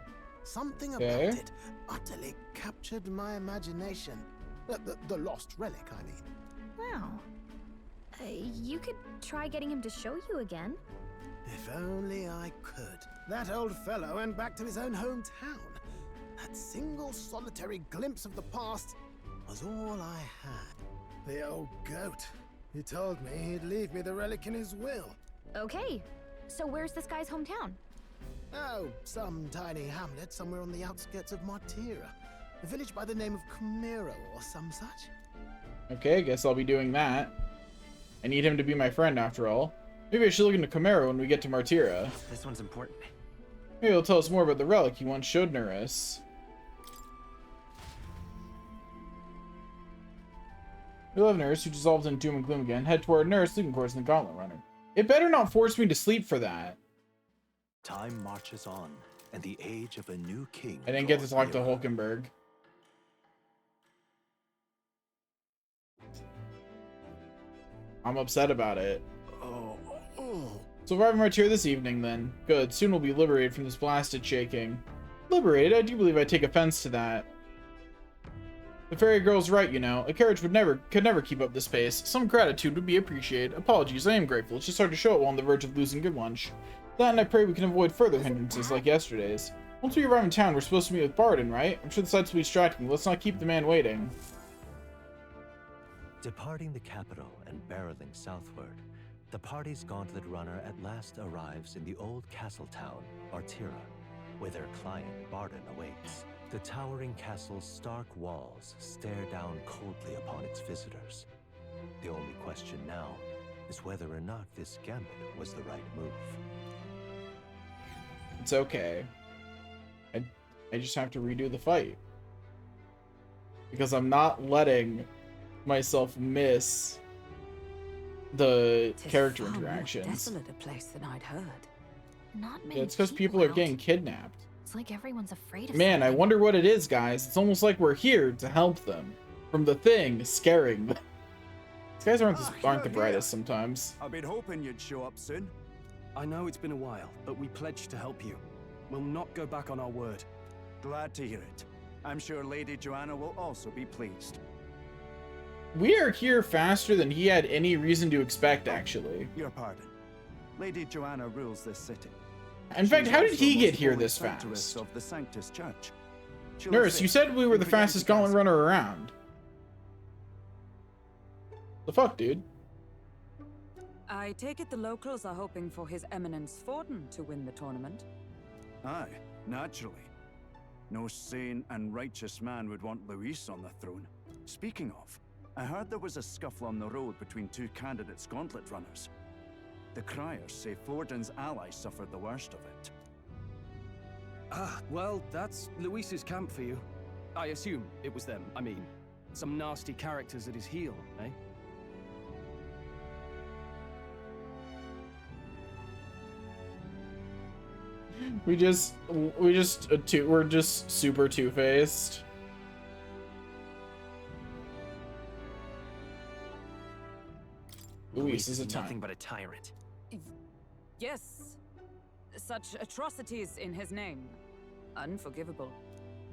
Something about it utterly captured my imagination. The lost relic, I mean. Wow. You could try getting him to show you again. If only I could. That old fellow went back to his own hometown. That single solitary glimpse of the past was all I had. The old goat. He told me he'd leave me the relic in his will. Okay, so where's this guy's hometown? Oh, some tiny hamlet somewhere on the outskirts of Martira. A village by the name of Camiro or some such. Okay, I guess I'll be doing that. I need him to be my friend after all. Maybe I should look into Camaro when we get to Martira. This one's important. Maybe he'll tell us more about the relic he once showed Nurus. We love Nurse, who dissolves in doom and gloom again. Head toward Nurse, sleeping quarters in the Gauntlet Runner. It better not force me to sleep for that. Time marches on, and the age of a new king. I didn't get to talk to Hulkenberg. I'm upset about it. So arriving right here this evening, then. Good. Soon we'll be liberated from this blasted shaking. Liberated? I do believe I take offense to that. The fairy girl's right, you know. A carriage could never keep up this pace. Some gratitude would be appreciated. Apologies, I am grateful. It's just hard to show it while on the verge of losing good lunch. That, and I pray we can avoid further hindrances like yesterday's. Once we arrive in town, we're supposed to meet with Barden, right? I'm sure the sights will be distracting. Let's not keep the man waiting. Departing the capital and barreling southward, the party's gauntlet runner at last arrives in the old castle town, Martira, where their client Barden awaits. The towering castle's stark walls stare down coldly upon its visitors. The only question now is whether or not this gambit was the right move. It's okay. I just have to redo the fight. Because I'm not letting myself miss the character interactions. Desolate a place than I'd heard. Not many. Yeah, it's because people are getting kidnapped. It's like everyone's afraid of Man, I something. wonder what it is, guys. It's almost like we're here to help them from the thing scaring them. These guys aren't the brightest sometimes. I've been hoping you'd show up soon. I know it's been a while, but we pledged to help you. We'll not go back on our word. Glad to hear it. I'm sure Lady Joanna will also be pleased. We are here faster than he had any reason to expect, actually. Your pardon. Lady Joanna rules this city. In fact, how did She's he also get most here holy this sanctuess fast? of the Sanctus Church. She'll Nurse, you assist said we were in the preventing fastest gauntlet runner around. The fuck, dude? I take it the locals are hoping for His Eminence Forden to win the tournament. Aye, naturally. No sane and righteous man would want Luis on the throne. Speaking of, I heard there was a scuffle on the road between two candidates gauntlet runners. The criers say Forden's allies suffered the worst of it. Ah, well, that's Luis's camp for you. I assume it was them. I mean, some nasty characters at his heel, eh? We're just super two-faced. Luis is a nothing but a tyrant. Yes. Such atrocities in his name. Unforgivable.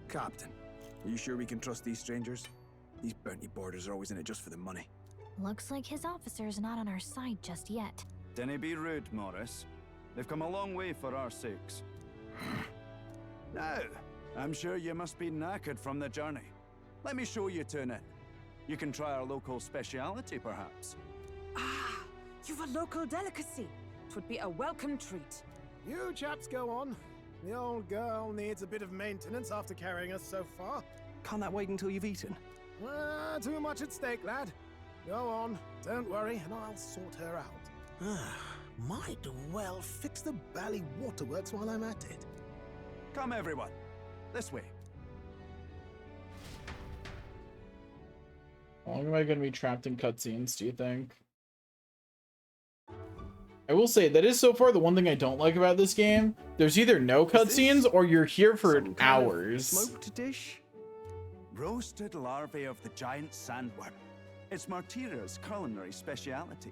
Captain, are you sure we can trust these strangers? These bounty boarders are always in it just for the money. Looks like his officer's not on our side just yet. Dinna be rude, Morris. They've come a long way for our sakes. Now, I'm sure you must be knackered from the journey. Let me show you to an inn. You can try our local speciality, perhaps. Ah, you've a local delicacy. It would be a welcome treat. You chaps go on. The old girl needs a bit of maintenance after carrying us so far. Can't that wait until you've eaten? Too much at stake, lad. Go on, don't worry, and I'll sort her out. Might well fix the Bally Waterworks while I'm at it. Come, everyone. This way. How long am I going to be trapped in cutscenes, do you think? I will say, that is so far the one thing I don't like about this game. There's either no cutscenes or you're here for hours. Smoked dish? Roasted larvae of the giant sandworm. It's Martira's culinary speciality.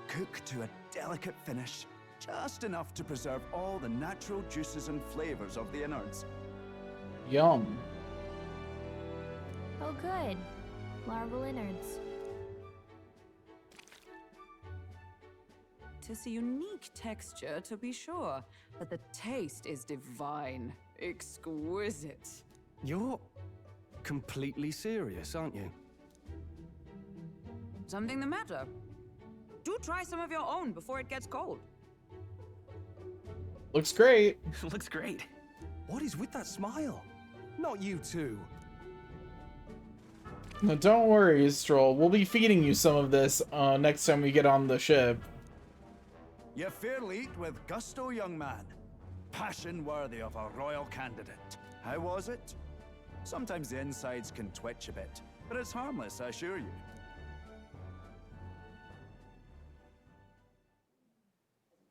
Cooked to a delicate finish, just enough to preserve all the natural juices and flavors of the innards. Yum. Oh good. Larval innards. Tis a unique texture, to be sure, but the taste is divine. Exquisite. You're completely serious, aren't you? Something the matter? Do try some of your own before it gets cold. Looks great. Looks great. What is with that smile? Not you two. No, don't worry, Stroll. We'll be feeding you some of this next time we get on the ship. You fairly eat with gusto, young man. Passion worthy of a royal candidate. How was it? Sometimes the insides can twitch a bit, but it's harmless, I assure you.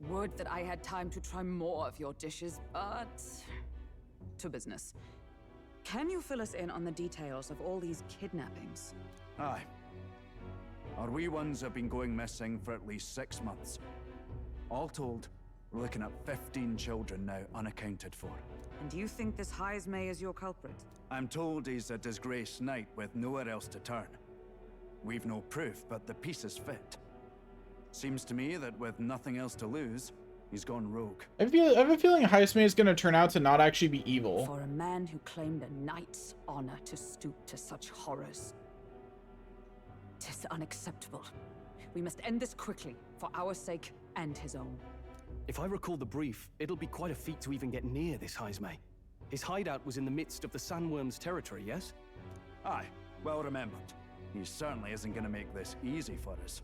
Would that I had time to try more of your dishes, but... to business. Can you fill us in on the details of all these kidnappings? Aye. Our wee ones have been going missing for at least 6 months. All told, we're looking at 15 children now unaccounted for. And do you think this Heismay is your culprit? I'm told he's a disgraced knight with nowhere else to turn. We've no proof, but the pieces fit. Seems to me that with nothing else to lose, he's gone rogue. I have a feeling Heismay is going to turn out to not actually be evil. For a man who claimed a knight's honor to stoop to such horrors. 'Tis unacceptable. We must end this quickly, for our sake and his own. If I recall the brief, it'll be quite a feat to even get near this Heismay. His hideout was in the midst of the Sandworm's territory, yes? Aye, well remembered. He certainly isn't going to make this easy for us.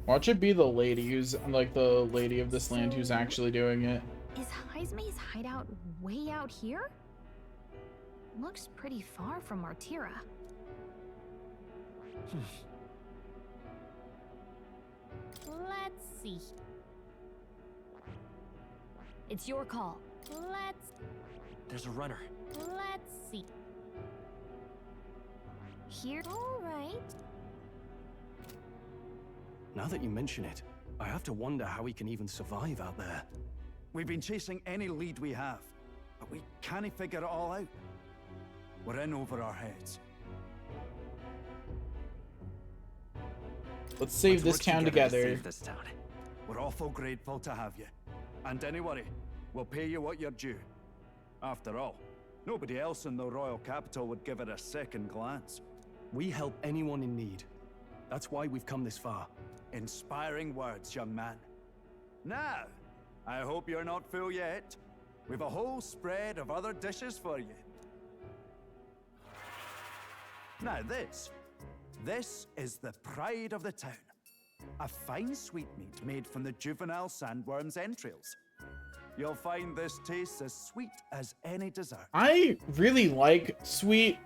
Watch it be the lady who's, like, the lady of this land who's actually doing it. Is Heismay's hideout way out here? Looks pretty far from Martira. Let's see. It's your call. There's a runner. Let's see. Here. All right. Now that you mention it, I have to wonder how he can even survive out there. We've been chasing any lead we have, but we can't figure it all out. We're in over our heads. Let's save this town together. Save this town. We're awful grateful to have you. And don't worry, we'll pay you what you're due. After all, nobody else in the royal capital would give it a second glance. We help anyone in need. That's why we've come this far. Inspiring words, young man. Now, I hope you're not full yet. We've a whole spread of other dishes for you. Now this is the pride of the town. A fine sweetmeat made from the juvenile sandworm's entrails. You'll find this tastes as sweet as any dessert. I really like sweet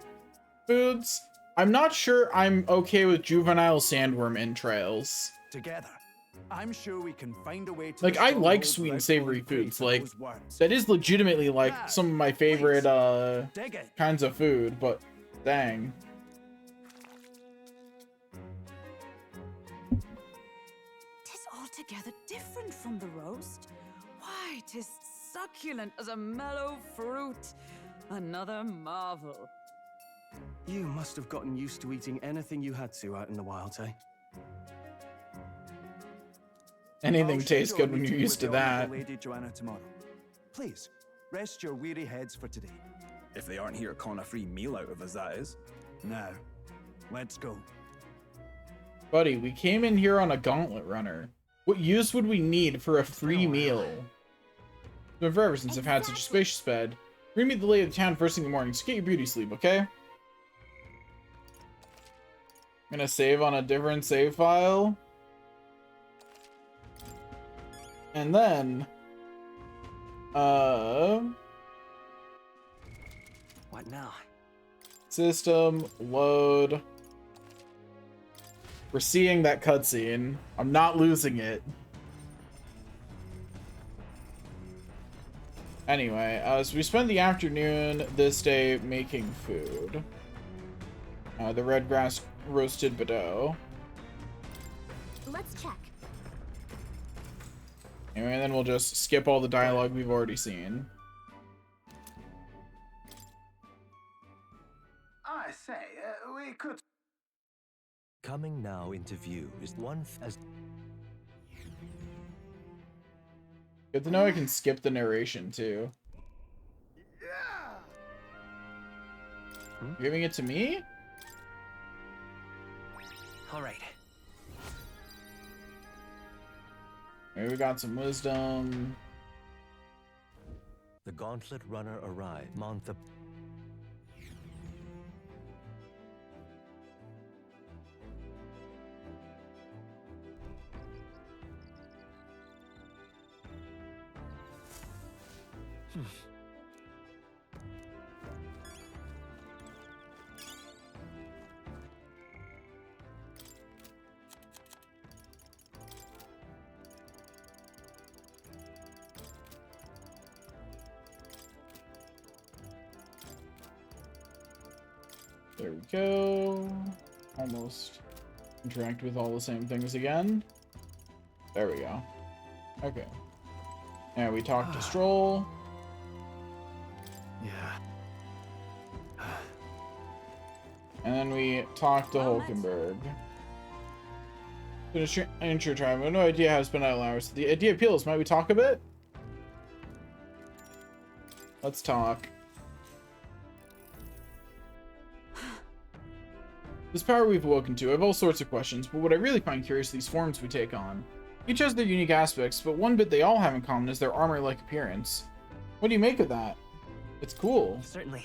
foods. I'm not sure I'm okay with juvenile sandworm entrails. Together, I'm sure we can find a way to... Like, I like sweet and savory foods. Like, that is legitimately, like, some of my favorite, kinds of food, but dang. Tis altogether different from the roast. Why, 'tis succulent as a mellow fruit. Another marvel. You must have gotten used to eating anything you had to out in the wilds, eh? Anything tastes good when you're used to that. Lady Joanna tomorrow. Please, rest your weary heads for today. If they aren't here to con a free meal out of us, that is. Now, let's go. Buddy, we came in here on a gauntlet runner. What use would we need for a free meal? It's been forever since I've had such a spacious bed. Bring me the lay of the town first thing in the morning, so get your beauty sleep, okay? I'm gonna save on a different save file. And then... What now? System, load... We're seeing that cutscene. I'm not losing it. Anyway, so we spend the afternoon this day making food. The red grass roasted Bordeaux. Let's check. Anyway, and then we'll just skip all the dialogue we've already seen. I say, we could... Coming now into view is one as... Good to know I can skip the narration, too. You're giving it to me? All right. Maybe we got some wisdom. The gauntlet runner arrived. Montha... There we go. Almost interact with all the same things again. There we go. Okay. Now we talk to Stroll. Yeah. And then we talk to Hulkenberg. Finish your intro time. I have no idea how to spend idle hours. The idea appeals. Might we talk a bit? Let's talk. This power we've awoken to, I have all sorts of questions, but what I really find curious are these forms we take on. Each has their unique aspects, but one bit they all have in common is their armor-like appearance. What do you make of that? It's cool. Certainly.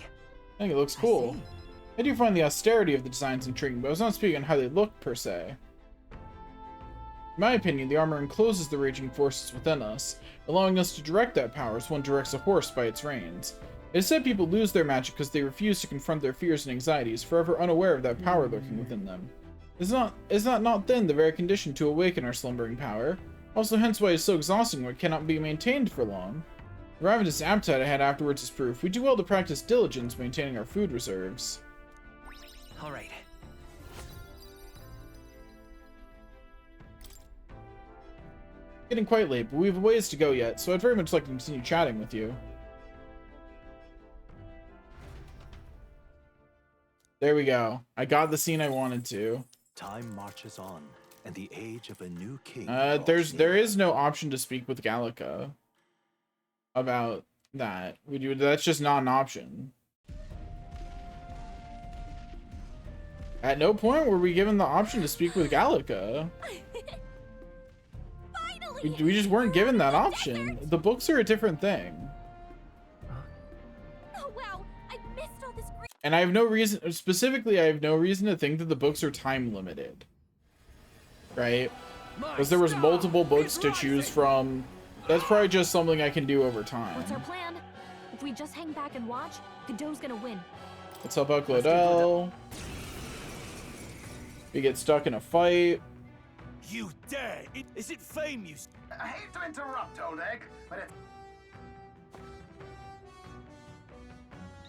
I think it looks cool. I do find the austerity of the designs intriguing, but I was not speaking on how they look, per se. In my opinion, the armor encloses the raging forces within us, allowing us to direct that power as one directs a horse by its reins. It is said people lose their magic because they refuse to confront their fears and anxieties, forever unaware of that power lurking within them. Is that not then the very condition to awaken our slumbering power? Also, hence why it is so exhausting when it cannot be maintained for long. The ravenous appetite I had afterwards is proof. We do well to practice diligence maintaining our food reserves. All right. getting quite late, but we have a ways to go yet, so I'd very much like to continue chatting with you. There we go. I got the scene I wanted to. Time marches on, and the age of a new king. There is no option to speak with Gallica about that. That's just not an option. At no point were we given the option to speak with Gallica. We just weren't given that option. The books are a different thing. Oh wow, I missed all this great. And I have no reason, specifically, I have no reason to think that the books are time limited. Right? Because there was multiple books to choose from. That's probably just something I can do over time. What's our plan? If we just hang back and watch, Godot's gonna win. Let's help out Glodell. We get stuck in a fight. You dare! Is it fame you... I hate to interrupt, Old Egg, but it...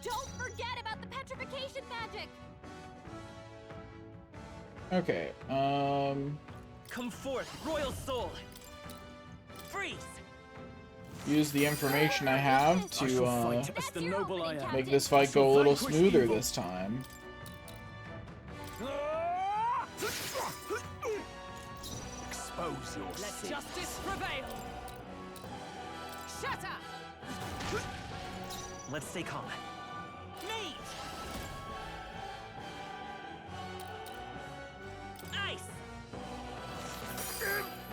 Don't forget about the petrification magic. Okay, Come forth, royal soul. Freeze. Use the information I have to as the noble I am. make this fight go a little smoother this time. Expose your Let sin. justice prevail. Shatter. Let's stay calm. Meet. Ice.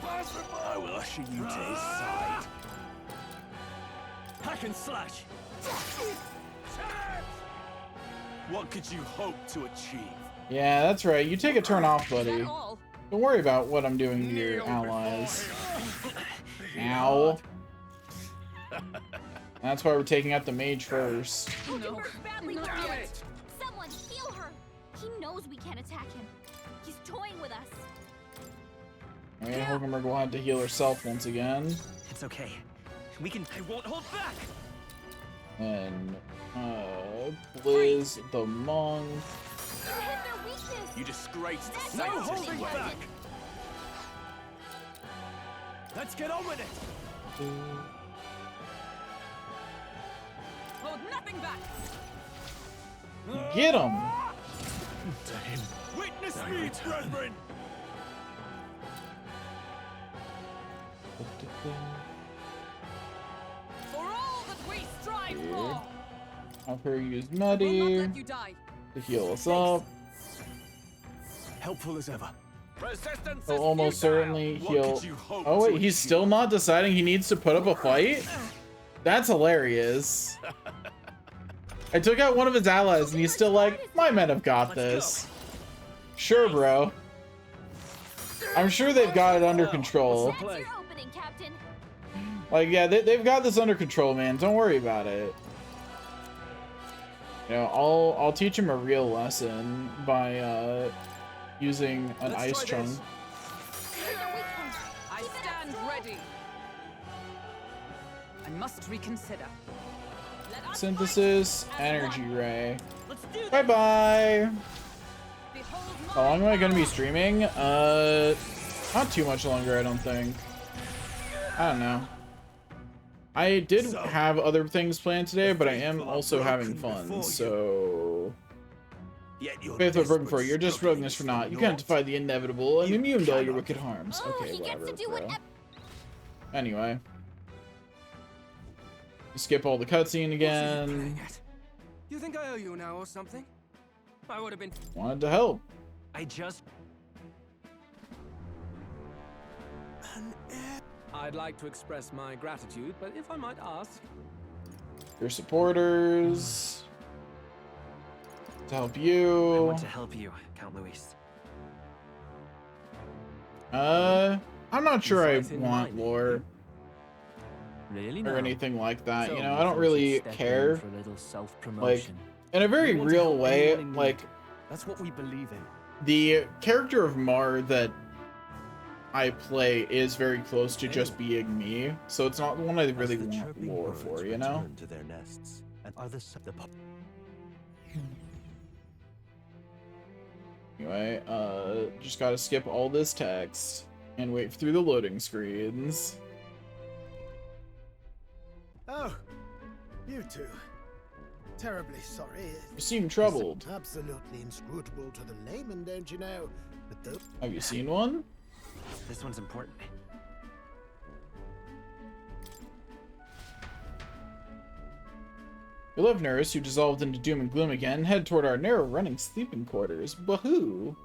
Impossible! I will usher you to his side. Hack and slash. What could you hope to achieve? Yeah, that's right. You take a turn off, buddy. Don't worry about what I'm doing to your allies. Ow. That's why we're taking out the mage first. No. Badly Someone heal her. He knows we can't attack him. He's toying with us. Alright, Hulkenberg will have to heal herself once again. It's okay. We can. I won't hold back. And Blizz the monk. You disgrace the No sanctity. holding back. Let's get on with it. Hold nothing back. Get him! Witness me, brethren! For all that we strive for. Have her use We'll not Muddy let you die. to heal us up. Helpful as ever. Resistance He'll is almost futile. certainly What heal. could you hope Oh wait, to he's achieve? still not deciding he needs to put up a fight? That's hilarious. I took out one of his allies and he's still like, my men have got this. Sure, bro. I'm sure they've got it under control. That's your opening, Captain. Like, yeah, they've got this under control, man. Don't worry about it. You know, I'll teach him a real lesson by using an ice chunk. I stand ready. I must reconsider. Synthesis, energy ray. Let's do this. Bye bye. How long am I gonna be streaming? Not too much longer, I don't think. I don't know. I did have other things planned today, but I am also having fun, so... Faith of broken for you. You're just ruggedness for naught. You can't defy the inevitable. I'm immune to all your wicked harms. Okay, whatever, bro. Anyway. Skip all the cutscene again. You think I owe you now or something? I would have been. Wanted to help. I just. I'd like to express my gratitude, but if I might ask, Your supporters. To help I you. want to help you, Count Luis. I'm not sure I Insight in want mining. lore Really? or No. anything like that. So You know, you I don't thought really you'd step in care. for a little Like, self-promotion. in a very We want to real help way, anyone in need. like, That's what we believe in. the character of Mar that I play is very close to just being me, so it's not the one I really As the want chirping lore birds for, you know? return to their nests and are the Anyway, just gotta skip all this text and wait through the loading screens. You too. Terribly sorry. You seem troubled. Absolutely inscrutable to the layman, don't you know? But though. Have you seen one? This one's important. Your love nurse, who dissolved into doom and gloom again, head toward our narrow-running sleeping quarters. Bahoo!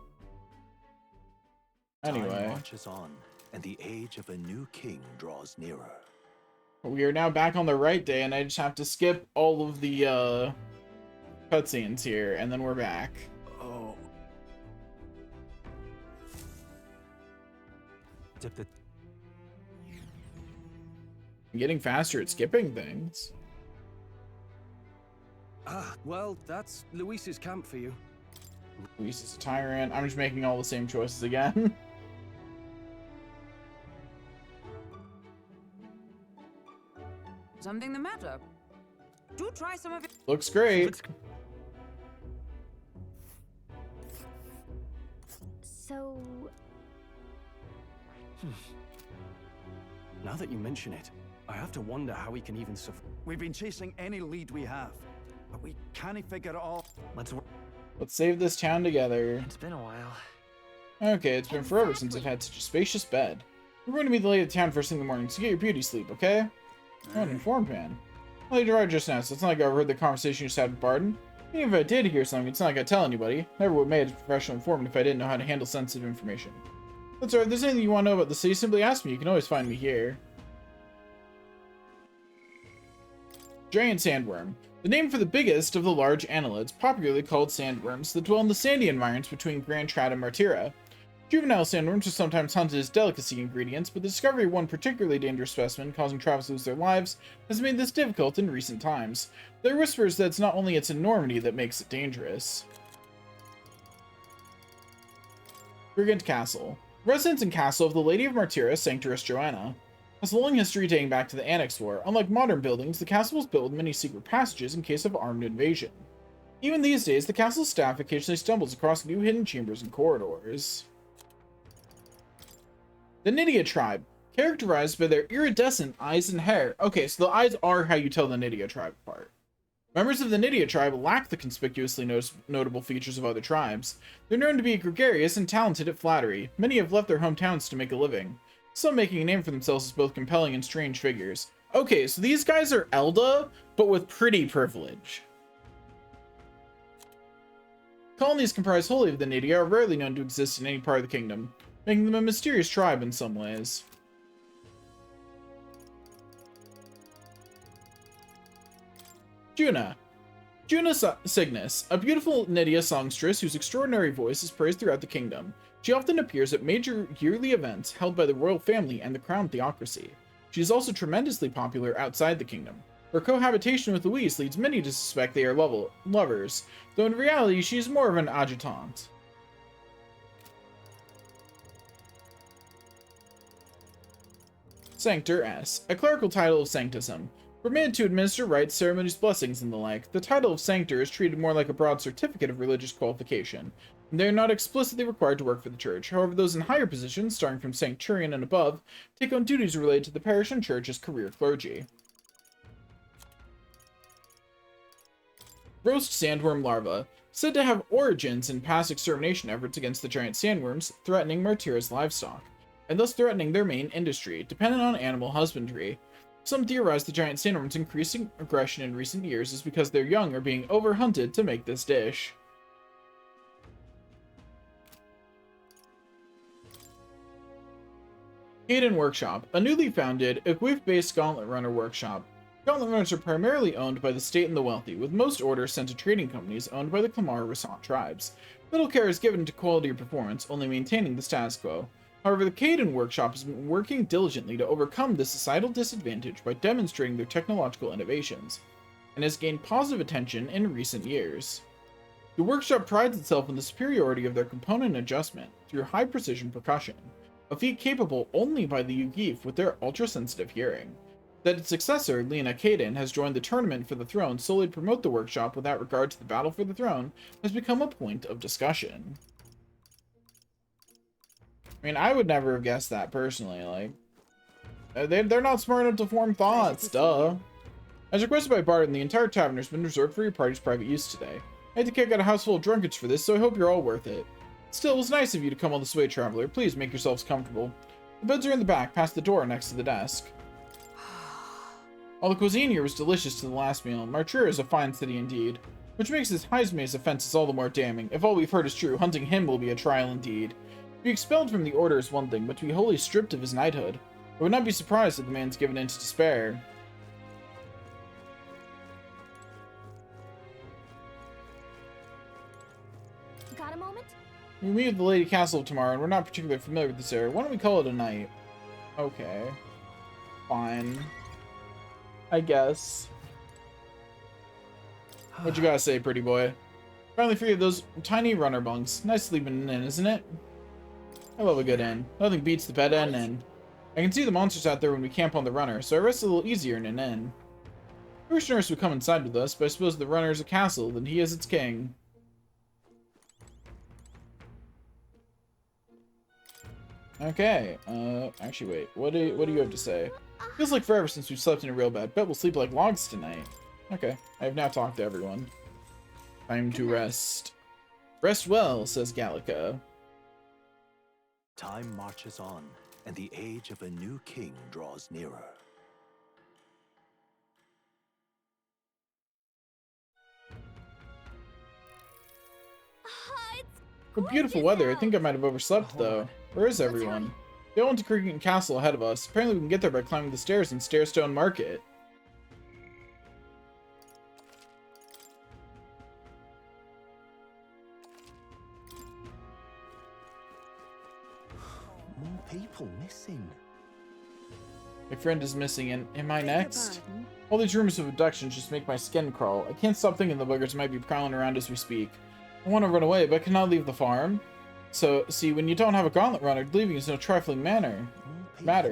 Anyway. Time marches on, and the age of a new king draws nearer. We are now back on the right day, and I just have to skip all of the cutscenes here, and then we're back. Oh. I'm getting faster at skipping things. Ah, well, that's Luis's camp for you. Luis is a tyrant. I'm just making all the same choices again. Something the matter? Do try some of it. Looks great. So... Now that you mention it, I have to wonder how we can even survive. We've been chasing any lead we have, but we can't figure it out. Let's save this town together. It's been a while. Okay, it's been forever since I've had such a spacious bed. We're going to meet the lady of the town first thing in the morning, so get your beauty sleep, okay? Oh, an informed man. Well, you arrived just now, so it's not like I overheard the conversation you just had with Barton. Even if I did hear something, it's not like I'd tell anybody. Never would have made a professional informant if I didn't know how to handle sensitive information. That's alright, if there's anything you want to know about the city, simply ask me. You can always find me here. Giant sandworm. The name for the biggest of the large annelids, popularly called sandworms, that dwell in the sandy environs between Grand Trad and Martira. Juvenile sandworms are sometimes hunted as delicacy ingredients, but the discovery of one particularly dangerous specimen, causing travelers to lose their lives, has made this difficult in recent times. There are whispers that it's not only its enormity that makes it dangerous. Brigand Castle. Residence and castle of the Lady of Martira, Sanctoress Joanna, has a long history dating back to the Annex War. Unlike modern buildings, the castle was built with many secret passages in case of armed invasion. Even these days, the castle's staff occasionally stumbles across new hidden chambers and corridors. The Nydia tribe, characterized by their iridescent eyes and hair. Okay, so the eyes are how you tell the Nydia tribe apart. Members of the Nydia tribe lack the conspicuously notable features of other tribes. They're known to be gregarious and talented at flattery. Many have left their hometowns to make a living, some making a name for themselves as both compelling and strange figures. Okay, so these guys are Elda, but with pretty privilege. Colonies comprised wholly of the Nydia are rarely known to exist in any part of the kingdom, making them a mysterious tribe in some ways. Juna. Juna Cygnus, a beautiful Nydia songstress whose extraordinary voice is praised throughout the kingdom. She often appears at major yearly events held by the royal family and the crown theocracy. She is also tremendously popular outside the kingdom. Her cohabitation with Luis leads many to suspect they are lovers, though in reality she is more of an adjutant. Sanctor S, a clerical title of sanctism. Permitted to administer rites, ceremonies, blessings, and the like, the title of Sanctor is treated more like a broad certificate of religious qualification. They are not explicitly required to work for the church. However, those in higher positions, starting from Sancturion and above, take on duties related to the parish and church as career clergy. Roast sandworm larva, said to have origins in past extermination efforts against the giant sandworms, threatening Martira's livestock, and thus threatening their main industry, dependent on animal husbandry. Some theorize the giant sandworms' increasing aggression in recent years is because their young are being overhunted to make this dish. Caden Workshop, a newly founded, Equip-based Gauntlet Runner workshop. Gauntlet Runners are primarily owned by the state and the wealthy, with most orders sent to trading companies owned by the Klamar Rassant tribes. Little care is given to quality or performance, only maintaining the status quo. However, the Caden Workshop has been working diligently to overcome this societal disadvantage by demonstrating their technological innovations, and has gained positive attention in recent years. The workshop prides itself on the superiority of their component adjustment through high-precision percussion, a feat capable only by the Yugif with their ultra-sensitive hearing. That its successor, Lena Caden, has joined the Tournament for the Throne solely to promote the workshop without regard to the battle for the throne has become a point of discussion. I mean, I would never have guessed that personally, like... They're not smart enough to form thoughts, duh. As requested by Barton, the entire tavern has been reserved for your party's private use today. I had to kick out a house full of drunkards for this, so I hope you're all worth it. Still, it was nice of you to come all this way, traveler. Please make yourselves comfortable. The beds are in the back, past the door next to the desk. All the cuisine here was delicious to the last meal. Martura is a fine city indeed, which makes this Heismay's offenses all the more damning. If all we've heard is true, hunting him will be a trial indeed. To be expelled from the order is one thing, but to be wholly stripped of his knighthood. I would not be surprised if the man's given in to despair. Got a moment? We meet at the Lady Castle tomorrow, and we're not particularly familiar with this area. Why don't we call it a night? Okay. Fine. I guess. What you gotta say, pretty boy? Finally free of those tiny runner bunks. Nice sleeping in an inn, isn't it? I love a good inn. Nothing beats the bed at an inn. I can see the monsters out there when we camp on the runner, so I rest a little easier in an inn. I wish Nurse would come inside with us, but I suppose the runner is a castle, then he is its king. Okay, actually wait, what do you have to say? Feels like forever since we've slept in a real bed. Bet we'll sleep like logs tonight. Okay, I have now talked to everyone. Time to rest. Rest well, says Gallica. Time marches on, and the age of a new king draws nearer. What beautiful weather. I think I might have overslept, though. Where is everyone? They went to Cregan Castle ahead of us. Apparently we can get there by climbing the stairs in Starestone Market. More people missing. My friend is missing, and am I next? All these rumors of abductions just make my skin crawl. I can't stop thinking the buggers might be prowling around as we speak. I want to run away, but I cannot leave the farm. So, see, when you don't have a gauntlet runner, leaving is no trifling matter. Not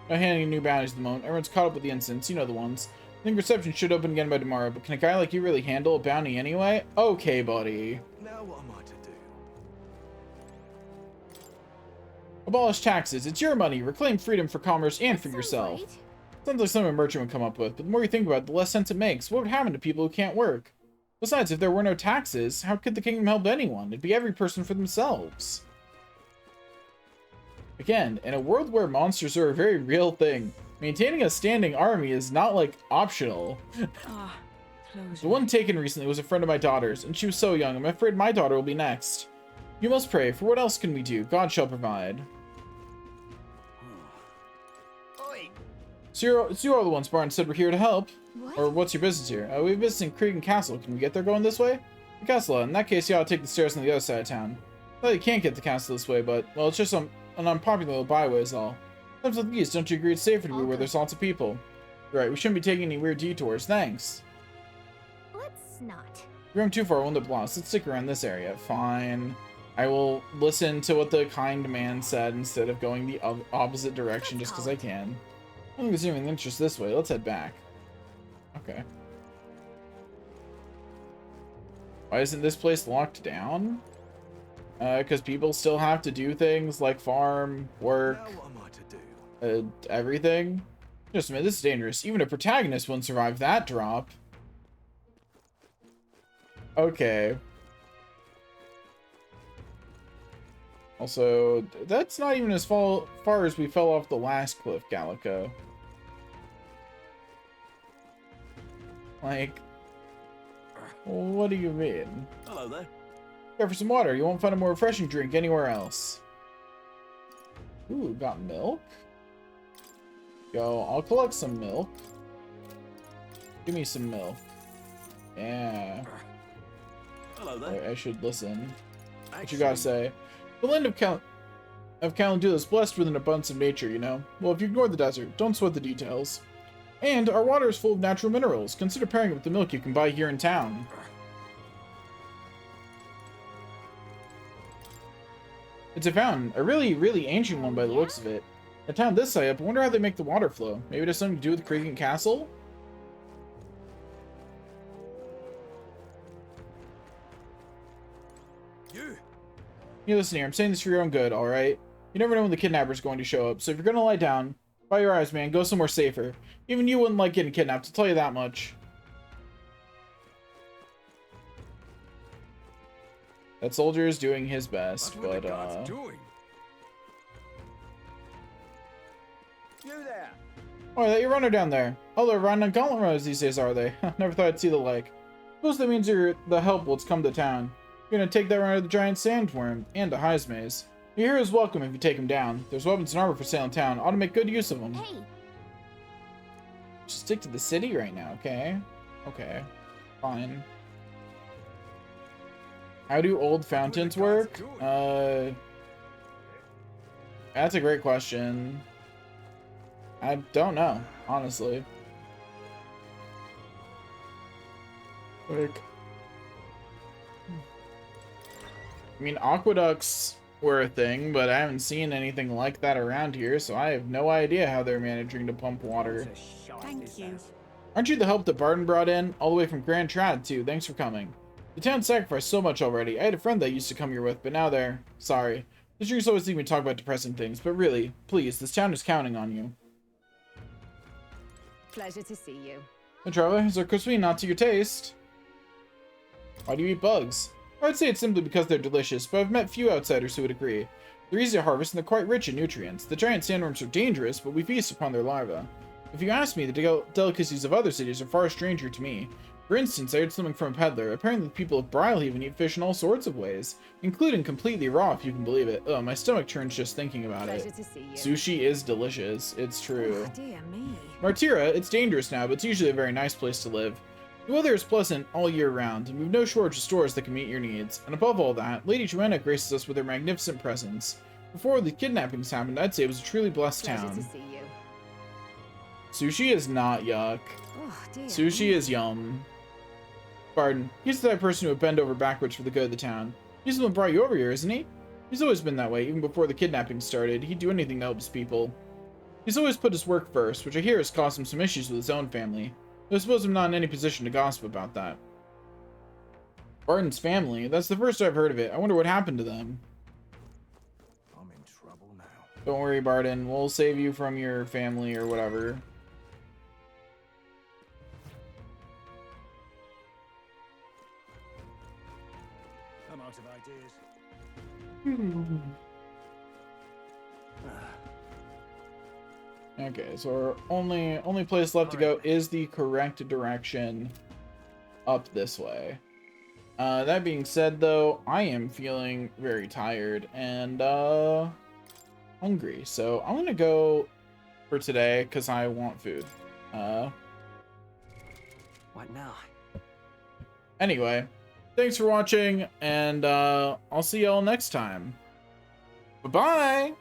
handing new bounties at the moment. Everyone's caught up with the incidents. You know the ones. I think reception should open again by tomorrow, but can a guy like you really handle a bounty anyway? Okay, buddy. Now what am I to do? Abolish taxes. It's your money. Reclaim freedom for commerce and for yourself. Sounds like something a merchant would come up with, but the more you think about it, the less sense it makes. What would happen to people who can't work? Besides, if there were no taxes, how could the kingdom help anyone? It'd be every person for themselves. Again, in a world where monsters are a very real thing, maintaining a standing army is not, like, optional. The one taken recently was a friend of my daughter's, and she was so young. I'm afraid my daughter will be next. You must pray, for what else can we do? God shall provide. So you are the ones Barton said we're here to help. What? Or what's your business here? We have business in Cregan Castle. Can we get there going this way? The castle. In that case, you ought to take the stairs on the other side of town. Well, you can't get the castle this way, but, well, it's just an unpopular little byway is all. Sometimes with these, don't you agree it's safer to be where there's lots of people? You're right, we shouldn't be taking any weird detours. Thanks. Let's not. If you're going too far, we'll end up lost. Let's stick around this area. Fine. I will listen to what the kind man said instead of going the opposite direction just because I can. I don't think there's anything interest this way. Let's head back. Okay. Why isn't this place locked down? Because people still have to do things like farm, work, everything. Just a minute, this is dangerous. Even a protagonist won't survive that drop. Okay. Also, that's not even as far as we fell off the last cliff, Gallica. Like, what do you mean? Hello there. Care for some water. You won't find a more refreshing drink anywhere else. Ooh, got milk. Yo, I'll collect some milk. Give me some milk. Yeah. Hello there. I should listen. What you gotta say? The land of Calendula is blessed with an abundance of nature, you know. Well, if you ignore the desert, don't sweat the details. And our water is full of natural minerals. Consider pairing it with the milk you can buy here in town. It's a fountain. A really, really ancient one by the looks of it. A town this high up, I wonder how they make the water flow. Maybe it has something to do with Cregan Castle? You! You listen here, I'm saying this for your own good, alright? You never know when the kidnapper's going to show up, so if you're gonna lie down, dry your eyes, man, go somewhere safer. Even you wouldn't like getting kidnapped, I'll tell you that much. That soldier is doing his best, but, doing? You there? Oh, that your runner down there. Oh, they're riding on gauntlet runners these days, are they? Never thought I'd see the like. Suppose that means you're the help what's come to town. You're gonna take that runner to the giant sandworm, and to High's Maze. Your hero is welcome if you take him down. There's weapons and armor for sale in town. Ought to make good use of them. Hey. Just stick to the city right now, okay? Okay. Fine. How do old fountains work? That's a great question. I don't know, honestly. Like, I mean, aqueducts were a thing, but I haven't seen anything like that around here, so I have no idea how they're managing to pump water. Thank you. Aren't you the help that Barton brought in? All the way from Grand Trad, too. Thanks for coming. The town sacrificed so much already. I had a friend that I used to come here with, but now they're... Sorry. The streets always leave me talk about depressing things, but really, please, this town is counting on you. Pleasure to see you. The travelers are crispy, not to your taste. Why do you eat bugs? I'd say it's simply because they're delicious, but I've met few outsiders who would agree. They're easy to harvest and they're quite rich in nutrients. The giant sandworms are dangerous, but we feast upon their larvae. If you ask me, the delicacies of other cities are far stranger to me. For instance, I heard something from a peddler. Apparently the people of Brilehaven eat fish in all sorts of ways, including completely raw, if you can believe it. Ugh, my stomach turns just thinking about it. To see you. Sushi is delicious. It's true. Oh, dear me. Martira, it's dangerous now, but it's usually a very nice place to live. The weather is pleasant all year round, and we've no shortage of stores that can meet your needs. And above all that, Lady Joanna graces us with her magnificent presence. Before the kidnappings happened, I'd say it was a truly blessed Pleasure town. to see you. Sushi is not yuck. Oh, dear Sushi is yum. Barton, he's the type of person who would bend over backwards for the good of the town. He's the one who brought you over here, isn't he? He's always been that way, even before the kidnapping started. He'd do anything to help his people. He's always put his work first, which I hear has caused him some issues with his own family. But I suppose I'm not in any position to gossip about that. Barton's family? That's the first I've heard of it. I wonder what happened to them. I'm in trouble now. Don't worry, Barton. We'll save you from your family or whatever. I'm out of ideas. Okay, so our only place left to go is the correct direction up this way. That being said, though, I am feeling very tired and hungry, so I'm gonna go for today because I want food. What now? Anyway, thanks for watching, and I'll see y'all next time. Bye-bye!